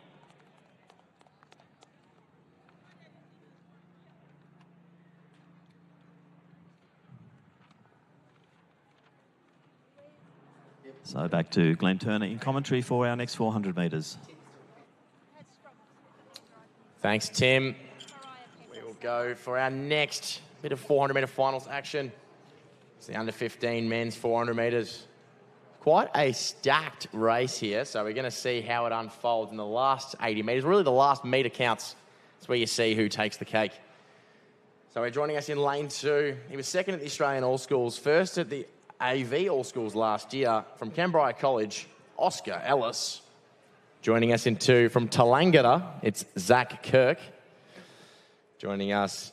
So back to Glenn Turner in commentary for our next 400 metres. Thanks, Tim. We will go for our next bit of 400-metre finals action. It's the under-15 men's 400 metres. Quite a stacked race here, so we're going to see how it unfolds in the last 80 metres. Really, the last metre counts. It's where you see who takes the cake. So we're joining us in lane 2. He was second at the Australian All Schools, first at the AV All Schools last year. From Canberra College, Oscar Ellis. Joining us in 2 from Tallangatta, it's Zach Kirk. Joining us,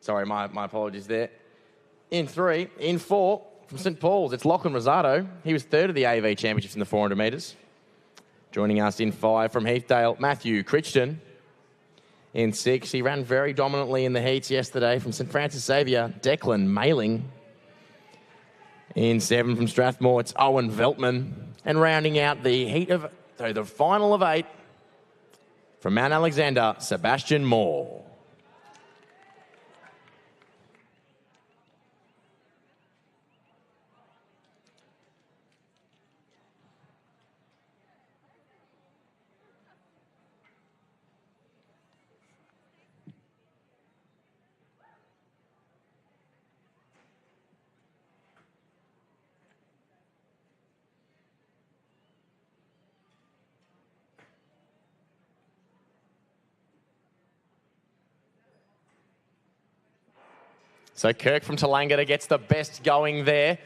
sorry, my apologies there. In 3, in 4, from St Paul's, it's Lachlan Rosado. He was third of the AV Championships in the 400 metres. Joining us in 5, from Heathdale, Matthew Crichton. In 6, he ran very dominantly in the heats yesterday. From St Francis Xavier, Declan Mailing. In 7, from Strathmore, it's Owen Veltman. And rounding out the the final of 8, from Mount Alexander, Sebastian Moore. So Kirk from Tallangatta gets the best going there.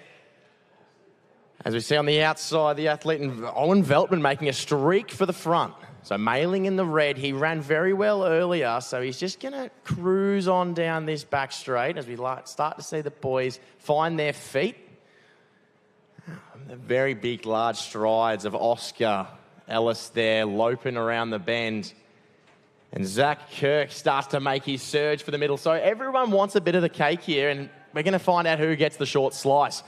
As we see on the outside, the athlete Owen Veltman making a streak for the front. So Mailing in the red. He ran very well earlier, so he's just going to cruise on down this back straight as we start to see the boys find their feet. The very big, large strides of Oscar Ellis there, loping around the bend. And Zach Kirk starts to make his surge for the middle. So everyone wants a bit of the cake here, and we're going to find out who gets the short slice.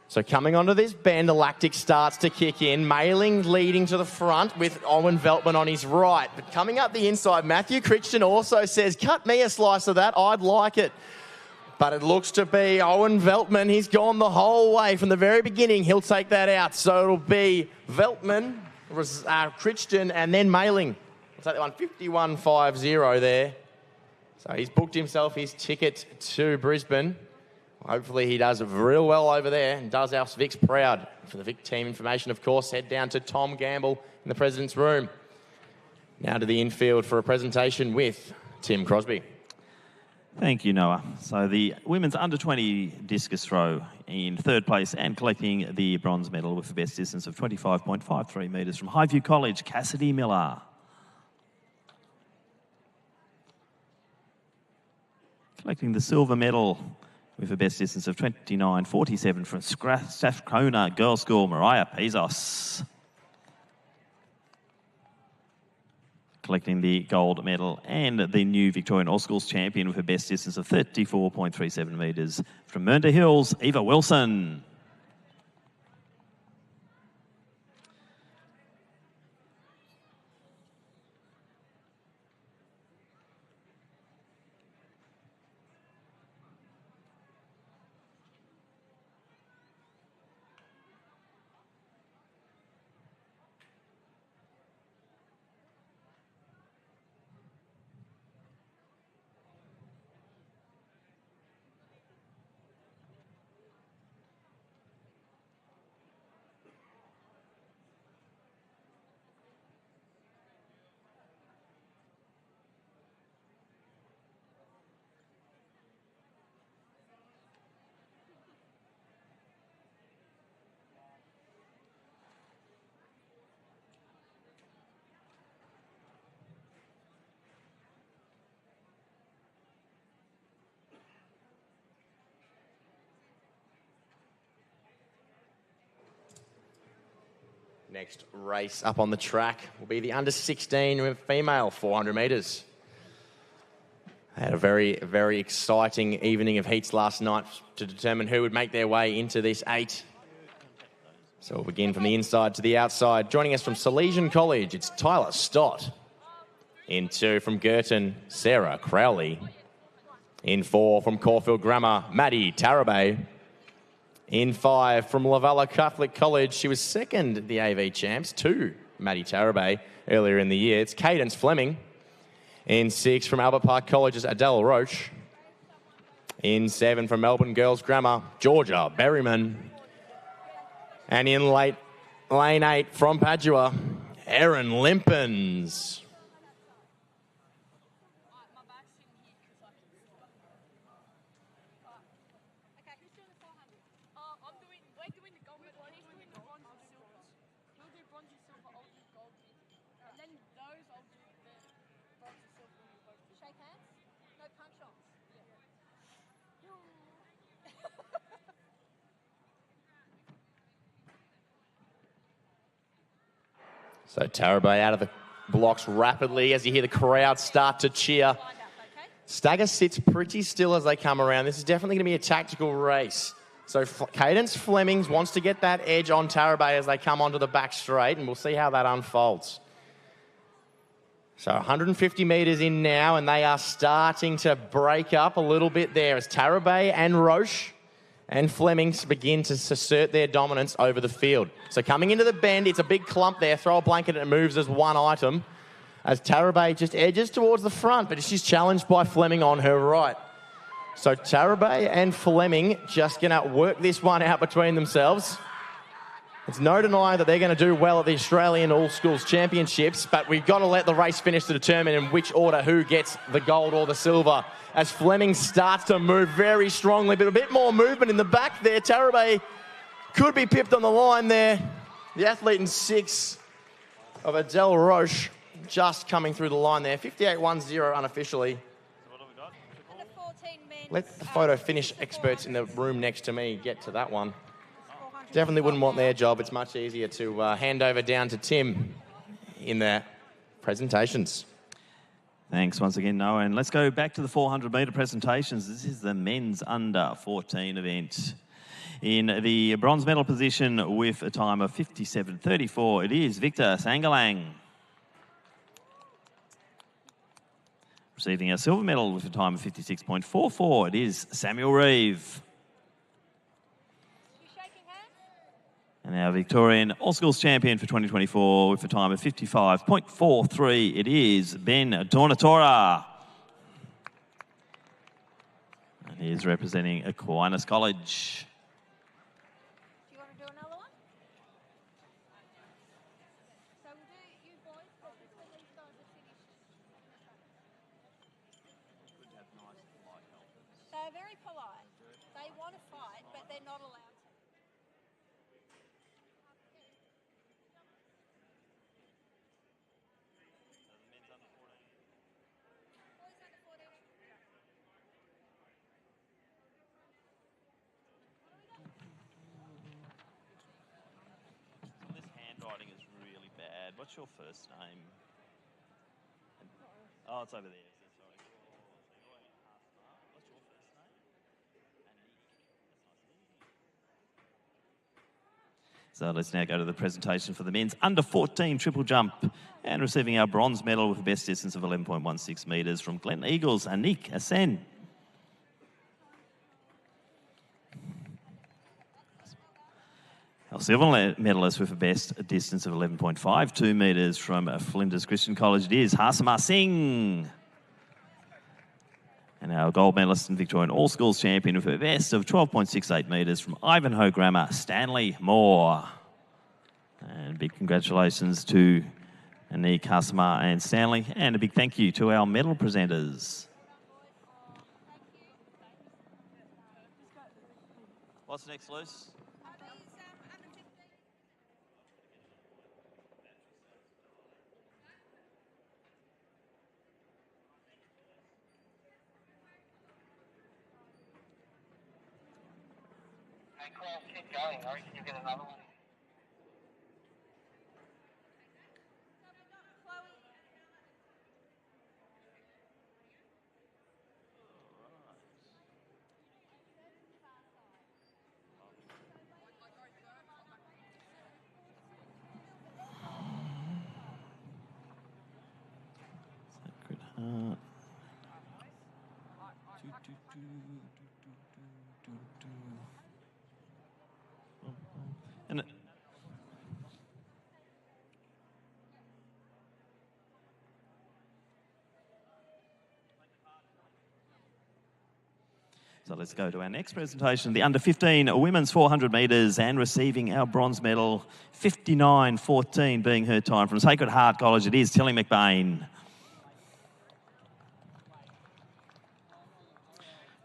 So coming onto this bend, the lactic starts to kick in. Mailing leading to the front with Owen Veltman on his right. But coming up the inside, Matthew Crichton also says, cut me a slice of that, I'd like it. But it looks to be Owen Veltman. He's gone the whole way from the very beginning. He'll take that out. So it'll be Veltman, Crichton, and then Mailing. We'll take that one, 51.50 there. So he's booked himself his ticket to Brisbane. Hopefully he does real well over there and does our Vic's proud. For the Vic team information, of course, head down to Tom Gamble in the President's Room. Now to the infield for a presentation with Tim Crosby. Thank you, Noah. So the women's under-20 discus throw in third place and collecting the bronze medal with the best distance of 25.53 metres from Highview College, Cassidy Miller. Collecting the silver medal with the best distance of 29.47 from Strathcona Girls' School, Mariah Pezos. Collecting the gold medal and the new Victorian All Schools champion with a best distance of 34.37 metres from Mernda Hills, Eva Wilson. Next race up on the track will be the under-16 female 400 metres. Had a very, very exciting evening of heats last night to determine who would make their way into this 8. So we'll begin from the inside to the outside. Joining us from Salesian College, it's Tyler Stott. In 2 from Girton, Sarah Crowley. In 4 from Caulfield Grammar, Maddie Tarabay. In 5 from Lavalla Catholic College, she was second at the AV Champs to Maddie Tarabay earlier in the year. It's Cadence Fleming. In 6 from Albert Park College's Adele Roche. In 7 from Melbourne Girls Grammar, Georgia Berryman. And in lane 8 from Padua, Erin Limpens. So Tarabay out of the blocks rapidly as you hear the crowd start to cheer. Stagger sits pretty still as they come around. This is definitely going to be a tactical race. So Cadence Flemings wants to get that edge on Tarabay as they come onto the back straight, and we'll see how that unfolds. So 150 metres in now, and they are starting to break up a little bit there as Tarabay and Roche and Flemings begin to assert their dominance over the field. So coming into the bend, it's a big clump there. Throw a blanket and it moves as one item as Tarabay just edges towards the front, but she's challenged by Fleming on her right. So Tarabay and Fleming just going to work this one out between themselves. It's no denying that they're going to do well at the Australian All Schools Championships, but we've got to let the race finish to determine in which order who gets the gold or the silver. As Fleming starts to move very strongly, but a bit more movement in the back there. Tarabay could be pipped on the line there. The athlete in 6 of Adele Roche just coming through the line there. 58.10 unofficially. Let the photo finish experts in the room next to me get to that one. Definitely wouldn't want their job. It's much easier to hand over down to Tim in their presentations. Thanks once again, Noah. And let's go back to the 400-metre presentations. This is the men's under-14 event. In the bronze medal position with a time of 57.34, it is Victor Sangalang. Receiving our silver medal with a time of 56.44, it is Samuel Reeve. And our Victorian All Schools champion for 2024 with a time of 55.43, it is Ben Tornatora. And he is representing Aquinas College. Do you want to do another one? So we'll do you boys, but just when these guys are finished. They're very polite. They want to fight, but they're not allowed to. This handwriting is really bad. What's your first name? Oh, it's over there. Sorry. What's your first name? So let's now go to the presentation for the men's under 14 triple jump, and receiving our bronze medal with a best distance of 11.16 metres from Glen Eagles, Anik Asen. Our silver medalist with a best distance of 11.52 metres from Flinders Christian College, it is Hasamar Singh. And our gold medalist and Victorian All Schools champion with a best of 12.68 metres from Ivanhoe Grammar, Stanley Moore. And big congratulations to Anik, Hasamar and Stanley, and a big thank you to our medal presenters. What's next, Luce? Hey, Carl, keep going. I reckon you'll get another one. Sacred Heart. And so let's go to our next presentation, the under 15 women's 400 metres, and receiving our bronze medal, 59.14 being her time from Sacred Heart College, it is Tilly McBain.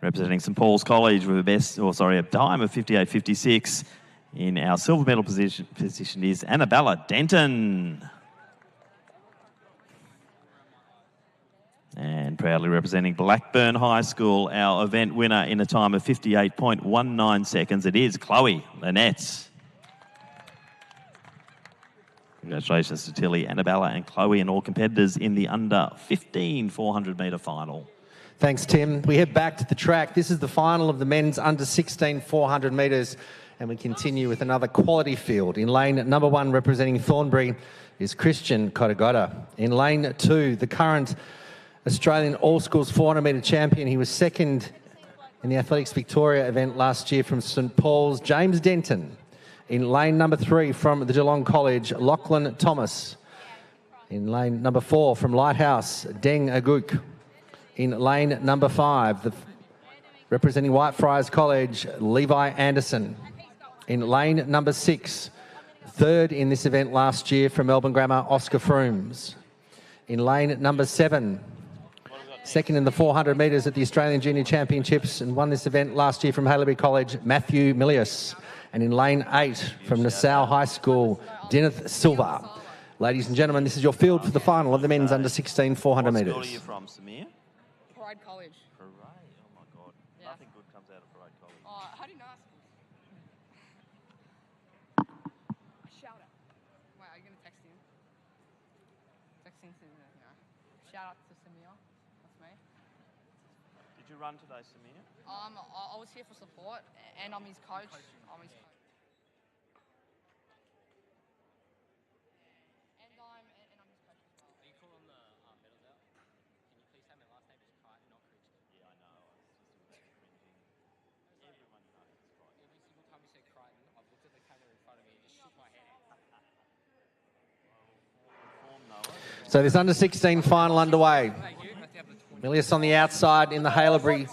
Representing St Paul's College with a time of 58.56. In our silver medal position is Annabella Denton. And proudly representing Blackburn High School, our event winner in a time of 58.19 seconds, it is Chloe Lynette. Congratulations to Tilly, Annabella and Chloe and all competitors in the under 15 400 metre final. Thanks, Tim. We head back to the track. This is the final of the men's under 16 400 metres, and we continue with another quality field. In lane number 1, representing Thornbury, is Christian Kotagoda. In lane 2, the current Australian All Schools 400 metre champion. He was second in the Athletics Victoria event last year from St Paul's, James Denton. In lane number 3, from the Geelong College, Lachlan Thomas. In lane number 4, from Lighthouse, Deng Aguk. In lane number 5, representing Whitefriars College, Levi Anderson. In lane number 6, third in this event last year from Melbourne Grammar, Oscar Frooms. In lane number 7, second in the 400 metres at the Australian Junior Championships and won this event last year from Haileybury College, Matthew Milius. And in lane 8, from Nassau High School, Dineth Silva. Ladies and gentlemen, this is your field for the final of the men's under 16 400 metres. What school are you from, Samir? Pride College. Parade, oh my God. Yeah. Nothing good comes out of Parade College. Oh, how do you know? Shout out. Wait, are you going to text him? Texting Samir, yeah. Shout out to Samir. That's me. Did you run today, Samir? I was here for support, and I'm his coach. I'm his coach. And I'm his coach as well. Are you calling the medals out? Can you please have my last name? So this under-16 final underway. Milius on the outside in the Haileybury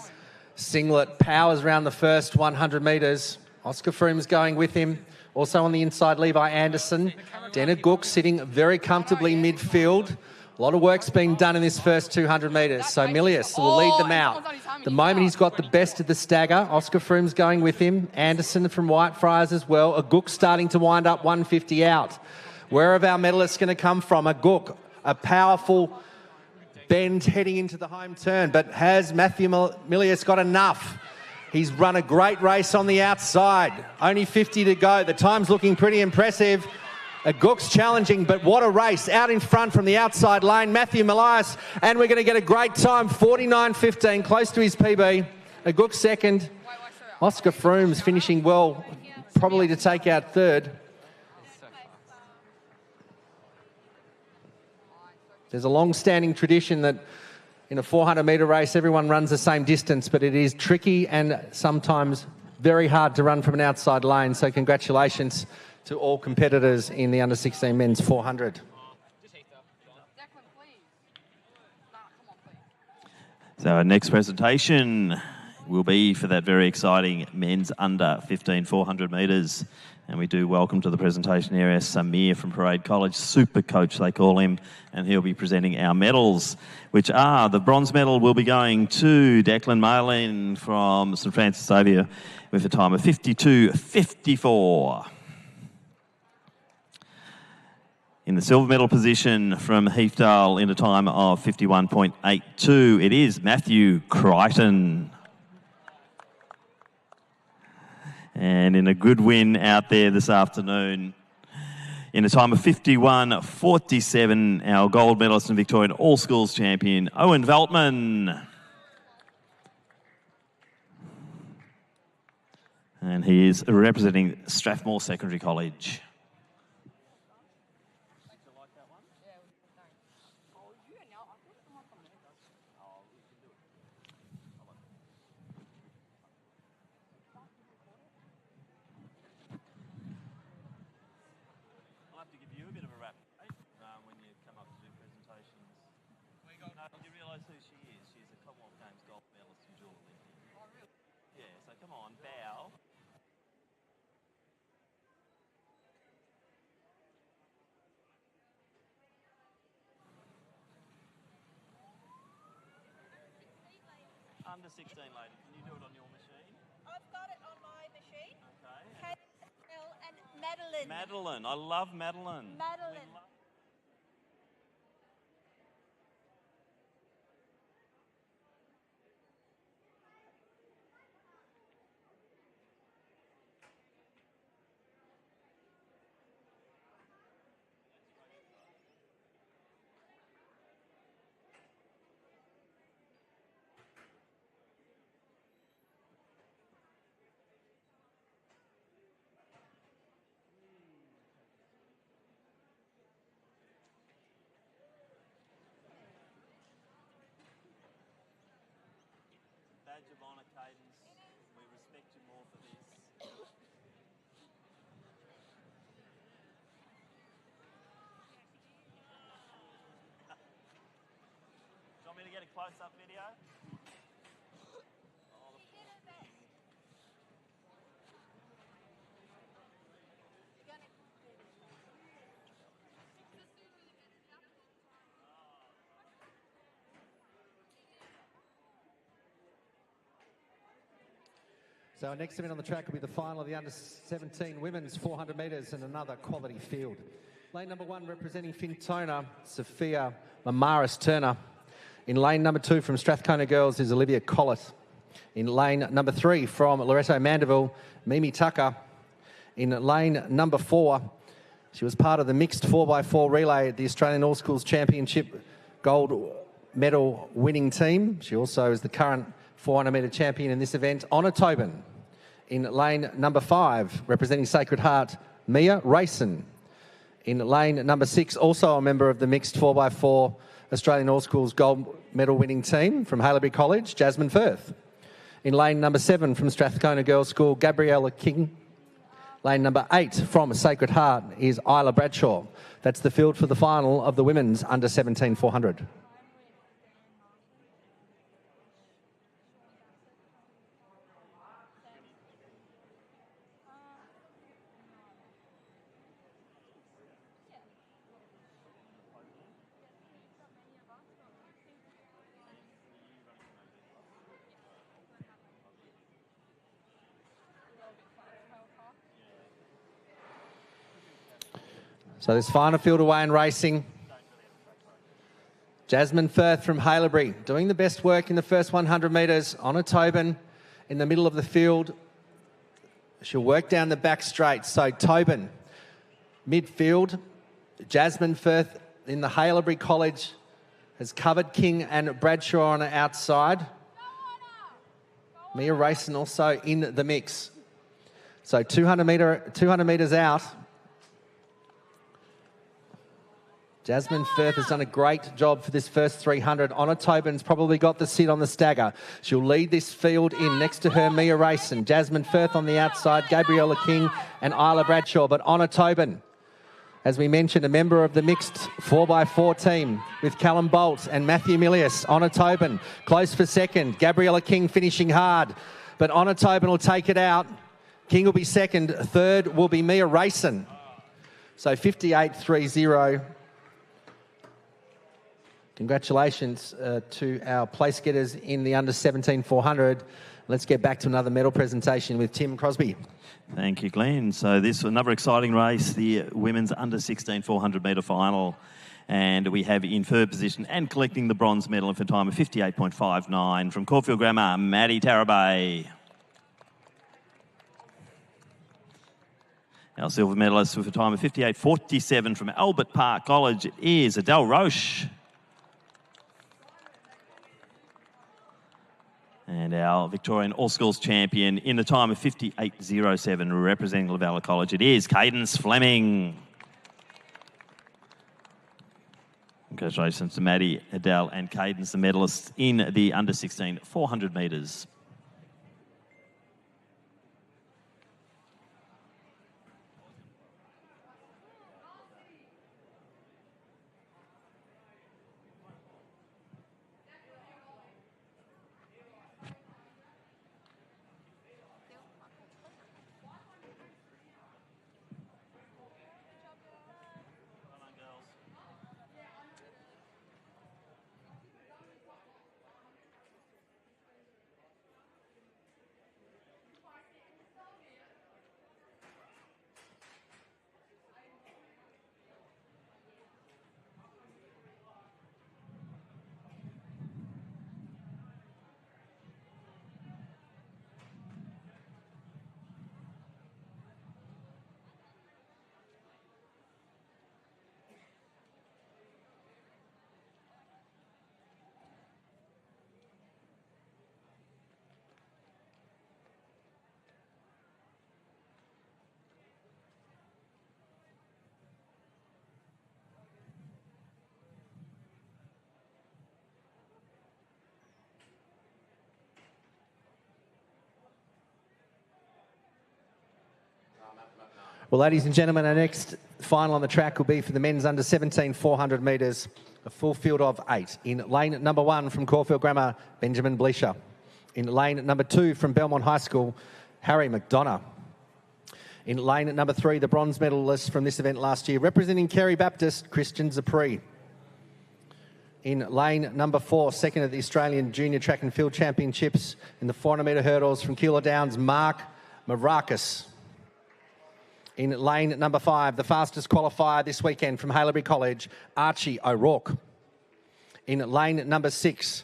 singlet. Powers around the first 100 metres. Oscar Froome's going with him. Also on the inside, Levi Anderson. Denna Gook sitting very comfortably midfield. A lot of work's been done in this first 200 metres. So Milius will lead them out. The moment he's got the best of the stagger, Oscar Froome's going with him. Anderson from Whitefriars as well. A Gook starting to wind up 150 out. Where are our medalists going to come from? A Gook, a powerful bend heading into the home turn. But has Matthew Milius got enough? He's run a great race on the outside. Only 50 to go. The time's looking pretty impressive. Gook's challenging, but what a race. Out in front from the outside lane, Matthew Milius, and we're going to get a great time, 49.15, close to his PB. Gook second. Oscar Froome's finishing well, probably to take out third. There's a long-standing tradition that in a 400-metre race, everyone runs the same distance, but it is tricky and sometimes very hard to run from an outside lane. So congratulations to all competitors in the under-16 men's 400. So our next presentation will be for that very exciting men's under-15 400 metres. And we do welcome to the presentation area Samir from Parade College, super coach they call him, and he'll be presenting our medals, which are the bronze medal will be going to Declan Marlin from St Francis Xavier with a time of 52.54. In the silver medal position from Heathdale in a time of 51.82, it is Matthew Crichton. And in a good win out there this afternoon, in a time of 51.47, our gold medalist and Victorian All-Schools champion, Owen Veltman. And he is representing Strathmore Secondary College. Under 16, lady. Can you do it on your machine? I've got it on my machine. Okay. And Madeline. Madeline. I love Madeline. Madeline. Badge of honour, Cadence. We respect you more for this. Do you want me to get a close-up video? So our next event on the track will be the final of the under-17 women's 400 metres and another quality field. Lane number 1 representing Fintona, Sophia Mamaris Turner. In lane number 2 from Strathcona Girls is Olivia Collett. In lane number 3 from Loretto Mandeville, Mimi Tucker. In lane number 4, she was part of the mixed 4x4 relay at the Australian All Schools Championship gold medal winning team. She also is the current 400 metre champion in this event, Honor Tobin. In lane number 5, representing Sacred Heart, Mia Rayson. In lane number 6, also a member of the mixed 4x4 Australian All Schools gold medal winning team from Haileybury College, Jasmine Firth. In lane number 7 from Strathcona Girls School, Gabriella King. Lane number 8 from Sacred Heart is Isla Bradshaw. That's the field for the final of the women's under 17 400. So this final field away in racing. Jasmine Firth from Haileybury doing the best work in the first 100 metres. Honor Tobin in the middle of the field. She'll work down the back straight. So Tobin, midfield. Jasmine Firth in the Haileybury College has covered King and Bradshaw on the outside. Mia Racing also in the mix. So 200 metres out. Jasmine Firth has done a great job for this first 300. Honor Tobin's probably got the sit on the stagger. She'll lead this field in next to her, Mia Racing. Jasmine Firth on the outside, Gabriella King and Isla Bradshaw. But Honor Tobin, as we mentioned, a member of the mixed 4x4 team with Callum Bolt and Matthew Milius. Honor Tobin close for second. Gabriella King finishing hard. But Honor Tobin will take it out. King will be second. Third will be Mia Racing. So 58.30. Congratulations to our place getters in the under 17 400. Let's get back to another medal presentation with Tim Crosby. Thank you, Glenn. So this is another exciting race, the women's under 16 400 metre final. And we have in third position and collecting the bronze medal for a time of 58.59 from Caulfield Grammar, Maddie Tarabay. Our silver medalist with a time of 58.47 from Albert Park College is Adele Roche. And our Victorian All-Schools champion in the time of 58.07, representing Lavella College, it is Cadence Fleming. Congratulations to Maddie, Adele and Cadence, the medalists in the under 16 400 metres. Well, ladies and gentlemen, our next final on the track will be for the men's under 17 400 metres, a full field of 8. In lane number 1 from Caulfield Grammar, Benjamin Bleasher. In lane number 2 from Belmont High School, Harry McDonough. In lane number 3, the bronze medalist from this event last year, representing Kerry Baptist, Christian Zapri. In lane number 4, second at the Australian Junior Track and Field Championships in the 400 metre hurdles from Keilor Downs, Mark Marakis. In lane number 5, the fastest qualifier this weekend from Haileybury College, Archie O'Rourke. In lane number 6,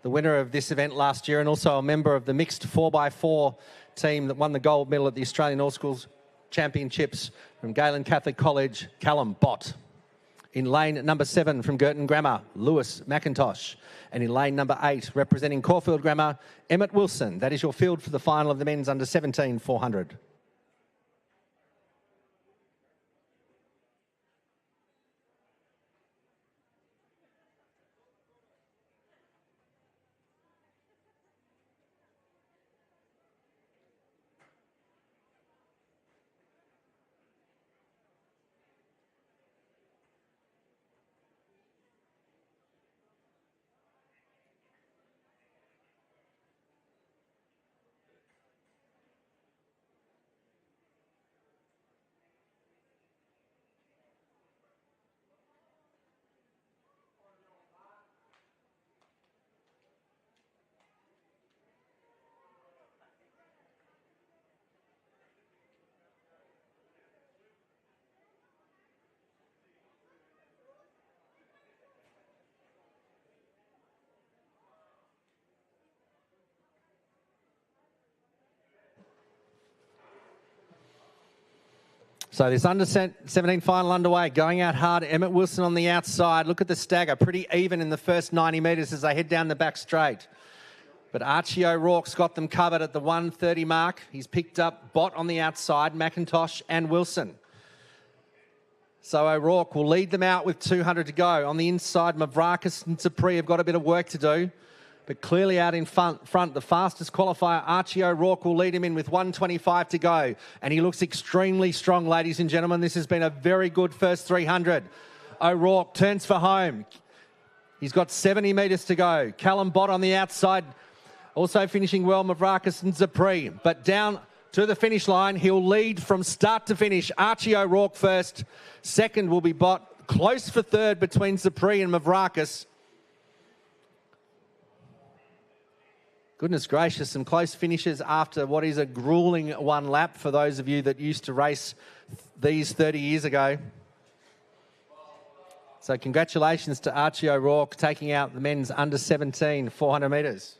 the winner of this event last year and also a member of the mixed 4x4 team that won the gold medal at the Australian All Schools Championships from Galen Catholic College, Callum Bott. In lane number 7 from Girton Grammar, Lewis McIntosh. And in lane number 8, representing Caulfield Grammar, Emmett Wilson. That is your field for the final of the men's under 17 400. So this under 17 final underway, going out hard. Emmett Wilson on the outside. Look at the stagger, pretty even in the first 90 metres as they head down the back straight. But Archie O'Rourke's got them covered at the 1:30 mark. He's picked up Bott on the outside, McIntosh and Wilson. So O'Rourke will lead them out with 200 to go. On the inside, Mavrakis and Zapri have got a bit of work to do. But clearly out in front, the fastest qualifier, Archie O'Rourke, will lead him in with 1:25 to go. And he looks extremely strong, ladies and gentlemen. This has been a very good first 300. O'Rourke turns for home. He's got 70 metres to go. Callum Bott on the outside, also finishing well, Mavrakis and Zapri. But down to the finish line, he'll lead from start to finish. Archie O'Rourke first. Second will be Bott. Close for third between Zapri and Mavrakis. Goodness gracious, some close finishes after what is a gruelling one lap for those of you that used to race these 30 years ago. So congratulations to Archie O'Rourke taking out the men's under 17 400 metres.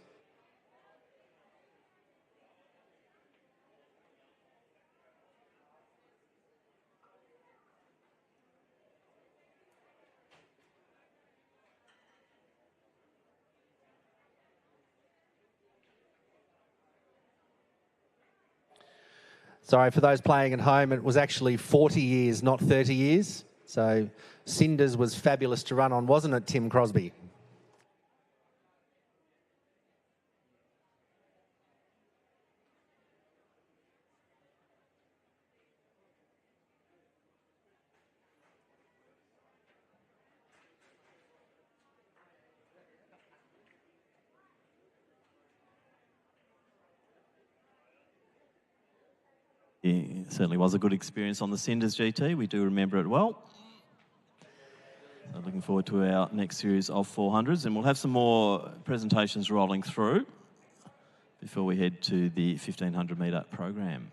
Sorry, for those playing at home, it was actually 40 years, not 30 years. So Cinders was fabulous to run on, wasn't it, Tim Crosby? It certainly was a good experience on the Cinders GT. We do remember it well. So looking forward to our next series of 400s, and we'll have some more presentations rolling through before we head to the 1500 metre program.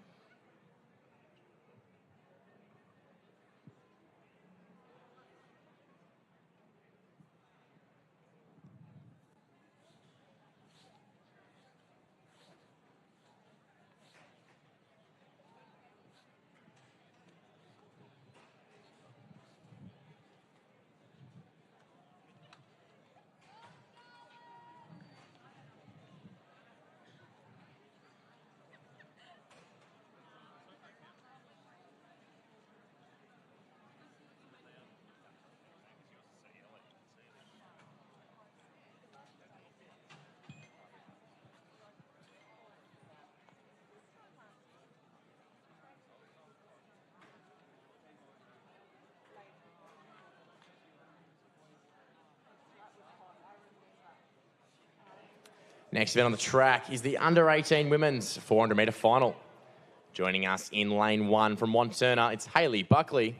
Next event on the track is the under-18 women's 400-metre final. Joining us in lane 1 from Wanturna, it's Hayley Buckley.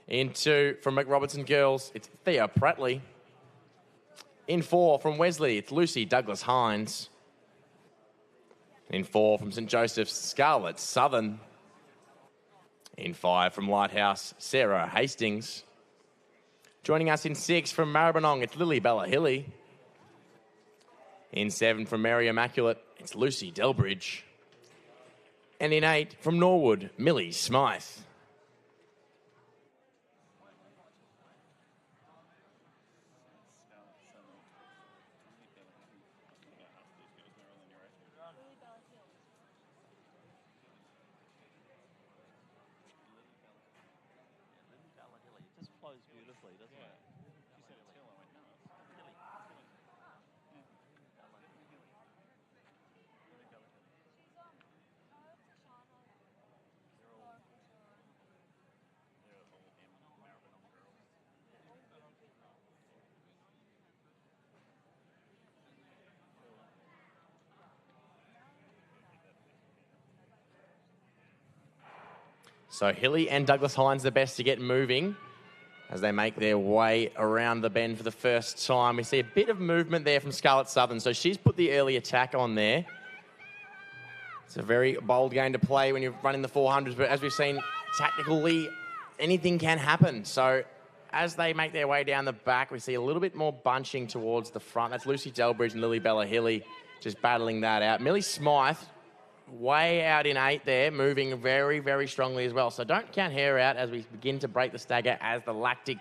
In 2 from McRobertson Girls, it's Thea Prattley. In 4 from Wesley, it's Lucy Douglas-Hines. In 4 from St Joseph's, Scarlett Southern. In 5 from Lighthouse, Sarah Hastings. Joining us in 6 from Maribyrnong, it's Lily Bella Hilly. In 7 from Mary Immaculate, it's Lucy Delbridge. And in 8 from Norwood, Millie Smythe. It just flows beautifully, doesn't it? So Hilly and Douglas Hines the best to get moving as they make their way around the bend for the first time. We see a bit of movement there from Scarlett Southern. So she's put the early attack on there. It's a very bold game to play when you're running the 400s, but as we've seen, tactically, anything can happen. So as they make their way down the back, we see a little bit more bunching towards the front. That's Lucy Delbridge and Lily Bella Hilly just battling that out. Millie Smythe way out in 8 there, moving very, very strongly as well. So don't count her out as we begin to break the stagger as the lactic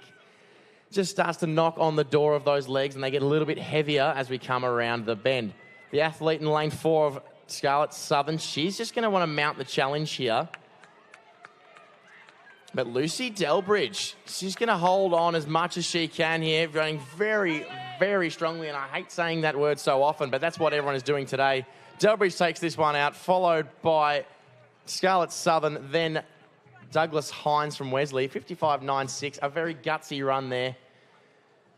just starts to knock on the door of those legs and they get a little bit heavier as we come around the bend. The athlete in lane 4 of Scarlett Southern, she's just going to want to mount the challenge here. But Lucy Delbridge, she's going to hold on as much as she can here, running very, very strongly. And I hate saying that word so often, but that's what everyone is doing today. Delbridge takes this one out, followed by Scarlett Southern, then Douglas Hines from Wesley, 55.96, a very gutsy run there.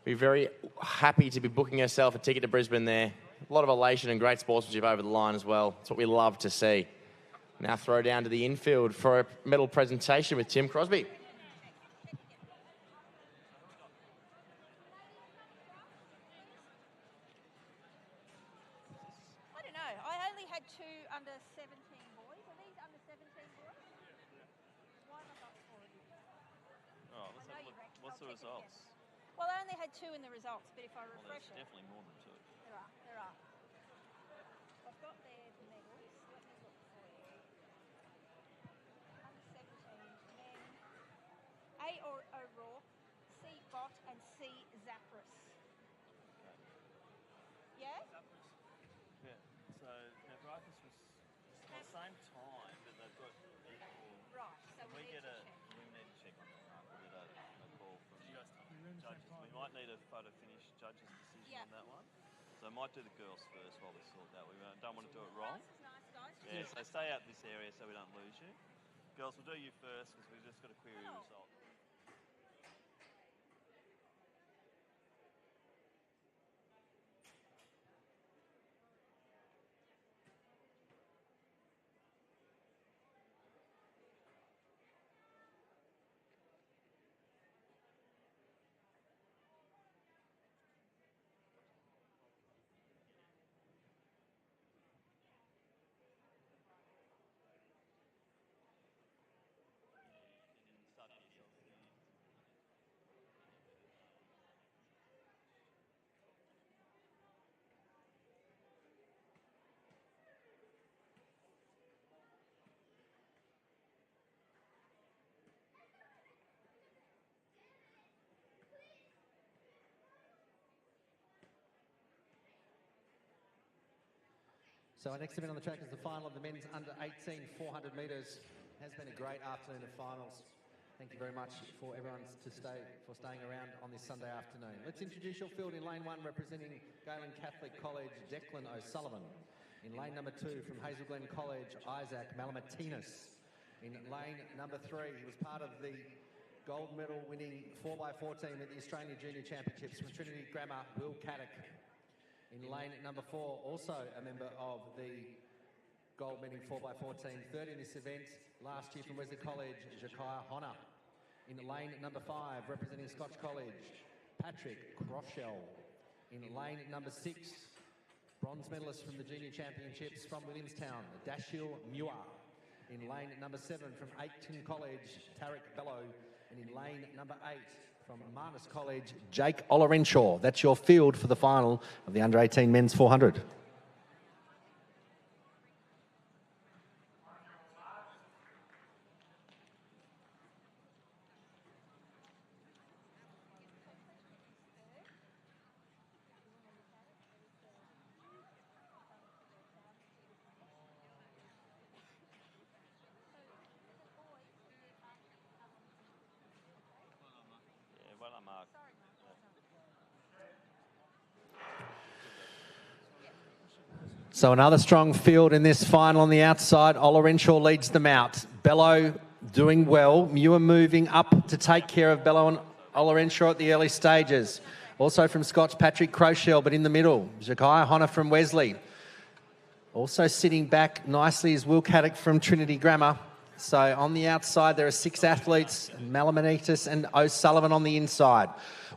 Be very happy to be booking herself a ticket to Brisbane there. A lot of elation and great sportsmanship over the line as well. That's what we love to see. Now throw down to the infield for a medal presentation with Tim Crosby. I don't know. I only had 2 under 17 boys. Are these under 17 boys? Why have I got 4 of you? Oh, let's have a look. What's the results? Well, I only had 2 in the results, but if I refresh it... Definitely more than 2. There are. I've got their medals. Let me look for you. Under 17 men. A. O'Rourke, C. Bott, and C. Zapris. Yeah? Yeah. So Navracus was the same time, but they've got equal. Right. So We need get to a. check. We need to check on that. We'll get a call from judges. We might need a photo finish judge's decision on that one. So I might do the girls first while we sort that. We don't want to do it wrong. Nice, guys. Yeah, so stay out this area so we don't lose you. Girls, we'll do you first because we've just got to query your result. So our next event on the track is the final of the men's under 18 400 metres. Has been a great afternoon of finals. Thank you very much for everyone for staying around on this Sunday afternoon. Let's introduce your field in lane 1 representing Galen Catholic College, Declan O'Sullivan. In lane number 2 from Hazel Glen College, Isaac Malamatinas. In lane number 3, he was part of the gold medal winning 4x4 team at the Australian Junior Championships from Trinity Grammar, Will Caddick. In lane number 4, also a member of the gold medal 4x4 team, third in this event last year from Wesley College, Jakaya Honor. In lane number 5, representing Scotch College, Patrick Croshell. In lane number 6, bronze medalist from the Junior Championships from Williamstown, Dashil Muir. In lane number 7 from Aiken College, Tarek Bello. And in lane number 8 from Marnus College, Jake Olorenshaw. That's your field for the final of the under 18 men's 400. Well done, Mark. So another strong field in this final on the outside. Olorenshaw leads them out. Bello doing well. Muir moving up to take care of Bello and Olorenshaw at the early stages. Also from Scotch, Patrick Croshell, but in the middle, Jakaya Honor from Wesley. Also sitting back nicely is Will Caddick from Trinity Grammar. So on the outside, there are 6 athletes, Malamanitis and O'Sullivan on the inside.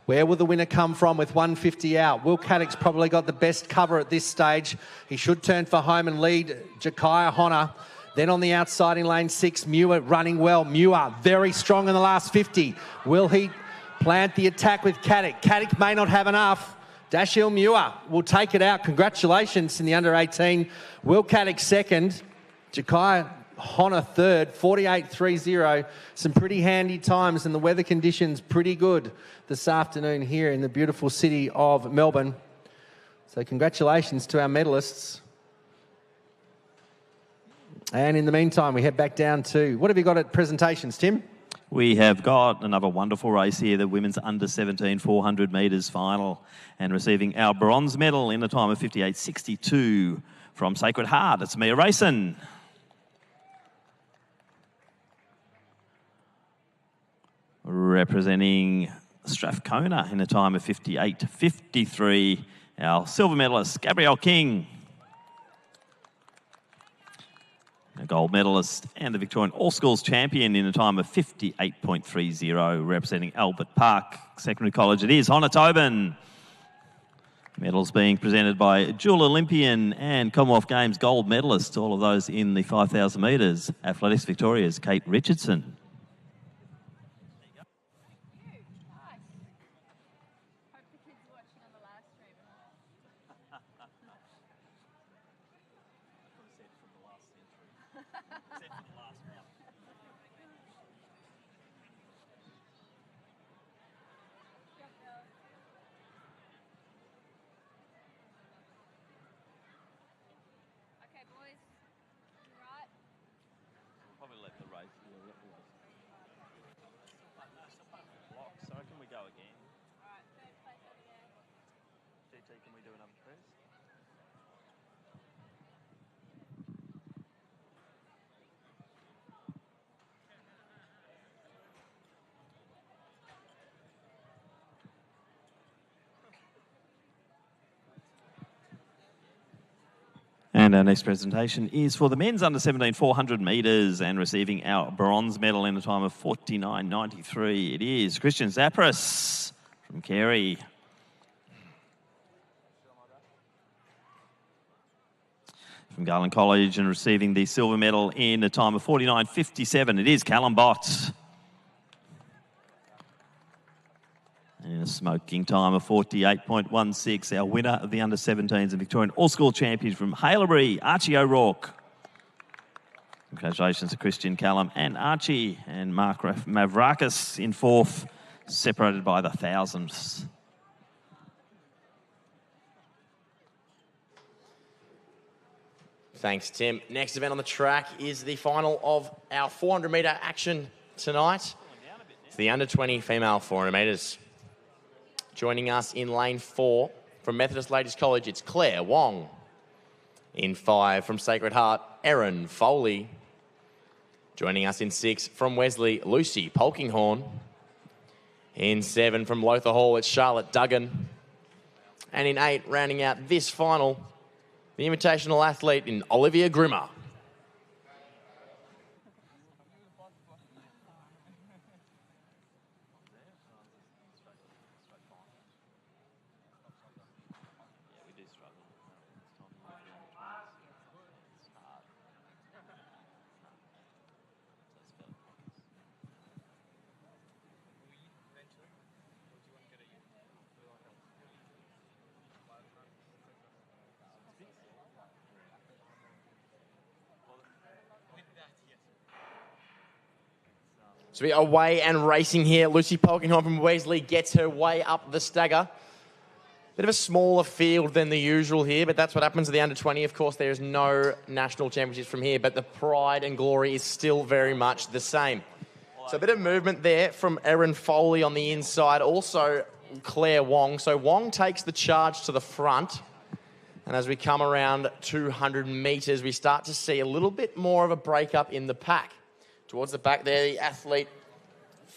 Where will the winner come from with 150 out? Will Caddick's probably got the best cover at this stage. He should turn for home and lead Jakaya Honor. Then on the outside in lane 6, Muir running well. Muir very strong in the last 50. Will he plant the attack with Caddick? Caddick may not have enough. Dashil Muir will take it out. Congratulations in the under 18. Will Caddick second. Ja'Kai Honor third, 48.30. Some pretty handy times and the weather conditions pretty good this afternoon here in the beautiful city of Melbourne. So congratulations to our medalists. And in the meantime, we head back down to, what have you got at presentations, Tim? We have got another wonderful race here, the women's under 17 400 metres final, and receiving our bronze medal in a time of 58.62 from Sacred Heart. It's Mia Racing. Representing Strathcona in a time of 58.53, our silver medalist, Gabrielle King. A gold medalist and the Victorian All-Schools champion in a time of 58.30, representing Albert Park Secondary College. It is Hannah Tobin. Medals being presented by dual Olympian and Commonwealth Games gold medalist, all of those in the 5,000 metres. Athletics Victoria's Kate Richardson. And our next presentation is for the men's under 17 400 metres and receiving our bronze medal in a time of 49.93. It is Christian Zapras from Carey. From Garland College and receiving the silver medal in a time of 49.57. It is Callum Bott. In a smoking time of 48.16, our winner of the under-17s and Victorian All-School champion from Haileybury, Archie O'Rourke. Congratulations to Christian, Callum and Archie, and Mark Mavrakis in fourth, separated by the thousands. Thanks, Tim. Next event on the track is the final of our 400-metre action tonight. It's the under-20 female 400 metres. Joining us in lane 4 from Methodist Ladies College, it's Claire Wong. In 5 from Sacred Heart, Erin Foley. Joining us in 6 from Wesley, Lucy Polkinghorn. In 7 from Lothar Hall, it's Charlotte Duggan. And in 8, rounding out this final, the invitational athlete in Olivia Grimmer. So we are away and racing here. Lucy Polkinghorn from Wesley gets her way up the stagger. Bit of a smaller field than the usual here, but that's what happens to the under-20. Of course, there is no national championships from here, but the pride and glory is still very much the same. So a bit of movement there from Erin Foley on the inside, also Claire Wong. So Wong takes the charge to the front. And as we come around 200 metres, we start to see a little bit more of a break-up in the pack. Towards the back there, the athlete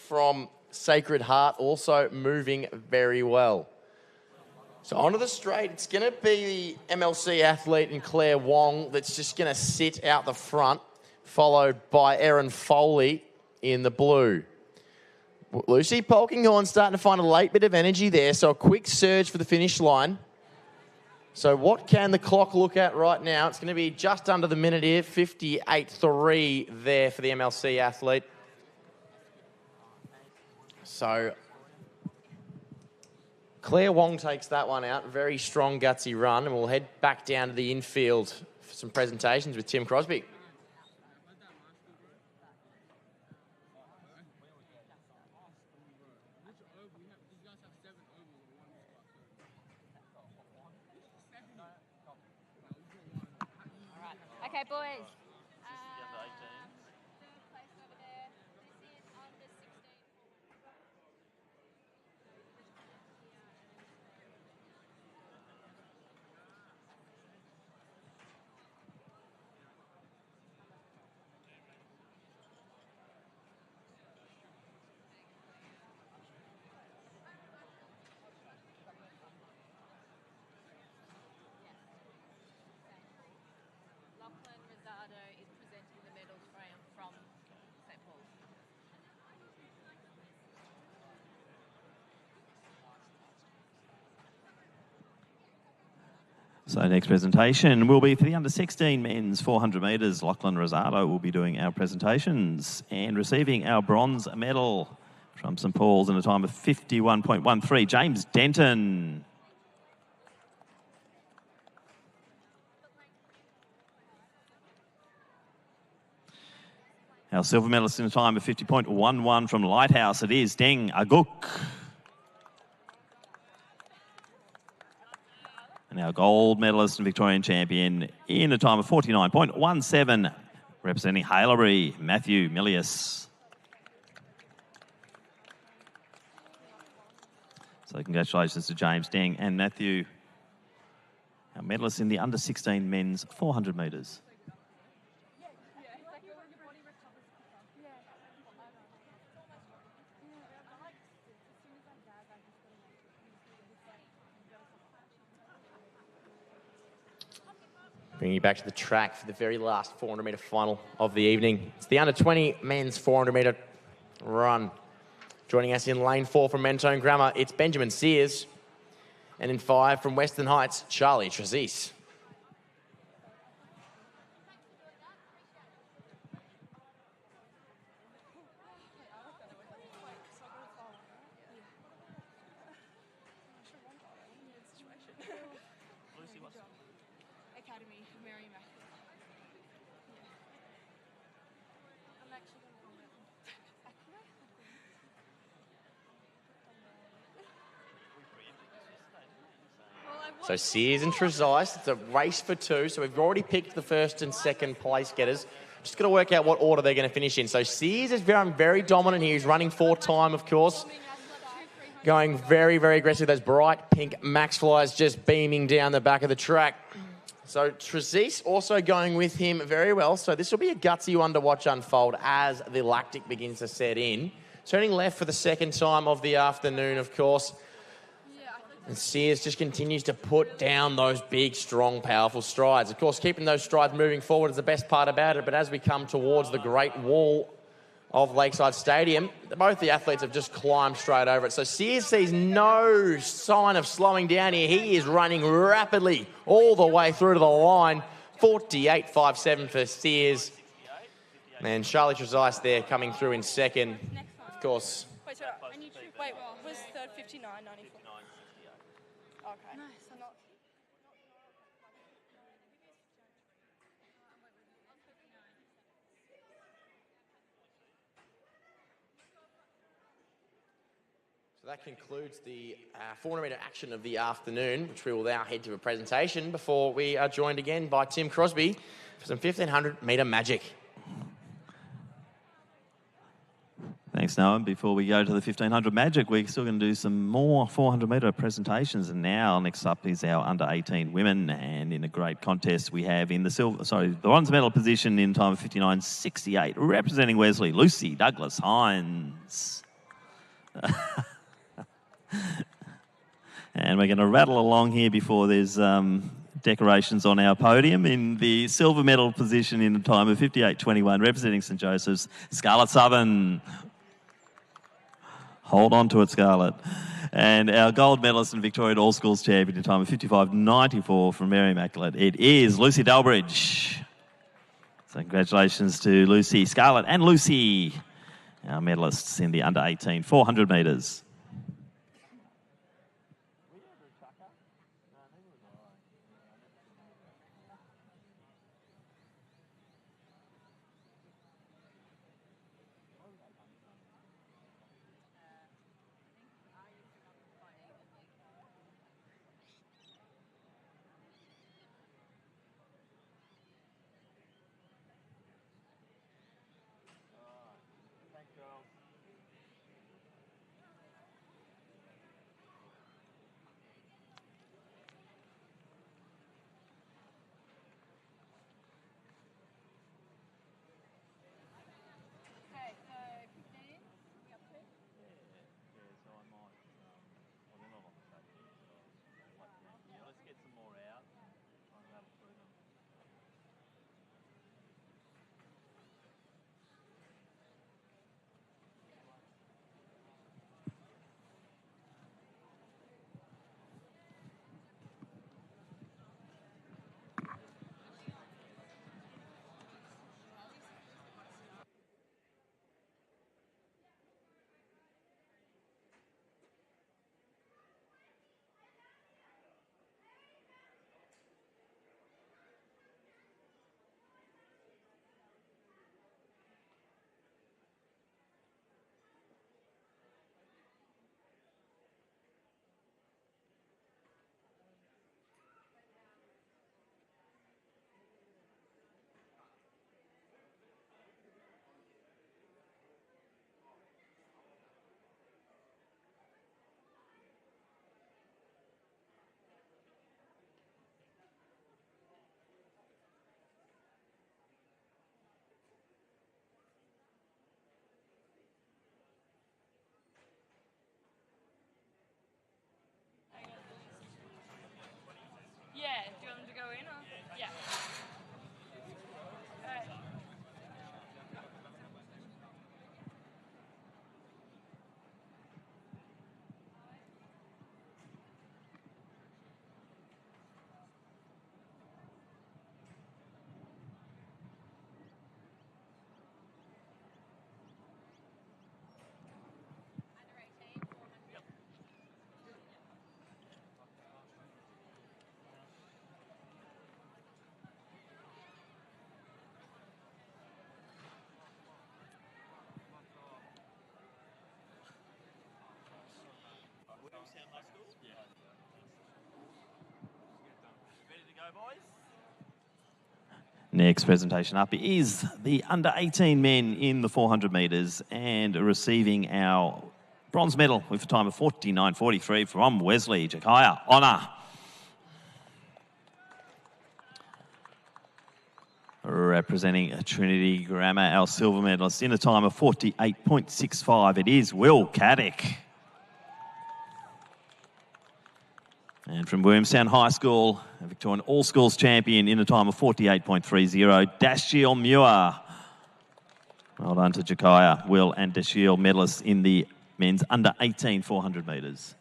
from Sacred Heart also moving very well. So onto the straight, it's going to be the MLC athlete in Claire Wong that's just going to sit out the front, followed by Erin Foley in the blue. Lucy Polkinghorn starting to find a late bit of energy there, so a quick surge for the finish line. So what can the clock look at right now? It's going to be just under the minute here, 58.3 there for the MLC athlete. So Claire Wong takes that one out. Very strong, gutsy run. And we'll head back down to the infield for some presentations with Tim Crosby. boys. Lachlan Rosado is presenting the medals from St. Paul's. So next presentation will be for the under-16 men's 400 metres. Lachlan Rosado will be doing our presentations and receiving our bronze medal from St Paul's in a time of 51.13. James Denton. Our silver medalist in a time of 50.11 from Lighthouse, it is Deng Aguk. And our gold medalist and Victorian champion in a time of 49.17, representing Haileybury, Matthew Milius. So congratulations to James Deng and Matthew, our medalists in the under-16 men's 400 metres. Bringing you back to the track for the very last 400-metre final of the evening. It's the under-20 men's 400-metre run. Joining us in lane 4 from Mentone Grammar, it's Benjamin Sears. And in 5 from Western Heights, Charlie Trezise. Academy, Mary Immaculate. I'm actually going to call it. So Sears and Trezise, it's a race for 2. So we've already picked the first and second place getters. Just got to work out what order they're going to finish in. So Sears is very dominant here. He's running for time, of course. Going very, very aggressive. Those bright pink Max Flyers just beaming down the back of the track. So Trezise also going with him very well. So this will be a gutsy one to watch unfold as the lactic begins to set in. Turning left for the second time of the afternoon, of course. And Sears just continues to put down those big, strong, powerful strides. Of course, keeping those strides moving forward is the best part about it. But as we come towards the Great Wall of Lakeside Stadium, both the athletes have just climbed straight over it. So Sears sees no sign of slowing down here. He is running rapidly all the way through to the line. 48.57 for Sears. And Charlie Trezise there coming through in second. Of course. Wait, was third 59.94? Okay. Nice. I'm not... So that concludes the 400-metre action of the afternoon, which we will now head to a presentation before we are joined again by Tim Crosby for some 1,500-metre magic. Thanks, Noah. Before we go to the 1500 Magic, we're still going to do some more 400-metre presentations. And now, next up is our under-18 women. And in a great contest, we have in the bronze medal position in time of 59.68, representing Wesley, Lucy Douglas Hines. And we're going to rattle along here before there's decorations on our podium. In the silver medal position in a time of 58.21, representing St Joseph's, Scarlett Southern. Hold on to it, Scarlett. And our gold medalist and Victorian All Schools champion in time of 55.94 from Mary Immaculate, it is Lucy Delbridge. So congratulations to Lucy, Scarlett and Lucy, our medalists in the under-18 400 metres. Next presentation up is the under-18 men in the 400 metres and receiving our bronze medal with a time of 49.43 from Wesley Jakaya. Honour. Representing Trinity Grammar, our silver medalist in a time of 48.65. It is Will Caddick. And from Williamstown High School, a Victorian All-Schools champion in a time of 48.30, Dashiel Muir. Well done to Jakaya, Will and Dashiel, medalists in the men's under-18 400 metres.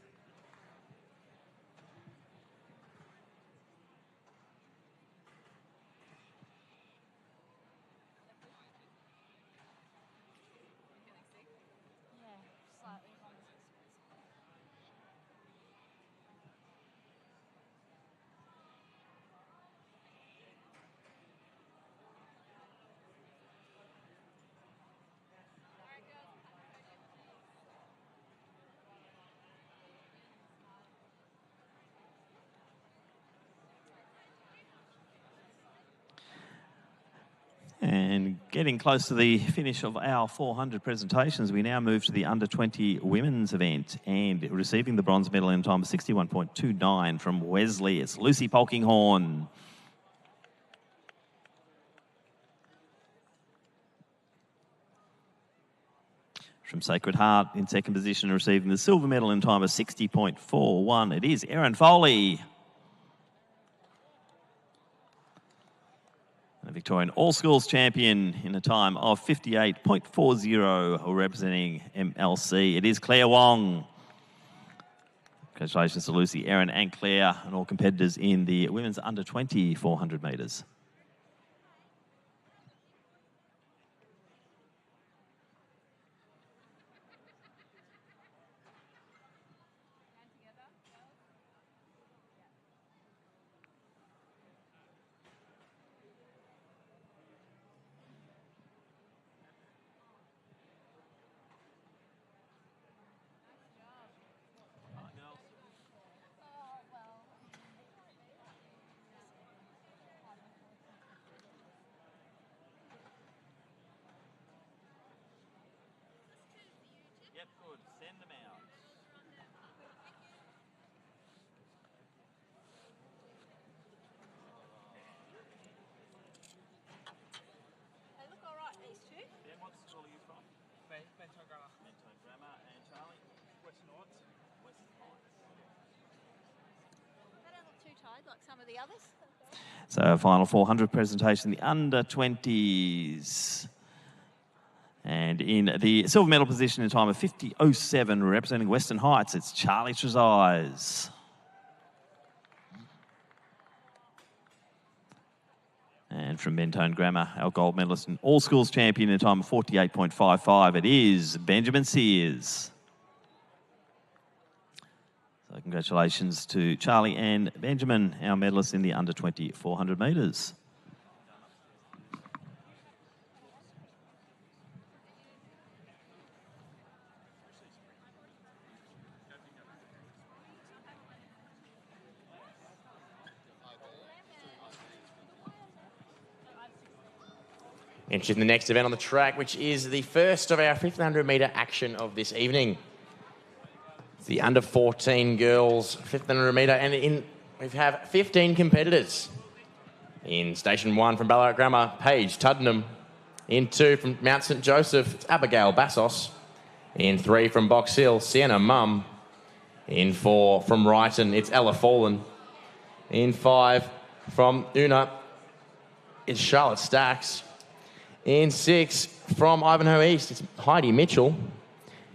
And getting close to the finish of our 400 presentations, we now move to the under-20 women's event, and receiving the bronze medal in time of 61.29 from Wesley, it's Lucy Polkinghorn. From Sacred Heart in second position, receiving the silver medal in time of 60.41, it is Erin Foley. The Victorian All-Schools champion in a time of 58.40, representing MLC. It is Claire Wong. Congratulations to Lucy, Erin and Claire and all competitors in the women's under-20 400 metres. Yep, good. Send them out. They look all right, these two. Ben, what school are you from? Mentone Grammar. Mentone Grammar. And Charlie? Western Heights. Western Heights. They don't look too tired like some of the others. So final 400 presentation, the under-20s. And in the silver medal position in time of 50.07, representing Western Heights, it's Charlie Trezise. And from Mentone Grammar, our gold medalist and all-schools champion in a time of 48.55, it is Benjamin Sears. So congratulations to Charlie and Benjamin, our medalists in the under-20 400 metres. Into the next event on the track, which is the first of our 1500 metre action of this evening. It's the under 14 girls 1500 metre, and we have 15 competitors. In station 1 from Ballarat Grammar, Paige Tuddenham. In 2 from Mount St Joseph, it's Abigail Bassos. In 3 from Box Hill, Sienna Mumm. In 4 from Brighton, it's Ella Fallen. In 5 from Una, it's Charlotte Stacks. In 6 from Ivanhoe East, it's Heidi Mitchell.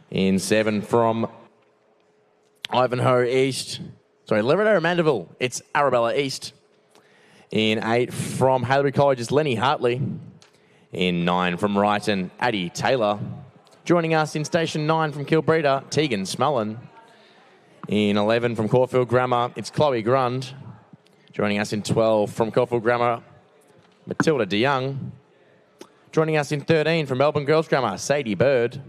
In 7 from Leverado Mandeville, it's Arabella East. In 8 from Haileybury College, it's Lenny Hartley. In 9 from Wrighton, Addie Taylor. Joining us in station 9 from Kilbreda, Tegan Smullen. In 11 from Caulfield Grammar, it's Chloe Grund. Joining us in 12 from Caulfield Grammar, Matilda DeYoung. Joining us in 13 from Melbourne Girls Grammar, Sadie Bird.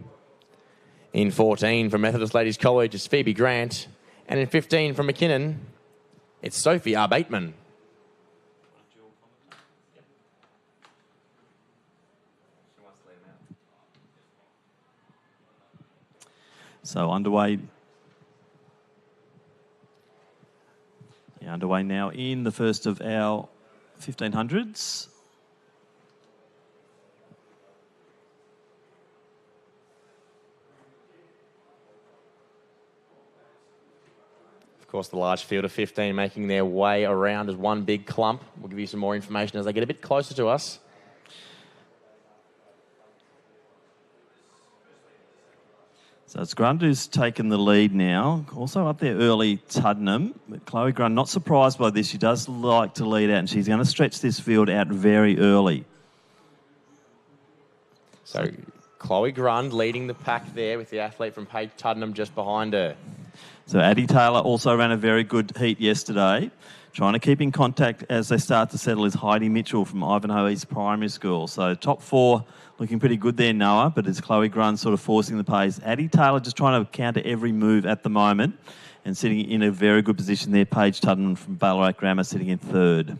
In 14 from Methodist Ladies College, it's Phoebe Grant. And in 15 from McKinnon, it's Sophie R. Bateman. So underway. Yeah, underway now in the first of our 1500s. Of course, the large field of 15 making their way around as one big clump. We'll give you some more information as they get a bit closer to us. So it's Grund who's taken the lead now. Also up there early, Tuddenham. But Chloe Grund, not surprised by this. She does like to lead out, and she's going to stretch this field out very early. So Chloe Grund leading the pack there with the athlete from Paige Tuddenham just behind her. So Addie Taylor also ran a very good heat yesterday. Trying to keep in contact as they start to settle is Heidi Mitchell from Ivanhoe East Primary School. So top four looking pretty good there, Noah, but it's Chloe Grund sort of forcing the pace. Addie Taylor just trying to counter every move at the moment and sitting in a very good position there. Paige Tuddenham from Ballarat Grammar sitting in third.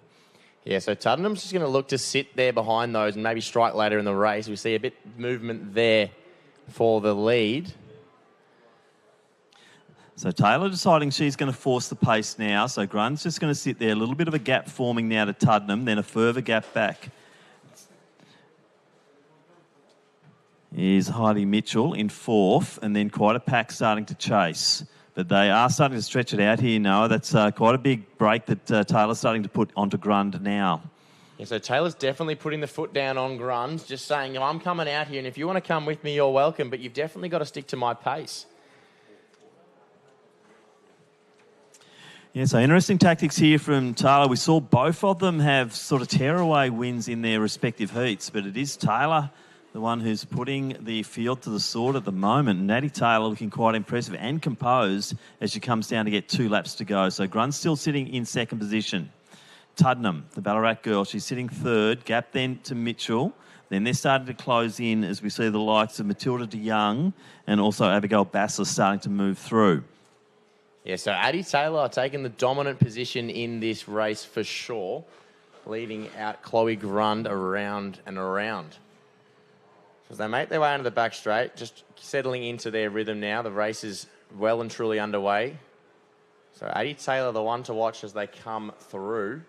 Yeah, so Tuddenham's just going to look to sit there behind those and maybe strike later in the race. We see a bit of movement there for the lead. So Taylor deciding she's going to force the pace now. So Grund's just going to sit there. A little bit of a gap forming now to Tuddenham, then a further gap back. Is Heidi Mitchell in fourth, and then quite a pack starting to chase. But they are starting to stretch it out here, Noah. That's quite a big break that Taylor's starting to put onto Grund now. Yeah, so Taylor's definitely putting the foot down on Grund, just saying, I'm coming out here, and if you want to come with me, you're welcome, but you've definitely got to stick to my pace. Yeah, so interesting tactics here from Taylor. We saw both of them have sort of tearaway wins in their respective heats, but it is Taylor, the one who's putting the field to the sword at the moment. And Addie Taylor looking quite impressive and composed as she comes down to get 2 laps to go. So Grund's still sitting in second position. Tuddenham, the Ballarat girl, she's sitting third. Gap then to Mitchell. Then they're starting to close in as we see the likes of Matilda DeYoung and also Abigail Bassler starting to move through. Yeah, so Addie Taylor taking the dominant position in this race for sure, leading out Chloe Grund around and around. As they make their way into the back straight, just settling into their rhythm now. The race is well and truly underway. So Addie Taylor, the one to watch as they come through.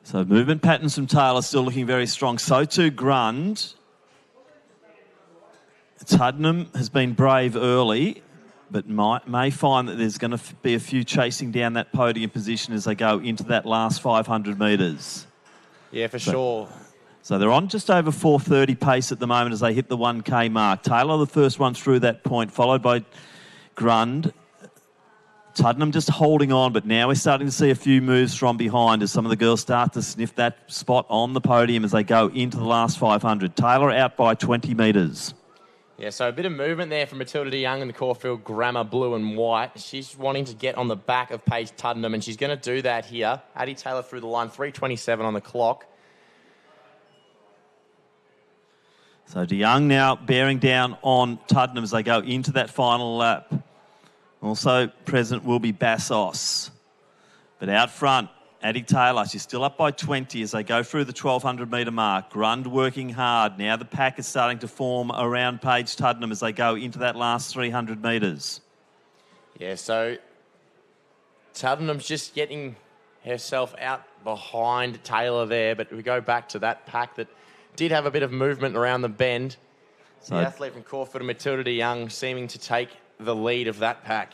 So movement patterns from Taylor still looking very strong. So too Grund. Tuddenham has been brave early, but may find that there's going to be a few chasing down that podium position as they go into that last 500 metres. Yeah, for sure. So they're on just over 4:30 pace at the moment as they hit the 1K mark. Taylor, the first one through that point, followed by Grund. Tuddenham just holding on, but now we're starting to see a few moves from behind as some of the girls start to sniff that spot on the podium as they go into the last 500. Taylor out by 20 metres. Yeah, so a bit of movement there from Matilda DeYoung in the Caulfield Grammar blue and white. She's wanting to get on the back of Paige Tuddenham, and she's going to do that here. Addie Taylor through the line, 3:27 on the clock. So DeYoung now bearing down on Tuddenham as they go into that final lap. Also present will be Bassos. But out front, Addie Taylor, she's still up by 20 as they go through the 1,200 metre mark. Grund working hard. Now the pack is starting to form around Paige Tuddenham as they go into that last 300 metres. Yeah, so Tuddenham's just getting herself out behind Taylor there, but we go back to that pack that did have a bit of movement around the bend. So the athlete from Caulfield, Matilda DeYoung, seeming to take the lead of that pack.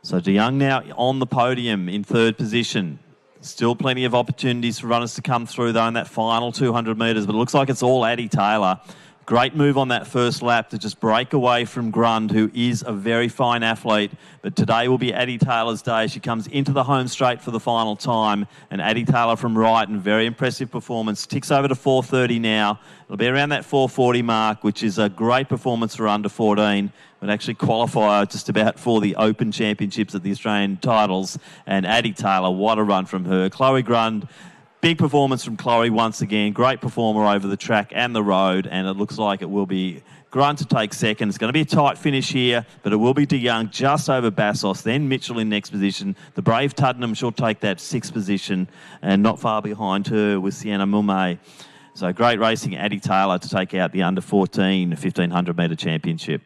So DeYoung now on the podium in third position. Still plenty of opportunities for runners to come through, though, in that final 200 metres. But it looks like it's all Addie Taylor. Great move on that first lap to just break away from Grund, who is a very fine athlete. But today will be Addie Taylor's day. She comes into the home straight for the final time. And Addie Taylor from Brighton, very impressive performance. Ticks over to 4:30 now. It'll be around that 4:40 mark, which is a great performance for under 14. But actually qualify just about for the Open Championships at the Australian titles. And Addie Taylor, what a run from her. Chloe Grund, big performance from Chloe once again. Great performer over the track and the road. And it looks like it will be Grund to take second. It's going to be a tight finish here, but it will be DeYoung just over Bassos. Then Mitchell in next position. The brave Tuddenham she'll take that 6th position. And not far behind her was Sienna Mumay. So great racing, Addie Taylor to take out the under-14 1500 metre championship.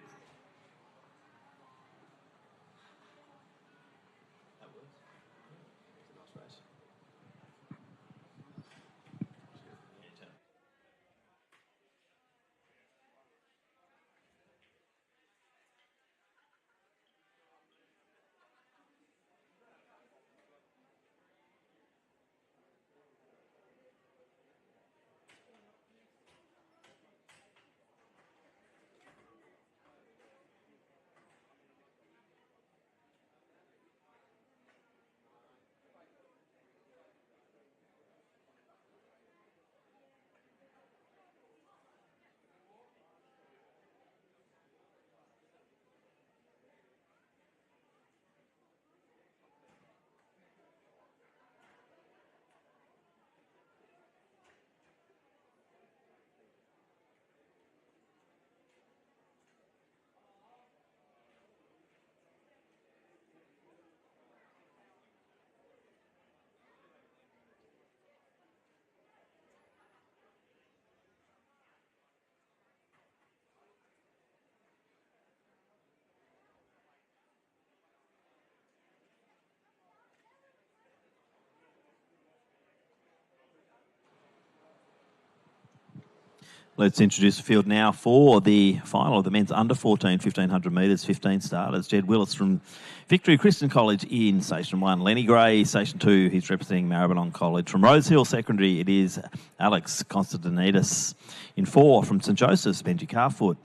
Let's introduce the field now for the final of the men's under-14 1500 metres, 15 starters. Jed Willis from Victory Christian College in Station 1. Lenny Gray, Station 2, he's representing Maribyrnong College. From Rosehill Secondary, it is Alex Constantinidis. In 4, from St Joseph's, Benji Carfoot.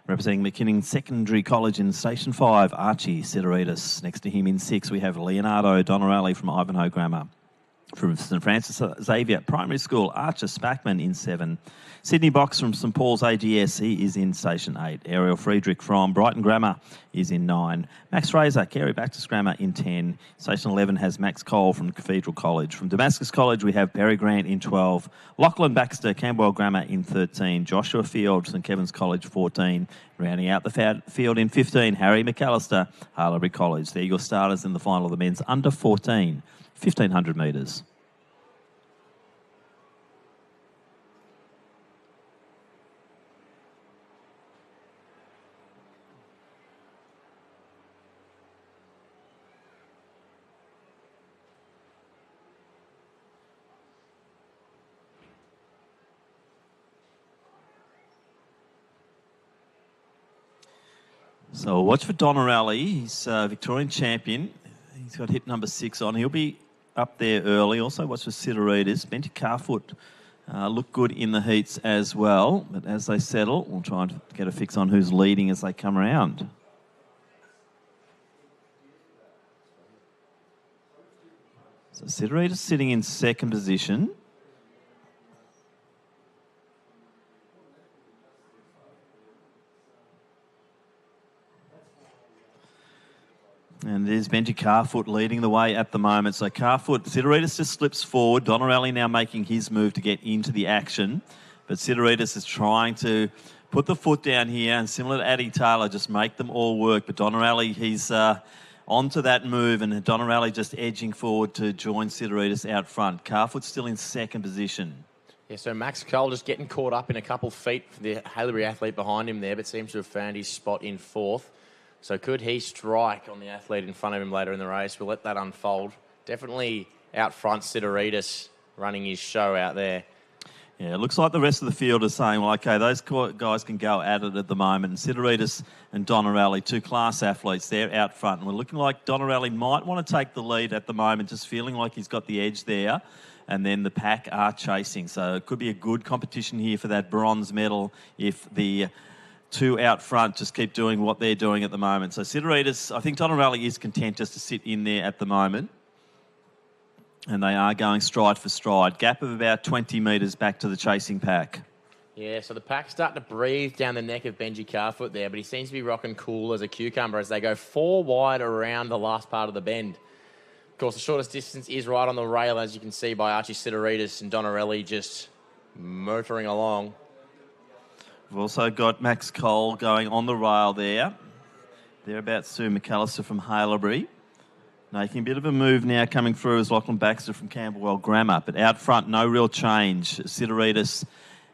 Representing McKinnon Secondary College in Station 5, Archie Sideridis. Next to him in 6, we have Leonardo Donarelli from Ivanhoe Grammar. From St Francis Xavier Primary School, Archer Spackman in 7. Sydney Box from St Paul's AGS, he is in Station 8. Ariel Friedrich from Brighton Grammar is in 9. Max Fraser, Carey Baptist Grammar in 10. Station 11 has Max Cole from Cathedral College. From Damascus College, we have Barry Grant in 12. Lachlan Baxter, Camberwell Grammar in 13. Joshua Field, St Kevin's College 14. Rounding out the field in 15, Harry McAllister, Harlebury College. They're your starters in the final of the men's under-14 1500 metres. So watch for Donarelli. He's Victorian champion. He's got hit number 6 on. He'll be up there early. Also watch for Sideridis. Benty Carfoot look good in the heats as well. But as they settle, we'll try and get a fix on who's leading as they come around. So Sideridis sitting in second position. And there's Benji Carfoot leading the way at the moment. So Carfoot, Sideridis just slips forward. Donarelli now making his move to get into the action. But Sideridis is trying to put the foot down here and similar to Addie Taylor, just make them all work. But Donarelli, he's onto that move and Donarelli just edging forward to join Sideridis out front. Carfoot still in second position. Yeah, so Max Cole just getting caught up in a couple feet for the Haileybury athlete behind him there, but seems to have found his spot in 4th. So could he strike on the athlete in front of him later in the race? We'll let that unfold. Definitely out front, Sideridis running his show out there. Yeah, it looks like the rest of the field is saying, well, OK, those guys can go at it at the moment. And Sideridis and Donarelli, 2 class athletes, they're out front. And we're looking like Donarelli might want to take the lead at the moment, just feeling like he's got the edge there. And then the pack are chasing. So it could be a good competition here for that bronze medal if the 2 out front just keep doing what they're doing at the moment. So Sideridis, I think Donarelli is content just to sit in there at the moment. And they are going stride for stride. Gap of about 20 metres back to the chasing pack. Yeah, so the pack's starting to breathe down the neck of Benji Carfoot there, but he seems to be rocking cool as a cucumber as they go 4 wide around the last part of the bend. Of course, the shortest distance is right on the rail, as you can see by Archie Sideridis and Donarelli just motoring along. We've also got Max Cole going on the rail there. Thereabouts Sue McAllister from Haileybury. Making a bit of a move now coming through is Lachlan Baxter from Camberwell Grammar. But out front, no real change. Sidoritis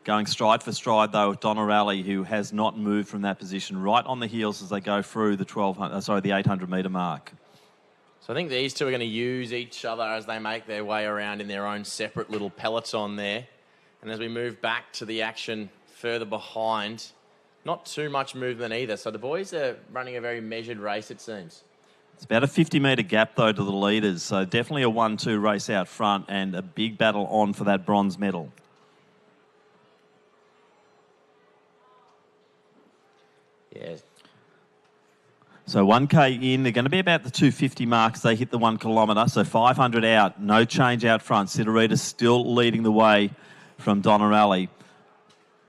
going stride for stride, though, with Donnerelli, who has not moved from that position, right on the heels as they go through the 800-metre mark. So I think these two are going to use each other as they make their way around in their own separate little peloton there. And as we move back to the action further behind, not too much movement either. So the boys are running a very measured race, it seems. It's about a 50-metre gap, though, to the leaders. So definitely a 1-2 race out front and a big battle on for that bronze medal. Yeah. So 1K in, they're going to be about the 250 marks. They hit the 1 kilometre, so 500 out. No change out front. Sidorita's still leading the way from Donnerelli.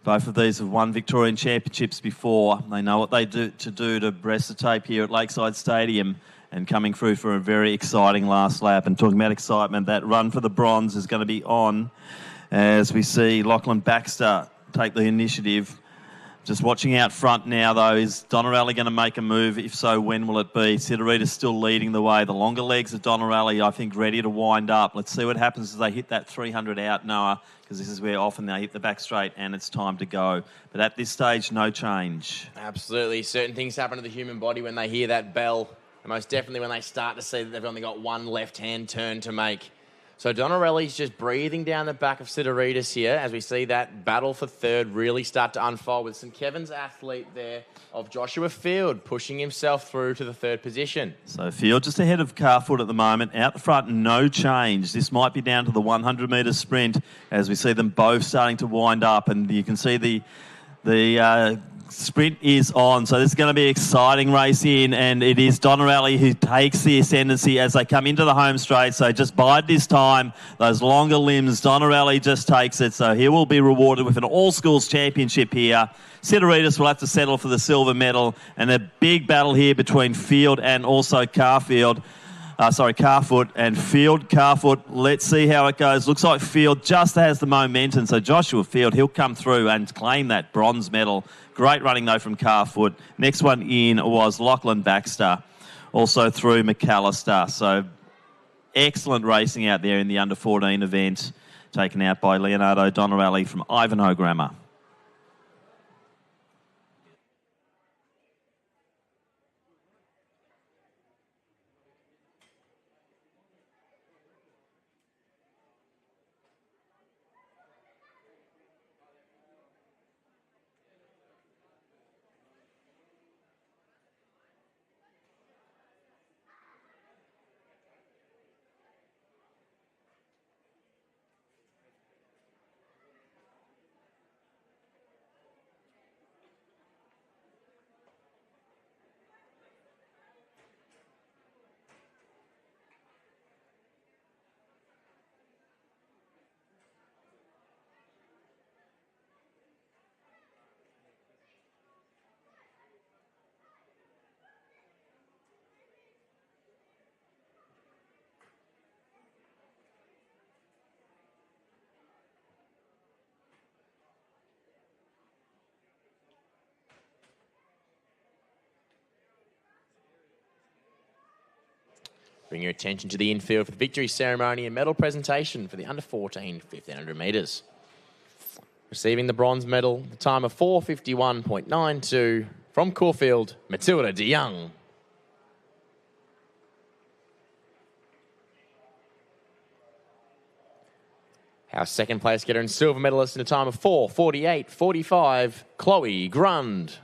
Both of these have won Victorian Championships before. They know what they do to breast the tape here at Lakeside Stadium and coming through for a very exciting last lap. And talking about excitement, that run for the bronze is going to be on as we see Lachlan Baxter take the initiative. Just watching out front now, though, is Donnerelli going to make a move? If so, when will it be? Sidorita's still leading the way. The longer legs of Donnerelli, I think, ready to wind up. Let's see what happens as they hit that 300 out, Noah, because this is where often they hit the back straight and it's time to go. But at this stage, no change. Absolutely. Certain things happen to the human body when they hear that bell, and most definitely when they start to see that they've only got one left-hand turn to make. So Donnerelli's just breathing down the back of Sidoritis here as we see that battle for third really start to unfold with St Kevin's athlete there of Joshua Field pushing himself through to the third position. So Field just ahead of Carfoot at the moment. Out the front, no change. This might be down to the 100-metre sprint as we see them both starting to wind up, and you can see the sprint is on. So this is going to be an exciting race in, and it is Donnerelli who takes the ascendancy as they come into the home straight. So just bide this time. Those longer limbs, Donnerelli just takes it. So he will be rewarded with an all-schools championship here. Sidoritis will have to settle for the silver medal, and a big battle here between Field and also Carfoot and Field. Carfoot, let's see how it goes. Looks like Field just has the momentum. So Joshua Field, he'll come through and claim that bronze medal. Great running, though, from Carfoot. Next one in was Lachlan Baxter, also through McAllister. So excellent racing out there in the under-14 event, taken out by Leonardo Donnerelli from Ivanhoe Grammar. Bring your attention to the infield for the victory ceremony and medal presentation for the under-14 1500 metres. Receiving the bronze medal, the time of 4:51.92 from Caulfield, Matilda de Young. Our second place getter and silver medalist in a time of 4:48.45, Chloe Grund.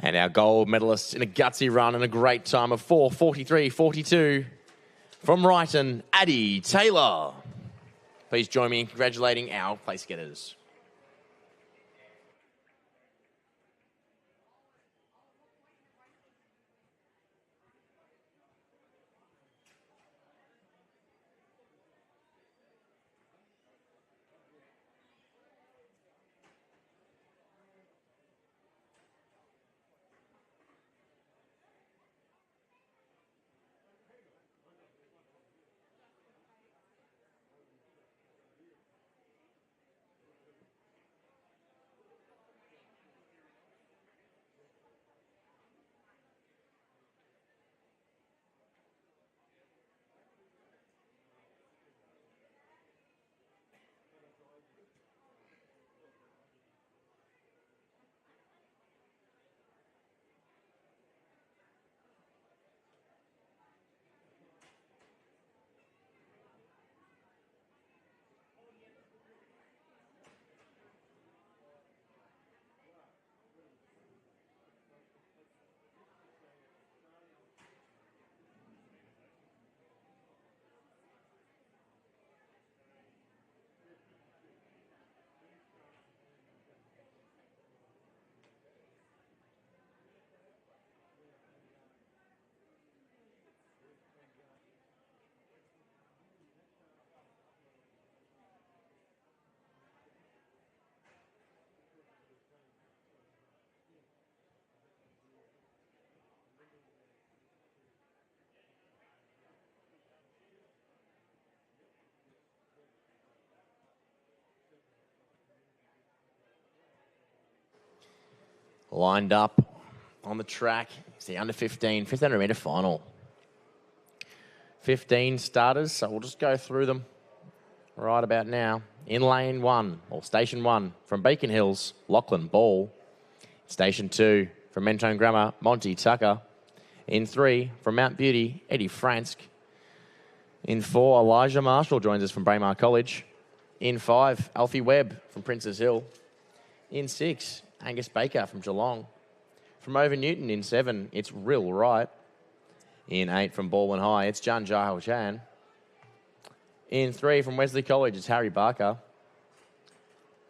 And our gold medalist in a gutsy run and a great time of 4:43.42 from Brighton, Addie Taylor. Please join me in congratulating our place getters. Lined up on the track. It's the under 15, 1500 metre final. 15 starters, so we'll just go through them right about now. In lane 1, or station 1, from Beacon Hills, Lachlan Ball. Station 2, from Mentone Grammar, Monty Tucker. In 3, from Mount Beauty, Eddie Fransk. In 4, Elijah Marshall joins us from Braemar College. In 5, Alfie Webb from Princes Hill. In 6, Angus Baker from Geelong. From Over Newton in 7, it's Rill Wright. In 8, from Baldwin High, it's Jan Jahal Chan. In 3, from Wesley College, it's Harry Barker.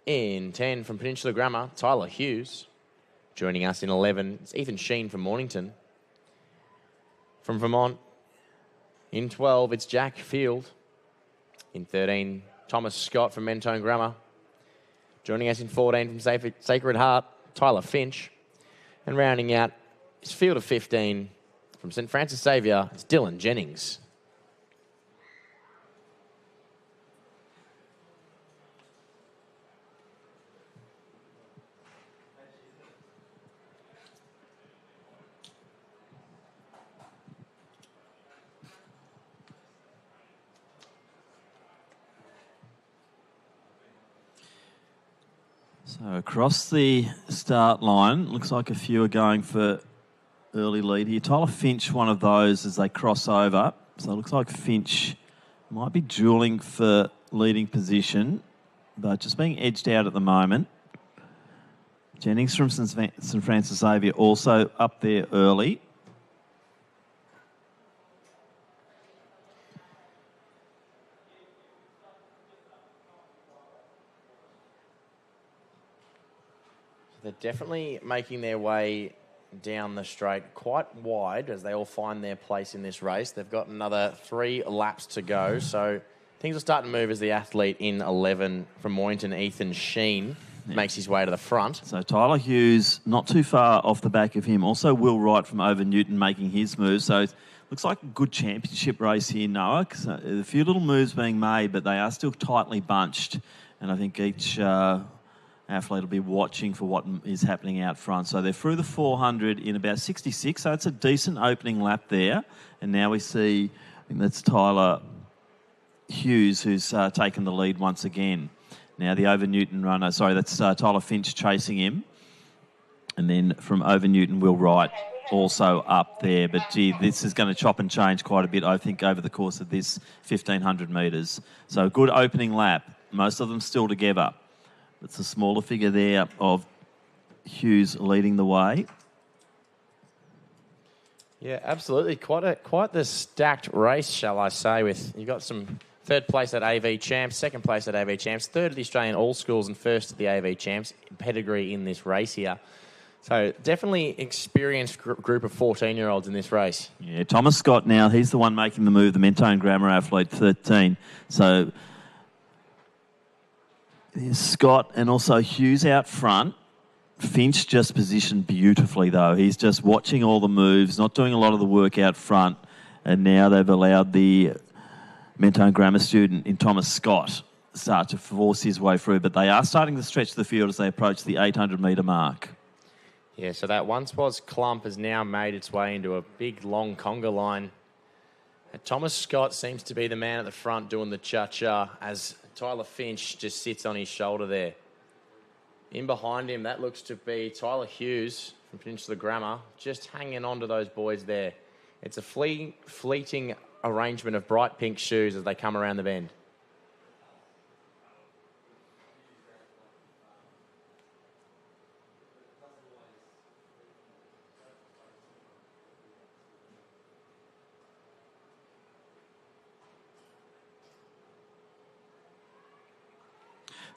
In 10, from Peninsula Grammar, Tyler Hughes. Joining us in 11, it's Ethan Sheen from Mornington. From Vermont, in 12, it's Jack Field. In 13, Thomas Scott from Mentone Grammar. Joining us in 14, from Sacred Heart, Tyler Finch. And rounding out his field of 15, from St Francis Xavier, it's Dylan Jennings. So across the start line, looks like a few are going for early lead here. Tyler Finch, one of those as they cross over. So it looks like Finch might be duelling for leading position, but just being edged out at the moment. Jennings from St Francis Xavier also up there early. They're definitely making their way down the straight quite wide as they all find their place in this race. They've got another 3 laps to go, so things will start to move as the athlete in 11 from Mornington, Ethan Sheen, makes his way to the front. So Tyler Hughes not too far off the back of him. Also Will Wright from Over Newton making his move. So it looks like a good championship race here, Noah. A few little moves being made, but they are still tightly bunched. And I think each athlete will be watching for what is happening out front. So they're through the 400 in about 66. So it's a decent opening lap there. And now we see, I think that's Tyler Hughes who's taken the lead once again. Now the Over Newton runner, sorry, that's Tyler Finch chasing him. And then from Over Newton, Will Wright also up there. But gee, this is going to chop and change quite a bit, I think, over the course of this 1,500 metres. So a good opening lap. Most of them still together. It's a smaller figure there of Hughes leading the way. Yeah, absolutely. Quite the stacked race, shall I say, with you've got some third place at AV Champs, second place at AV Champs, third at the Australian All Schools and first at the AV Champs. Pedigree in this race here. So definitely experienced group of 14-year-olds in this race. Yeah, Thomas Scott now, he's the one making the move, the Mentone Grammar athlete, 13. So there's Scott and also Hughes out front. Finch just positioned beautifully, though. He's just watching all the moves, not doing a lot of the work out front. And now they've allowed the Mentone Grammar student in Thomas Scott start to force his way through. But they are starting to stretch the field as they approach the 800-metre mark. Yeah, so that once was clump has now made its way into a big, long conga line. And Thomas Scott seems to be the man at the front doing the cha-cha as Tyler Finch just sits on his shoulder there. In behind him, that looks to be Tyler Hughes from Peninsula Grammar, just hanging on to those boys there. It's a fleeting arrangement of bright pink shoes as they come around the bend.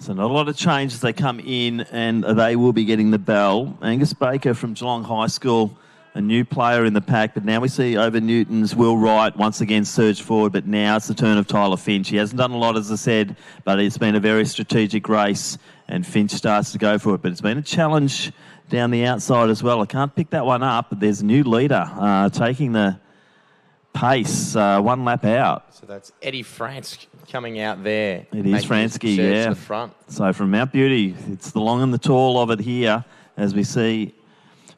So not a lot of change as they come in, and they will be getting the bell. Angus Baker from Geelong High School, a new player in the pack, but now we see Over Newton's Will Wright once again surge forward, but now it's the turn of Tyler Finch. He hasn't done a lot, as I said, but it's been a very strategic race, and Finch starts to go for it. But it's been a challenge down the outside as well. I can't pick that one up, but there's a new leader taking the pace, 1 lap out. So that's Eddie Fransk coming out there. It is Fransky, yeah. To the front. So from Mount Beauty, it's the long and the tall of it here as we see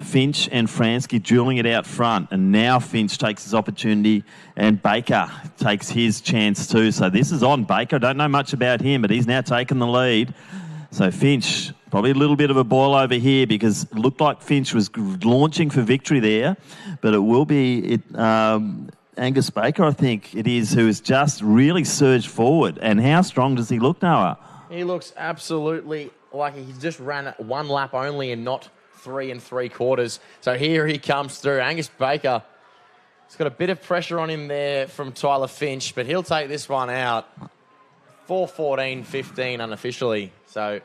Finch and Fransky dueling it out front, and now Finch takes his opportunity and Baker takes his chance too. So this is on Baker. I don't know much about him, but he's now taken the lead. So Finch, probably a little bit of a boil over here because it looked like Finch was launching for victory there, but it will be Angus Baker, I think it is, who has just really surged forward. And how strong does he look, Noah? He looks absolutely like he just ran one lap only and not 3 3/4. So here he comes through. Angus Baker, he's got a bit of pressure on him there from Tyler Finch, but he'll take this one out. 4:14.15 unofficially. So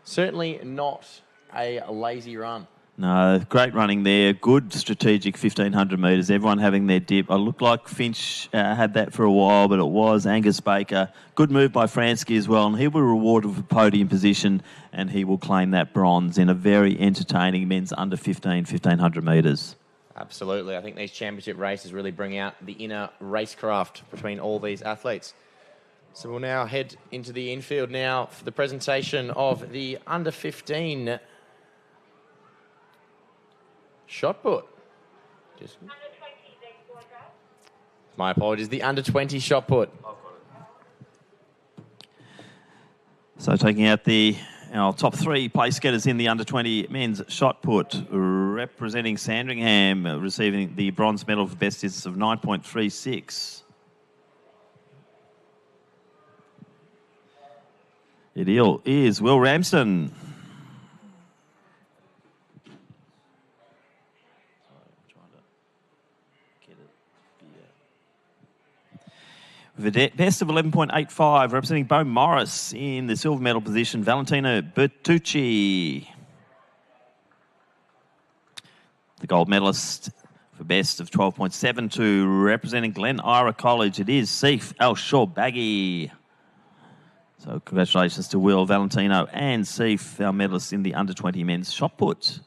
certainly not a lazy run. No, great running there. Good strategic 1,500 metres. Everyone having their dip. I looked like Finch had that for a while, but it was Angus Baker. Good move by Fransky as well, and he will be rewarded with podium position, and he will claim that bronze in a very entertaining men's under 1,500 metres. Absolutely. I think these championship races really bring out the inner racecraft between all these athletes. So we'll now head into the infield now for the presentation of the under 15 shot put. My apologies, the under 20 shot put. So taking out our top 3 place getters in the under 20 men's shot put, representing Sandringham, receiving the bronze medal for best distance of 9.36. It is Will Ramsden. With a best of 11.85, representing Bo Morris in the silver medal position, Valentino Bertucci. The gold medalist for best of 12.72, representing Glen Ira College, it is Seif El-Shorbagy. So congratulations to Will, Valentino and Seif, our medalists in the under 20 men's shot put.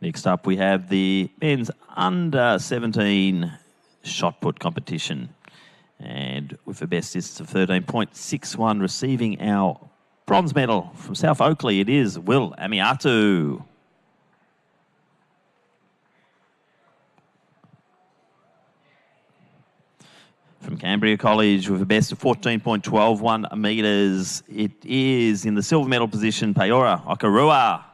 Next up, we have the men's under 17 shot put competition. And with a best distance of 13.61, receiving our bronze medal from South Oakley, it is Will Amiatu. From Cambria College with a best of 14.121 metres, it is in the silver medal position, Peora Okarua.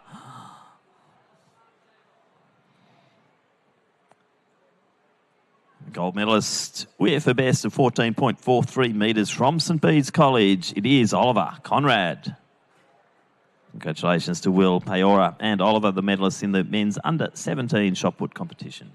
Gold medalist with a best of 14.43 metres from St Bede's College, it is Oliver Conrad. Congratulations to Will, Peora and Oliver, the medalists in the men's under 17 shot put competition.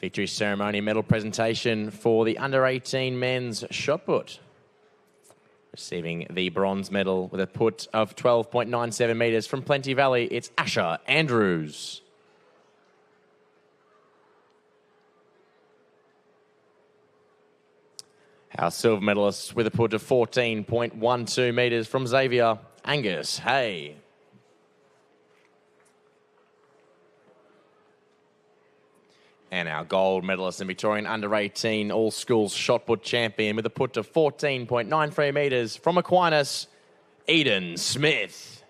Victory ceremony medal presentation for the under 18 men's shot put. Receiving the bronze medal with a put of 12.97 metres from Plenty Valley, it's Asher Andrews. Our silver medalist with a put of 14.12 metres from Xavier, Angus Hay. And our gold medalist and Victorian under-18 all-schools shot put champion with a put of 14.93 metres from Aquinas, Eden Smith.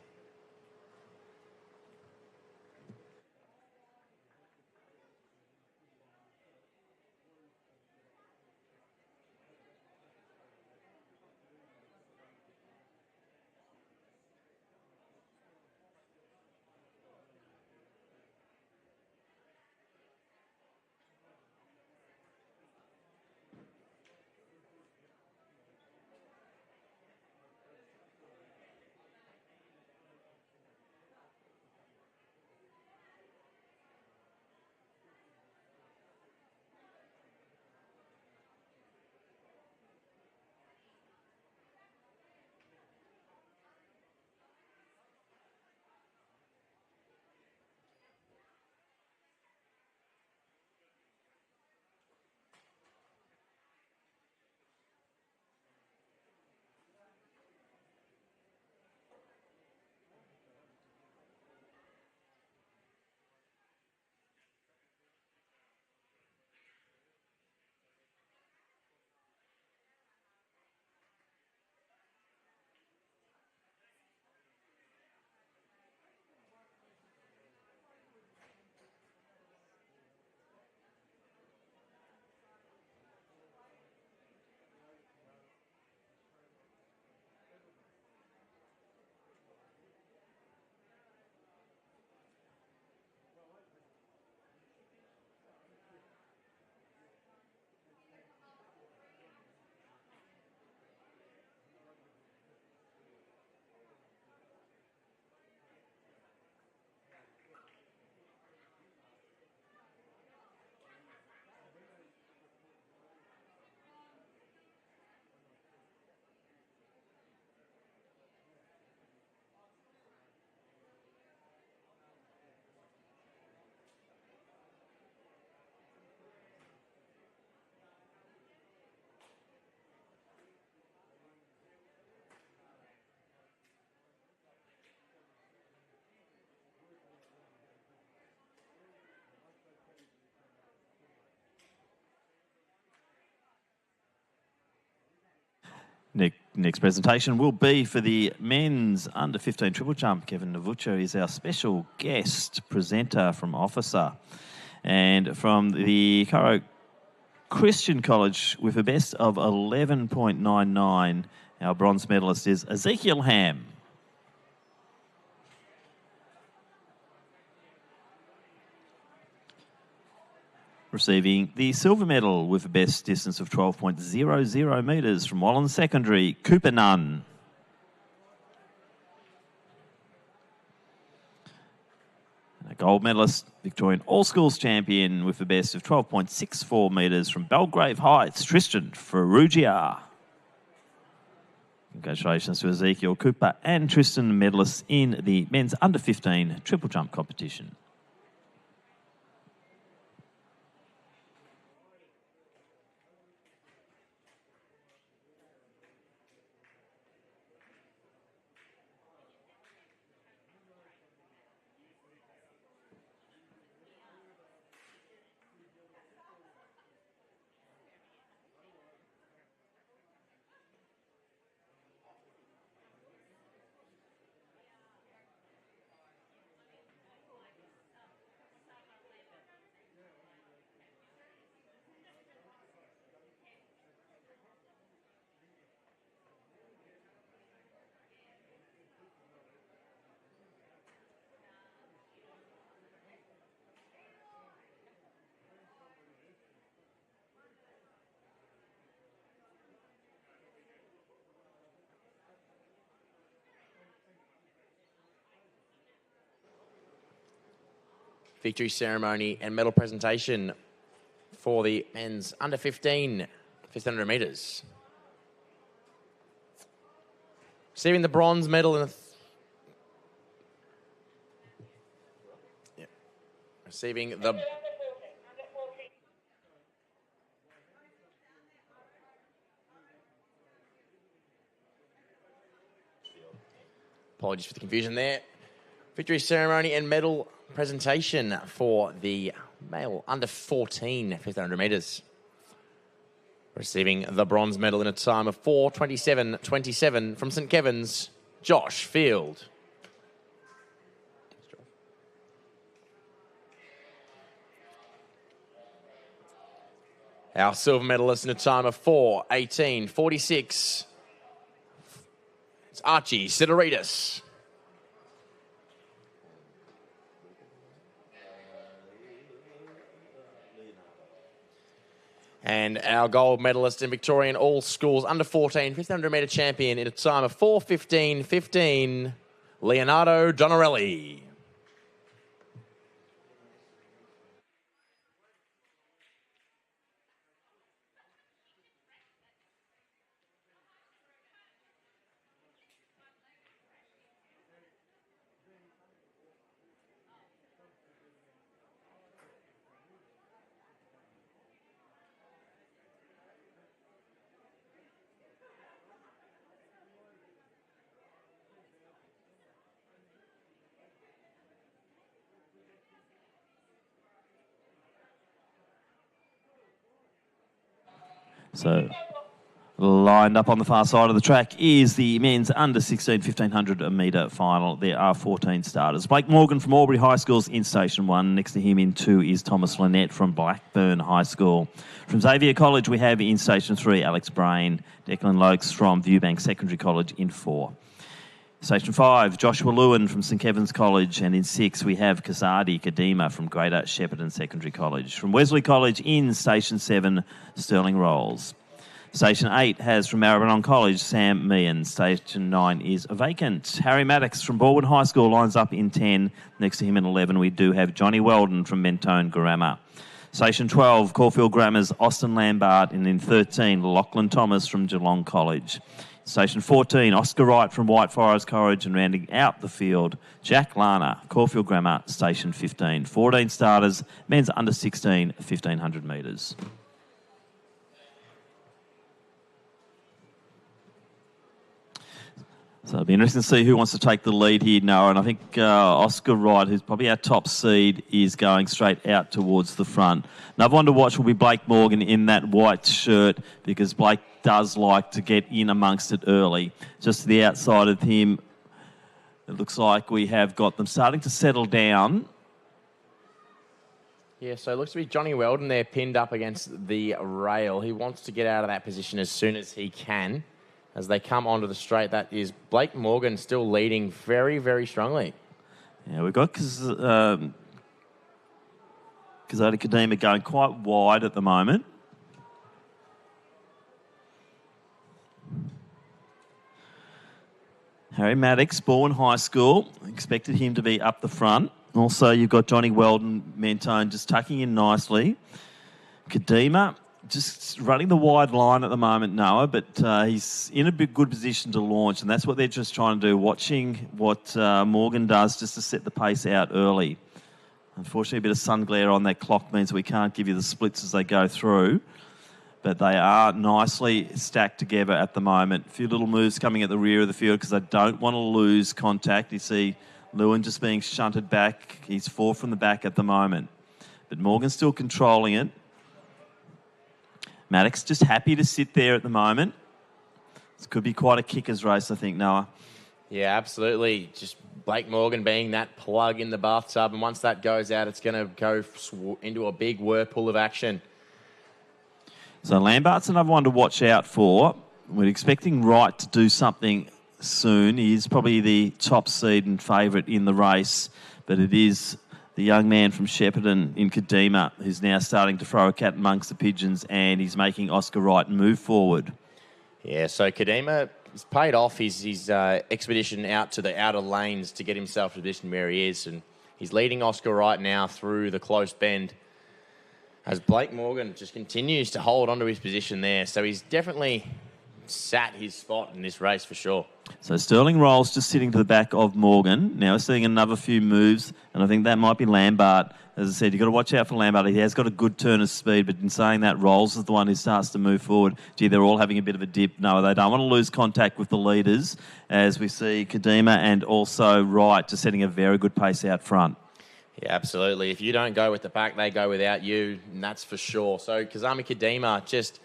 Next presentation will be for the men's under 15 triple jump. Kevin Navucho is our special guest presenter from Officer. And from the Cairo Christian College with a best of 11.99, our bronze medalist is Ezekiel Ham. Receiving the silver medal with a best distance of 12.00 metres from Wallen Secondary, Cooper Nunn. And a gold medalist, Victorian All-Schools champion with a best of 12.64 metres from Belgrave Heights, Tristan Ferrugia. Congratulations to Ezekiel Cooper and Tristan, medalists in the men's under 15 triple jump competition. Victory ceremony and medal presentation for the men's under 15 1500 metres. Receiving the bronze medal in receiving the apologies for the confusion there. Victory ceremony and medal presentation for the male under 14 1500 metres. Receiving the bronze medal in a time of 4:27.27 from St Kevin's, Josh Field. Our silver medalist in a time of 4:18.46. It's Archie Sidoritis. And our gold medalist in Victorian All Schools under 14 1500 metre champion in a time of 4:15.15, Leonardo Donarelli. So lined up on the far side of the track is the men's under 16 1500 metre final. There are 14 starters. Blake Morgan from Albury High School's in Station 1. Next to him in 2 is Thomas Lynette from Blackburn High School. From Xavier College we have in Station 3 Alex Brain, Declan Lokes from Viewbank Secondary College in 4. Station 5, Joshua Lewin from St Kevin's College, and in 6 we have Kazadi Kadima from Greater Shepparton Secondary College. From Wesley College in Station 7, Sterling Rolls. Station 8 has from Maribyrnong College, Sam Meehan. Station 9 is vacant. Harry Maddox from Baldwin High School lines up in 10. Next to him in 11 we do have Johnny Weldon from Mentone Grammar. Station 12, Caulfield Grammar's Austin Lambert, and in 13, Lachlan Thomas from Geelong College. Station 14, Oscar Wright from White Forest College, and rounding out the field, Jack Lana, Caulfield Grammar, Station 15. 14 starters, men's under 16, 1500 metres. So it'll be interesting to see who wants to take the lead here, Noah. And I think Oscar Wright, who's probably our top seed, is going straight out towards the front. Another one to watch will be Blake Morgan in that white shirt, because Blake does like to get in amongst it early. Just to the outside of him, it looks like we have got them starting to settle down. Yeah, so it looks to be Johnny Weldon there pinned up against the rail. He wants to get out of that position as soon as he can. As they come onto the straight, that is Blake Morgan still leading very, very strongly. Yeah, we've got Kazadi Kadima going quite wide at the moment. Harry Maddox, Bourne High School, expected him to be up the front. Also, you've got Johnny Weldon, Mentone, just tucking in nicely. Kadima just running the wide line at the moment, Noah, but he's in a good position to launch, and that's what they're just trying to do, watching what Morgan does just to set the pace out early. Unfortunately, a bit of sun glare on that clock means we can't give you the splits as they go through, but they are nicely stacked together at the moment. A few little moves coming at the rear of the field because they don't want to lose contact. You see Lewin just being shunted back. He's 4 from the back at the moment, but Morgan's still controlling it. Maddox just happy to sit there at the moment. This could be quite a kicker's race, I think, Noah. Yeah, absolutely. Just Blake Morgan being that plug in the bathtub, and once that goes out, it's going to go into a big whirlpool of action. So Lambart's another one to watch out for. We're expecting Wright to do something soon. He is probably the top seed and favourite in the race, but it is the young man from Shepparton in Kadima who's now starting to throw a cat amongst the pigeons, and he's making Oscar Wright move forward. Yeah, so Kadima has paid off his expedition out to the outer lanes to get himself to the position where he is, and he's leading Oscar Wright now through the close bend as Blake Morgan just continues to hold onto his position there. So he's definitely sat his spot in this race for sure. So Sterling Rolls just sitting to the back of Morgan. Now we're seeing another few moves, and I think that might be Lambert. As I said, you've got to watch out for Lambert. He has got a good turn of speed, but in saying that, Rolls is the one who starts to move forward. Gee, they're all having a bit of a dip. No, they don't want to lose contact with the leaders, as we see Kadima and also Wright just setting a very good pace out front. Yeah, absolutely. If you don't go with the pack, they go without you, and that's for sure. So Kazami Kadima just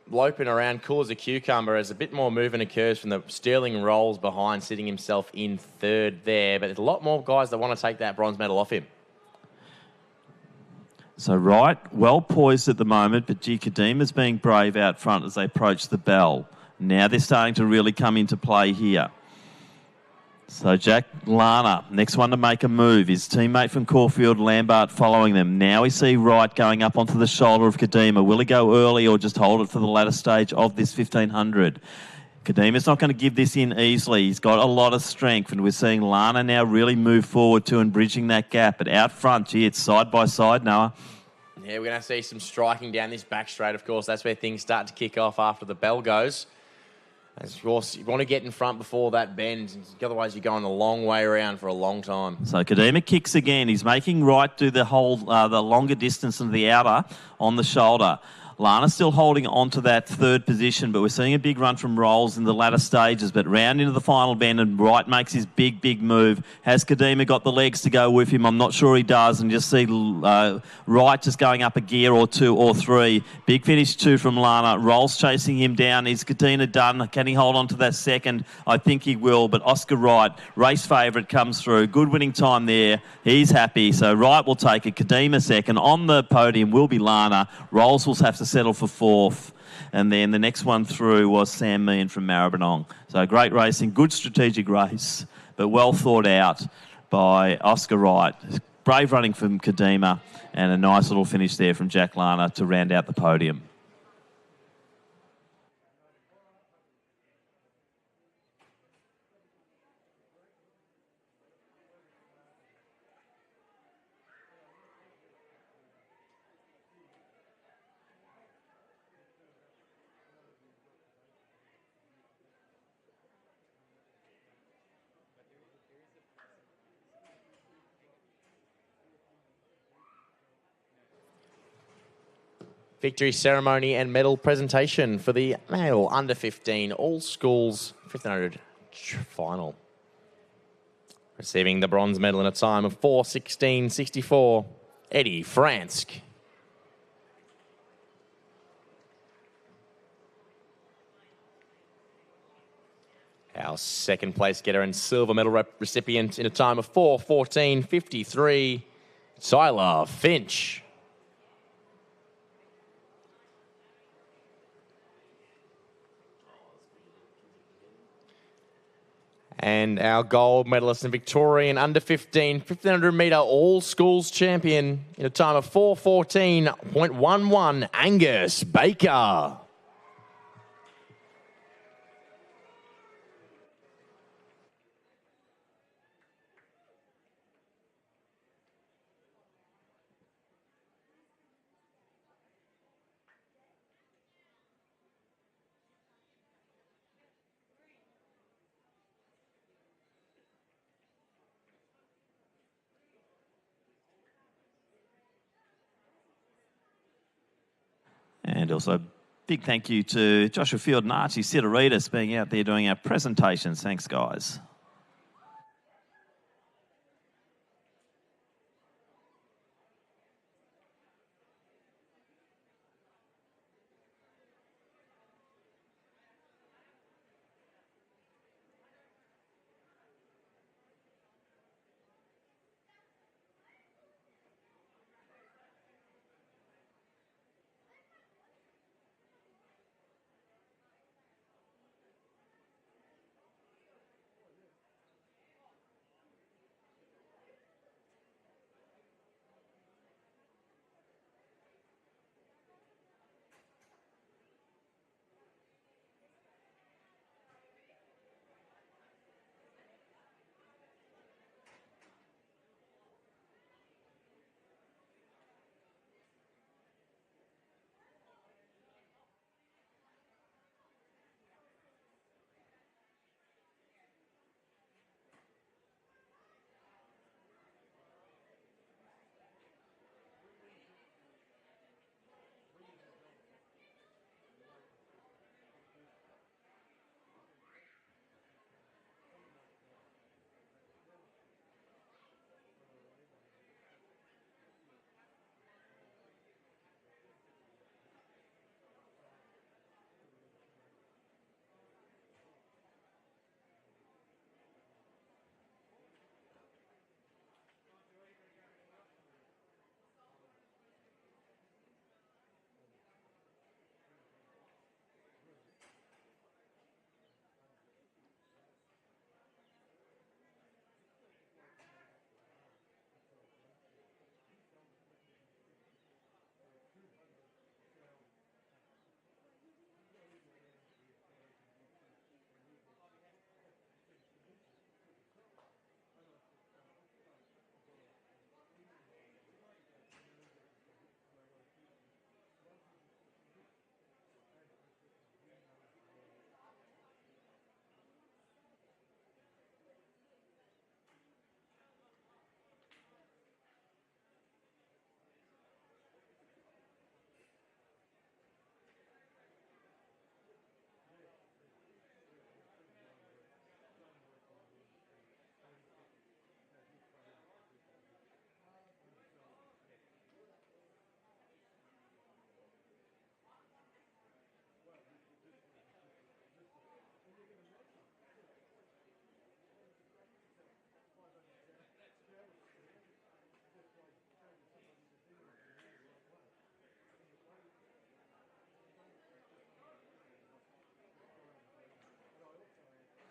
loping around, cool as a cucumber, as a bit more movement occurs from the Sterling Rolls behind, sitting himself in third there. But there's a lot more guys that want to take that bronze medal off him. So Wright, well poised at the moment, but Kadima's being brave out front as they approach the bell. Now they're starting to really come into play here. So Jack Lana, next one to make a move. His teammate from Caulfield, Lambert, following them. Now we see Wright going up onto the shoulder of Kadima. Will he go early or just hold it for the latter stage of this 1500? Kadima's not going to give this in easily. He's got a lot of strength, and we're seeing Lana now really move forward to and bridging that gap. But out front, gee, it's side by side, Noah. Yeah, we're going to see some striking down this back straight, of course. That's where things start to kick off after the bell goes. Of course, you want to get in front before that bend. Otherwise, you're going a long way around for a long time. So Kadima kicks again. He's making Wright do the whole, the longer distance and the outer on the shoulder. Lana's still holding on to that third position, but we're seeing a big run from Rolls in the latter stages. But round into the final bend, and Wright makes his big, big move. Has Kadima got the legs to go with him? I'm not sure he does. And just see Wright just going up a gear or two or three. Big finish 2 from Lana. Rolls chasing him down. Is Kadima done? Can he hold on to that second? I think he will. But Oscar Wright, race favourite, comes through. Good winning time there. He's happy. So Wright will take it. Kadima second. On the podium will be Lana. Rolls will have to settle for 4th, and then the next one through was Sam Meehan from Maribyrnong. So great racing, good strategic race, but well thought out by Oscar Wright. Brave running from Kadima, and a nice little finish there from Jack Lana to round out the podium. Victory ceremony and medal presentation for the male under 15 all schools 1500 final. Receiving the bronze medal in a time of 4:16.64, Eddie Fransk. Our second place getter and silver medal recipient in a time of 4:14.53, Tyler Finch. And our gold medalist and Victorian under 15, 1500 metre all schools champion in a time of 4:14.11, Angus Baker. And also, big thank you to Joshua Field and Archie Sidoritas being out there doing our presentations. Thanks, guys.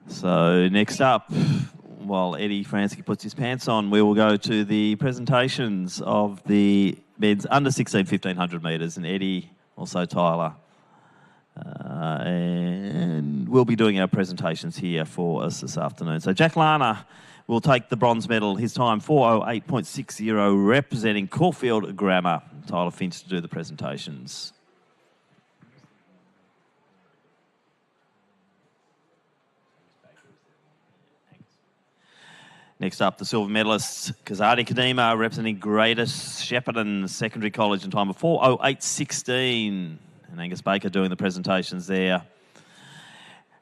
So next up, while Eddie Franski puts his pants on, we will go to the presentations of the men's under 16, 1500 metres, and Eddie, also Tyler. And we'll be doing our presentations here for us this afternoon. So Jack Lana will take the bronze medal. His time 4:08.60, representing Caulfield Grammar. Tyler Finch to do the presentations. Next up, the silver medalists, Kazadi Kadima, representing Greater Shepparton Secondary College in time of 4:08.16. And Angus Baker doing the presentations there.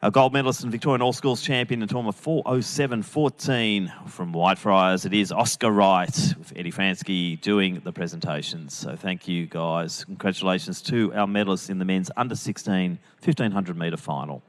Our gold medalist and Victorian All-Schools champion in time of 4:07.14 from Whitefriars. It is Oscar Wright with Eddie Fransky doing the presentations. So thank you, guys. Congratulations to our medalists in the men's under-16 1,500 metre final.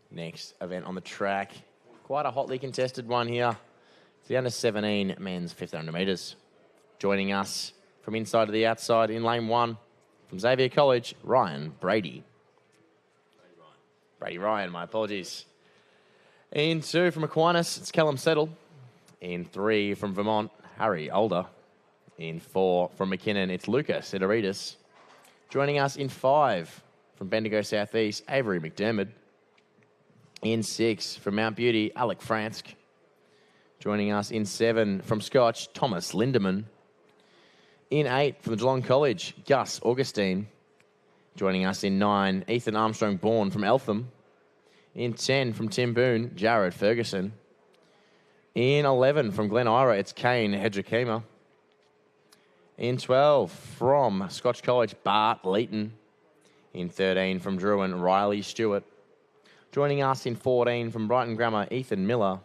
Next event on the track, quite a hotly contested one here. It's the under-17 men's 1,500 metres. Joining us from inside to the outside in lane 1 from Xavier College, Ryan Brady. Brady Ryan, my apologies. In 2 from Aquinas, it's Callum Settle. In 3 from Vermont, Harry Older. In 4 from McKinnon, it's Lucas Sidoritis. Joining us in 5 from Bendigo South East, Avery McDermott. In 6 from Mount Beauty, Alec Fransk. Joining us in 7 from Scotch, Thomas Lindemann. In 8 from the Geelong College, Gus Augustine. Joining us in 9, Ethan Armstrong-Bourne from Eltham. In 10 from Tim Boone, Jared Ferguson. In 11 from Glen Ira, it's Kane Hedrakema. In 12 from Scotch College, Bart Leeton. In 13 from Druin, Riley Stewart. Joining us in 14 from Brighton Grammar, Ethan Miller.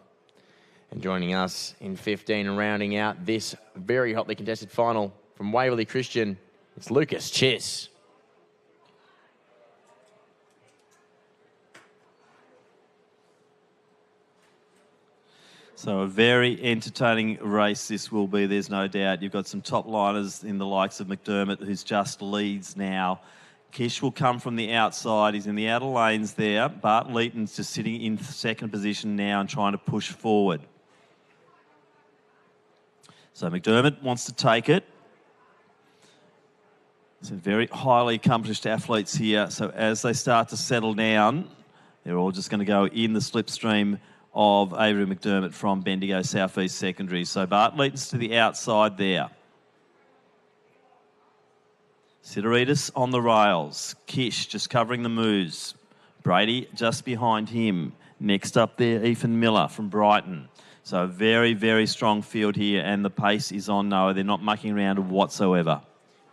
And joining us in 15 and rounding out this very hotly contested final from Waverley Christian, it's Lucas Chiss. So a very entertaining race this will be, there's no doubt. You've got some top liners in the likes of McDermott, who's just leads now. Kish will come from the outside. He's in the outer lanes there. Bart Leeton's just sitting in second position now and trying to push forward. So McDermott wants to take it. Some very highly accomplished athletes here. So as they start to settle down, they're all just going to go in the slipstream of Avery McDermott from Bendigo South East Secondary. So Bart Leeton's to the outside there. Sidoritis on the rails. Kish just covering the moves. Brady just behind him. Next up there, Ethan Miller from Brighton. So a very, very strong field here, and the pace is on Noah. They're not mucking around whatsoever.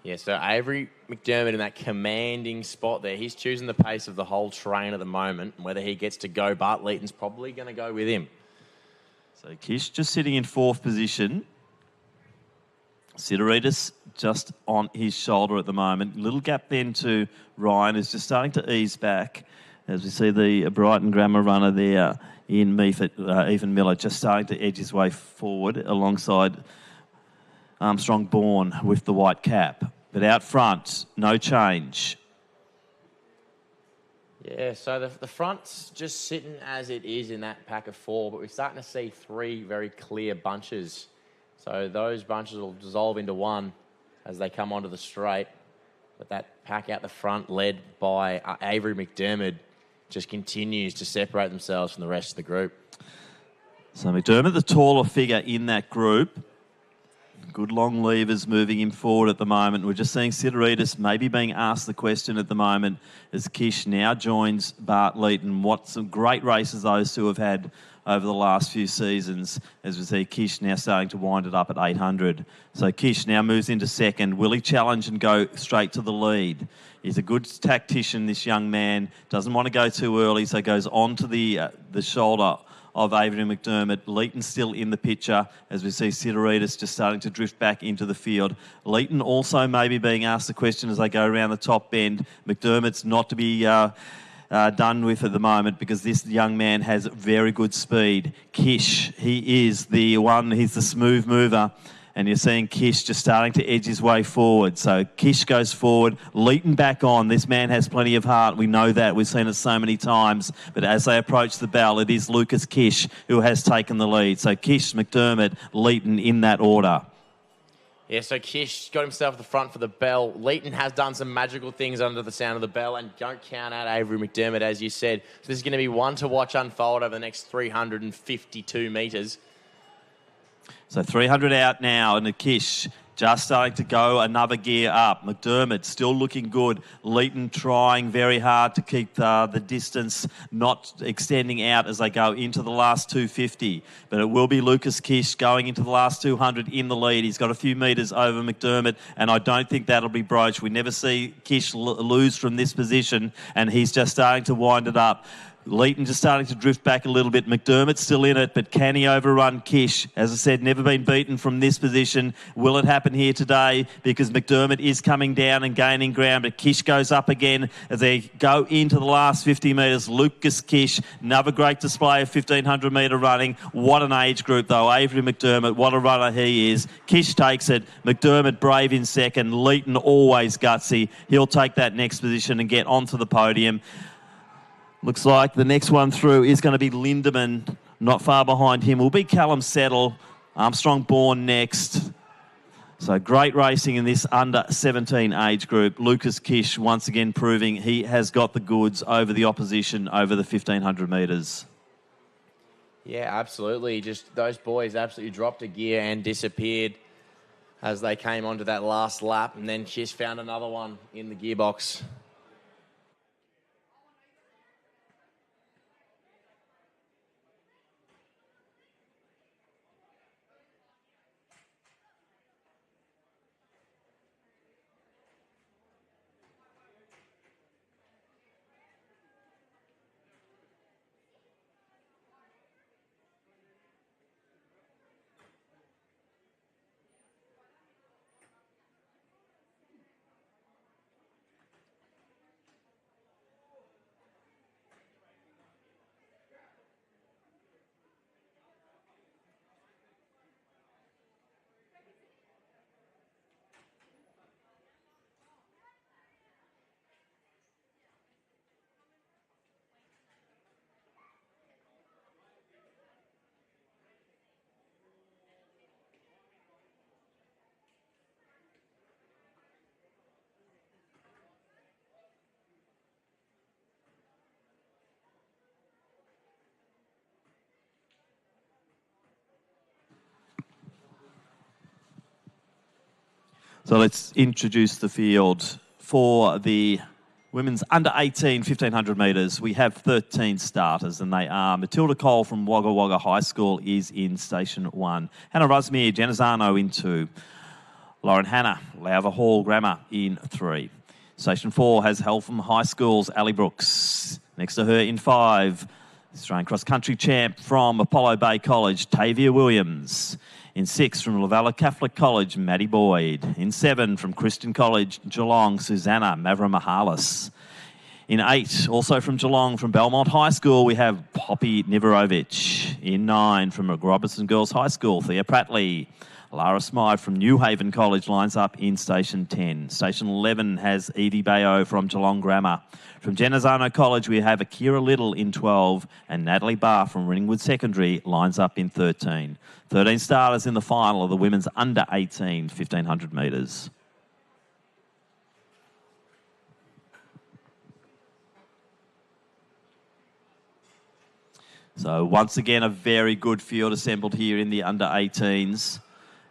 Yeah, so Avery McDermott in that commanding spot there. He's choosing the pace of the whole train at the moment. And whether he gets to go, Bart Leeton's probably going to go with him. So Kish just sitting in 4th position. Sidoritis just on his shoulder at the moment. Little gap then to Ryan, who's just starting to ease back. As we see the Brighton Grammar runner there in Ethan Miller just starting to edge his way forward alongside Armstrong Bourne with the white cap. But out front, no change. Yeah, so the front's just sitting as it is in that pack of 4, but we're starting to see 3 very clear bunches. So those bunches will dissolve into one as they come onto the straight. But that pack out the front, led by Avery McDermott, just continues to separate themselves from the rest of the group. So McDermott, the taller figure in that group. Good long levers moving him forward at the moment. We're just seeing Sidoritis maybe being asked the question at the moment as Kish now joins Bart Leeton. What some great races those two have had over the last few seasons, as we see Kish now starting to wind it up at 800. So Kish now moves into 2nd. Will he challenge and go straight to the lead? He's a good tactician, this young man. Doesn't want to go too early, so goes on to the shoulder of Avery McDermott. Leeton still in the picture as we see Sidoritis just starting to drift back into the field. Leeton also maybe being asked the question as they go around the top bend. McDermott's not to be done with at the moment because this young man has very good speed. Kish, he is the one, he's the smooth mover. And you're seeing Kish just starting to edge his way forward. So Kish goes forward, Leeton back on. This man has plenty of heart. We know that. We've seen it so many times. But as they approach the bell, it is Lucas Kish who has taken the lead. So Kish, McDermott, Leeton in that order. Yeah, so Kish got himself at the front for the bell. Leeton has done some magical things under the sound of the bell, and don't count out Avery McDermott, as you said. So this is going to be one to watch unfold over the next 352 metres. So 300 out now, and the Kish just starting to go another gear up. McDermott still looking good. Leeton trying very hard to keep the distance not extending out as they go into the last 250. But it will be Lucas Kish going into the last 200 in the lead. He's got a few metres over McDermott, and I don't think that'll be broached. We never see Kish lose from this position, and he's just starting to wind it up. Leeton just starting to drift back a little bit. McDermott's still in it, but can he overrun Kish? As I said, never been beaten from this position. Will it happen here today? Because McDermott is coming down and gaining ground, but Kish goes up again as they go into the last 50 metres. Lucas Kish, another great display of 1,500 metre running. What an age group, though. Avery McDermott, what a runner he is. Kish takes it. McDermott brave in 2nd. Leeton always gutsy. He'll take that next position and get onto the podium. Looks like the next one through is going to be Lindemann. Not far behind him will be Callum Settle. Armstrong Bourne next. So great racing in this under 17 age group. Lucas Kish once again proving he has got the goods over the opposition over the 1,500 metres. Yeah, absolutely. Just those boys absolutely dropped a gear and disappeared as they came onto that last lap, and then Kish found another one in the gearbox. So let's introduce the field for the women's under 18 1,500 metres. We have 13 starters, and they are Matilda Cole from Wagga Wagga High School is in Station 1. Hannah Rusmere, Janizano in 2. Lauren Hanna, Lowther Hall Grammar in 3. Station 4 has Helpham High School's Ali Brooks. Next to her in 5, Australian Cross Country champ from Apollo Bay College, Tavia Williams. In 6, from Lavalla Catholic College, Maddie Boyd. In 7, from Christian College, Geelong, Susanna Mavramahalis. In 8, also from Geelong, from Belmont High School, we have Poppy Niverovich. In 9, from Robertson Girls High School, Thea Prattley. Lara Smythe from New Haven College lines up in Station 10. Station 11 has Evie Bayo from Geelong Grammar. From Genazzano College, we have Akira Little in 12, and Natalie Barr from Ringwood Secondary lines up in 13. 13 starters in the final of the women's under 18 1500 metres. So once again, a very good field assembled here in the under 18s.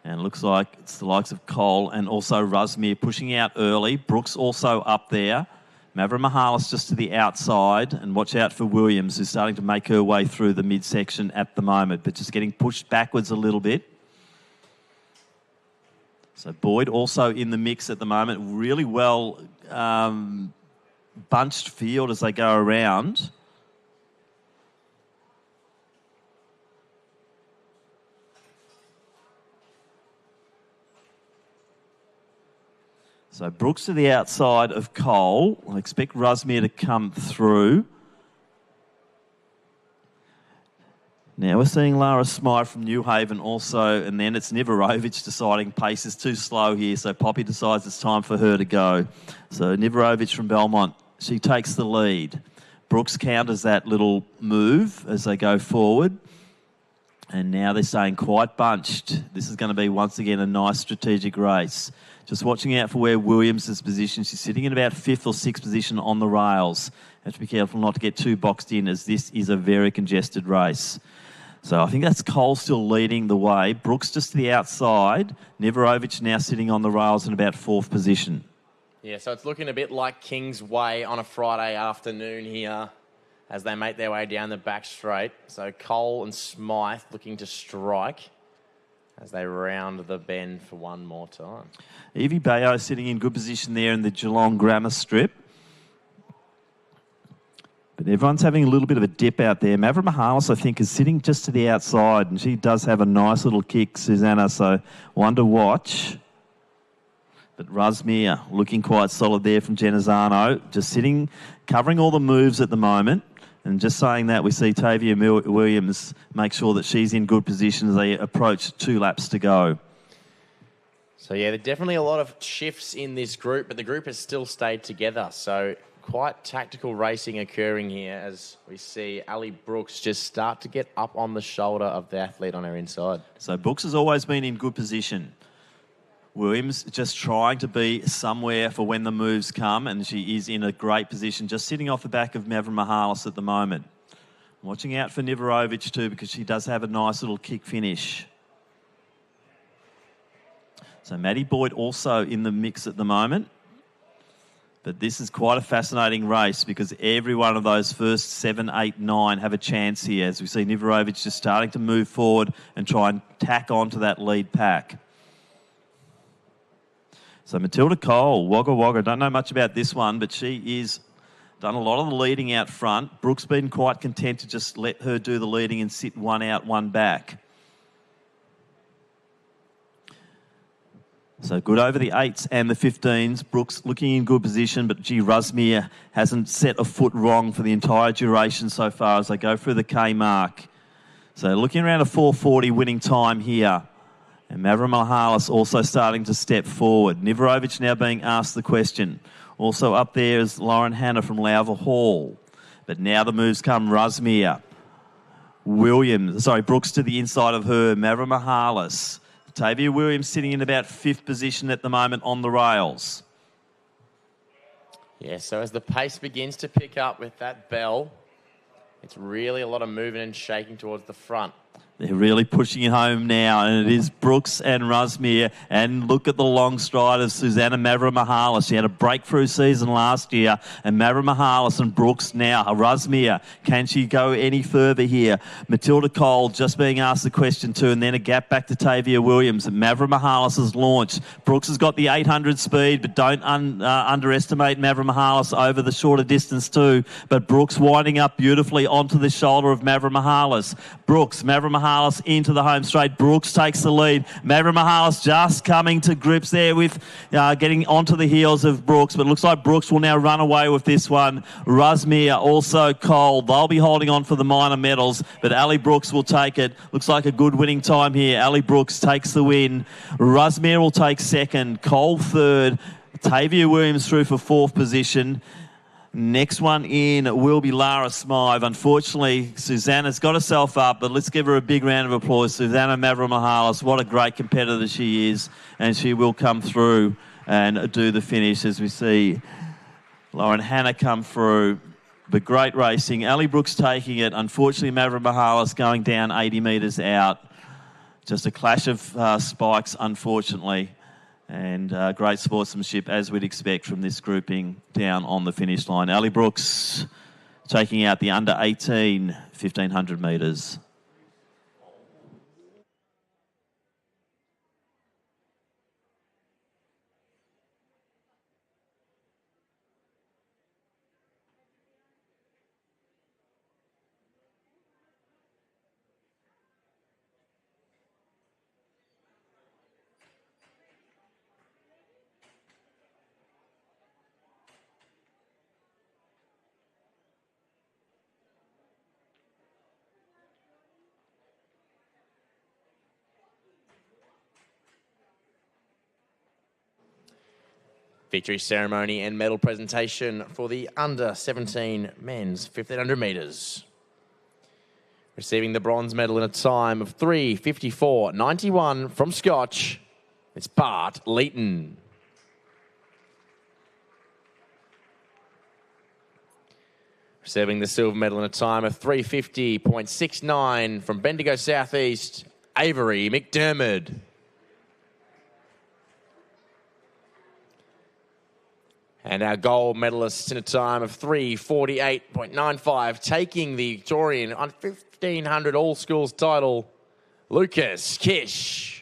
And it looks like it's the likes of Cole and also Rusmere pushing out early. Brooks also up there. Mavramahalis just to the outside. And watch out for Williams, who's starting to make her way through the midsection at the moment, but just getting pushed backwards a little bit. So Boyd also in the mix at the moment. Really well bunched field as they go around. So Brooks to the outside of Cole. I expect Rusmere to come through. Now we're seeing Lara Smythe from New Haven also, and then it's Niverovich deciding pace is too slow here, so Poppy decides it's time for her to go. So Niverovich from Belmont, she takes the lead. Brooks counters that little move as they go forward. And now they're staying quite bunched. This is going to be, once again, a nice strategic race. Just watching out for where Williams is positioned. She's sitting in about 5th or 6th position on the rails. Have to be careful not to get too boxed in, as this is a very congested race. So I think that's Cole still leading the way. Brooks just to the outside. Niverovich now sitting on the rails in about 4th position. Yeah, so it's looking a bit like King's Way on a Friday afternoon here as they make their way down the back straight. So Cole and Smythe looking to strike as they round the bend for one more time. Evie Bayo sitting in good position there in the Geelong Grammar strip. But everyone's having a little bit of a dip out there. Mavramahalis, I think, is sitting just to the outside, and she does have a nice little kick, Susanna, so one to watch. But Rusmere looking quite solid there from Genazzano, just sitting, covering all the moves at the moment. And just saying that, we see Tavia Williams make sure that she's in good position as they approach 2 laps to go. So, yeah, there's definitely a lot of shifts in this group, but the group has still stayed together. So quite tactical racing occurring here as we see Ali Brooks just start to get up on the shoulder of the athlete on her inside. So Brooks has always been in good position. Williams just trying to be somewhere for when the moves come, and she is in a great position, just sitting off the back of Mavramahalis at the moment. Watching out for Niverovich too, because she does have a nice little kick finish. So Maddie Boyd also in the mix at the moment. But this is quite a fascinating race because every one of those first 7, 8, 9 have a chance here, as we see Niverovich just starting to move forward and try and tack onto that lead pack. So Matilda Cole, Wagga Wagga, don't know much about this one, but she is done a lot of the leading out front. Brooks been quite content to just let her do the leading and sit one out, one back. So good over the 8s and the 15s. Brooks looking in good position, but gee, Rusmere hasn't set a foot wrong for the entire duration so far as they go through the K mark. So looking around a 4:40 winning time here. And Mavramahalis also starting to step forward. Niverovich now being asked the question. Also up there is Lauren Hanna from Lowther Hall. But now the moves come Rusmere. Brooks to the inside of her. Mavramahalis. Tavia Williams sitting in about 5th position at the moment on the rails. Yeah, so as the pace begins to pick up with that bell, it's really a lot of moving and shaking towards the front. They're really pushing it home now, and it is Brooks and Rusmere. And look at the long stride of Susanna Mavromichalis. She had a breakthrough season last year, and Mavromichalis and Brooks now. Rusmere, can she go any further here? Matilda Cole just being asked the question too, and then a gap back to Tavia Williams. Mavromichalis has launched. Brooks has got the 800 speed, but don't underestimate Mavromichalis over the shorter distance too. But Brooks winding up beautifully onto the shoulder of Mavromichalis. Mavromichalis into the home straight. Brooks takes the lead. Mavromichalis just coming to grips there with getting onto the heels of Brooks, but it looks like Brooks will now run away with this one. Rusmere, also Cole. They'll be holding on for the minor medals, but Ali Brooks will take it. Looks like a good winning time here. Ali Brooks takes the win. Rusmere will take second. Cole third. Tavia Williams through for fourth position. Next one in will be Lara Smythe. Unfortunately, Susanna's got herself up, but let's give her a big round of applause. Susanna Mavromichalis, what a great competitor she is, and she will come through and do the finish as we see Lauren Hanna come through. But great racing. Ali Brooks taking it. Unfortunately, Mavromichalis going down 80 metres out. Just a clash of spikes, unfortunately. And great sportsmanship, as we'd expect from this grouping down on the finish line. Ali Brooks taking out the under 18 1500 metres. Victory ceremony and medal presentation for the under 17 men's 1500 metres. Receiving the bronze medal in a time of 3:54.91 from Scotch, it's Bart Leeton. Receiving the silver medal in a time of 3:50.69 from Bendigo Southeast, Avery McDermott. And our gold medalists in a time of 3:48.95, taking the Victorian on 1500 all schools title, Lucas Kish.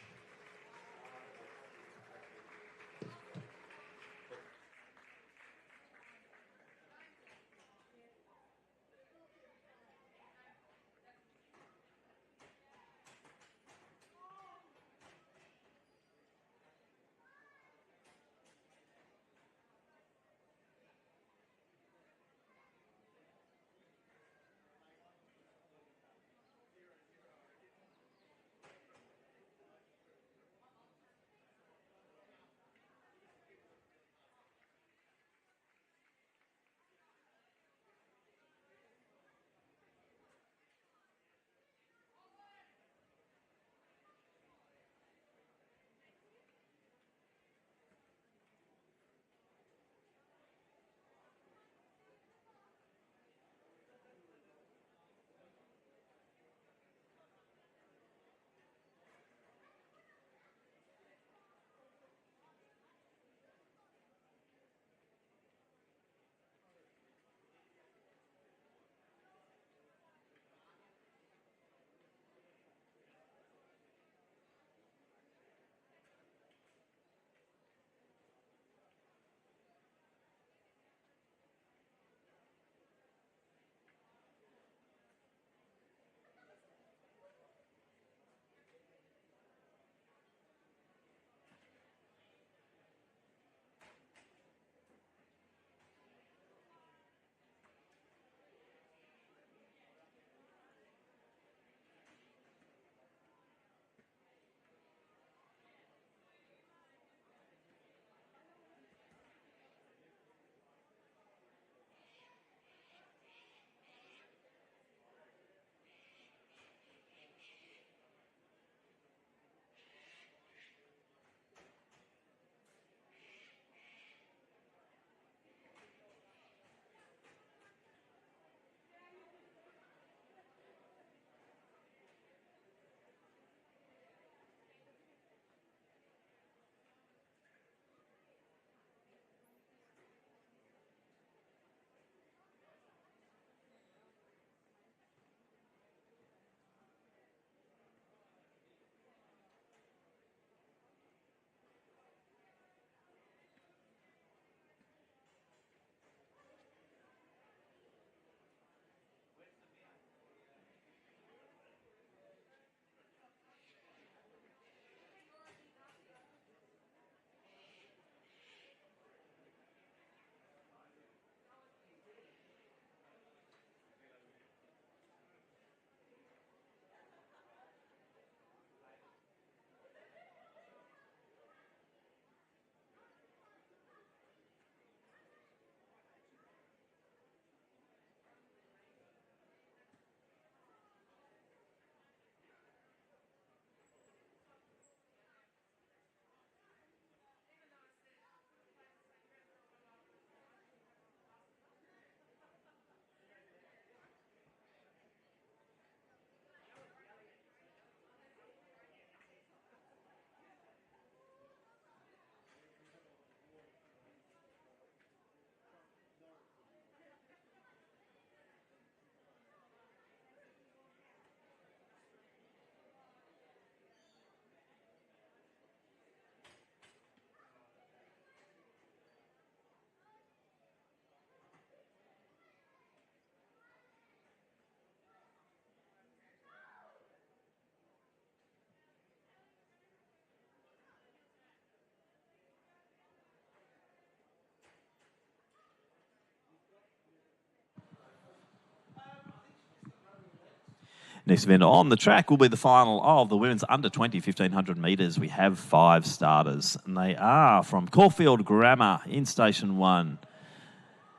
Next event on the track will be the final of the women's under 20 1500 metres. We have 5 starters, and they are from Caulfield Grammar in Station 1.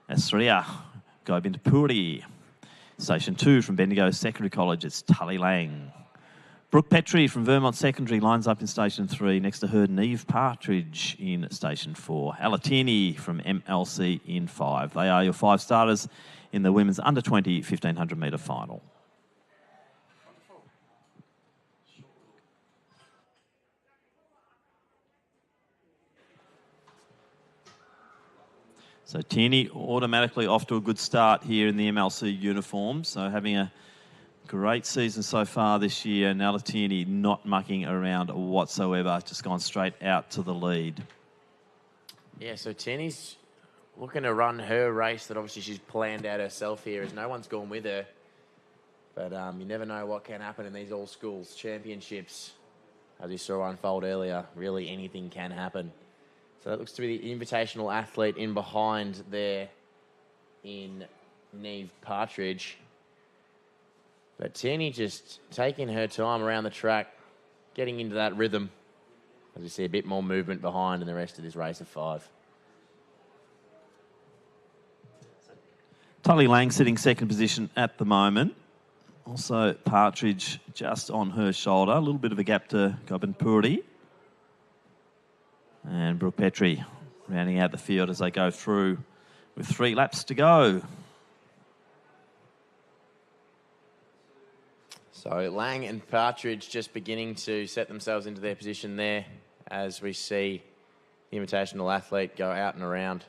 Asria Gobind-Puri. Station 2 from Bendigo Secondary College, it's Tully Lang. Brooke Petrie from Vermont Secondary lines up in Station 3. Next to her, Neve Partridge in Station 4. Alatini from MLC in 5. They are your 5 starters in the women's under 20 1500 metre final. So Tierney automatically off to a good start here in the MLC uniform. So having a great season so far this year. Nella Tierney not mucking around whatsoever, just gone straight out to the lead. Yeah, so Tierney's looking to run her race that obviously she's planned out herself here, as no one's gone with her. But you never know what can happen in these all-schools championships. As you saw unfold earlier, really anything can happen. So that looks to be the invitational athlete in behind there in Neve Partridge. But Tierney just taking her time around the track, getting into that rhythm. As we see a bit more movement behind in the rest of this race of 5. Tully Lang sitting second position at the moment. Also Partridge just on her shoulder. A little bit of a gap to Gobind-Puri. And Brooke Petrie rounding out the field as they go through with 3 laps to go. So Lang and Partridge just beginning to set themselves into their position there as we see the invitational athlete go out and around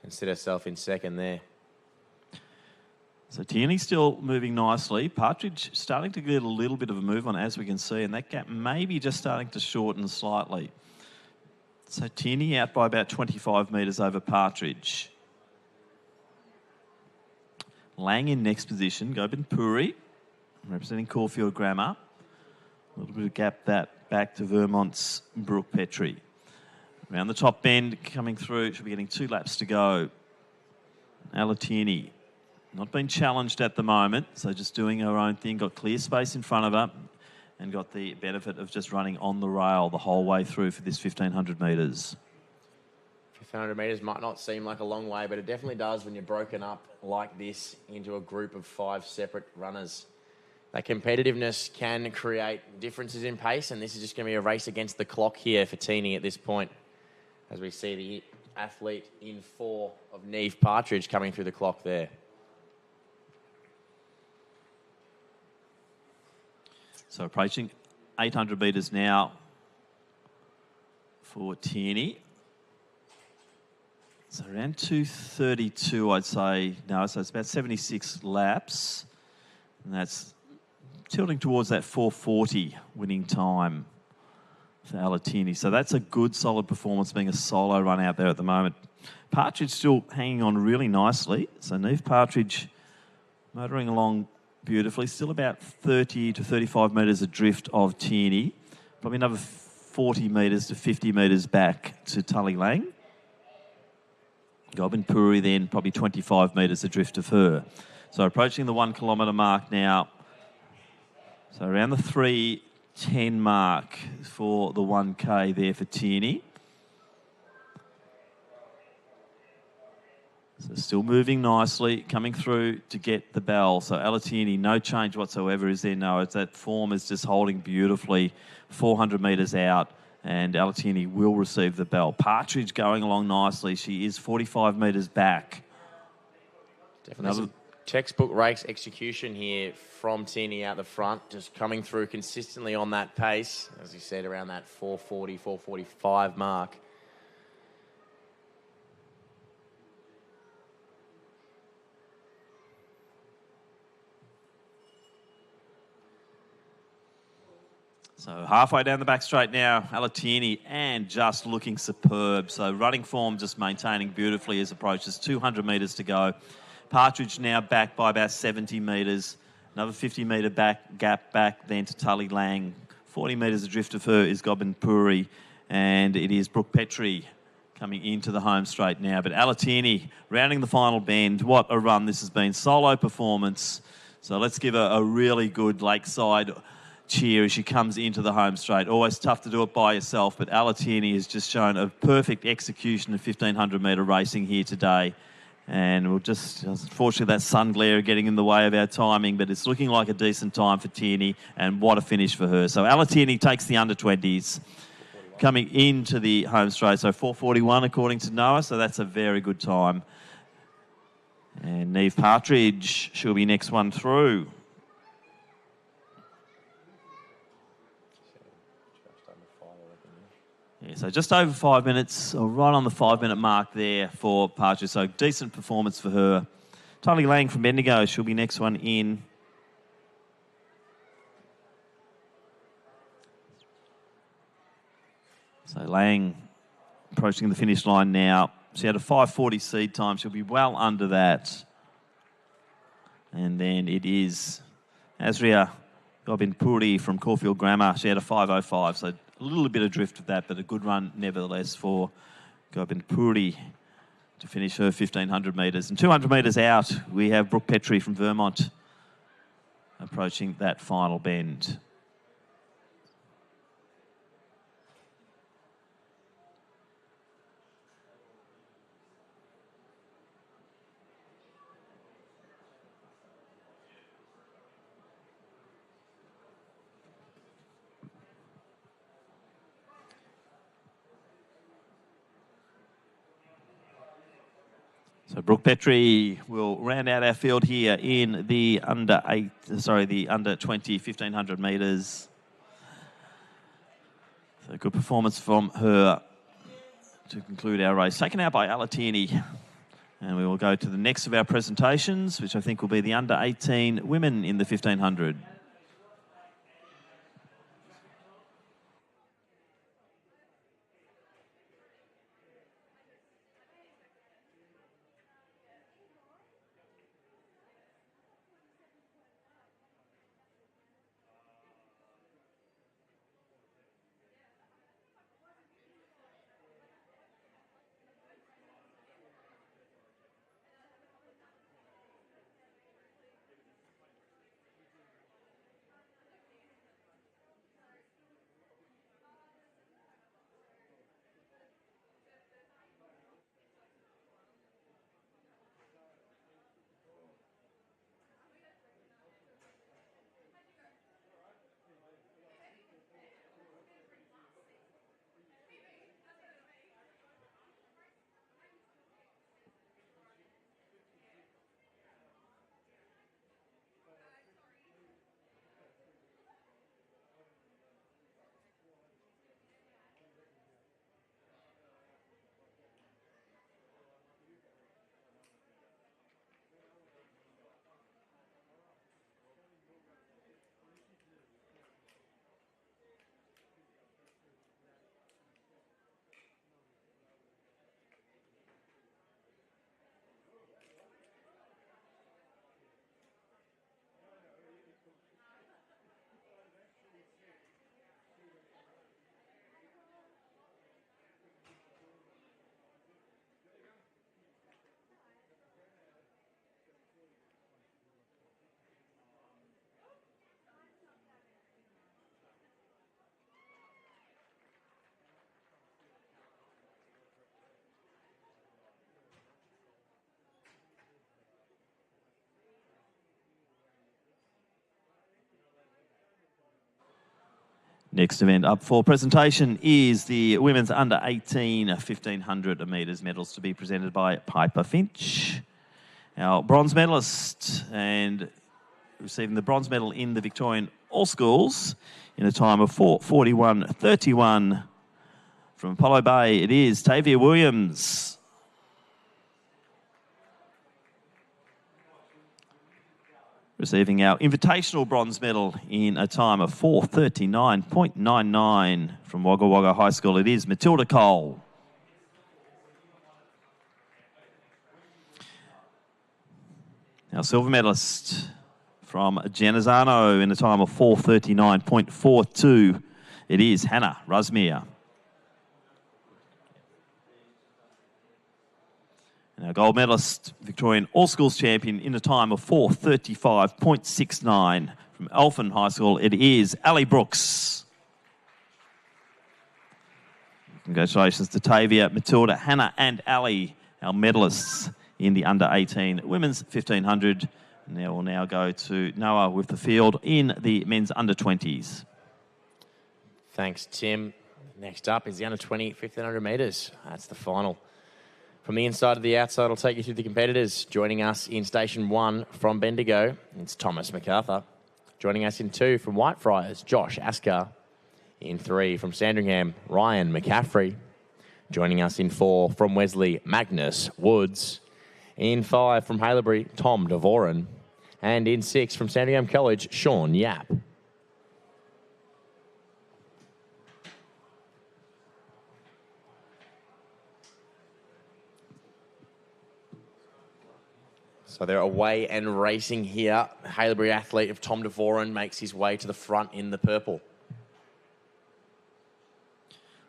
and sit herself in second there. So Tierney still moving nicely. Partridge starting to get a little bit of a move on, as we can see, and that gap maybe just starting to shorten slightly. So Tierney out by about 25 metres over Partridge. Lang in next position, Gobind-Puri, representing Caulfield Grammar. A little bit of gap that back to Vermont's Brooke Petrie. Around the top bend, coming through, she'll be getting 2 laps to go. Alatini, not been challenged at the moment, so just doing her own thing, got clear space in front of her and got the benefit of just running on the rail the whole way through for this 1500 metres. 1500 metres might not seem like a long way, but it definitely does when you're broken up like this into a group of 5 separate runners. That competitiveness can create differences in pace, and this is just going to be a race against the clock here for Tierney at this point, as we see the athlete in 4 of Neve Partridge coming through the clock there. So approaching 800 metres now for Tierney. So around 2:32, I'd say. No, so it's about 76 laps. And that's tilting towards that 4:40 winning time for Alatini. So that's a good, solid performance, being a solo run out there at the moment. Partridge still hanging on really nicely. So Neve Partridge motoring along beautifully. Still about 30 to 35 metres adrift of Tierney. Probably another 40 metres to 50 metres back to Tully Lang. Gobind-Puri then probably 25 metres adrift of her. So approaching the 1 kilometre mark now. So around the 3:10 mark for the 1K there for Tierney. So still moving nicely, coming through to get the bell. So Alatini, no change whatsoever, is there? No, it's that form is just holding beautifully. 400 metres out, and Alatini will receive the bell. Partridge going along nicely. She is 45 metres back. Definitely some textbook race execution here from Tierney out the front, just coming through consistently on that pace, as you said, around that 4:40, 4:45 mark. So halfway down the back straight now, Alatini, and just looking superb. So running form just maintaining beautifully as approaches 200 metres to go. Partridge now back by about 70 metres. Another 50 metre gap back then to Tully Lang. 40 metres adrift of her is Gobind-Puri, and it is Brooke Petrie coming into the home straight now. But Alatini rounding the final bend. What a run this has been. Solo performance. So let's give a really good Lakeside cheer as she comes into the home straight. Always tough to do it by yourself, but Alatini has just shown a perfect execution of 1,500 metre racing here today. And we'll just, unfortunately, that sun glare getting in the way of our timing, but it's looking like a decent time for Tierney, and what a finish for her. So Alatini takes the under-20s coming into the home straight. So 4:41 according to Noah, so that's a very good time. And Neve Partridge, she'll be next one through. Yeah, so just over 5 minutes, or right on the 5 minute mark there for Partridge. So decent performance for her. Totally Lang from Bendigo, she'll be next one in. So Lang approaching the finish line now. She had a 5:40 seed time. She'll be well under that. And then it is Azria Gobinpuri from Caulfield Grammar. She had a 5:05, so a little bit adrift of that, but a good run nevertheless for Gobinpuri to finish her 1,500 metres. And 200 metres out, we have Brooke Petrie from Vermont approaching that final bend. So Brooke Petrie will round out our field here in the under 20 1,500 metres. So good performance from her to conclude our race. Taken out by Alatini. And we will go to the next of our presentations, which I think will be the under 18 women in the 1,500. Next event up for presentation is the women's under 18 1,500 metres medals to be presented by Piper Finch. Our bronze medalist and receiving the bronze medal in the Victorian All Schools in a time of 4:41.31 from Apollo Bay. It is Tavia Williams. Receiving our invitational bronze medal in a time of 4:39.99 from Wagga Wagga High School. It is Matilda Cole. Our silver medalist from Genazzano in a time of 4:39.42. It is Hannah Rusmere. And our gold medalist, Victorian All-Schools champion in a time of 4:35.69 from Alphen High School, it is Ali Brooks. Congratulations to Tavia, Matilda, Hannah and Ali, our medalists in the under-18 women's 1500. Now we'll now go to Noah with the field in the men's under-20s. Thanks, Tim. Next up is the under-20 1500 metres. That's the final. From the inside to the outside, I'll take you through the competitors. Joining us in Station 1 from Bendigo, it's Thomas MacArthur. Joining us in 2 from Whitefriars, Josh Askar. In 3 from Sandringham, Ryan McCaffrey. Joining us in 4 from Wesley, Magnus Woods. In 5 from Haileybury, Tom Devoren. And in 6 from Sandringham College, Sean Yap. So they're away and racing here. Haileybury athlete of Tom Devoren makes his way to the front in the purple.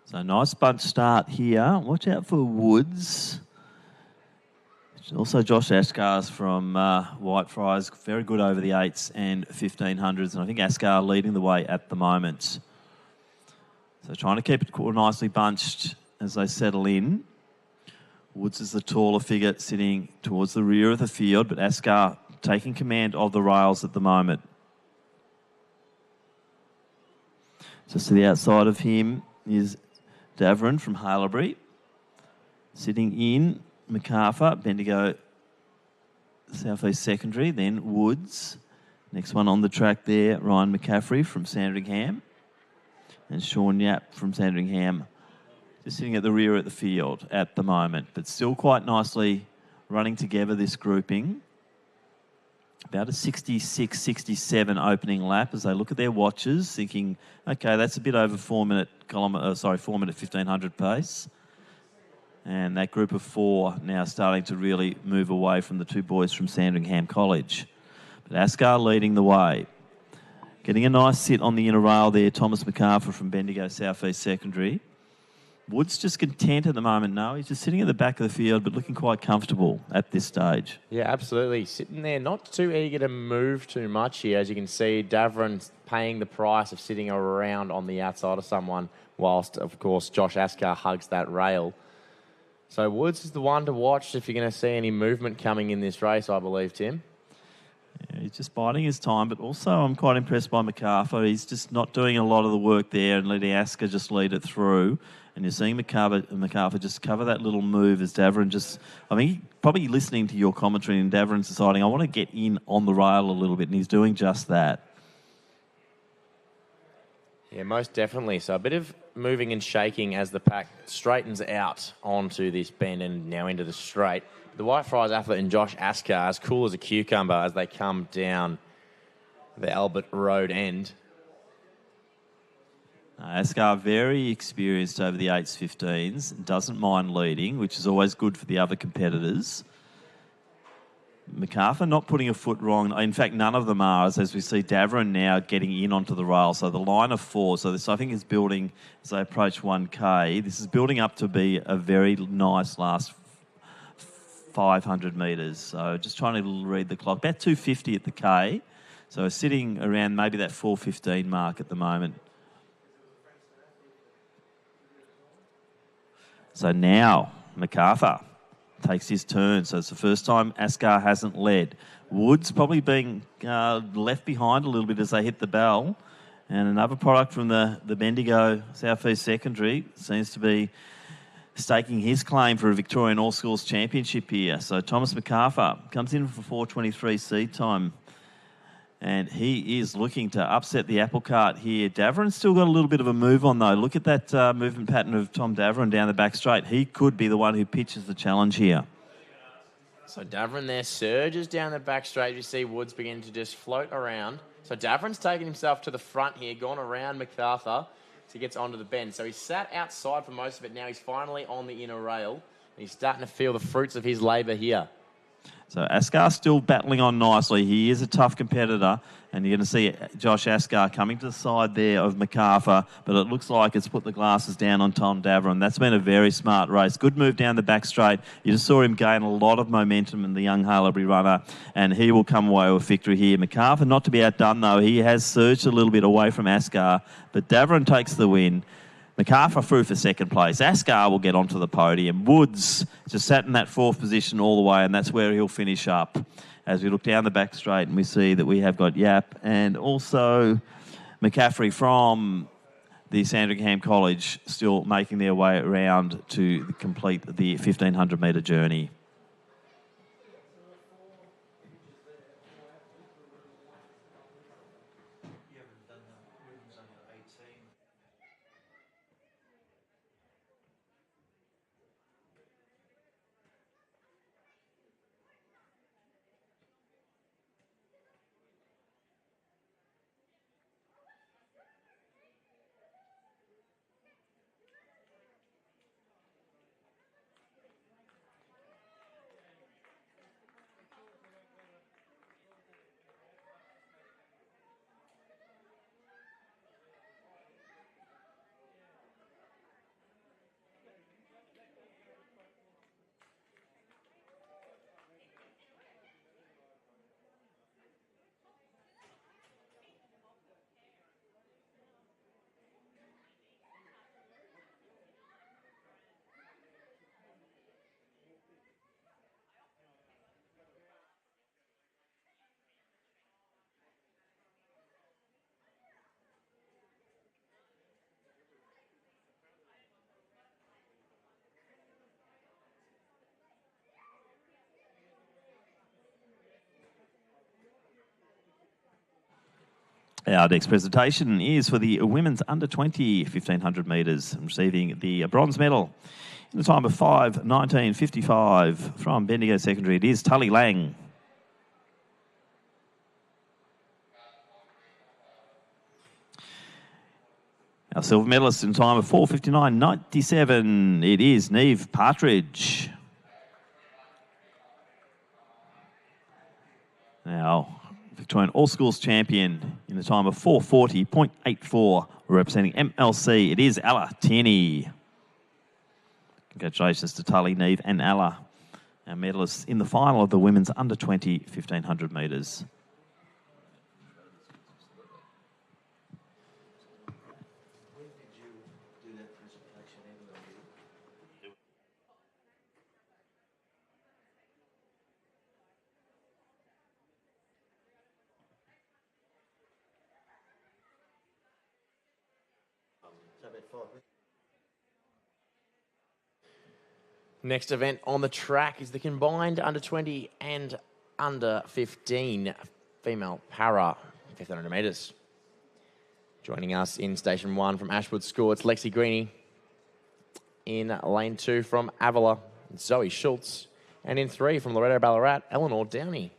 So nice bunch start here. Watch out for Woods. Also Josh Askar's from Whitefriars. Very good over the 8s and 1500s. And I think Askar leading the way at the moment. So trying to keep it nicely bunched as they settle in. Woods is the taller figure sitting towards the rear of the field, but Askar taking command of the rails at the moment. Just to the outside of him is Davern from Haileybury. Sitting in, MacArthur, Bendigo South East Secondary, then Woods. Next one on the track there, Ryan McCaffrey from Sandringham. And Sean Yap from Sandringham. Just sitting at the rear of the field at the moment, but still quite nicely running together this grouping. About a 66-67 opening lap as they look at their watches, thinking, okay, that's a bit over 4 minute 1500 pace. And that group of 4 now starting to really move away from the 2 boys from Sandringham College. But Askar leading the way. Getting a nice sit on the inner rail there, Thomas MacArthur from Bendigo South East Secondary. Woods just content at the moment, no. He's just sitting at the back of the field, but looking quite comfortable at this stage. Yeah, absolutely. Sitting there, not too eager to move too much here. As you can see, Davern's paying the price of sitting around on the outside of someone, whilst, of course, Josh Askar hugs that rail. So Woods is the one to watch if you're going to see any movement coming in this race, I believe, Tim. Yeah, he's just biding his time, but also I'm quite impressed by MacArthur. He's just not doing a lot of the work there and letting Askar just lead it through. And you're seeing MacArthur just cover that little move as Davern probably listening to your commentary and Davern's deciding, I want to get in on the rail a little bit, and he's doing just that. Yeah, most definitely. So a bit of moving and shaking as the pack straightens out onto this bend and now into the straight. The Whitefriars athlete and Josh Askar, as cool as a cucumber as they come down the Albert Road end. Askar very experienced over the 8s, 15s, doesn't mind leading, which is always good for the other competitors. MacArthur not putting a foot wrong. In fact, none of them are, as we see Davern now getting in onto the rail. So the line of 4, so this I think is building as they approach 1K. This is building up to be a very nice last 500 metres. So just trying to read the clock. About 250 at the K. So sitting around maybe that 4:15 mark at the moment. So now MacArthur takes his turn. So it's the first time Askar hasn't led. Woods probably being left behind a little bit as they hit the bell. And another product from the Bendigo South East Secondary seems to be staking his claim for a Victorian All-Schools Championship here. So Thomas MacArthur comes in for 4:23 seed time. And he is looking to upset the apple cart here. Davern's still got a little bit of a move on, though. Look at that movement pattern of Tom Davern down the back straight. He could be the one who pitches the challenge here. So Davern there surges down the back straight. You see Woods begin to just float around. So Davern's taken himself to the front here, gone around MacArthur. So he gets onto the bend. So he's sat outside for most of it. Now he's finally on the inner rail. And he's starting to feel the fruits of his labour here. So Ascar still battling on nicely. He is a tough competitor, and you're going to see Josh Ascar coming to the side there of MacArthur, but it looks like it's put the glasses down on Tom Davern. That's been a very smart race. Good move down the back straight. You just saw him gain a lot of momentum in the young Haileybury runner, and he will come away with victory here. MacArthur not to be outdone, though. He has surged a little bit away from Ascar, but Davern takes the win. MacArthur through for second place. Ascar will get onto the podium. Woods just sat in that fourth position all the way, and that's where he'll finish up. As we look down the back straight and we see that we have got Yap and also McCaffrey from the Sandringham College still making their way around to complete the 1,500 metre journey. Our next presentation is for the women's under-20 1,500 metres, receiving the bronze medal in the time of 5:19.55 from Bendigo Secondary. It is Tully Lang. Our silver medalist in time of 4:59.97. It is Neve Partridge. Now, Victorian All-Schools champion in the time of 4:40.84, representing MLC. It is Ella Tierney. Congratulations to Tully, Neve and Ella, our medalists in the final of the women's under-20 1,500 metres. Next event on the track is the combined under-20 and under-15 female para 1,500 metres. Joining us in station 1 from Ashwood School, it's Lexi Greeny. In lane 2 from Avila, Zoe Schultz. And in 3 from Loretto Ballarat, Eleanor Downey.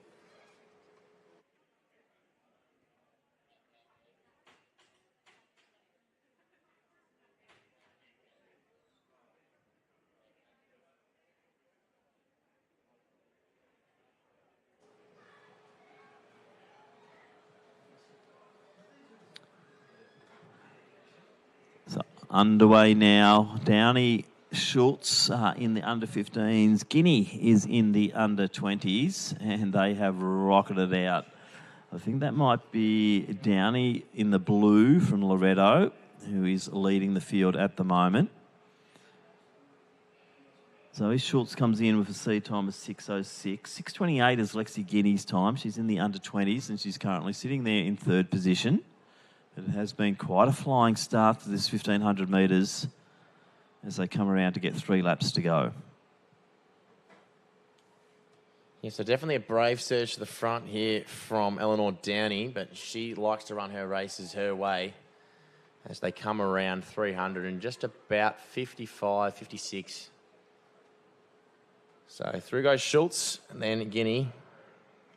Underway now. Downey, Schultz in the under-15s. Guinea is in the under-20s, and they have rocketed out. I think that might be Downey in the blue from Loretto, who is leading the field at the moment. Zoe Schultz comes in with a seed time of 6:06. 6:28 is Lexi Guinea's time. She's in the under-20s, and she's currently sitting there in third position. It has been quite a flying start to this 1,500 metres as they come around to get 3 laps to go. Yeah, so definitely a brave surge to the front here from Eleanor Downey, but she likes to run her races her way as they come around 300 and just about 55, 56. So through goes Schultz and then Guinea.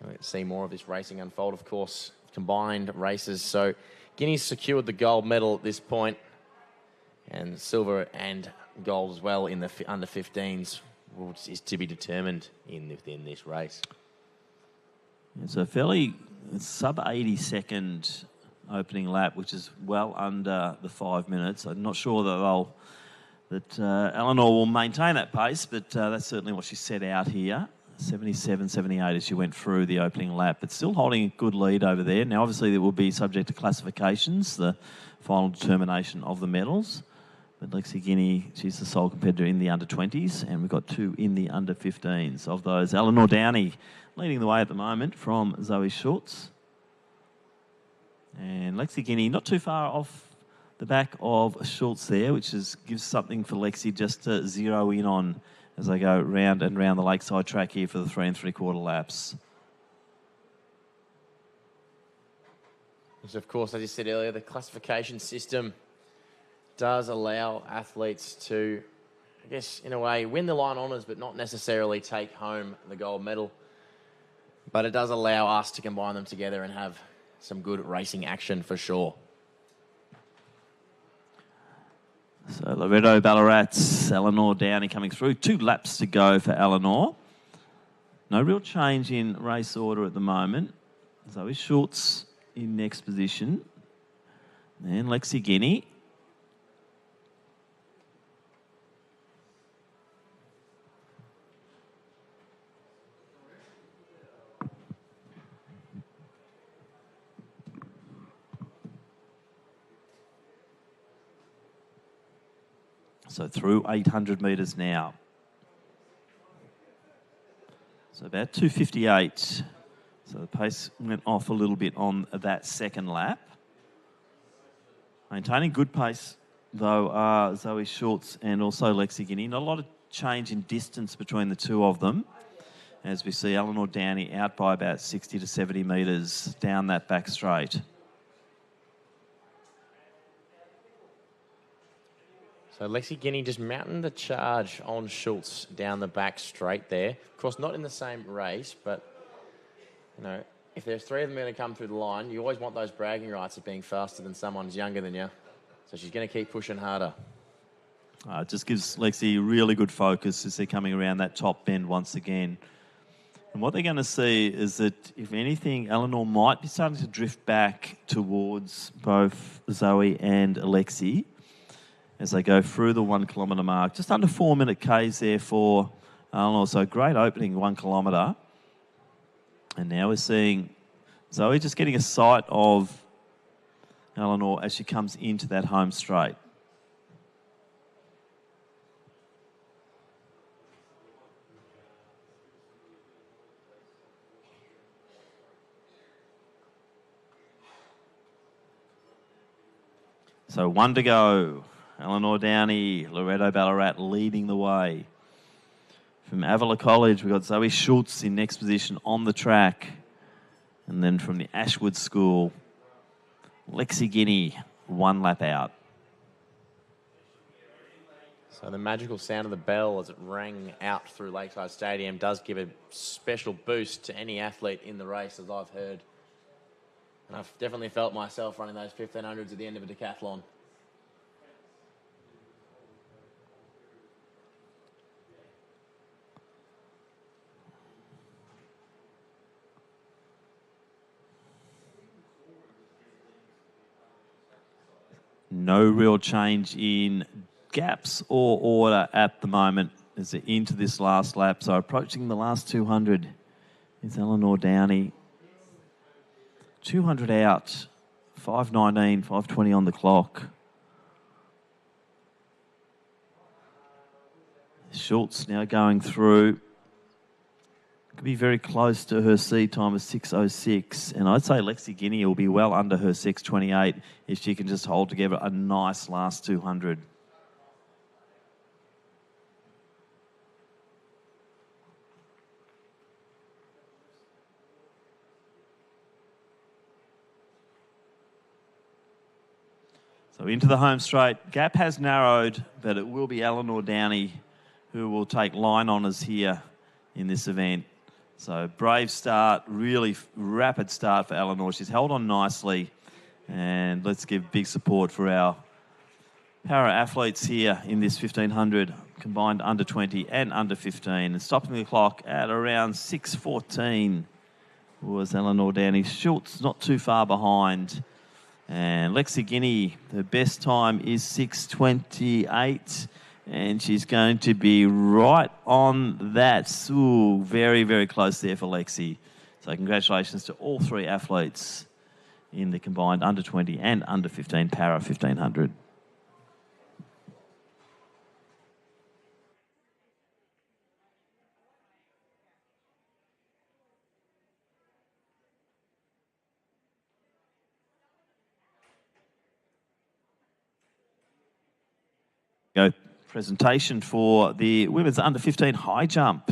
We'll see more of this racing unfold, of course, combined races. So Guinea's secured the gold medal at this point, and silver and gold as well in the under-15s is to be determined within this race. It's a fairly sub-80-second opening lap, which is well under the 5 minutes. I'm not sure that Eleanor will maintain that pace, but that's certainly what she set out here. 77, 78 as she went through the opening lap, but still holding a good lead over there. Now, obviously, it will be subject to classifications, the final determination of the medals. But Lexi Guinea, she's the sole competitor in the under-20s, and we've got 2 in the under-15s. Of those, Eleanor Downey leading the way at the moment from Zoe Schultz. And Lexi Guinea not too far off the back of Schultz there, which gives something for Lexi just to zero in on as they go round and round the Lakeside track here for the 3 3/4 laps. Which, of course, as you said earlier, the classification system does allow athletes to, I guess, in a way, win the line honours, but not necessarily take home the gold medal. But it does allow us to combine them together and have some good racing action for sure. So Loretto Ballarat's Eleanor Downey coming through. 2 laps to go for Eleanor. No real change in race order at the moment. Zoe Schultz in next position. And Lexi Guinea. So through 800 metres now. So about 2:58. So the pace went off a little bit on that second lap. Maintaining good pace, though, are Zoe Schultz and also Lexi Guinea. Not a lot of change in distance between the two of them, as we see Eleanor Downey out by about 60 to 70 metres down that back straight. So Lexi Guinea just mounting the charge on Schultz down the back straight there. Of course, not in the same race, but, you know, if there's 3 of them going to come through the line, you always want those bragging rights of being faster than someone who's younger than you. So she's going to keep pushing harder. It just gives Lexi really good focus as they're coming around that top bend once again. And what they're going to see is that, if anything, Eleanor might be starting to drift back towards both Zoe and Lexi as they go through the 1 kilometre mark. Just under 4 minute Ks there for Eleanor. So great opening 1 kilometre. And now we're seeing Zoe just getting a sight of Eleanor as she comes into that home straight. So 1 to go. Eleanor Downey, Loretto Ballarat leading the way. From Avila College, we've got Zoe Schultz in next position on the track. And then from the Ashwood School, Lexi Guinea, 1 lap out. So the magical sound of the bell as it rang out through Lakeside Stadium does give a special boost to any athlete in the race, as I've heard. And I've definitely felt myself running those 1500s at the end of a decathlon. No real change in gaps or order at the moment as they're into this last lap. So approaching the last 200 is Eleanor Downey. 200 out, 5:19, 5:20 on the clock. Schultz now going through. Could be very close to her seed time of 6:06. And I'd say Lexi Guinea will be well under her 6:28 if she can just hold together a nice last 200. So into the home straight. Gap has narrowed, but it will be Eleanor Downey who will take line honours here in this event. So brave start, really rapid start for Eleanor. She's held on nicely, and let's give big support for our para-athletes here in this 1500, combined under 20 and under 15. And stopping the clock at around 6:14 was Eleanor Downey-Schultz, not too far behind. And Lexi Guinea, her best time is 6:28, and she's going to be right on that. Ooh, very, very close there for Lexi. So congratulations to all three athletes in the combined under 20 and under 15 para 1500. Presentation for the women's under 15 high jump,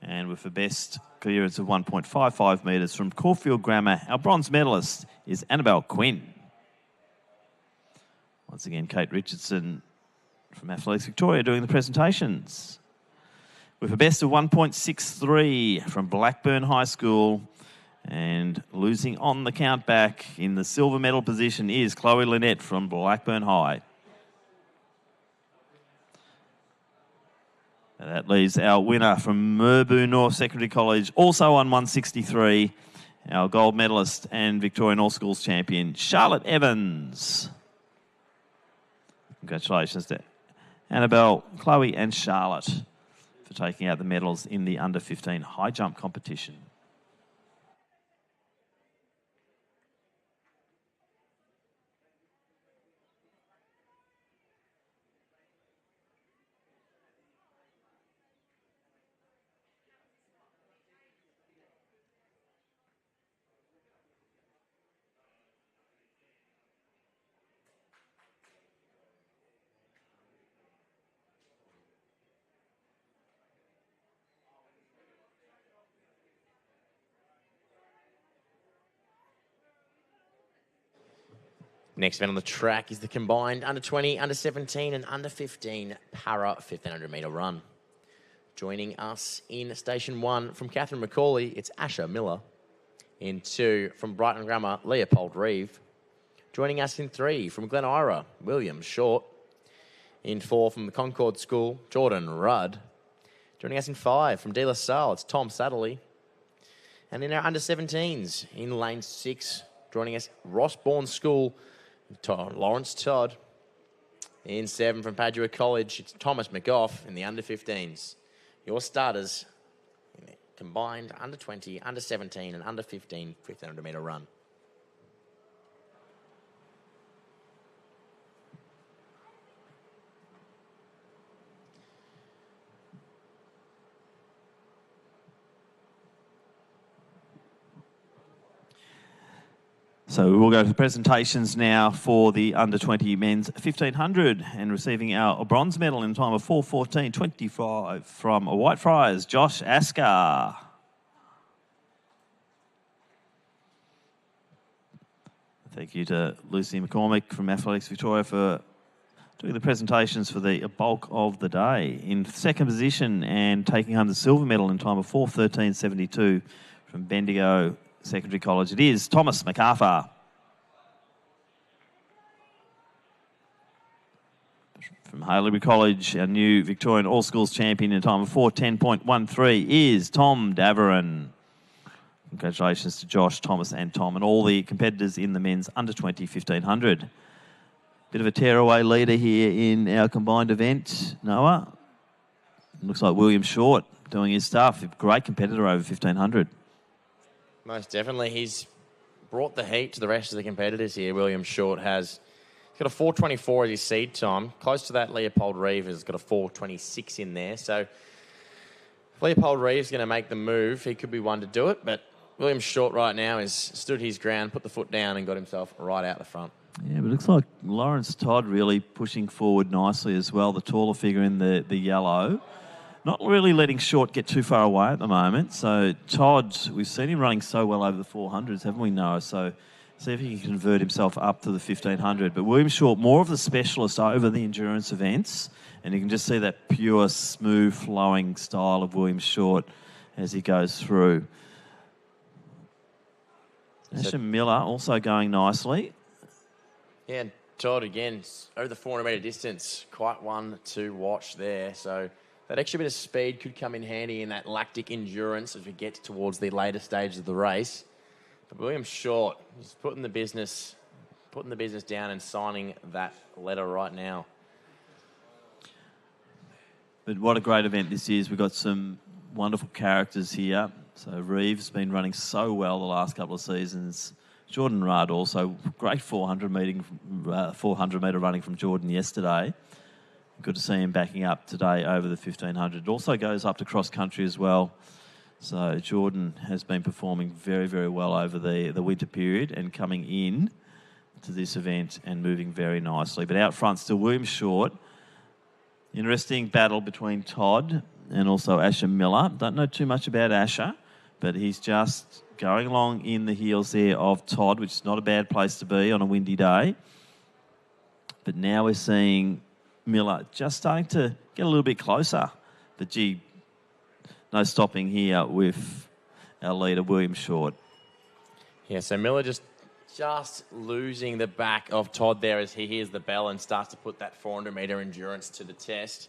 and with the best clearance of 1.55 metres from Caulfield Grammar, our bronze medalist is Annabelle Quinn. Once again, Kate Richardson from Athletics Victoria doing the presentations. With a best of 1.63 from Blackburn High School, and losing on the count back in the silver medal position is Chloe Lynette from Blackburn High. That leaves our winner from Merbau North Secondary College, also on 163, our gold medalist and Victorian All Schools champion, Charlotte Evans. Congratulations to Annabelle, Chloe and Charlotte for taking out the medals in the under 15 high jump competition. Next event on the track is the combined under 20, under 17 and under 15 para 1500 metre run. Joining us in station 1 from Catherine Macaulay, it's Asha Miller. In 2 from Brighton Grammar, Leopold Reeve. Joining us in 3 from Glen Ira, William Short. In 4 from the Concord School, Jordan Rudd. Joining us in 5 from De La Salle, it's Tom Satterley. And in our under 17s, in lane 6, joining us, Rossbourne School, Lawrence Todd. In 7 from Padua College, it's Thomas McGough in the under 15s. Your starters in the combined under 20, under 17 and under 15 1500 metre run. So we'll go to the presentations now for the under 20 men's 1500, and receiving our bronze medal in a time of 4:14.25 from Whitefriars, Josh Askar. Thank you to Lucy McCormick from Athletics Victoria for doing the presentations for the bulk of the day. In second position and taking home the silver medal in time of 4:13.72 from Bendigo Secondary College, it is Thomas MacArthur. From Haileybury College, our new Victorian All Schools champion in a time of 4:10.13 is Tom Daverin. Congratulations to Josh, Thomas and Tom and all the competitors in the men's under 20 1500. Bit of a tearaway leader here in our combined event, Noah. Looks like William Short doing his stuff. A great competitor over 1500. Most definitely. He's brought the heat to the rest of the competitors here, William Short has. He's got a 4:24 as his seed time. Close to that, Leopold Reeve has got a 4:26 in there. So if Leopold Reeve's going to make the move, he could be one to do it. But William Short right now has stood his ground, put the foot down and got himself right out the front. Yeah, but it looks like Lawrence Todd really pushing forward nicely as well, the taller figure in the yellow. Not really letting Short get too far away at the moment. So Todd, we've seen him running so well over the 400s, haven't we, Noah? So see if he can convert himself up to the 1500. But William Short, more of the specialist over the endurance events. And you can just see that pure, smooth, flowing style of William Short as he goes through. Asha Miller also going nicely. Yeah, and Todd, again, over the 400 metre distance, quite one to watch there. So that extra bit of speed could come in handy in that lactic endurance as we get towards the later stages of the race. But William Short is putting the business down and signing that letter right now. But what a great event this is. We've got some wonderful characters here. So Reeves been running so well the last couple of seasons. Jordan Rudd also, great 400 metre running from Jordan yesterday. Good to see him backing up today over the 1500. Also goes up to cross country as well. So Jordan has been performing very, very well over the winter period and coming in to this event and moving very nicely. But out front still William Short. Interesting battle between Todd and also Asher Miller. Don't know too much about Asher, but he's just going along in the heels there of Todd, which is not a bad place to be on a windy day. But now we're seeing Miller just starting to get a little bit closer. But gee, no stopping here with our leader, William Short. Yeah, so Miller just losing the back of Todd there as he hears the bell and starts to put that 400-metre endurance to the test.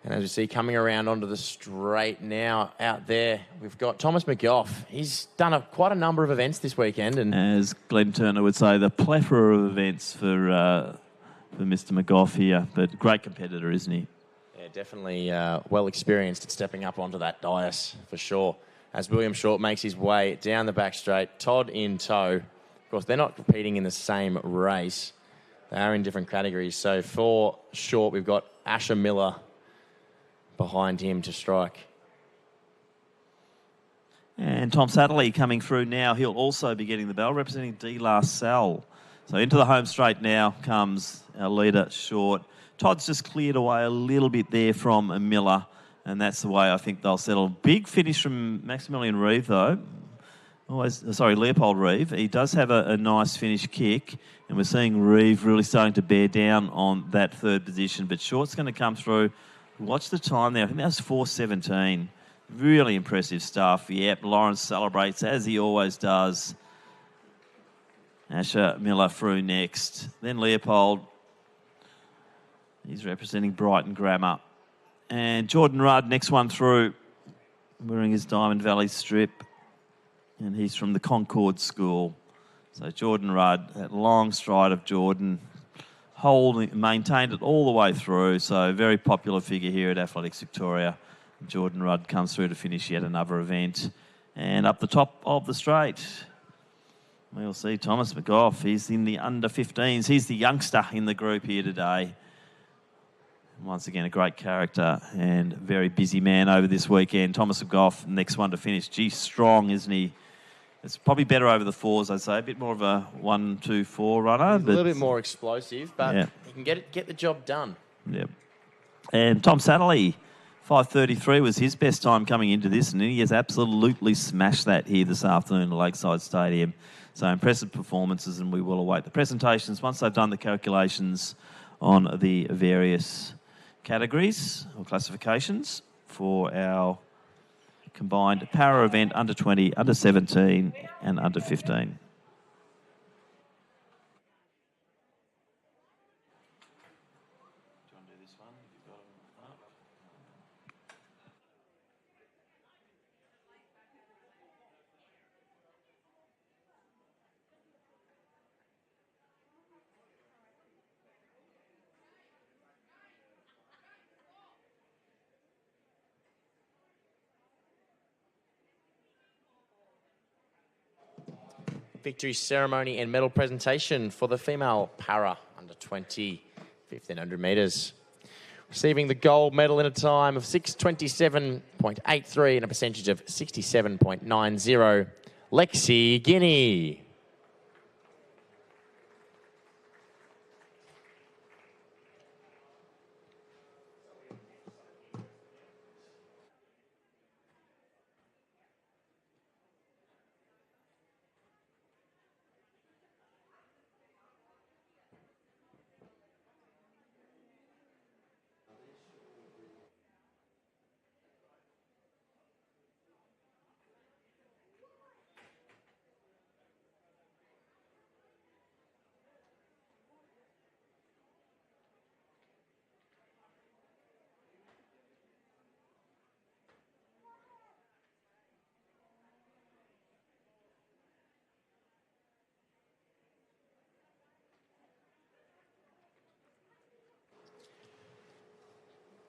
And as you see, coming around onto the straight now out there, we've got Thomas McGough. He's done quite a number of events this weekend. And as Glenn Turner would say, the plethora of events for Mr. McGough here. But great competitor, isn't he? Yeah, definitely well experienced at stepping up onto that dais for sure. As William Short makes his way down the back straight, Todd in tow. Of course, they're not competing in the same race. They are in different categories. So for Short, we've got Asher Miller behind him to strike. And Tom Satterley coming through now. He'll also be getting the bell, representing De La Salle. So into the home straight now comes our leader, Short. Todd's just cleared away a little bit there from Miller, and that's the way I think they'll settle. Big finish from Maximilian Reeve, though. Leopold Reeve. He does have a nice finish kick, and we're seeing Reeve really starting to bear down on that third position. But Short's going to come through. Watch the time there. I think that was 4:17. Really impressive stuff. Yep, Lawrence celebrates, as he always does. Asher Miller through next. Then Leopold. He's representing Brighton Grammar. And Jordan Rudd, next one through, wearing his Diamond Valley strip. And he's from the Concord School. So Jordan Rudd, that long stride of Jordan, maintained it all the way through. So very popular figure here at Athletics Victoria. Jordan Rudd comes through to finish yet another event. And up the top of the straight, we'll see Thomas McGough. He's in the under-15s. He's the youngster in the group here today. Once again, a great character and very busy man over this weekend. Thomas McGough, next one to finish. Gee, strong, isn't he? It's probably better over the fours, I'd say. A bit more of a 1-2-4 runner. He's a little bit more explosive, but he can get the job done. Yep. And Tom Satterley, 5:33 was his best time coming into this, and he has absolutely smashed that here this afternoon at Lakeside Stadium. So impressive performances, and we will await the presentations once they've done the calculations on the various categories or classifications for our combined para event under 20, under 17 and under 15. Victory ceremony and medal presentation for the female para under 20, 1,500 metres. Receiving the gold medal in a time of 6:27.83 and a percentage of 67.90, Lexi Guinea.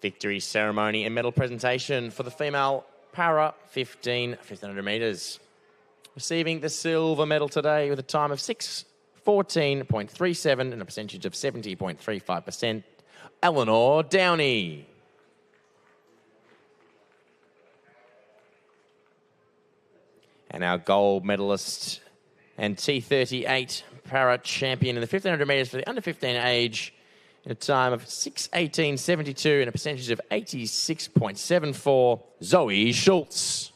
Victory ceremony and medal presentation for the female para 1500 metres. Receiving the silver medal today with a time of 6:14.37 and a percentage of 70.35%, Eleanor Downey. And our gold medalist and T38 para champion in the 1500 metres for the under 15 age in a time of 6:18.72 and a percentage of 86.74, Zoe Schultz.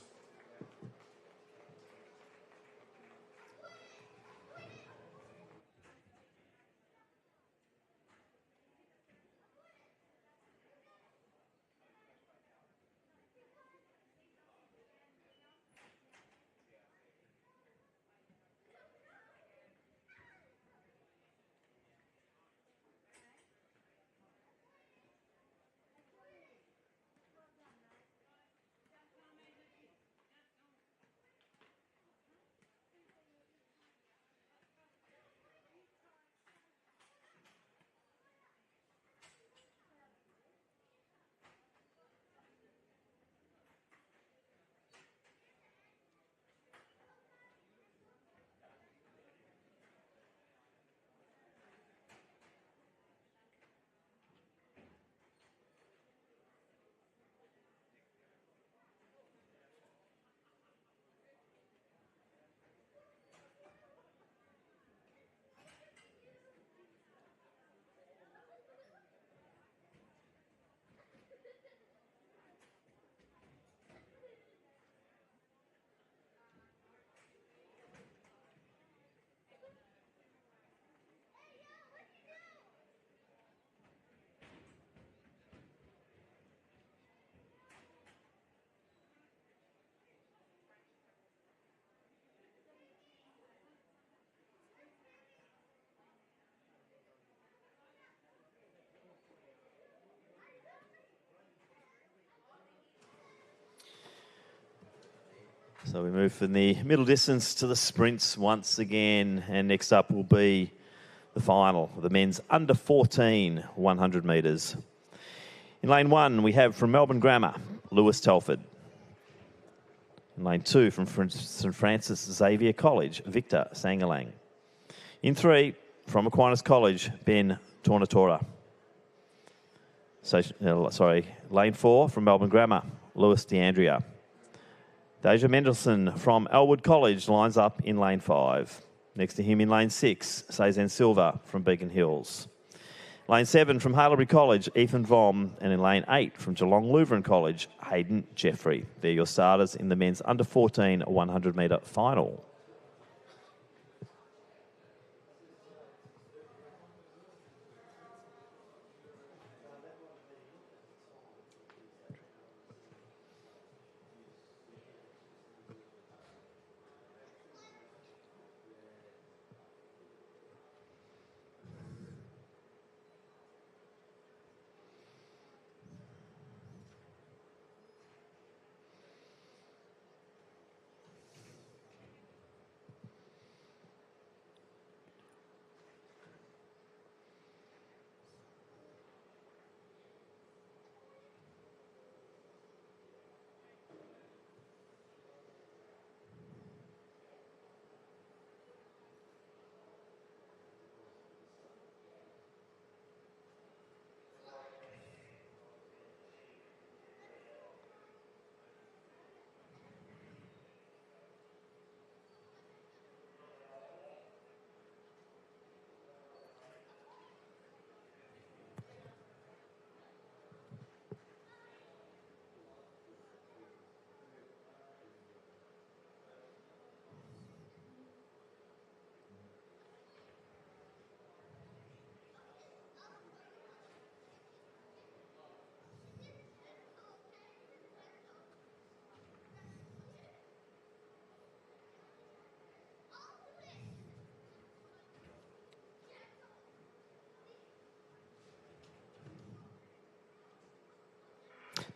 So we move from the middle distance to the sprints once again. And next up will be the final, the men's under 14 100 metres. In lane 1, we have from Melbourne Grammar, Lewis Telford. In lane 2, from St Francis Xavier College, Victor Sangalang. In 3, from Aquinas College, Ben Tornatora. Lane 4, from Melbourne Grammar, Lewis DeAndrea. Deja Mendelson from Elwood College lines up in lane 5. Next to him in lane 6, Cezanne Silva from Beacon Hills. Lane 7 from Haileybury College, Ethan Vom. And in lane 8 from Geelong Lutheran College, Hayden Jeffrey. They're your starters in the men's under 14 100 metre final.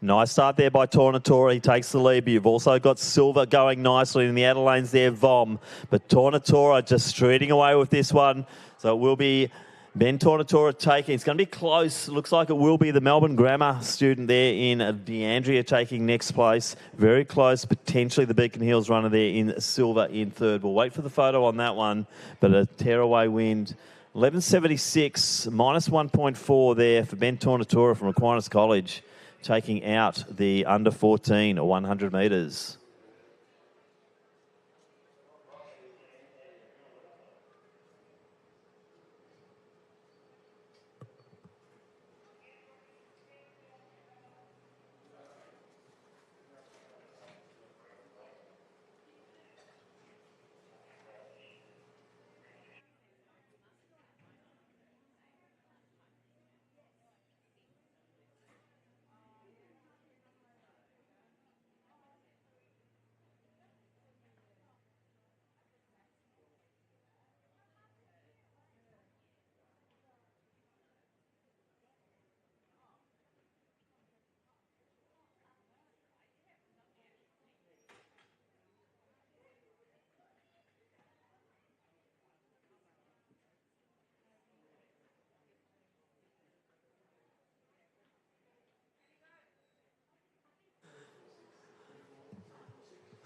Nice start there by Tornatora. He takes the lead, but you've also got Silva going nicely in the outer lanes there, Vom. But Tornatora just streeting away with this one. So it will be Ben Tornatora taking, it's going to be close. Looks like it will be the Melbourne Grammar student there in DeAndrea taking next place. Very close, potentially the Beacon Hills runner there in silver in third. We'll wait for the photo on that one, but a tearaway wind. 11.76, minus 1.4 there for Ben Tornatora from Aquinas College, taking out the under 14 or 100 metres.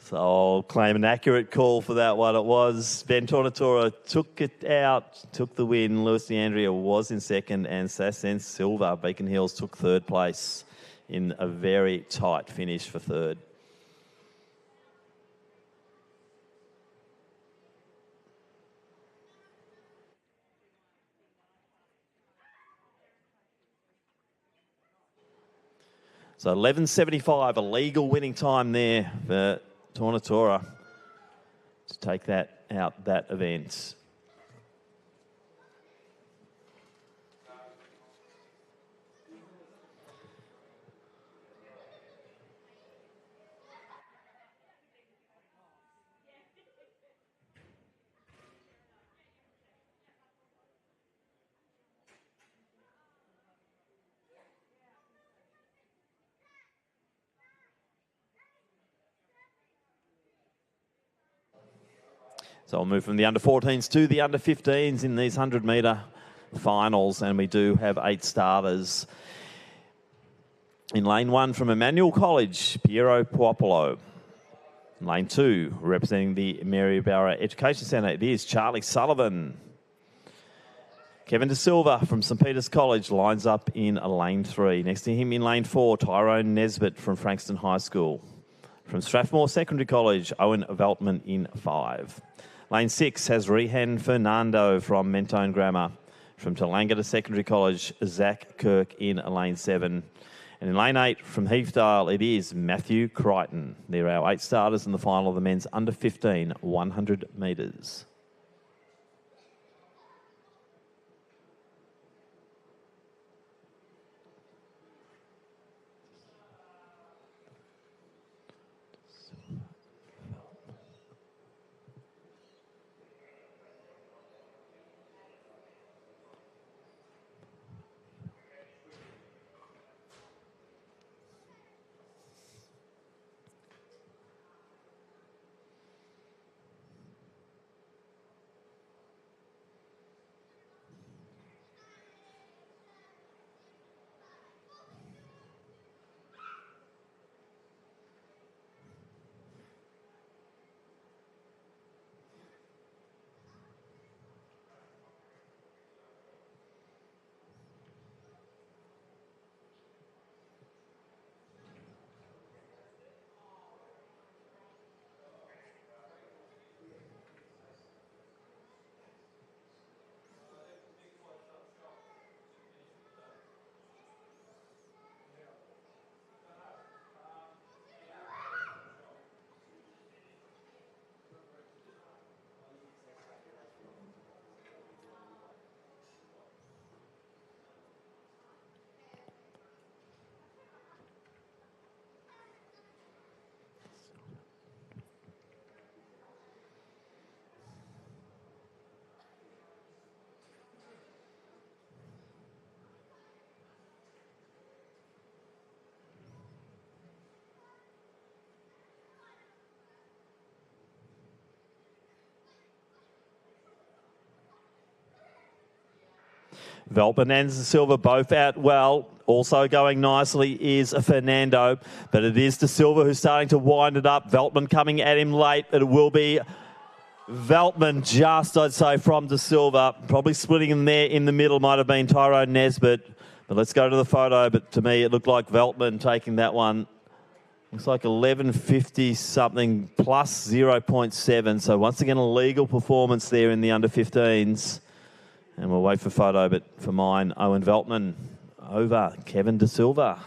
So I'll claim an accurate call for that one. It was Ben Tornatora took it out, took the win. Lewis DeAndrea was in second, and Sassen Silva, Beacon Hills, took third place in a very tight finish for third. So 11.75, a legal winning time there for Tornatora to take that out, that event. So I'll move from the under-14s to the under-15s in these 100-metre finals, and we do have 8 starters. In lane 1 from Emmanuel College, Piero Puopolo. In lane 2, representing the Maryborough Education Centre, it is Charlie Sullivan. Kevin De Silva from St Peter's College lines up in lane 3. Next to him in lane 4, Tyrone Nesbitt from Frankston High School. From Strathmore Secondary College, Owen Veltman in 5. Lane 6 has Rehan Fernando from Mentone Grammar. From Tolangata Secondary College, Zach Kirk in lane 7. And in lane 8 from Heathdale, it is Matthew Crichton. They're our 8 starters in the final of the men's under 15 100 metres. Veltman and De Silva both out well. Also going nicely is Fernando, but it is De Silva who's starting to wind it up. Veltman coming at him late, but it will be Veltman just, I'd say, from De Silva. Probably splitting him there in the middle might have been Tyrone Nesbitt. But let's go to the photo. But to me, it looked like Veltman taking that one. Looks like 11.50 something plus 0.7. So once again, a legal performance there in the under-15s. And we'll wait for photo, but for mine, Owen Veltman over Kevin De Silva.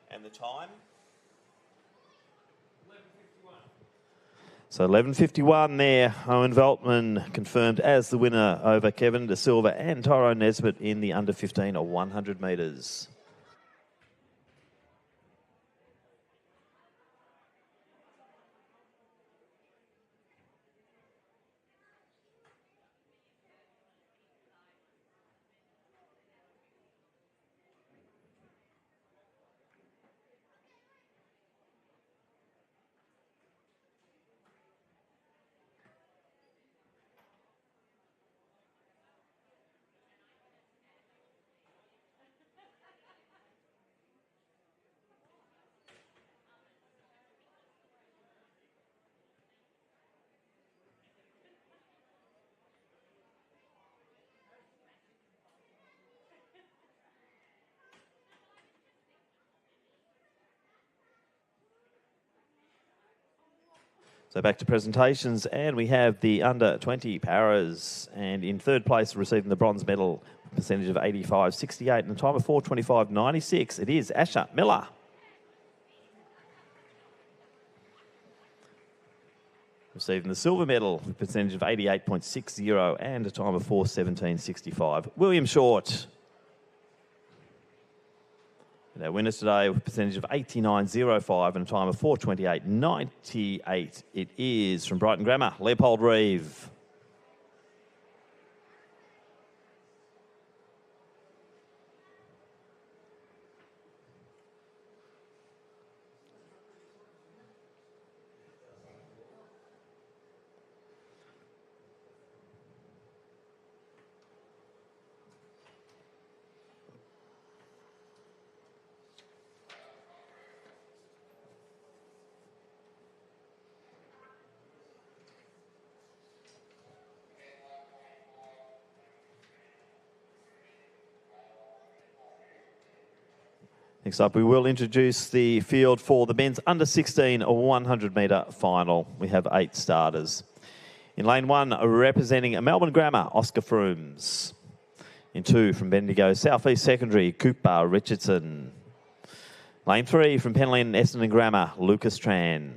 And the time? 11.51. So 11.51 there. Owen Veltman confirmed as the winner over Kevin De Silva and Tyrone Nesbitt in the under-15 or 100 metres. So back to presentations, and we have the under-20 paras, and in third place receiving the bronze medal, percentage of 85.68 and a time of 4:25.96. It is Asha Miller. Receiving the silver medal, percentage of 88.60 and a time of 4:17.65. William Short. And our winners today with a percentage of 89.05 and a time of 4:28.98. It is from Brighton Grammar, Leopold Reeve. Next up, we will introduce the field for the men's under-16 100-metre final. We have 8 starters. In lane 1, representing Melbourne Grammar, Oscar Frooms. In 2, from Bendigo South East Secondary, Cooper Richardson. Lane 3, from Penlyn Essendon Grammar, Lucas Tran.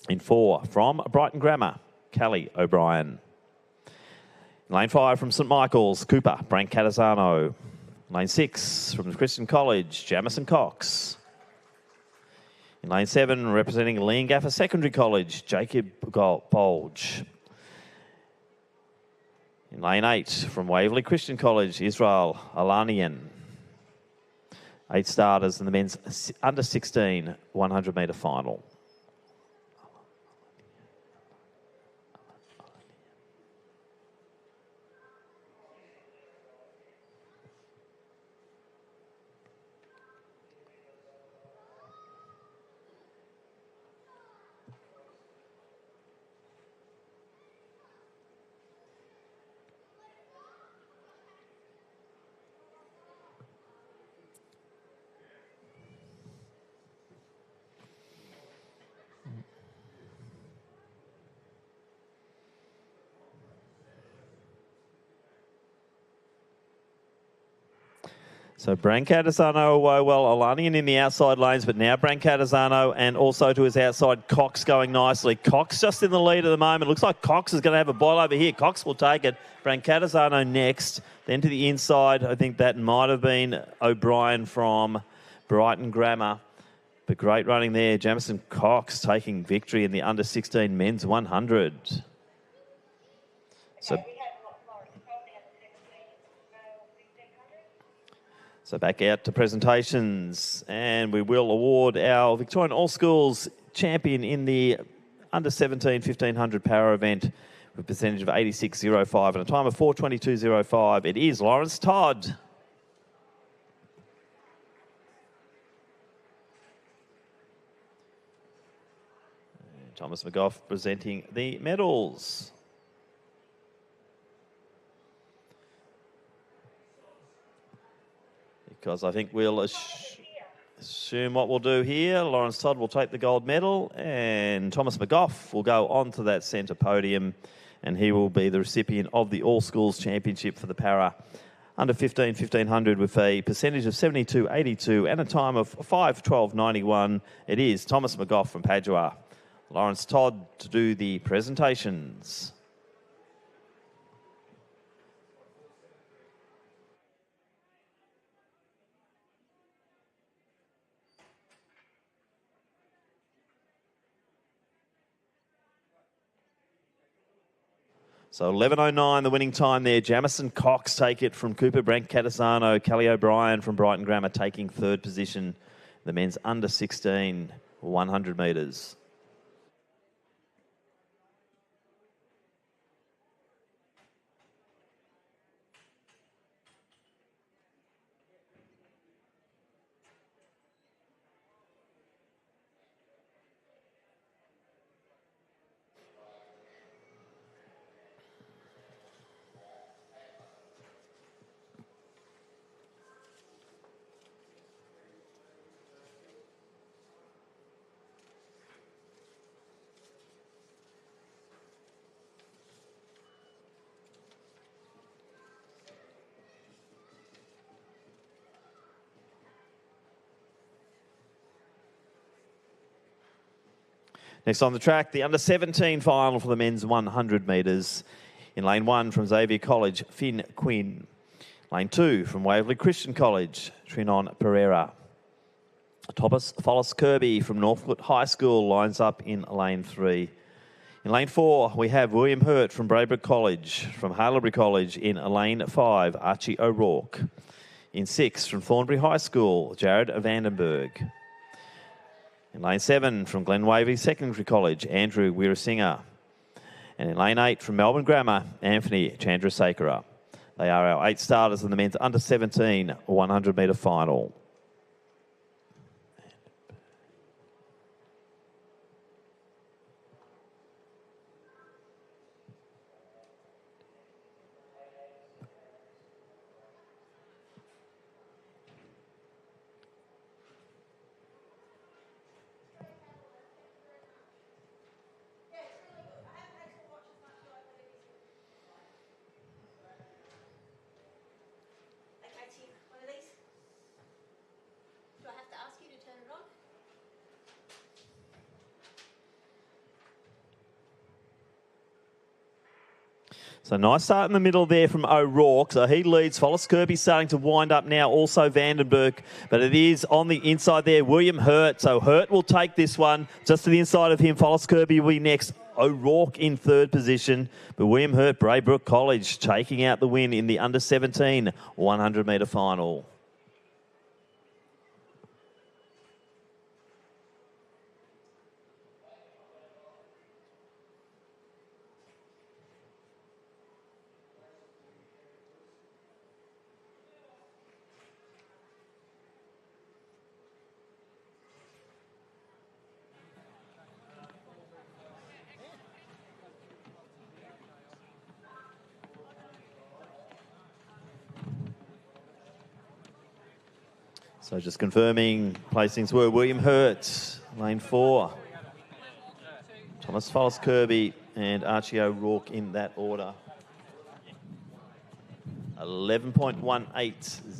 In 4, from Brighton Grammar, Callie O'Brien. In lane 5, from St Michael's, Cooper Brancatazano. Lane 6, from Christian College, Jamison Cox. In lane 7, representing Leongatha Secondary College, Jacob Bolge. In lane 8, from Waverley Christian College, Israel Alanian. 8 starters in the men's under-16 100-metre final. So Brancatisano away well. Alanian in the outside lanes, but now Brancatisano and also to his outside, Cox going nicely. Cox just in the lead at the moment. Looks like Cox is going to have a boil over here. Cox will take it. Brancatisano next. Then to the inside, I think that might have been O'Brien from Brighton Grammar. But great running there. Jamison Cox taking victory in the under-16 men's 100. So back out to presentations, and we will award our Victorian All Schools champion in the under-17 1500 power event with a percentage of 86.05 and a time of 4:22.05. It is Lawrence Todd. And Thomas McGough presenting the medals. Because I think we'll assume what we'll do here. Lawrence Todd will take the gold medal and Thomas McGough will go on to that centre podium and he will be the recipient of the All Schools Championship for the para under 1500 with a percentage of 72.82 and a time of 5:12.91. It is Thomas McGough from Padua. Lawrence Todd to do the presentations. So 11.09 the winning time there. Jamison Cox take it from Cooper Brancatisano. Kelly O'Brien from Brighton Grammar taking third position. The men's under 16, 100 metres. Next on the track, the under-17 final for the men's 100 metres. In lane 1 from Xavier College, Finn Quinn. Lane 2 from Waverley Christian College, Trinon Pereira. Thomas Follis Kirby from Northcote High School lines up in lane 3. In lane 4, we have William Hurt from Braybrook College. From Haileybury College in lane 5, Archie O'Rourke. In 6, from Thornbury High School, Jared Vandenberg. In lane 7, from Glen Waverley Secondary College, Andrew Weerasinger. And in lane 8, from Melbourne Grammar, Anthony Chandrasekera. They are our 8 starters in the men's under-17 100-metre final. So nice start in the middle there from O'Rourke. So he leads. Follis Kirby starting to wind up now. Also Vandenberg. But it is on the inside there. William Hurt. So Hurt will take this one. Just to the inside of him, Follis Kirby will be next. O'Rourke in third position. But William Hurt, Braybrook College, taking out the win in the under-17 100-metre final. So just confirming, placings were William Hurt, lane 4. Thomas Follis Kirby and Archie O'Rourke in that order. 11.18,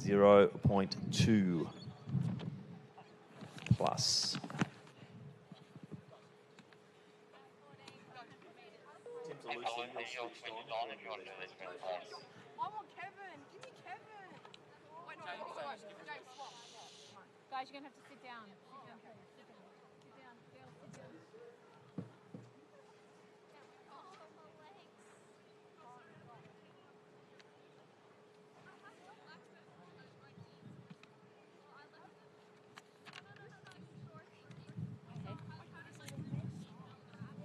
0.2 plus. I want Kevin. Give me Kevin. Wait, no, guys, swap. Guys, you're going to have to sit down. Sit down, please. Sit down. Sit down. Girls, sit down.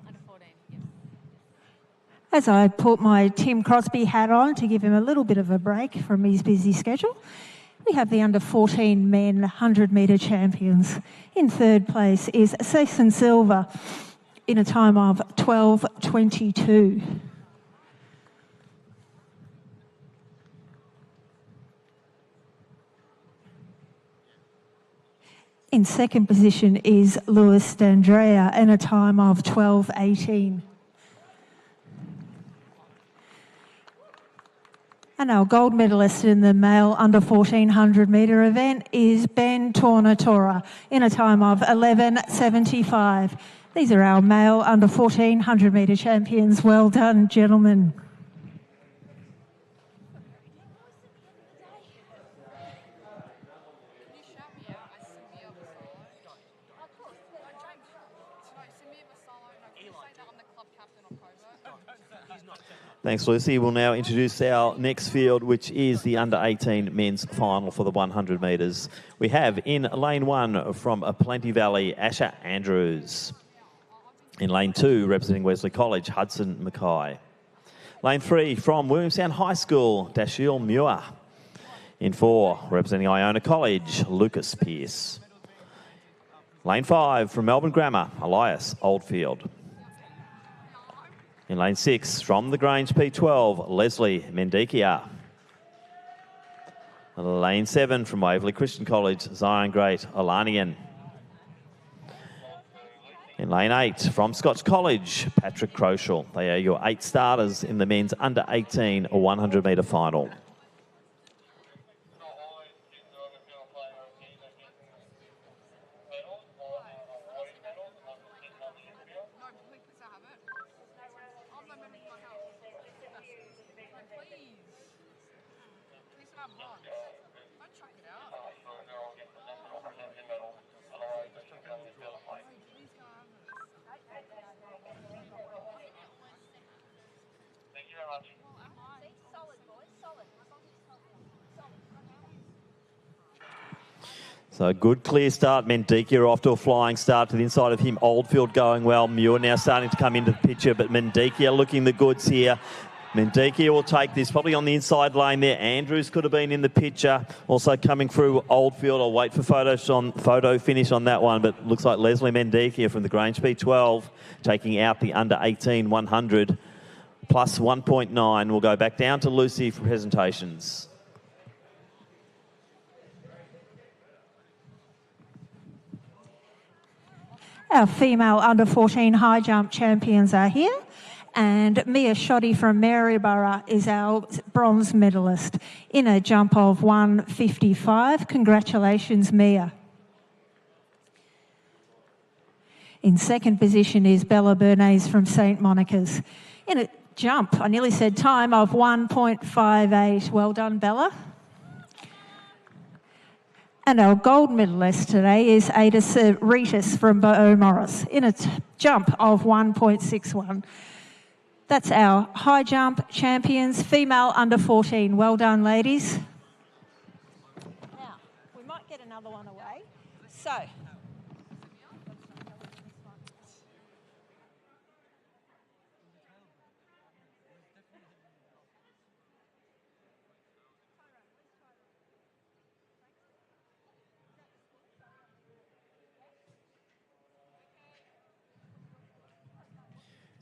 Under 14, yes. As I put my Tim Crosby hat on to give him a little bit of a break from his busy schedule, we have the under 14 men 100 metre champions. In third place is Sason Silva in a time of 12:22. In second position is Lewis D'Andrea in a time of 12:18. And our gold medalist in the male under 1400 metre event is Ben Tornatora in a time of 11:75. These are our male under 1400 metre champions. Well done, gentlemen. Can you shout me out as Samir Basalo? Of course. No, James. No, Samir Basalo. No, can you say that I'm the club captain of Cobra? Thanks, Lucy. We'll now introduce our next field, which is the under-18 men's final for the 100 metres. We have in lane 1 from Plenty Valley, Asher Andrews. In lane 2, representing Wesley College, Hudson Mackay. Lane 3 from Williamstown High School, Dashiell Muir. In 4, representing Iona College, Lucas Pearce. Lane 5 from Melbourne Grammar, Elias Oldfield. In lane 6, from the Grange P12, Leslie Mendikia. Lane 7, from Waverley Christian College, Zion Great Alanian. In lane 8, from Scotch College, Patrick Crochel. They are your 8 starters in the men's under-18 or 100 metre final. So a good clear start. Mendikia off to a flying start to the inside of him. Oldfield going well. Muir now starting to come into the picture, but Mendikia looking the goods here. Mendikia will take this probably on the inside lane there. Andrews could have been in the picture. Also coming through Oldfield. I'll wait for photo finish on that one, but looks like Leslie Mendikia from the Grange P12 taking out the under-18 100 plus 1.9. We'll go back down to Lucy for presentations. Our female under 14 high jump champions are here, and Mia Shoddy from Maryborough is our bronze medalist in a jump of 1:55. Congratulations, Mia. In second position is Bella Bernays from St Monica's in a jump, I nearly said time, of 1.58. Well done, Bella. And our gold medalist today is Ada Ritas from Beaumaris in a jump of 1.61. That's our high jump champions, female under 14. Well done, ladies. Now, we might get another one away.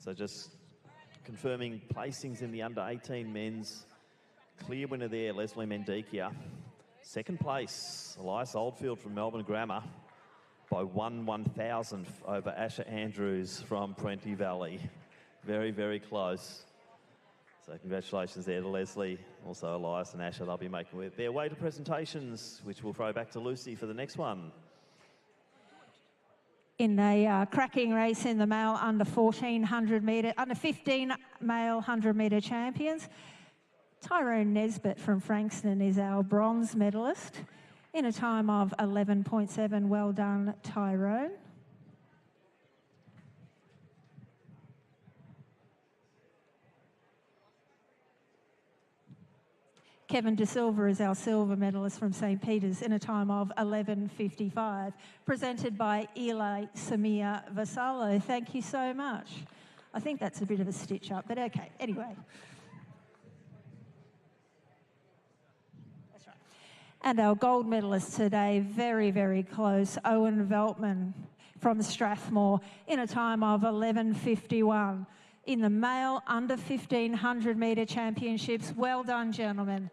So just confirming placings in the under-18 men's. Clear winner there, Leslie Mendikia. Second place, Elias Oldfield from Melbourne Grammar by 1/1,000 over Asher Andrews from Plenty Valley. Very, very close. So So congratulations there to Leslie, also Elias and Asher. They'll be making their way to presentations, which we'll throw back to Lucy for the next one. In a cracking race in the male under 1400 metre, under 15 male 100 metre champions, Tyrone Nesbitt from Frankston is our bronze medalist in a time of 11.7. Well done, Tyrone. Kevin De Silva is our silver medalist from St Peter's in a time of 11.55, presented by Eli Samir Vassallo. Thank you so much. I think that's a bit of a stitch up, but okay. Anyway. That's right. And our gold medalist today, very, very close, Owen Veltman from Strathmore in a time of 11.51 in the male under 1500 metre championships. Well done, gentlemen.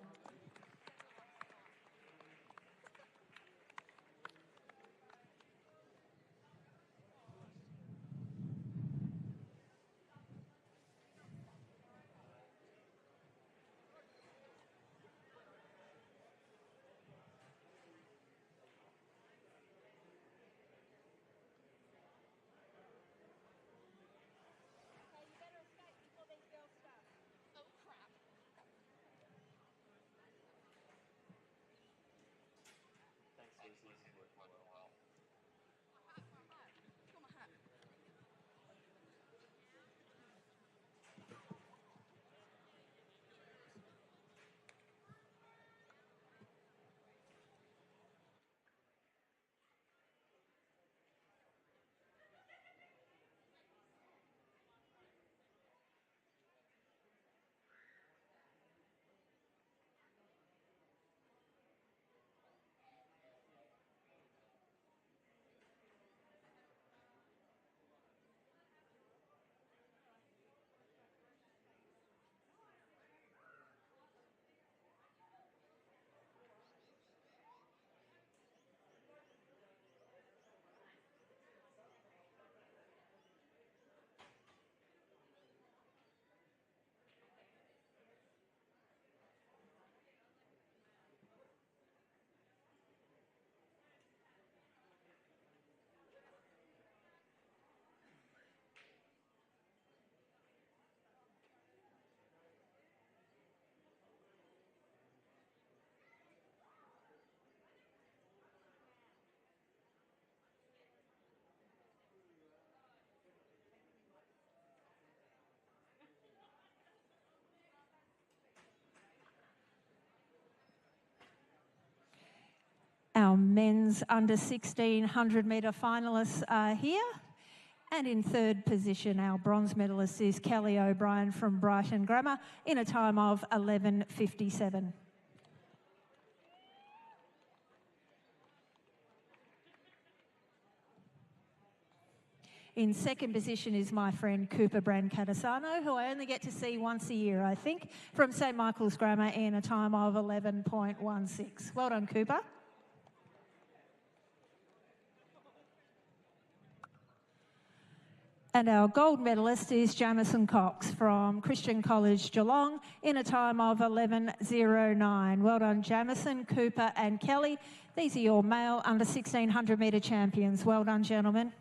Our men's under 1600 metre finalists are here. And in third position, our bronze medalist is Kelly O'Brien from Brighton Grammar in a time of 11.57. In second position is my friend Cooper Brancatisano, who I only get to see once a year, I think, from St Michael's Grammar in a time of 11.16. Well done, Cooper. And our gold medalist is Jamison Cox from Christian College Geelong in a time of 11.09. Well done, Jamison, Cooper and Kelly. These are your male under 1600 metre champions. Well done, gentlemen.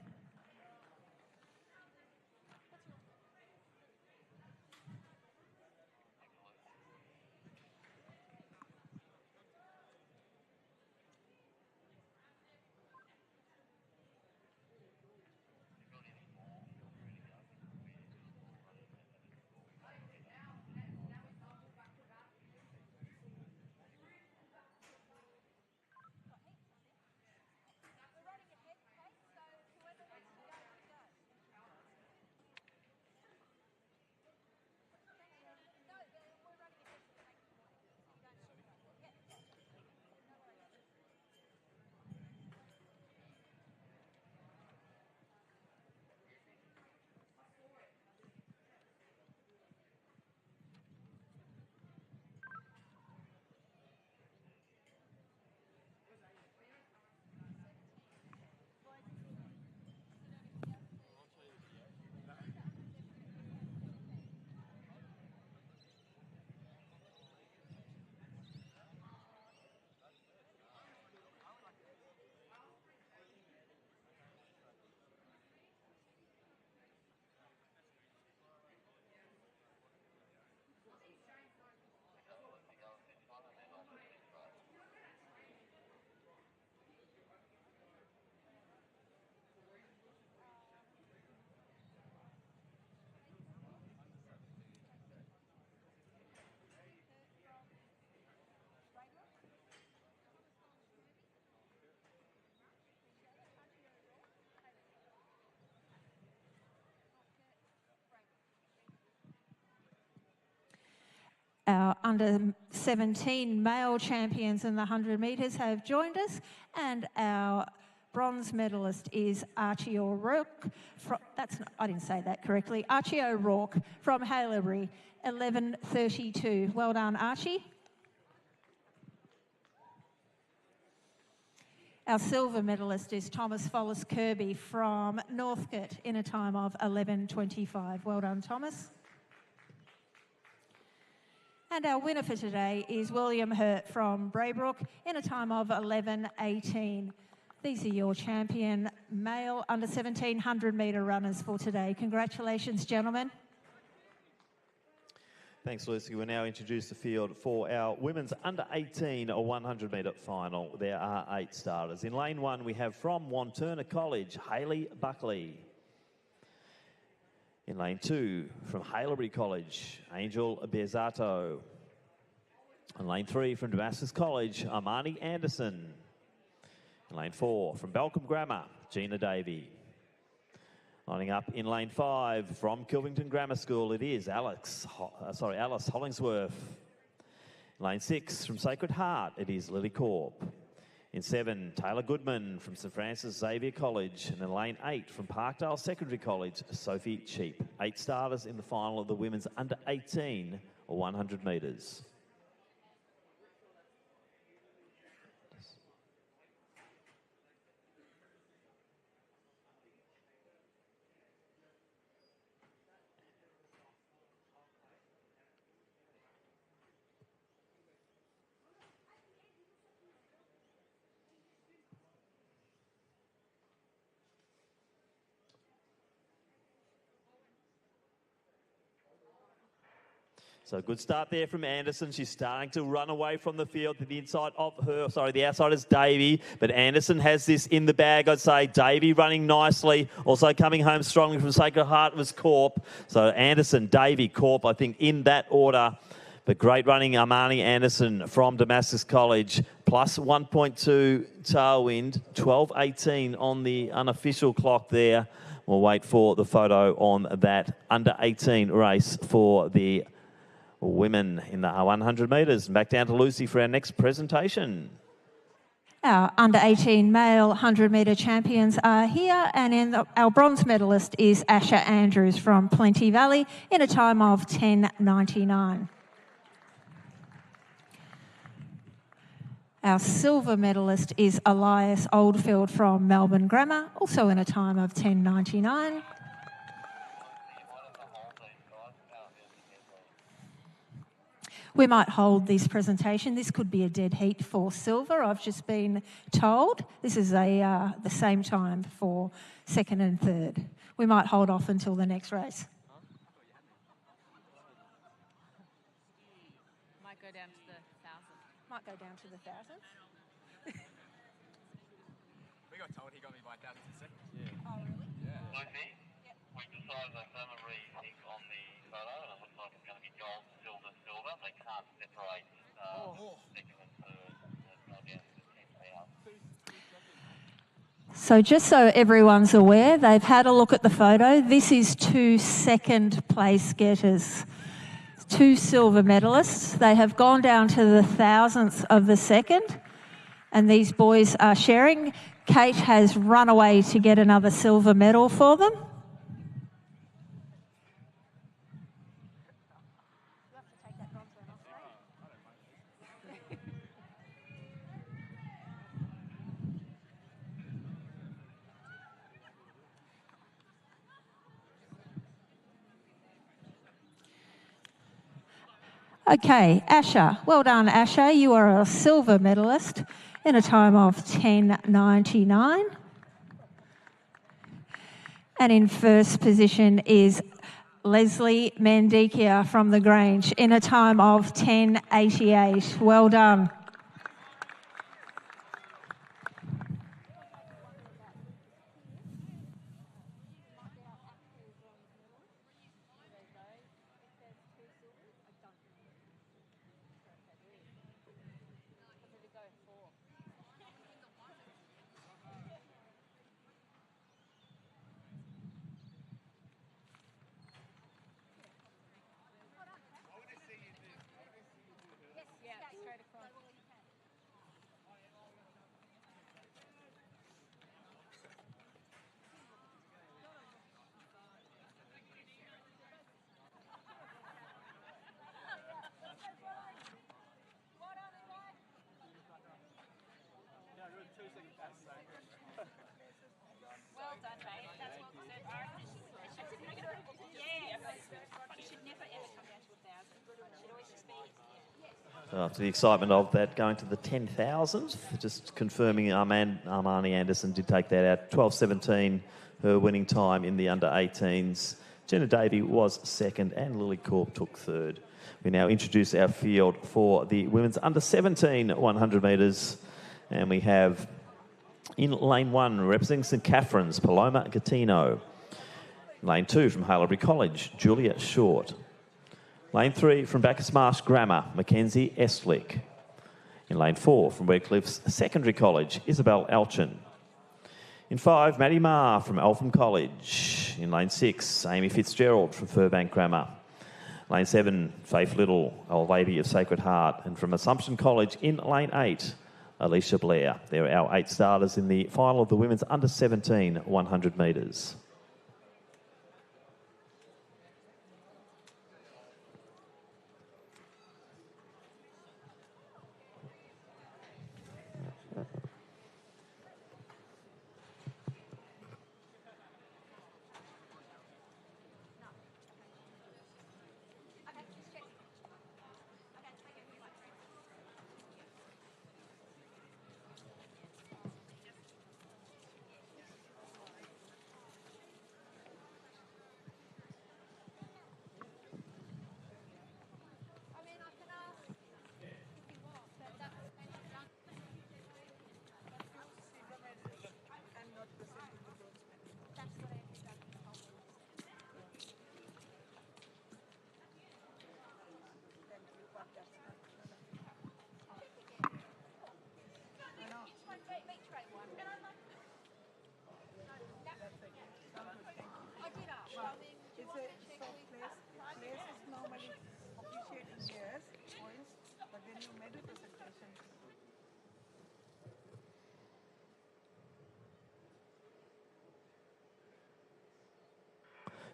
Our under 17 male champions in the 100 metres have joined us, and our bronze medalist is Archie O'Rourke. I didn't say that correctly. Archie O'Rourke from Haileybury, 11:32. Well done, Archie. Our silver medalist is Thomas Follis Kirby from Northcote in a time of 11:25. Well done, Thomas. And our winner for today is William Hurt from Braybrook in a time of 11:18. These are your champion male under 17 100-metre runners for today. Congratulations, gentlemen. Thanks, Lucy. We'll now introduce the field for our women's under 18 or 100-metre final. There are 8 starters. In lane 1, we have from Wanturna College, Hayley Buckley. In lane 2, from Haileybury College, Angel Bezato. In lane 3, from Damascus College, Armani Anderson. In lane 4, from Balcombe Grammar, Gina Davey. Lining up in lane 5, from Kilvington Grammar School, it is Alice Hollingsworth. In lane 6, from Sacred Heart, it is Lily Corp. In 7, Taylor Goodman from St Francis Xavier College. And in lane 8, from Parkdale Secondary College, Sophie Cheap. 8 starters in the final of the women's under 18 or 100 metres. So good start there from Anderson. She's starting to run away from the field to the inside of her. The outside is Davey, but Anderson has this in the bag, I'd say. Davey running nicely. Also coming home strongly from Sacred Heart was Corp. So Anderson, Davey, Corp, I think in that order. But great running, Armani Anderson from Damascus College. Plus 1.2 tailwind, 12:18 on the unofficial clock there. We'll wait for the photo on that under 18 race for the women in the 100 metres. Back down to Lucy for our next presentation. Our under 18 male 100-metre champions are here, and our bronze medalist is Asher Andrews from Plenty Valley in a time of 10:99. Our silver medalist is Elias Oldfield from Melbourne Grammar, also in a time of 10:99. We might hold this presentation. This could be a dead heat for silver, I've just been told. This is the same time for second and third. We might hold off until the next race. Might go down to the 1,000. Might go down to the 1,000. We got told he got me by 1,000 seconds. Yeah. Oh, really? Yeah. Lucy, we've decided that Thermary is on the photo, and it looks like it's going to be gold, silver, silver. They can't separate second and third. Go down to the 10,000. So just so everyone's aware, they've had a look at the photo. This is 2 second place getters, 2 silver medalists. They have gone down to the thousandths of the second, and these boys are sharing. Kate has run away to get another silver medal for them. Okay, Asher. Well done, Asher. You are a silver medalist in a time of 10:99. And in first position is Leslie Mendikia from the Grange in a time of 10:88. Well done. So after the excitement of that going to the 10,000, just confirming Armani Anderson did take that out. 12.17, her winning time in the under-18s. Jenna Davey was second and Lily Corp took third. We now introduce our field for the women's under-17 100 metres. And we have in lane 1, representing St Catherine's, Paloma Gattino. Lane 2 from Haileybury College, Julia Short. Lane 3 from Bacchus Marsh Grammar, Mackenzie Eslick. In lane 4 from Redcliffe's Secondary College, Isabel Alchin. In 5, Maddie Marr from Eltham College. In lane 6, Amy Fitzgerald from Furbank Grammar. Lane 7, Faith Little, Our Lady of Sacred Heart. And from Assumption College in lane 8, Alicia Blair. They're our 8 starters in the final of the women's under-17 100 metres.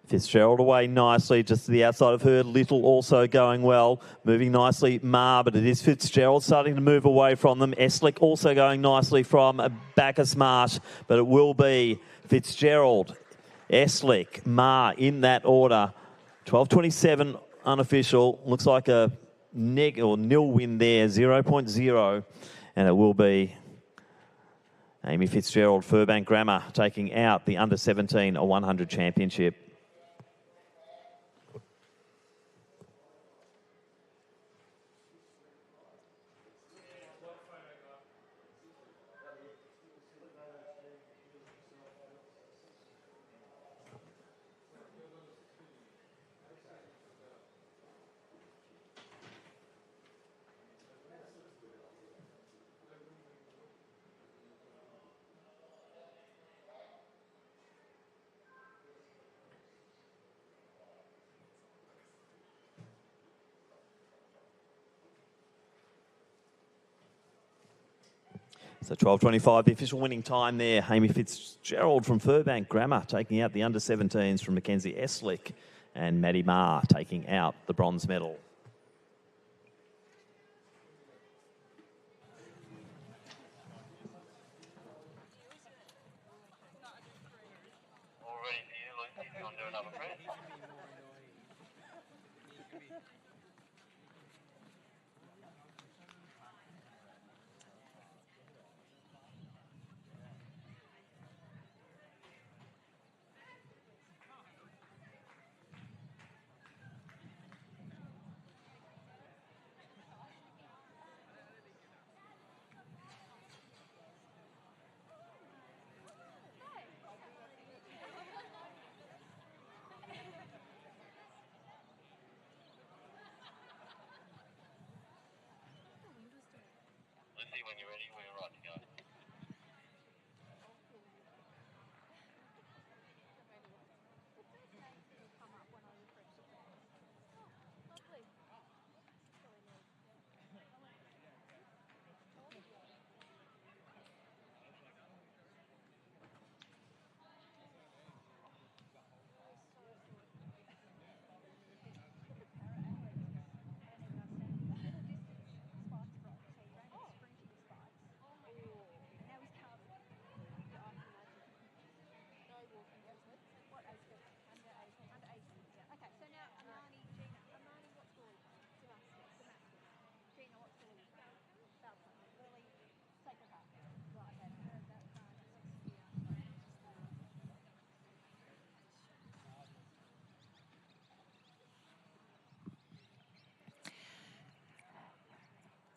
Fitzgerald away nicely, just to the outside of her. Little also going well, moving nicely. Marr, but it is Fitzgerald starting to move away from them. Eslick also going nicely from Bacchus Marsh, but it will be Fitzgerald, Eslick, Marr in that order. 12.27 unofficial. Looks like a nil win there, 0.0. And it will be Amy Fitzgerald, Furbank Grammar, taking out the under-17 100 championship. So 12.25, the official winning time there. Amy Fitzgerald from Furbank Grammar taking out the under-17s from Mackenzie Eslick, and Maddie Marr taking out the bronze medal. All ready for you, Lucy. Do you want to do another press?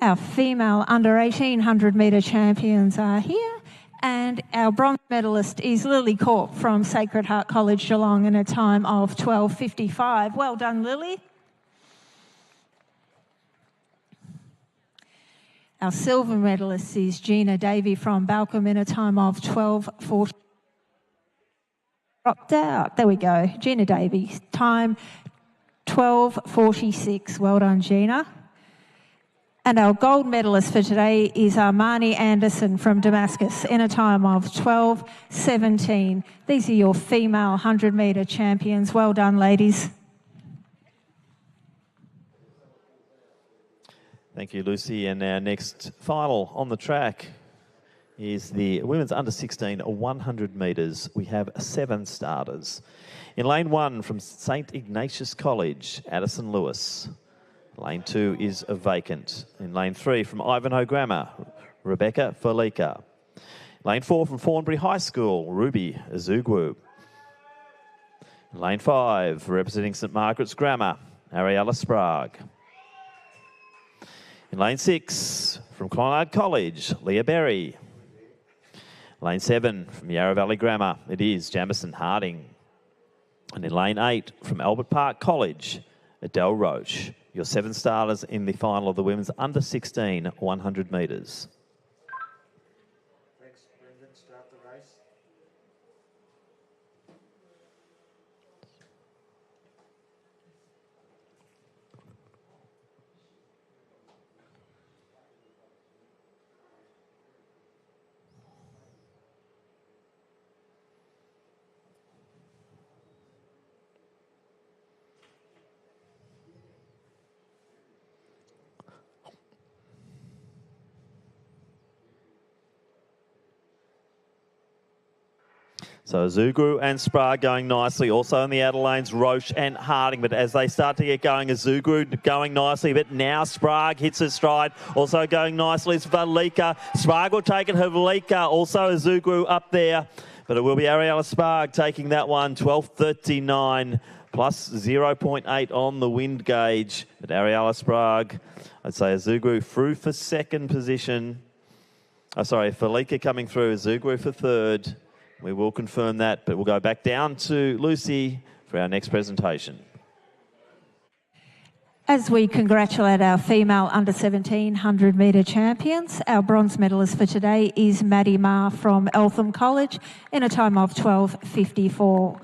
Our female under 1800 metre champions are here, and our bronze medalist is Lily Corp from Sacred Heart College Geelong in a time of 12:55. Well done, Lily. Our silver medalist is Gina Davey from Balcombe in a time of 12:40. Dropped out. There we go. Gina Davey, time 12:46. Well done, Gina. And our gold medalist for today is Armani Anderson from Damascus in a time of 12:17. These are your female 100 metre champions. Well done, ladies. Thank you, Lucy. And our next final on the track is the women's under 16 100 metres. We have 7 starters. In lane 1 from St Ignatius College, Addison Lewis. Lane 2 is vacant. In lane 3 from Ivanhoe Grammar, Rebecca Felica. Lane 4 from Thornbury High School, Ruby Azugwu. Lane 5 representing St Margaret's Grammar, Ariella Sprague. In lane 6 from Clonard College, Leah Berry. Lane 7 from Yarra Valley Grammar, it is Jamison Harding. And in lane 8 from Albert Park College, Adele Roach. Your 7 starters in the final of the women's under 16 100 metres. Thanks, Brendan. Start the race. So Azugwu and Sprague going nicely. Also in the outer lanes, Roche and Harding. But as they start to get going, Azugwu going nicely. But now Sprague hits her stride. Also going nicely is Valika. Sprague will take it. Valika. Also Azugwu up there. But it will be Ariella Sprague taking that one. 12:39 plus 0.8 on the wind gauge. But Ariella Sprague, I'd say Azugwu through for second position. Oh, sorry, Valika coming through. Azugwu for third. We will confirm that, but we'll go back down to Lucy for our next presentation. As we congratulate our female under 17 100 metre champions, our bronze medalist for today is Maddie Ma from Eltham College in a time of 12:54.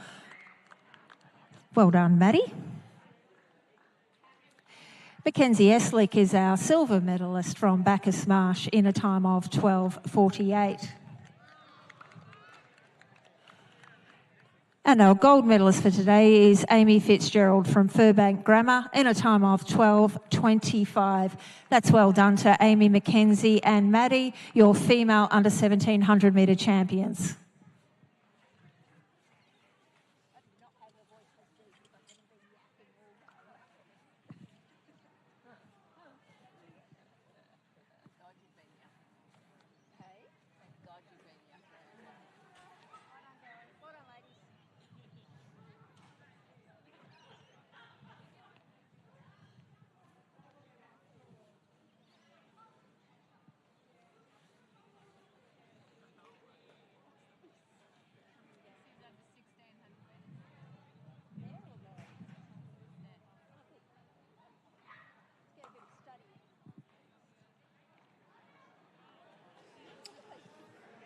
Well done, Maddie. Mackenzie Eslick is our silver medalist from Bacchus Marsh in a time of 12:48. And our gold medalist for today is Amy Fitzgerald from Furbank Grammar in a time of 12:25. That's well done to Amy, Mackenzie and Maddie, your female under 17 100 metre champions.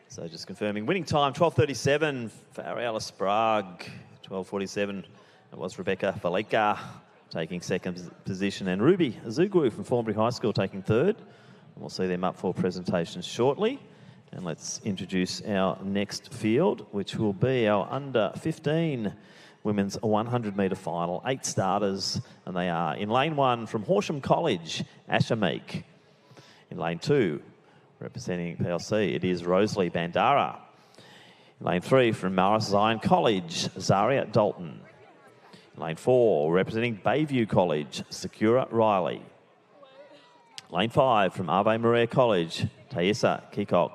So just confirming, winning time 12:37 for Ariella Sprague, 12:47. It was Rebecca Faleka taking second position, and Ruby Azugwu from Thornbury High School taking third. And we'll see them up for presentations shortly. And let's introduce our next field, which will be our under 15 women's 100 metre final. 8 starters, and they are in lane 1 from Horsham College, Asha Meek. In lane 2, representing PLC, it is Rosalie Bandara. In lane 3 from Morris Zion College, Zaria Dalton. In lane 4, representing Bayview College, Sakura Riley. Lane 5 from Ave Maria College, Thaisa Kikok.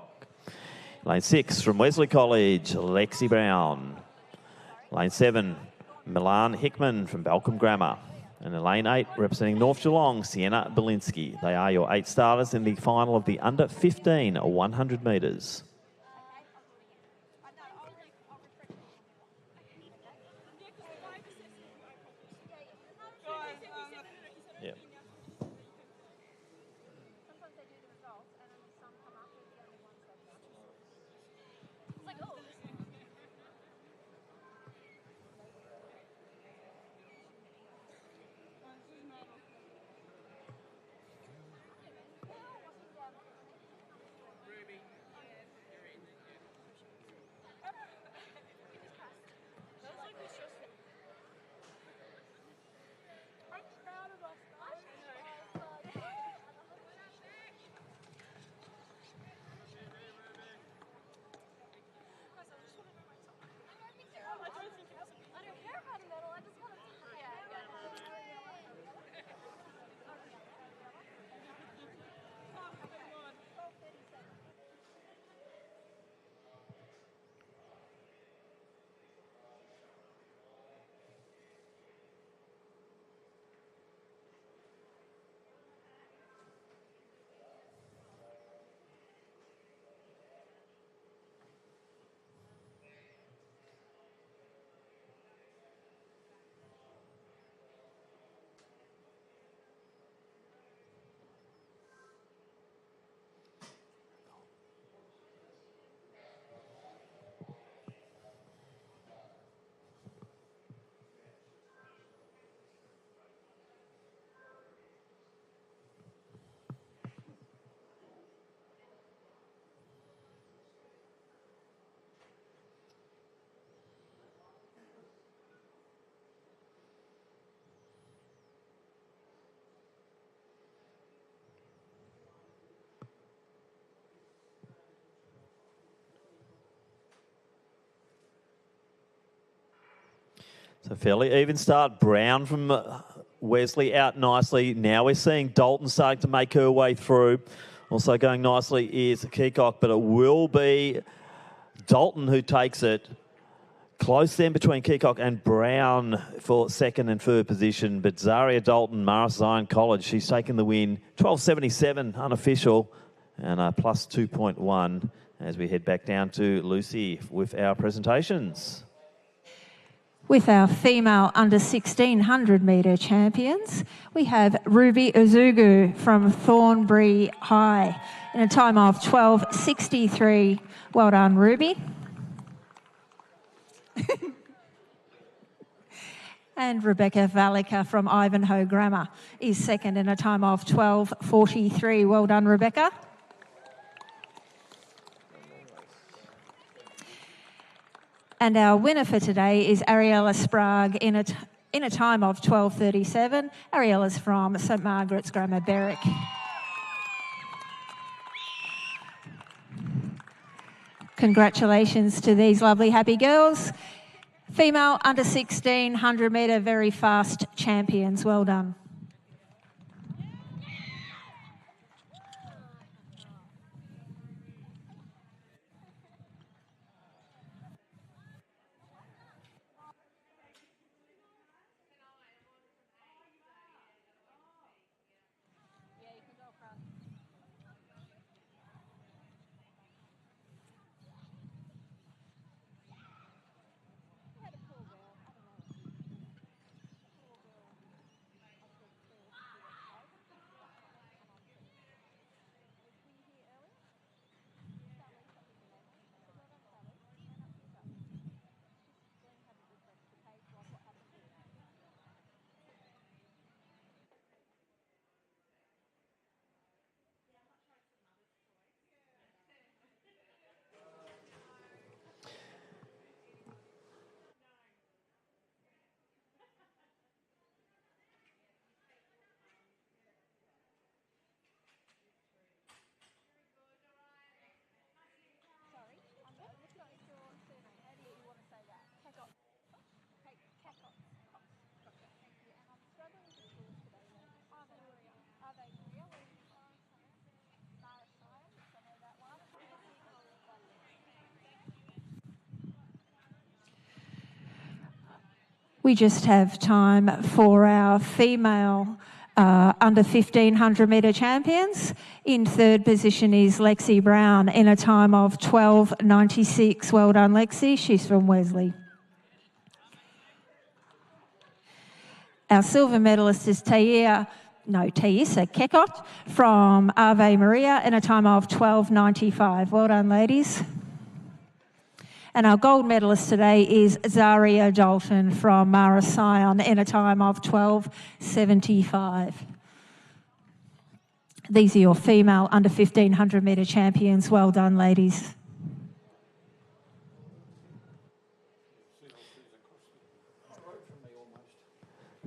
Lane 6 from Wesley College, Lexi Brown. Lane 7, Milan Hickman from Balcombe Grammar. And in lane 8, representing North Geelong, Sienna Belinsky. They are your 8 starters in the final of the under 15 100 metres. Yep. So fairly even start. Brown from Wesley out nicely. Now we're seeing Dalton starting to make her way through. Also going nicely is Keacock, but it will be Dalton who takes it. Close then between Keacock and Brown for second and third position. But Zaria Dalton, Marist Zion College, she's taken the win. 12.77 unofficial and a plus 2.1 as we head back down to Lucy with our presentations. With our female under 1600 metre champions, we have Ruby Uzugu from Thornbury High in a time of 12.63. Well done, Ruby. And Rebecca Valika from Ivanhoe Grammar is second in a time of 12.43. Well done, Rebecca. And our winner for today is Ariella Sprague in a time of 12.37. Ariella's from St Margaret's Grammar, Berwick. Congratulations to these lovely happy girls. Female under 1600 metre very fast champions. Well done. We just have time for our female under 1500 metre champions. In third position is Lexi Brown in a time of 12:96. Well done, Lexi. She's from Wesley. Our silver medalist is Taissa Kekot from Ave Maria in a time of 12:95. Well done, ladies. And our gold medalist today is Zaria Dalton from Mara Sion in a time of 12:75. These are your female under 1500 metre champions. Well done, ladies.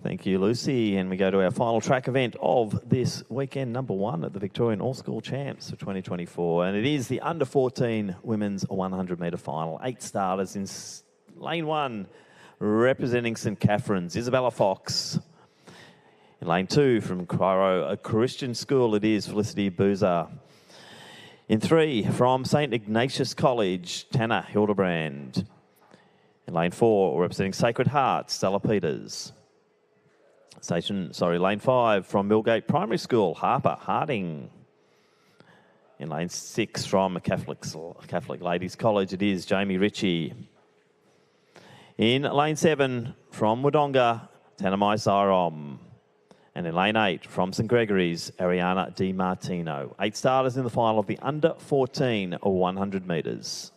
Thank you, Lucy. And we go to our final track event of this weekend, number one at the Victorian All-School Champs of 2024. And it is the under-14 women's 100 metre final. 8 starters in lane 1, representing St Catherine's, Isabella Fox. In lane 2, from Cairo, a Christian school, it is Felicity Boozer. In 3, from St Ignatius College, Tanner Hildebrand. In lane 4, representing Sacred Heart, Stella Peters. Lane 5 from Millgate Primary School, Harper Harding. In lane 6 from Catholic Ladies College, it is Jamie Ritchie. In lane 7 from Wodonga, Tanamai Sairom. And in lane 8 from St Gregory's, Ariana Di Martino. 8 starters in the final of the under 14 100 metres.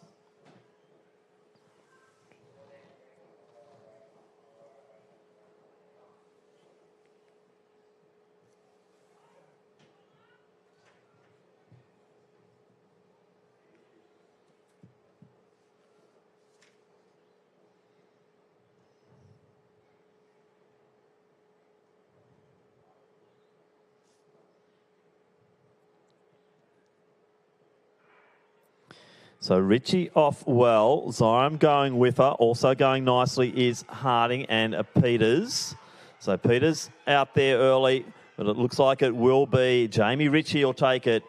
So Ritchie off well. Zyram going with her. Also going nicely is Harding and Peters. So Peters out there early, but it looks like it will be Jamie Ritchie will take it.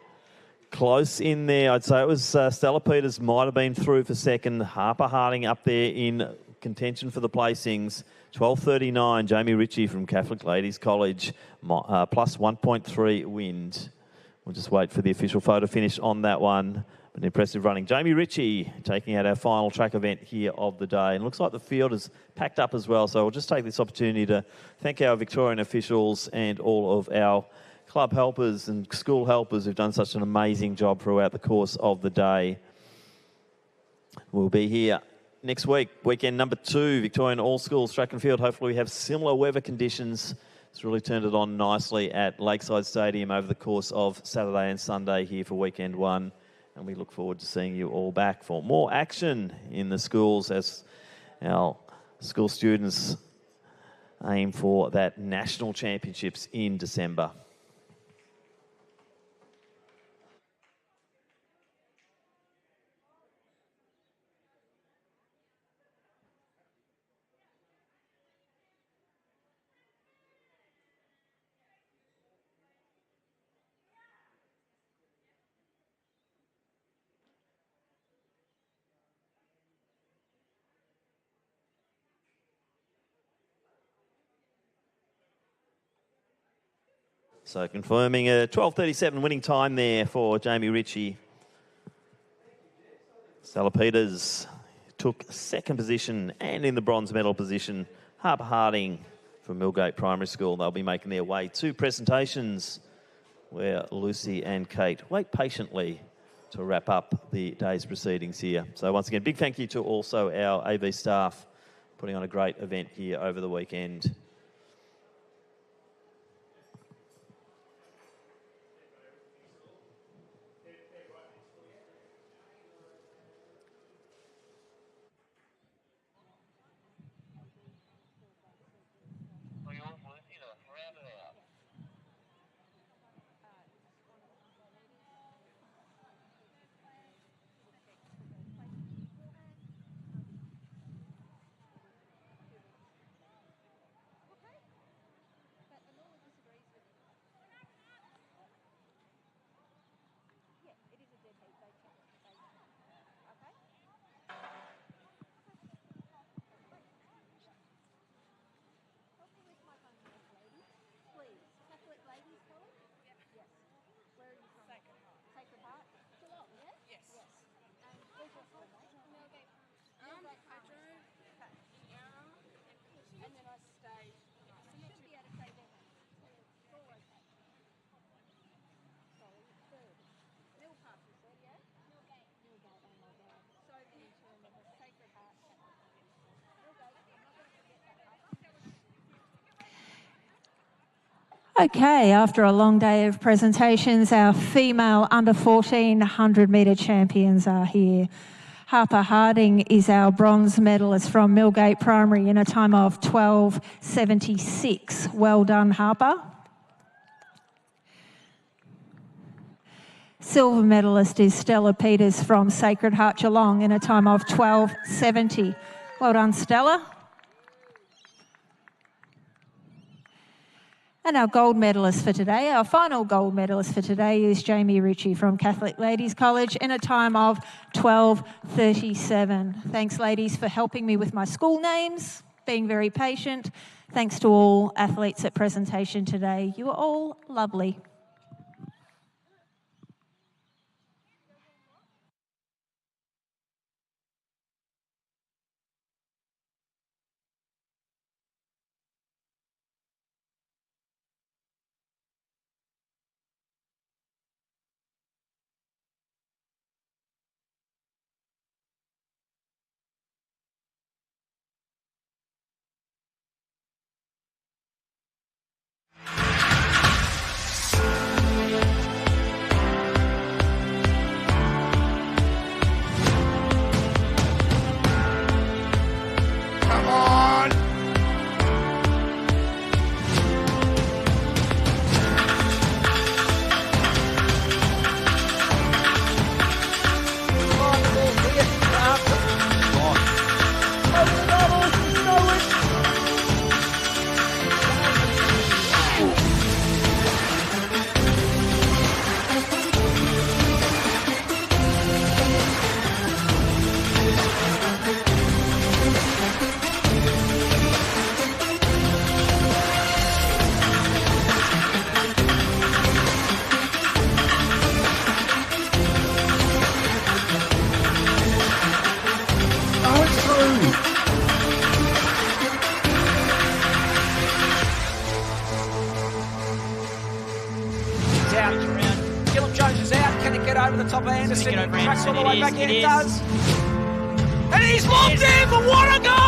Close in there. I'd say it was Stella Peters might have been through for second. Harper Harding up there in contention for the placings. 12:39, Jamie Ritchie from Catholic Ladies College, plus 1.3 wind. We'll just wait for the official photo finish on that one. An impressive running. Jamie Ritchie taking out our final track event here of the day. And looks like the field is packed up as well. So we'll just take this opportunity to thank our Victorian officials and all of our club helpers and school helpers who've done such an amazing job throughout the course of the day. We'll be here next week, weekend number 2, Victorian All Schools Track and Field. Hopefully we have similar weather conditions. It's really turned it on nicely at Lakeside Stadium over the course of Saturday and Sunday here for weekend 1. And we look forward to seeing you all back for more action in the schools as our school students aim for that national championships in December. So confirming a 12:37 winning time there for Jamie Ritchie. Stella Peters took second position, and in the bronze medal position, Harper Harding from Millgate Primary School. They'll be making their way to presentations where Lucy and Kate wait patiently to wrap up the day's proceedings here. So once again, big thank you to also our AV staff putting on a great event here over the weekend. Okay, after a long day of presentations, our female under 14 100-metre champions are here. Harper Harding is our bronze medalist from Millgate Primary in a time of 12:76. Well done, Harper. Silver medalist is Stella Peters from Sacred Heart Geelong in a time of 12:70. Well done, Stella. And our gold medalist for today, our final gold medalist for today is Jamie Ritchie from Catholic Ladies College in a time of 12:37. Thanks, ladies, for helping me with my school names, being very patient. Thanks to all athletes at presentation today. You are all lovely. Top of Anderson, tracks all the way back in, it does. And he's locked in, but what a goal!